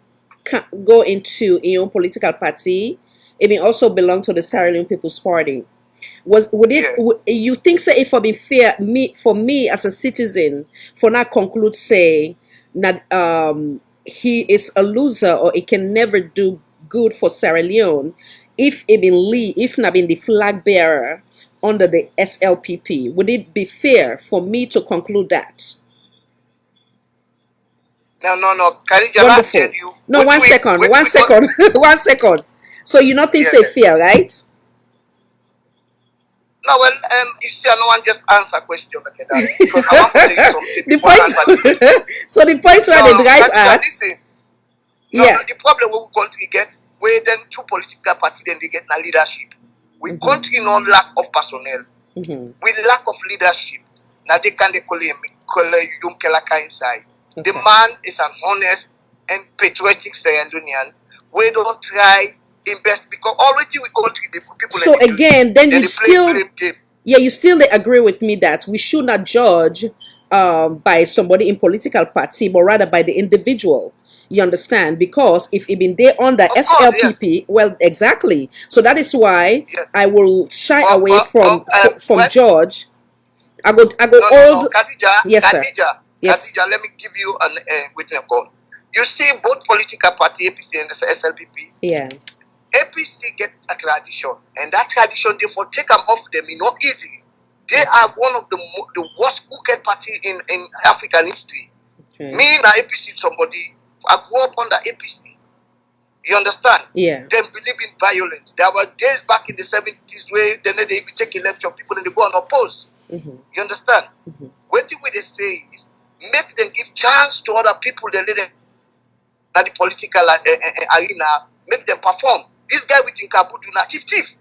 go into your political party, it may also belong to the Sierra Leone People's Party. Would you think say if for be fair for me as a citizen for not conclude say that he is a loser or he can never do good for Sierra Leone if it been if not been the flag bearer under the SLPP, would it be fair for me to conclude that? No. Wonderful. No, 1 second. 1 second. 1 second. So you not think say fair, right? No, well, you see, no one just answer question like that because I want to tell you something before I answer the question. So the point where they drive at. No, the problem we country get, where then two political parties then they get na leadership. We country no lack of personnel. We lack of leadership. Now they can call him inside. The man is an honest and patriotic Sierra Leonean. We don't try invest because already we country the people. So again, then you still you still agree with me that we should not judge by somebody in political party, but rather by the individual. You understand? Because if it been there under SLPP, well, exactly. So that is why I will shy away from George. I go old. Khadija, yes, sir. Yes. Khadija, let me give you a witness call. You see both political party, APC and the SLPP. Yeah. get a tradition, and that tradition therefore take them off them, not easy. They are one of the worst crooked party in African history. Okay. Me na APC somebody, I grew up under APC. You understand? Yeah. Them believe in violence. There were days back in the 70s where they even take election people and they go and oppose. Mm-hmm. You understand? Mm-hmm. What they say is make them give chance to other people that let them at the political arena, make them perform. This guy with Inkabudu na chief.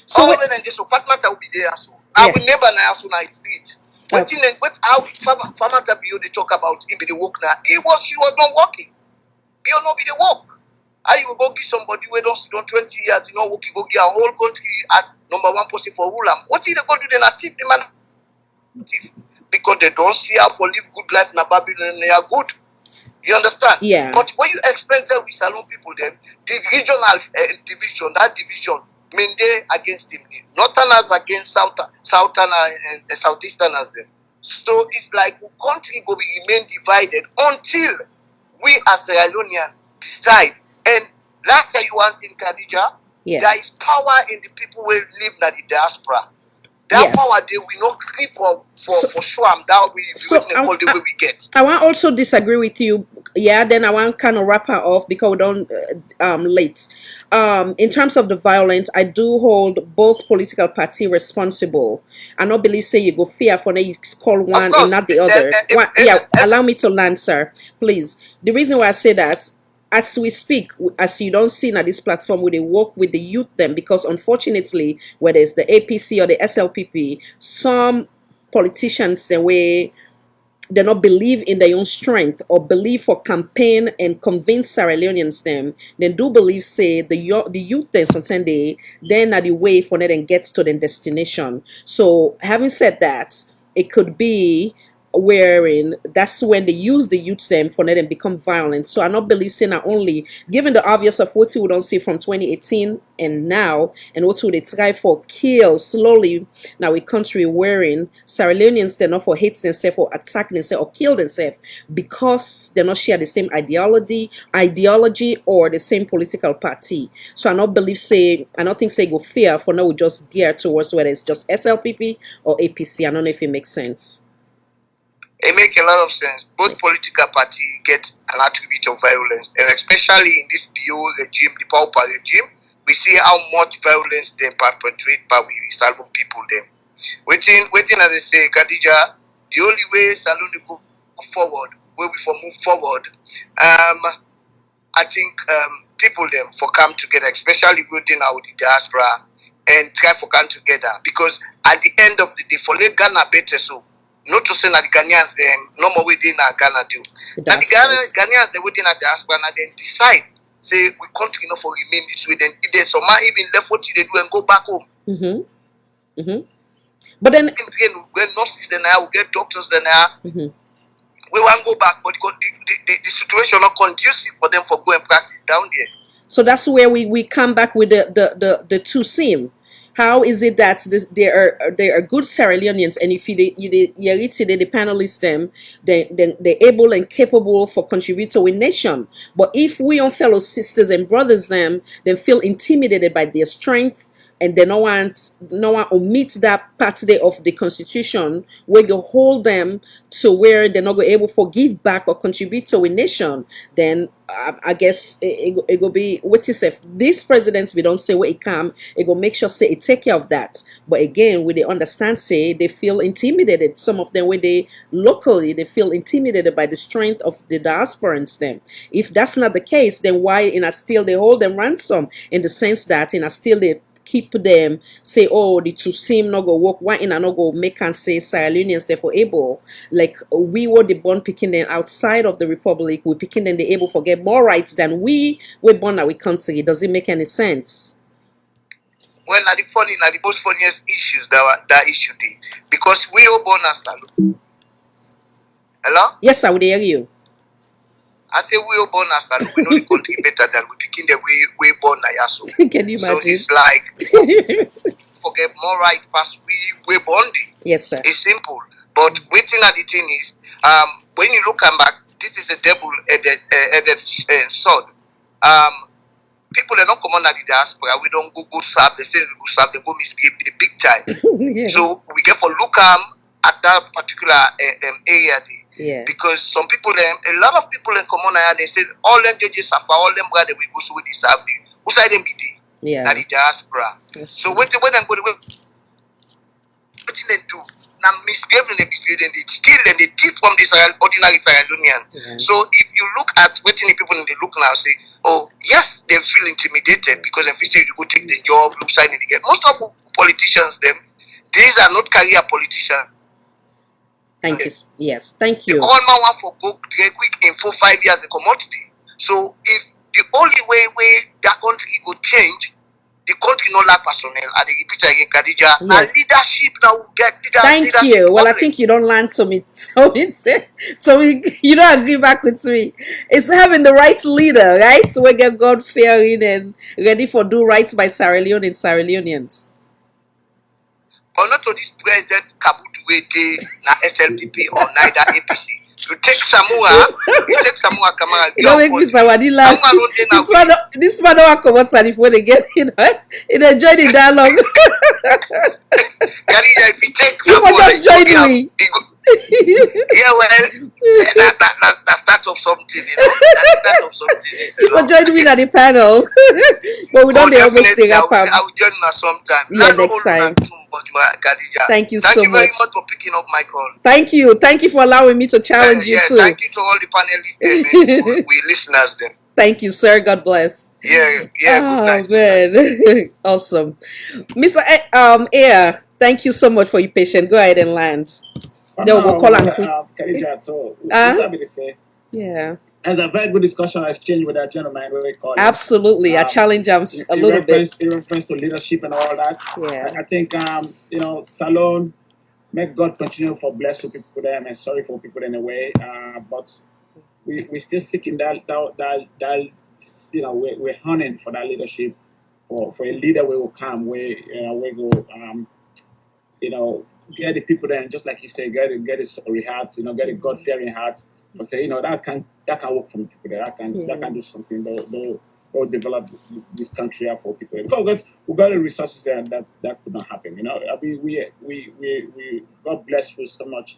So all when and so Fatmata will be there so. Now we never know so now it's it. What how Fatmata be they talk about him be the work now. She was not working. He will not be the work. How you go give somebody who don't 20 years, you know, work, you go give a whole country as number one person for rule. What did they go do then a tip the man? Because they don't see how for live good life in Babylon and they are good. You understand? Yeah. But when you explain that with Salon people, then the regional division, that division, Mende against him, Northerners against Southern and Southeasterners. Them. So it's like the country will remain divided until we as Sierra Leonean decide. And like you want in Khadija, there is power in the people who live in the diaspora. That power they will not creep for sure. That we all the way we get. I want also disagree with you. Yeah, then I want kind of wrap her off because we don't late. In terms of the violence, I do hold both political party responsible. I don't believe say you go fear for you call one and not the other. Allow me to land, sir, please. The reason why I say that, as we speak, as you don't see now this platform where they work with the youth them, because unfortunately, whether it's the APC or the SLPP, some politicians the way they not believe in their own strength or believe for campaign and convince Sierra Leoneans them, they do believe say the youth then sometimes then are the way for them get to their destination. So having said that, it could be wherein that's when they use the youth them for them become violent. So I not believe say not only given the obvious of what we don't see from 2018 and now, and what would they try for kill slowly now a country wherein Sierra Leoneans they're not for hate themselves or attack themselves or kill themselves because they're not share the same ideology or the same political party. So I not believe say I don't think say go fear for now we just gear towards whether it's just SLPP or APC. I don't know if it makes sense. It makes a lot of sense. Both political parties get an attribute of violence, and especially in this PO regime, the Pauper regime, we see how much violence they perpetrate by the Salon people. Them waiting as they say, Khadija, the only way Salon go forward, where we for move forward, I think people them for come together, especially within our diaspora, and try for come together because at the end of the day, for let Ghana better so. Not to say that the Ghanaians them no more within Ghana do. Now the Ghanaians they within a diaspora and then decide say we country enough for remain this way. Then if there's some even left what they do and go back home. Mm-hmm. Mm-hmm. But then we get nurses then we get doctors then we want to go back, but the situation not conducive for them for go and practice down there. So that's where we come back with the two seam. How is it that there are good Sierra Leoneans, and if you read the panelists them, they're able and capable for contribute to a nation. But if we on fellow sisters and brothers them, then feel intimidated by their strength, and they no one omit that part there of the constitution where you hold them to where they're not going able to give back or contribute to a nation, then I guess it will be what is if these presidents we don't say where it come, it will make sure say it take care of that. But again, when they understand say they feel intimidated, some of them where they locally they feel intimidated by the strength of the diasporans them. If that's not the case, then why in a still they hold them ransom in the sense that in a still they keep them say oh the two seem not go work why in a no go make and say Sierra Leoneans therefore able like we were the born picking them outside of the republic we picking them they able to get more rights than we were born our country. Does it make any sense? Well, now the most funniest issues that issue did because we all born as Salon. Hello? Yes, I would hear you. I say we all born as Salon. We know the country better than we picking the way we born Nayaso. Can you imagine? So it's like forget more right past we born it. Yes, sir. It's simple. But waiting at the thing is, when you look back, this is a double-edged sword. people they don't come on the diaspora. We don't go serve. They say we go serve. They go misbehave the big time. Yes. So we get for look at that particular area there. Yeah. Because some people, a lot of people in common area, they say all them judges suffer, all them brother we go so we serve them. Who side them be there? Yeah. Now the diaspora. That's So true. when them go the way, what they do? Now misbehave and they misbehave and they steal and they thief from this ordinary Sierra Leonean. Yeah. So if you look at what the people in the look now say, oh yes, they feel intimidated because if you say you go take the job, look side and they get most of politicians them, these are not career politicians. Thank you. Yes, thank you. The government want for go very quick in 4-5 years the commodity. So if the only way that country go change, the country no lack personnel. I repeat again, Khadija. Now Yes. leadership now will get Thank leadership you. Well, I problem. think you don't land to me. So you don't agree back with me. It's having the right leader, right? So we get God fearing and ready for do right by Sierra Leone and Sierra Leoneans. Or not to this present Kabutu na SLPP or neither APC. You take Samoa, Kamara. You don't make Mr. Wadi laugh. This man don't come outside if when they get it enjoy the dialogue. If you take You Samoa, just join me. Yeah, well, that's start of something, you know. That's start of something. You can join me at the panel. But we don't almost stay up. I will join you sometime. Yeah, next time. Thank you so much. Thank you very much for picking up my call. Thank you. Thank you for allowing me to challenge you too. Thank you to all the panelists there, man. We listeners then. Thank you, sir. God bless. Yeah, good night. Man. Awesome. Mr. Air, thank you so much for your patience. Go ahead and land. No, we'll call and quit. Yeah. As a very good discussion exchange with that gentleman. Absolutely. I challenge him a little bit. In reference to leadership and all that. Yeah. I think, Salone, make God continue for bless people them and sorry for people in a way. But we still seeking that we're hunting for that leadership, for a leader we will come, we go, get the people there, and just like you say, get a sorry heart, get a God fearing heart. But say, that can work for people there. That can do something. They'll develop this country up for people. Because we got the resources there, and that could not happen. I mean, we God bless us so much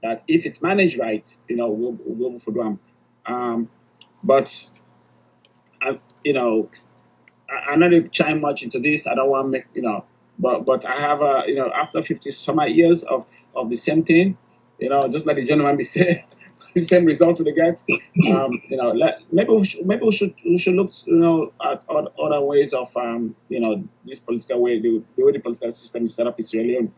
that if it's managed right, we'll go for them. But I'm not going to chime much into this. I don't want to make but I have after 50 some years of the same thing, just like the gentleman be saying. The same result we get. Maybe we should look, at other ways of, this political way, the way the political system is set up in Sierra Leone.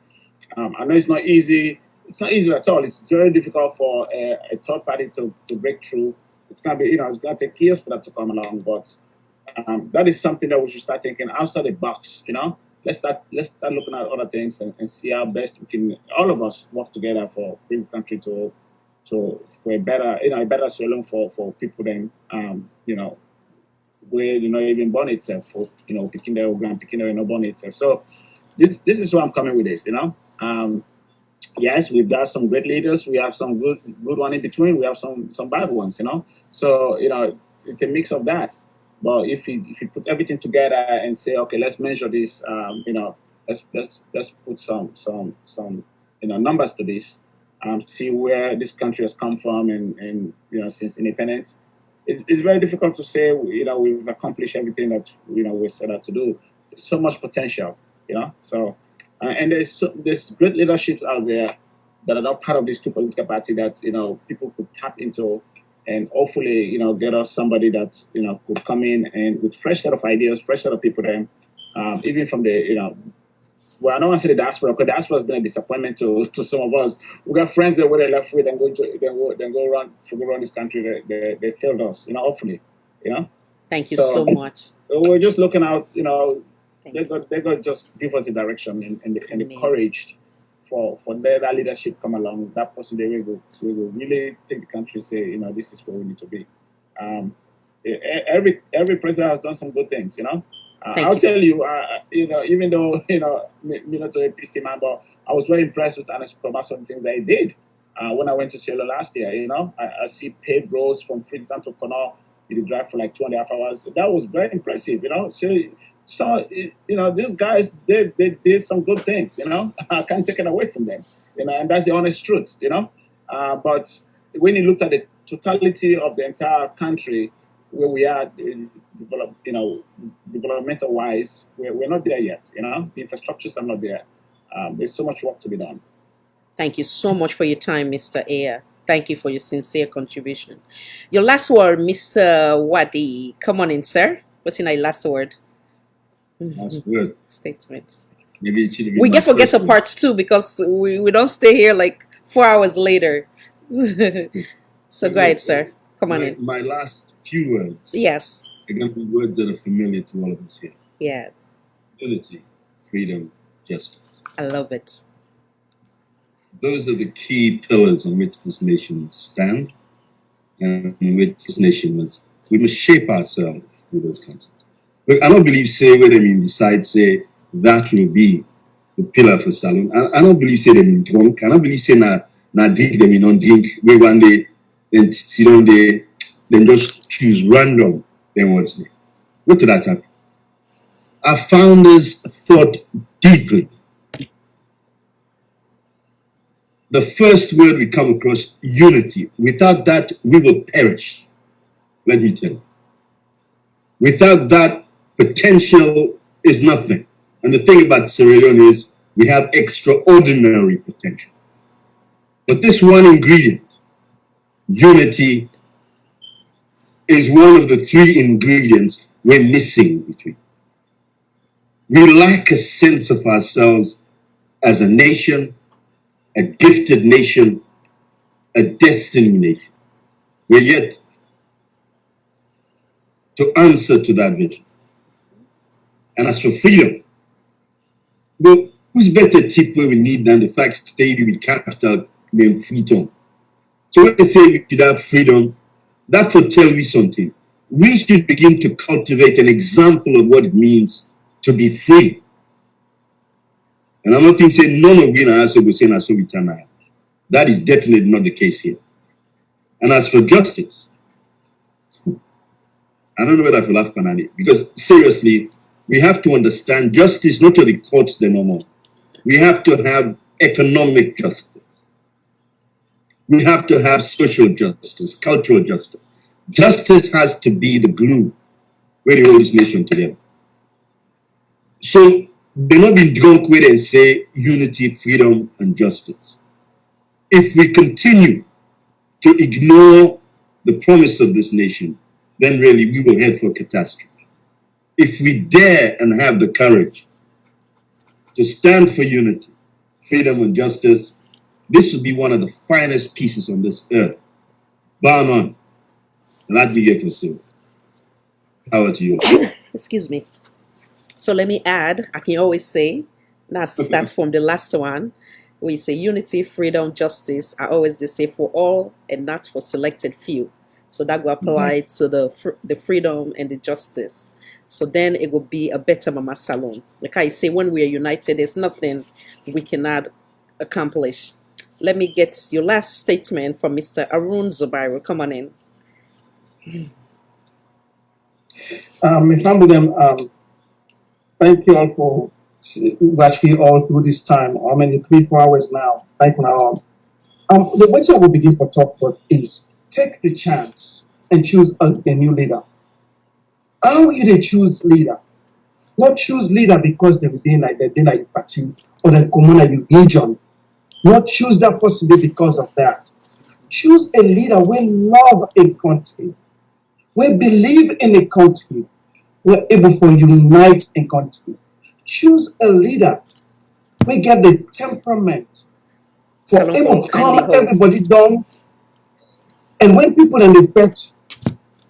I know it's not easy. It's not easy at all. It's very difficult for a third party to break through. It's gonna be, it's gonna take years for that to come along. But that is something that we should start thinking outside the box. Let's start looking at other things and see how best we can, all of us, work together for bring the country to for a better Sierra Leone for people then where even born itself for picking their grand picking their born itself. So this is where I'm coming with this. Yes, we've got some great leaders. We have some good one in between. We have some bad ones. So it's a mix of that. But if you put everything together and say, okay, let's measure this. Let's put some numbers to this. See where this country has come from and since independence. It's very difficult to say we've accomplished everything that we set out to do. There's so much potential, So and there's great leaderships out there that are not part of these two political parties that people could tap into and hopefully get us somebody that could come in and with fresh set of ideas, fresh set of people then even from the well, I don't want to say the diaspora because the diaspora has been a disappointment to some of us. We got friends that were they left with and go run this country. They failed us, hopefully, Thank you so much. We're just looking out, they got just give us the direction and the courage for that leadership come along. That person they will really take the country, say, this is where we need to be. Every president has done some good things, I'll tell you, even though, me not a APC man, but I was very impressed with Ernest Koroma, some things that he did when I went to Sierra Leone last year. I see paved roads from Freetown to Kono. He did drive for like 2.5 hours. That was very impressive, you know. So you know, these guys they did some good things, you know. I can't take it away from them, you know, and that's the honest truth, you know. But when you look at the totality of the entire country, where we are in developmental wise, we're not there yet, you know. The infrastructures are not there. There's so much work to be done. Thank you so much for your time, Mr. Ayer. Thank you for your sincere contribution. Your last word, Mr. Wadi. Come on in, sir. What's in your last word? Last word. Statements. Maybe it should have been We my get forget first a word. part two because we don't stay here like 4 hours later. So go ahead, sir. Come on in. My last few words. Yes. Again, the words that are familiar to all of us here. Yes. Unity, freedom, justice. I love it. Those are the key pillars on which this nation stands, and in which this nation we must shape ourselves with those concepts. Look, I don't believe say when they decide say that will be the pillar for Salon. I don't believe say they mean drunk. I don't believe say na drink they mean non drink. Where one day then sit down there, then just choose random then what's there. What did that happen? Our founders thought deeply. The first word we come across, unity. Without that, we will perish. Let me tell you. Without that, potential is nothing. And the thing about Sierra Leone is we have extraordinary potential. But this one ingredient, unity, is one of the three ingredients we're missing between. We lack a sense of ourselves as a nation, a gifted nation, a destiny nation. We're yet to answer to that vision. And as for freedom, well, who's better tip where we need than the fact stay with capital named freedom? So when they say we should have freedom, that will tell me something. We should begin to cultivate an example of what it means to be free. And I'm not saying none of you are also saying so with time. That is definitely not the case here. And as for justice, I don't know whether I feel laugh Panani, because seriously, we have to understand justice not to the courts the normal. We have to have economic justice. We have to have social justice, cultural justice. Justice has to be the glue where they hold this nation together. So they're not being drunk with and say unity, freedom, and justice. If we continue to ignore the promise of this nation, then really we will head for catastrophe. If we dare and have the courage to stand for unity, freedom, and justice, this will be one of the finest pieces on this earth. Bar none. And that we get for so. Power to you. Excuse me. So let me add, I can always say, that's from the last one. We say unity, freedom, justice are always the same for all and not for selected few. So that will apply to the freedom and the justice. So then it will be a better Mama Salon. Like I say, when we are united, there's nothing we cannot accomplish. Let me get your last statement from Mr. Arun Zubairo. Come on in. Thank you all for watching all through this time. How many 3-4 hours now? Thank you now. The way I will begin to talk about is take the chance and choose a new leader. How you they choose leader? Not choose leader because they within like the party or the communal religion. Not choose that person because of that. Choose a leader we love a country. We believe in a country. We're able to unite a country. Choose a leader. We get the temperament for able to calm everybody down. And when people in the pet,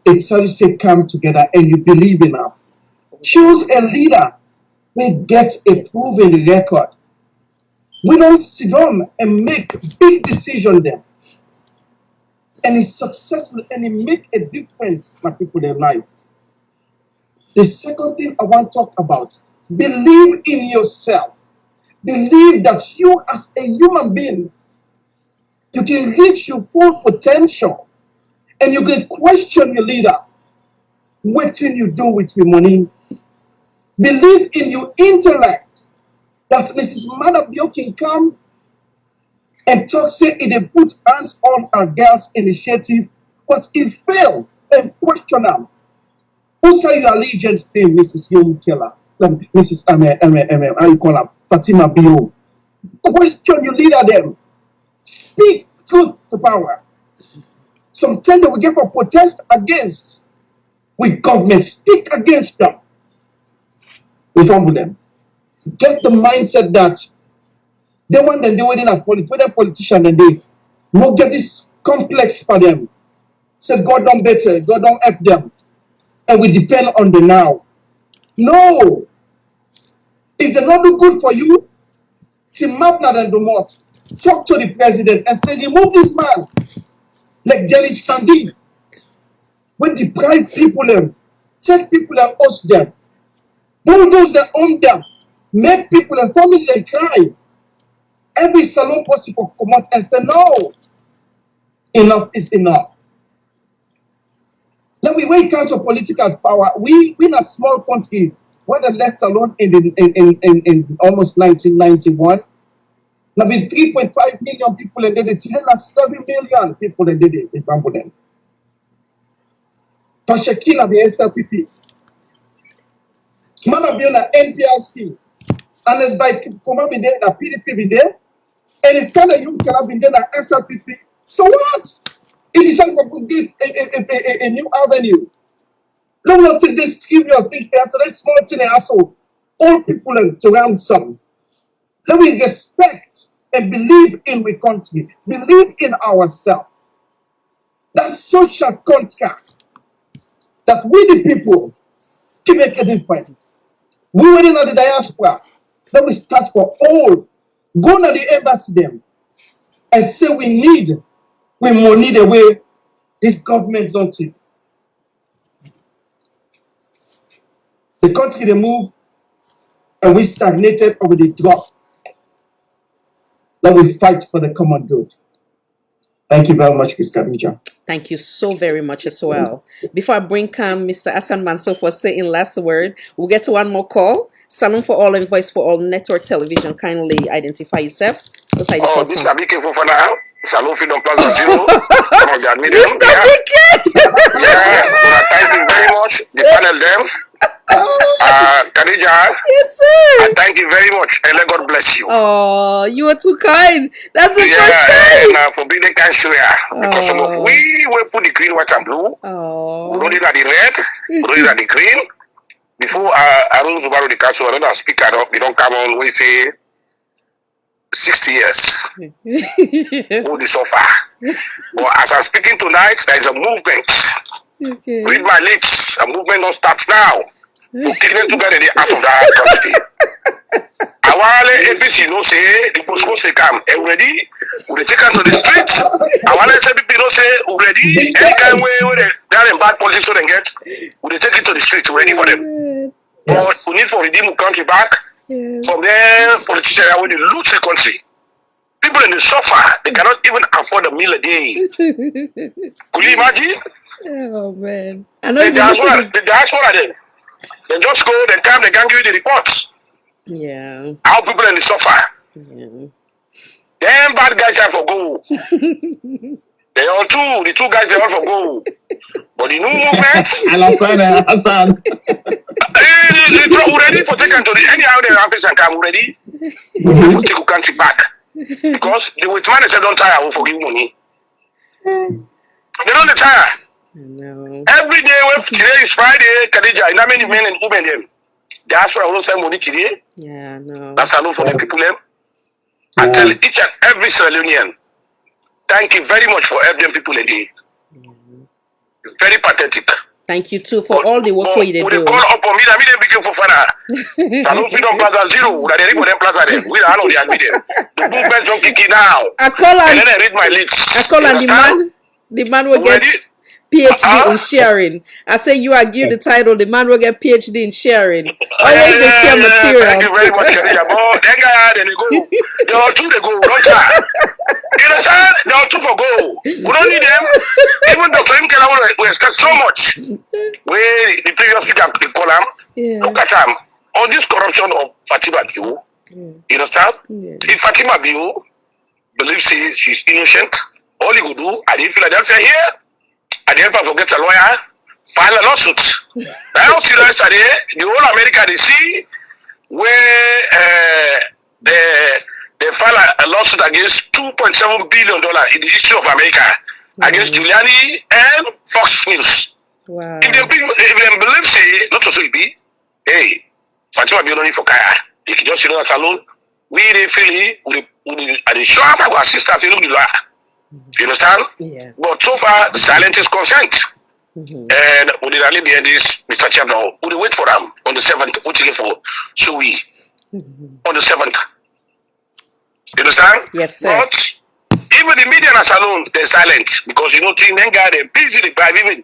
it's how you say come together and you believe in them. Choose a leader. We get a proven record. We don't sit down and make big decisions there. And it's successful and it make a difference for people in life. The second thing I want to talk about, believe in yourself. Believe that you as a human being, you can reach your full potential and you can question your leader. what you do with your money. Believe in your intellect that Mrs. Madabio can come and talk, say it put hands on our girls' initiative, but it failed and question them. Who say your allegiance to Mrs. Young Killer? Mrs. How you call her? Fatima Bio. Question your leader them. Speak truth to power. Sometimes they will get for protest against with government. Speak against them. We humble them. Get the mindset that they want them, they waiting at politician and they will get this complex for them. Say God don't better, God don't help them. And we depend on the now. No. If they not do good for you, Tim Mapner and Dumont, talk to the president and say, remove this man. Like Jelly Sandy. We deprive people them. Take people and host them. Bulldoze their own them. Make people and family and cry. Every salon possible come out and say, no. Enough is enough. Then we wake out to political power. We in a small country, when they left alone in almost 1991. Now with 3.5 million people and did it, 7 million people and did it in Bambulen. Pashakina the SLPP. Man be on NPRC. And it's by Kuma be there, PDP be there. And if kind of you can be there, SLPP. So what? It is time to get a new avenue. Let me not take this trivial things there, so let's small thing also. All people around some. Let me respect and believe in we country, believe in ourselves. That social contract that we the people can make a difference. We were in the diaspora. Let we start for all. Go to the embassy them and say we money the way this government don't take. The country they move and we stagnated over the drop. Let we fight for the common good. Thank you very much, Mr. Abidjan. Thank you so very much as well. Before I bring Mr. Hassan Mansour for saying last word, we'll get to one more call. Salon for All and Voice for All Network Television. Kindly identify yourself. This is Abike Fofana. Salon Freedom Plaza Zero. Mr. Abike! Yeah, thank you very much. The panel them. Khadija. Yes, sir. Thank you very much. And let God bless you. Oh, you are too kind. That's the first time. And for being a kind share. Because some of we will put the green, white, and blue. We roll it at the red. We roll it at the green. Before I roll to borrow the council, another speaker, we don't come on, we say 60 years. Who the suffer. But as I'm speaking tonight, there is a movement. Okay. Read my lips. A movement don't start now. For killing together the out of that country. Our APC no say the Bosco say come already. We take them to the streets. Our SPP no say already. Any kind way they are in bad position and get. We take it to the streets ready for them. But we need to redeem the country back. From there, politicians are going to loot the country. People in the suffer. They cannot even afford a meal a day. Could you imagine? Oh man! The diaspora then. They just go, they come, they can give you the reports. Yeah. How people in the suffer. Yeah. Them bad guys are for go. They all the two guys they all for go. But the new movement. Hassan. Ready for taking to the anyhow the office and come ready. For take the country back. Because the wait man said don't tire, will forgive money. They don't retire. No. Every day, today is Friday, Khadija, and how many men and women them? That's why I will send money today. Yeah, no. That's enough for the people them. I tell each and every Sierra Leonean, thank you very much for helping people a day. Very pathetic. Thank you too for all the work we did do. Call up on me, I mean, big for Fana. Salon Freedom Plaza Zero, that they read them plaza them. We don't know the admit them. The movement don't kick it now. I call and then I read my lips. I call on the man will get PhD in sharing. I say you argue the title, the man will get PhD in sharing. Always they share materials. Thank you very much, Khadija. But then they go. They are two they go, don't try. You understand? They are two for goal. We don't need them. Even Dr. Imkela will expect so much. Where the previous speaker call him. Yeah. Look at him. On this corruption of Fatima Biu. You understand? Yeah. If Fatima Biu believes she's innocent, all he could do at the Philadelphia here, at the help her forget a lawyer, file a lawsuit. Now serious today, the whole America they see where they file a lawsuit against $2.7 billion in the history of America against Giuliani and Fox News. Wow. If they believe say not to say be, hey, Fatima be only for Kaya. You can just sit on a salon. We they feel we are the sure I'm going to assist us in the law. You understand? Yeah. But so far, the silence is consent. And we did only behind this, Mr. Chairman. We did wait for them on the 7th, which is for Shui. On the 7th. You understand? Yes, sir. But even the media and salon, they're silent. Because you know, then guy, they're busy, they drive even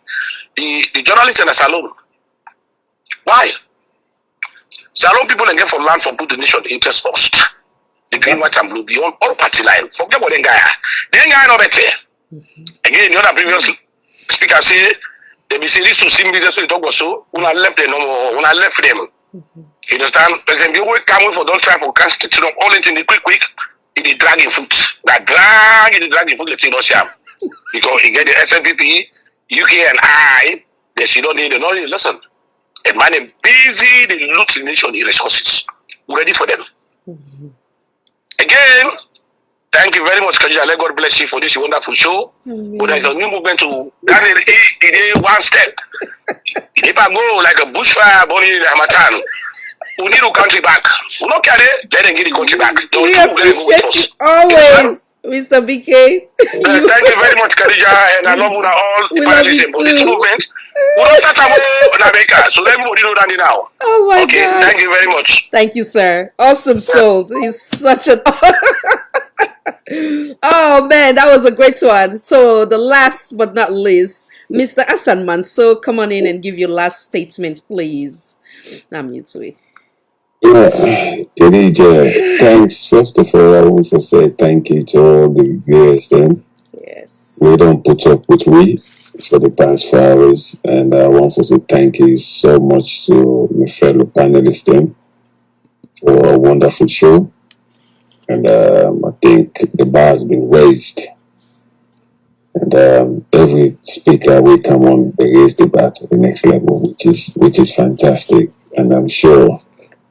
the journalists in the salon. Why? Salon people and get from land for put the nation interest first. The green, white, and blue beyond all party line. Forget what then guy. Then guy no better. Again, the other previous speaker say they be serious to see business so they talk about so when I left them when I left them. You understand? President you will come for don't try for constitute them all into the quick. It is dragging foot. That dragging foot let's see Russia. Because you get the SNPP, UK and I, they should don't need no listen. A man is busy, they loot the nation the resources. We're ready for them. Again, thank you very much, Kajia. Let God bless you for this wonderful show. But there's a new movement to that is one step. If I go like a bushfire burning in Hamatan, we need the country back. We don't care, let them get the country back. We appreciate you always, Mr. BK. Thank you very much, Khadija, and I love you all. We love you for this movement. We don't start in America, so everybody know that now. Oh my okay, God. Thank you very much. Thank you, sir. Awesome soul. He's such an oh man, that was a great one. So the last but not least, Mr. Hassan Manso, come on in and give your last statement, please. I'm mute to it. Yeah, Khadija, thanks. First of all, I want to say thank you to all the viewers then. Yes. We don't put up with we for the past 4 hours, and I want to say thank you so much to my fellow panelists then for a wonderful show. And I think the bar has been raised. And every speaker will come on, they raise the bar to the next level, which is fantastic. And I'm sure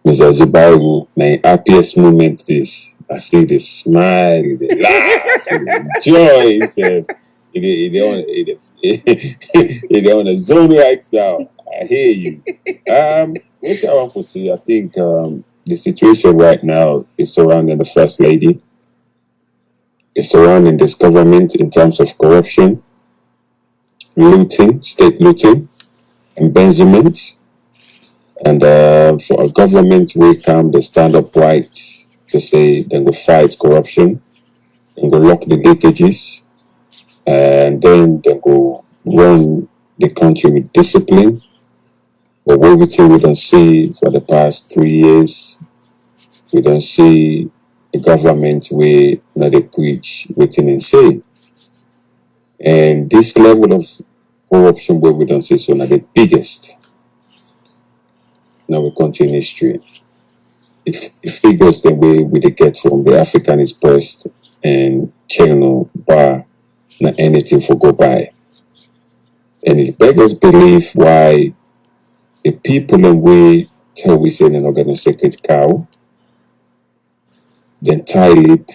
Mr. Zubaru, my happiest moment this. I see the smile, the laugh, the joy. They're on a zone right now. I hear you. What I want to say, I think the situation right now is surrounding the First Lady. It's surrounding this government in terms of corruption, looting, state looting, embezzlement. And for a government will come, they stand up right to say they will fight corruption, they will lock the leakages, and then they will run the country with discipline. But what we don't see for the past 3 years, we don't see a government where they preach waiting and say. And this level of corruption where we don't see so now the biggest in our country in history. It figures the way we get from the African Express and Channel bar, not anything for go by. And it beggars belief why the people in way tell we say they're not gonna sacred cow, then tie lip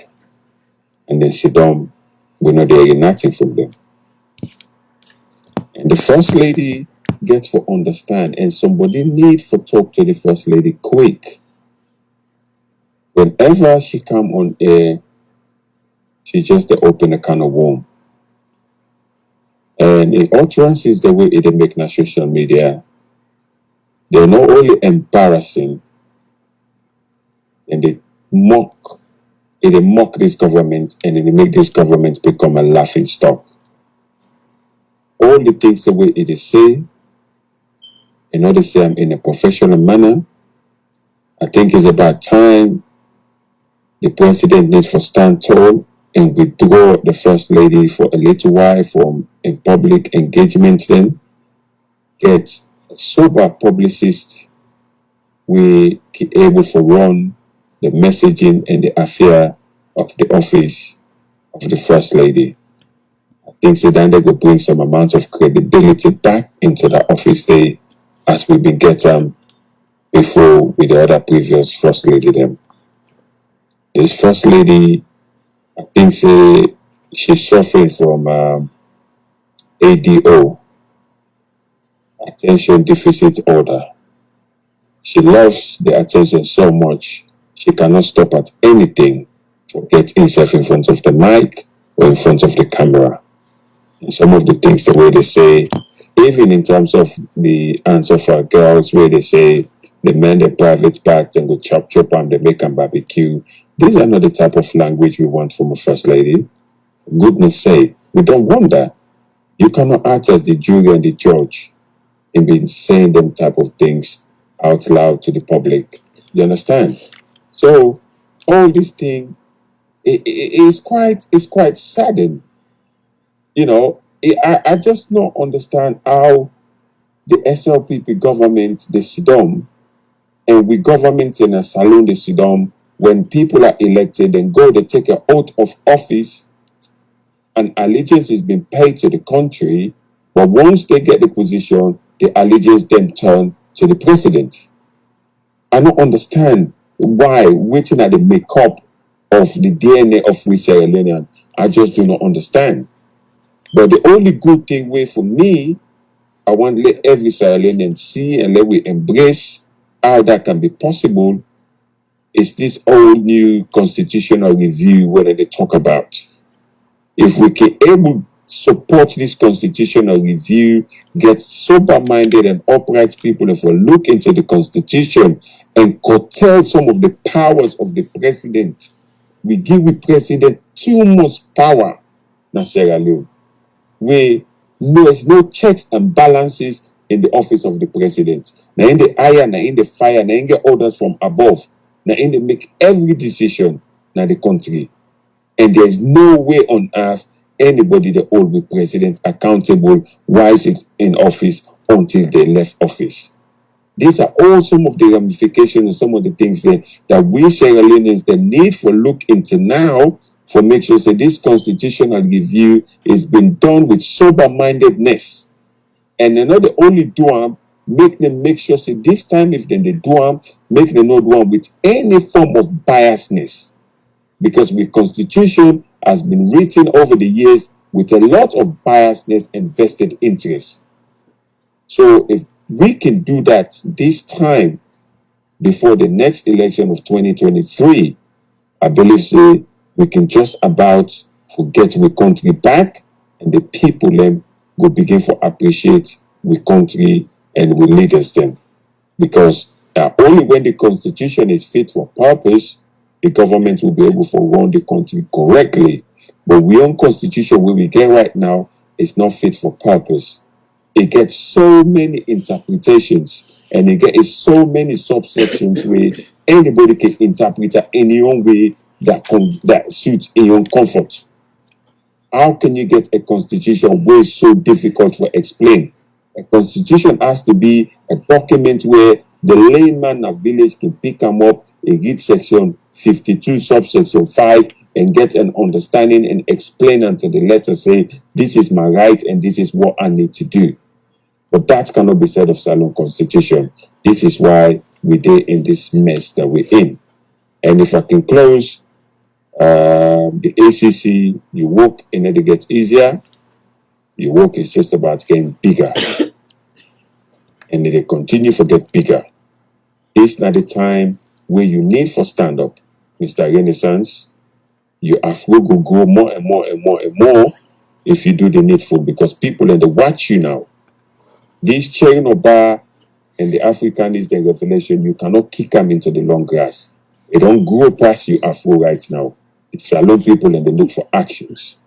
and then sit down, we know they're nothing from them. And the First Lady gets to understand, and somebody need to talk to the First Lady quick. Whenever she come on air, she just open a can of worm. And in utterances the way they make na social media, they're not only embarrassing, and they mock this government, and they make this government become a laughing stock. All the things the way they say, and all they say in a professional manner, I think it's about time the president needs to stand tall and withdraw the First Lady for a little while from a public engagement, then get a sober publicist we be able to run the messaging and the affair of the office of the First Lady. I think so then they will bring some amount of credibility back into the office day as we been get before with the other previous First Lady them. This First Lady, I think say she's suffering from ADO, attention deficit order. She loves the attention so much she cannot stop at anything to get herself in front of the mic or in front of the camera. And some of the things the way they say, even in terms of the answer for girls, where they say the men the private part and go chop and they make them barbecue. These are not the type of language we want from a first lady. For goodness sake, we don't want that. You cannot act as the jury and the judge in being saying them type of things out loud to the public. You understand? So all this thing is quite saddening. You know, I just don't understand how the SLPP government they sit down and we government in a saloon they sit down when people are elected and go they take an oath of office and allegiance is being paid to the country, but once they get the position, the allegiance then turn to the president. I don't understand why waiting at the makeup of the DNA of we Sierra Leonean. I just do not understand. But the only good thing way for me, I want to let every Sierra Leonean see and let we embrace how that can be possible is this old new constitutional review what they talk about. If we can able support this constitutional review, get sober-minded and upright people, if we look into the constitution and curtail some of the powers of the president, we give the president too much power na Sierra Leone. There's no checks and balances in the office of the president. Now in the higher, now in the fire, now in the orders from above, now in the make every decision now the country. And there's no way on earth anybody that hold the president accountable while he's in office until they left office. These are all some of the ramifications and some of the things that we Sierra Leoneans the need for look into now for make sure that this constitutional review is being done with sober-mindedness. And they're not the only do them, make them make sure say this time if then they do them, make them not do them with any form of biasness. Because the constitution has been written over the years with a lot of biasness and vested interest. So if we can do that this time before the next election of 2023, I believe so we can just about forget the country back and the people then will begin to appreciate the country and we leaders them. Because only when the constitution is fit for purpose, the government will be able to run the country correctly. But we own constitution where we get right now is not fit for purpose. It gets so many interpretations and it gets so many subsections where anybody can interpret it in your own way that suits in your own comfort. How can you get a constitution where it's so difficult to explain? A constitution has to be a document where the layman of village can pick them up and read section 52, subsection 5, and get an understanding and explain unto the letter, say, this is my right and this is what I need to do. But that cannot be said of Salon Constitution. This is why we're in this mess that we're in. And if I can close, the ACC, your work and it gets easier. Your work is just about getting bigger. And they continue to get bigger. It's not the time where you need for stand up, Mr. Renaissance. You have to go more and more and more and more if you do the needful because people and they watch you now. This chain of bar and the Africanist and revelation, you cannot kick them into the long grass. They don't grow past you Afro right now. It's salon people and they look for actions.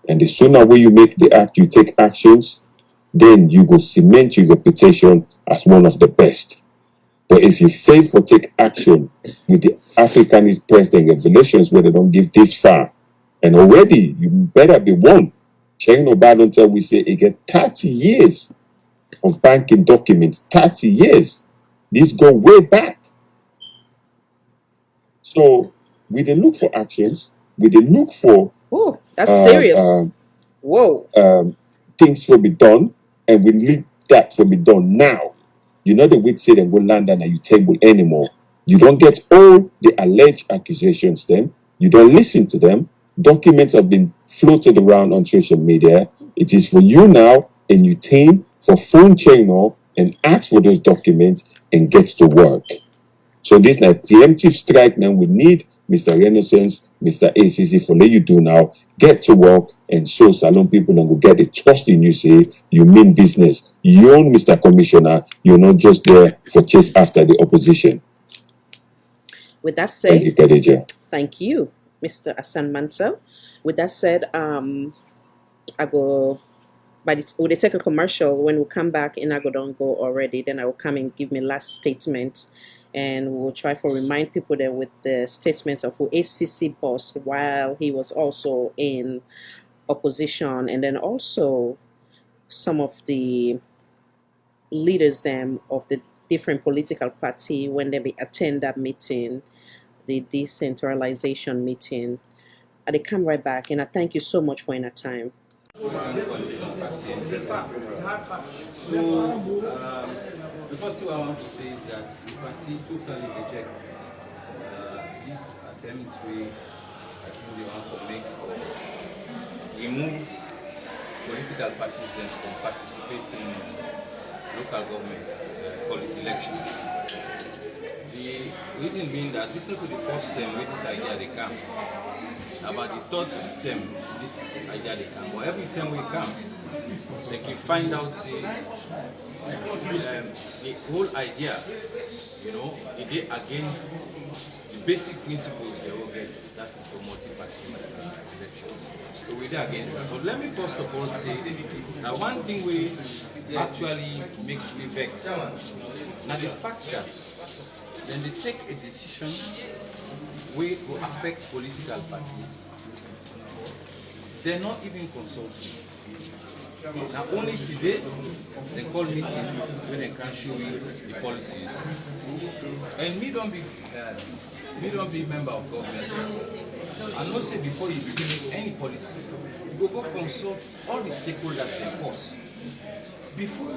And the sooner way you make the act, you take actions, then you will cement your reputation as one of the best. But if you fail to take action with the Africanist president revelations where they don't give this far, And already, you better be warned. Chain of Badonta, we say, it get 30 years of banking documents. 30 years. These go way back. So, we didn't look for actions. We didn't look for Oh, that's serious. Whoa. things to be done, and we need that to be done now. You know the week say them go land and you table anymore. You don't get all the alleged accusations then. You don't listen to them. Documents have been floated around on social media. It is for you now and you team for phone channel and ask for those documents and get to work. So this now preemptive strike now we need Mr. Renaissance, Mr. ACC for let you do now. Get to work and show salon people and will get the trust in you. Say you mean business. You own Mr. Commissioner. You're not just there for chase after the opposition. With that said, Thank you, Khadija. Thank you, Mr. Hassan Mansell. With that said, I go. Would they take a commercial? When we come back, and I go don't go already. Then I will come and give me last statement, and we'll try to remind people that with the statements of who ACC boss while he was also in opposition, and then also some of the leaders them of the different political party when they be attend that meeting, the decentralization meeting. They come right back, and I thank you so much for your time. So, the first thing I want to say is that the party totally rejects this attempt we want to make for remove political parties then from participating in local government elections. The reason being that this is not the first time where this idea they come. About the third term, this idea they come. But every time we come, they can find out the whole idea, it is against the basic principles they all get, that is for multi-party election. So we're against that. But let me first of all say that one thing we actually makes me vex. Now the fact that when they take a decision we will affect political parties, they're not even consulting. Now only today they call meeting when they can show you the policies. And me don't be member of government. And not say before you begin any policy, you go consult all the stakeholders in force. Before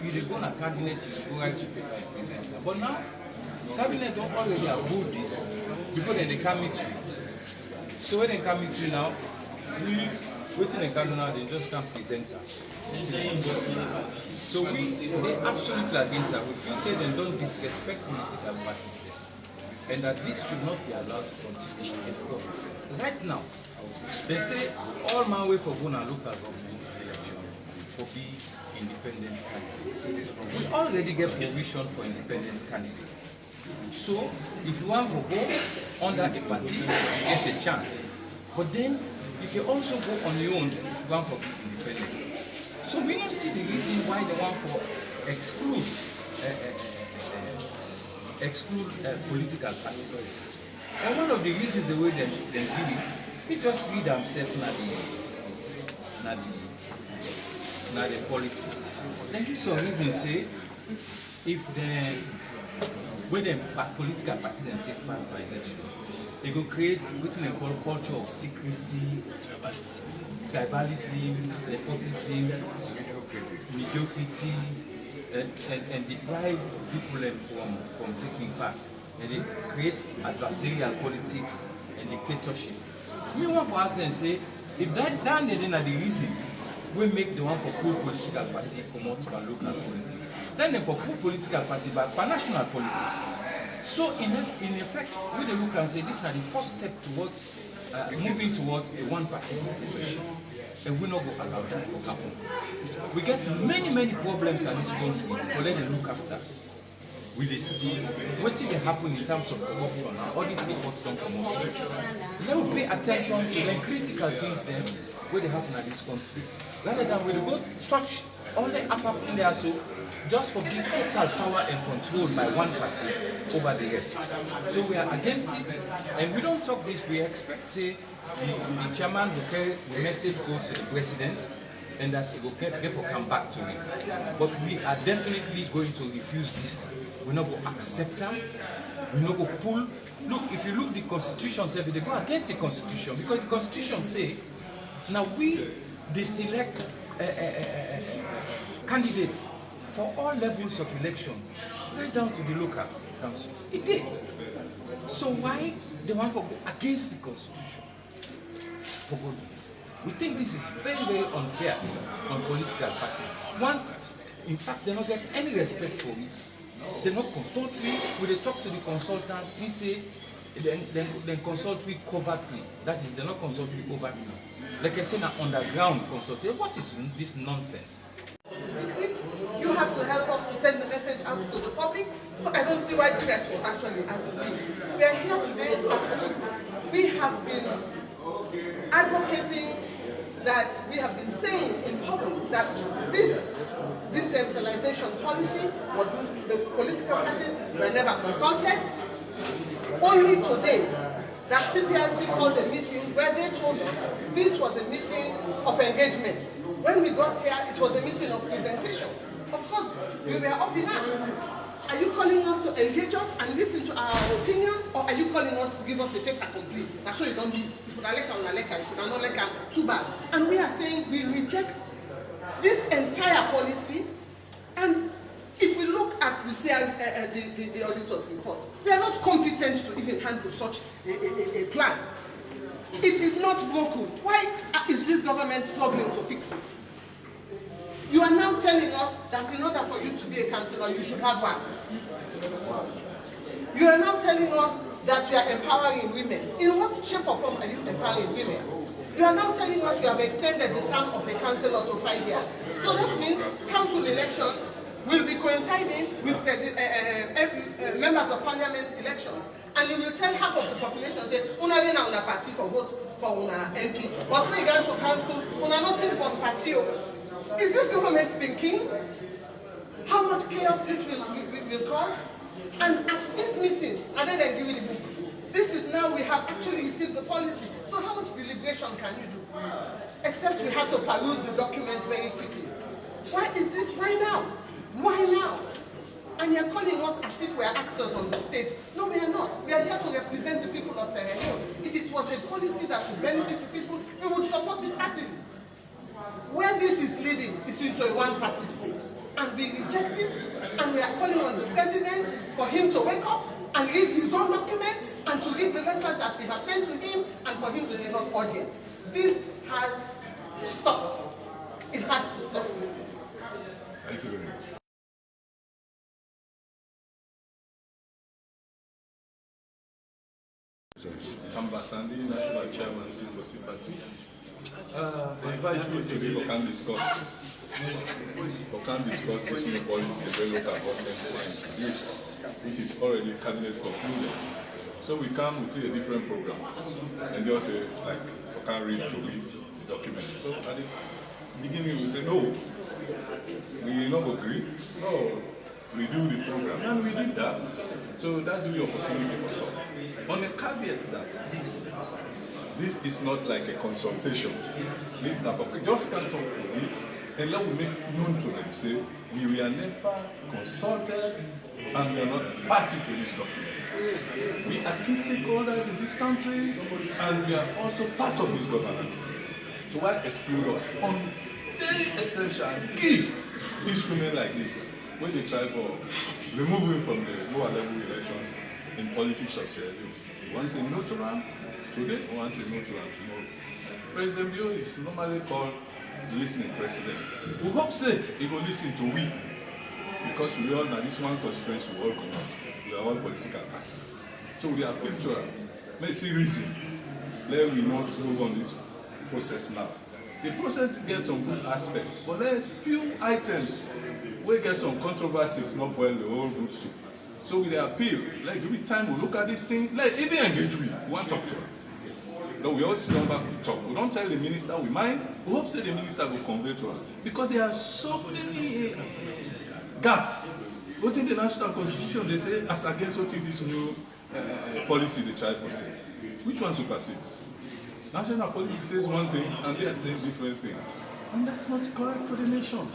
you go on a cabinet, you go write to paper and present. But now cabinet don't already approve this before then they can meet you. So when they can meet you now, we waiting in Ghana, they just can't present it. So they absolutely against that. We feel say they don't disrespect political parties there. And that this should not be allowed to continue in the government. Right now, they say all my way for going to local government election for be independent candidates. We already get provision for independent candidates. So if you want to go under a party, you get a chance. But then you can also go on your own if you want to be independent. So we don't see the reason why they want to exclude political parties. And one of the reasons the way they give it, we just read themselves not the policy. Then give some reason say if when the political parties and take part by election, they go create what they call culture of secrecy, tribalism, nepotism, mediocrity, and deprive people from taking part. And they create adversarial politics and dictatorship. We want for us and say, if that is the reason we make the one for poor political party promote by local politics, then for poor political party by national politics. So in effect, we look and say this is the first step towards moving towards a one-party dictatorship. And we not go allow that to happen. We get many problems in this country for let them look after. We see what they happen in terms of corruption and audit reports don't come out. Let us pay attention to the critical things then where they happen in this country. Rather than we go touch all the half thing there so just for being total power and control by one party over the rest. So we are against it, and we don't talk this. We expect, say, the chairman will carry the message go to the president, and that it will therefore come back to me. But we are definitely going to refuse this. We're not going to accept them. We're not going to pull. Look, if you look the constitution, say they go against the constitution because the constitution say now they select candidates for all levels of elections, right down to the local council. It did. So why they want to go against the constitution for going to this? We think this is very, very unfair on political parties. One, in fact, they don't get any respect for it. They not consult we they talk to the consultant, he say, then consult we covertly. That is, they not consult we overtly. Like I said, an underground consultation. What is this nonsense? You have to help us to send the message out to the public. So I don't see why the press was actually asked to be. We are here today as we have been advocating that we have been saying in public that this decentralization policy was the political parties were never consulted. Only today that PPRC called a meeting where they told us this was a meeting of engagement. When we got here, it was a meeting of presentation. Of course, we were up in arms. Are you calling us to engage us and listen to our opinions, or are you calling us to give us a fait accompli? That's what you don't do. If you don't like if you don't like too bad. And we are saying we reject this entire policy. And if we look at the the auditor's report, we are not competent to even handle such a plan. It is not broken. Why is this government struggling to fix it? You are now telling us that in order for you to be a councillor, you should have what? You are now telling us that you are empowering women. In what shape or form are you empowering women? You are now telling us you have extended the term of a councillor to 5 years. So that means council election will be coinciding with members of parliament elections. And you will tell half of the population, say, una dey na una party for vote for una MP. But when you get to council, una nothing but party. Is this government thinking how much chaos this will cause? And at this meeting, and then they give you the book. This is now we have actually received the policy. So how much deliberation can you do? Except we had to peruse the documents very quickly. Why is this? Why now? Why now? And you're calling us as if we're actors on the stage. No, we are not. We are here to represent the people of Sierra Leone. If it was a policy that would benefit the people, we would support it actively. Where this is leading is into a one-party state. And we reject it, and we are calling on the president for him to wake up and read his own document and to read the letters that we have sent to him and for him to give us audience. This has to stop. It has to stop. Thank you very much. Tamba Sandy, National Chairman, C4C Party. I invite you today for can discuss this new policy, the local government this, which is already cabinet concluded. So we come, we see a different program, and just say, like, we can read the document. So at the beginning we say, no, we will not agree, no, we do the program, and we did that. So that's the opportunity for talk. On a caveat that this is not like a consultation. This is not for just can't talk to me and let me make known to them, say, we were never consulted and we are not party to this document. We are key stakeholders in this country and we are also part of this governance system. So why exclude us on very essential and key instrument like this when they try for removing from the lower level elections in politics of Sierra Leone? One say no to them today, one say no to them tomorrow. President Bio is normally called the listening president. We hope say he will listen to we, because we all know this one constituency we all come out. We are all political parties. So we are picture. Let's see reason. Let we not move on this process now. The process gets some good aspects, but there's few items where get some controversies, not boil the whole good soup. So with the appeal, like give me time, we look at this thing, let even engage we want to talk to her. No, we all sit down back, we talk. We don't tell the minister we mind, we hope say the minister will convey to her. Because there are so many gaps. What in the national constitution they say as against what in this new policy they try to say. Which one supersedes? National policy says one thing and they are saying different thing. And that's not correct for the nation.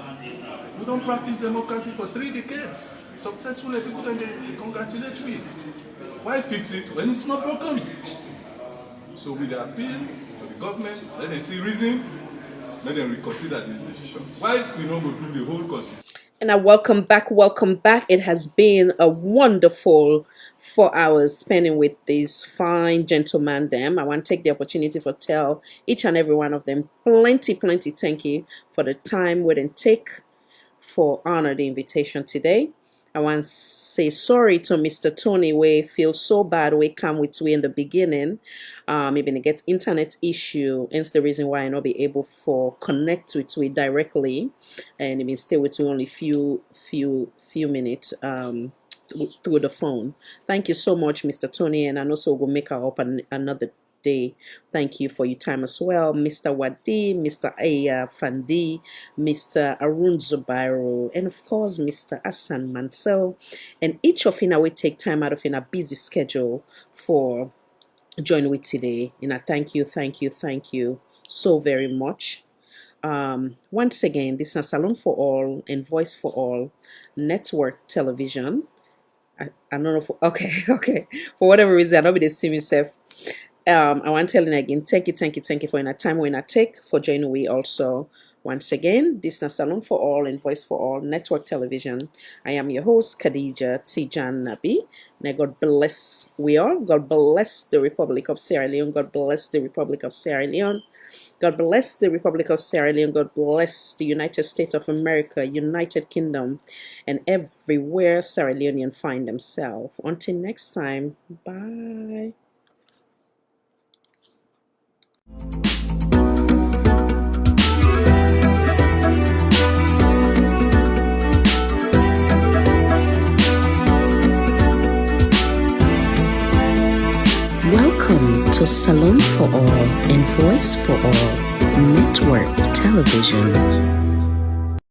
We don't practice democracy for 3 decades. Successfully, people then they congratulate me. Why fix it when it's not broken? So with the appeal to the government, let them see reason, let them reconsider this decision. Why we not go through the whole constitution? And I welcome back, welcome back. It has been a wonderful 4 hours spending with these fine gentlemen. Them, I want to take the opportunity to tell each and every one of them plenty thank you for the time we didn't take for honor the invitation today. I want to say sorry to Mr. Tony. We feel so bad. We come with we in the beginning. Even it gets internet issue. Hence the reason why I not be able for connect with we directly, and even stay with we only few minutes through the phone. Thank you so much, Mr. Tony, and I also will make her up another day. Thank you for your time as well, Mr. Wadi, Mr. Aya Fandi, Mr. Arun Zubairu, and of course Mr. Hassan Mansell. And each of you will take time out of a busy schedule for joining with today. And I thank you so very much. Once again, this is Salon for All and Voice for All Network Television. I don't know if, okay. For whatever reason, I don't be the same myself. I want to tell you again, thank you for your time when I take for joining we also. Once again, this is Salon for All and Voice for All Network Television. I am your host, Khadija Tijan Nabi. May God bless we all. God bless the Republic of Sierra Leone. God bless the Republic of Sierra Leone. God bless the Republic of Sierra Leone. God bless the United States of America, United Kingdom, and everywhere Sierra Leoneans find themselves. Until next time, bye. Welcome to Salon for All and Voice for All Network Television.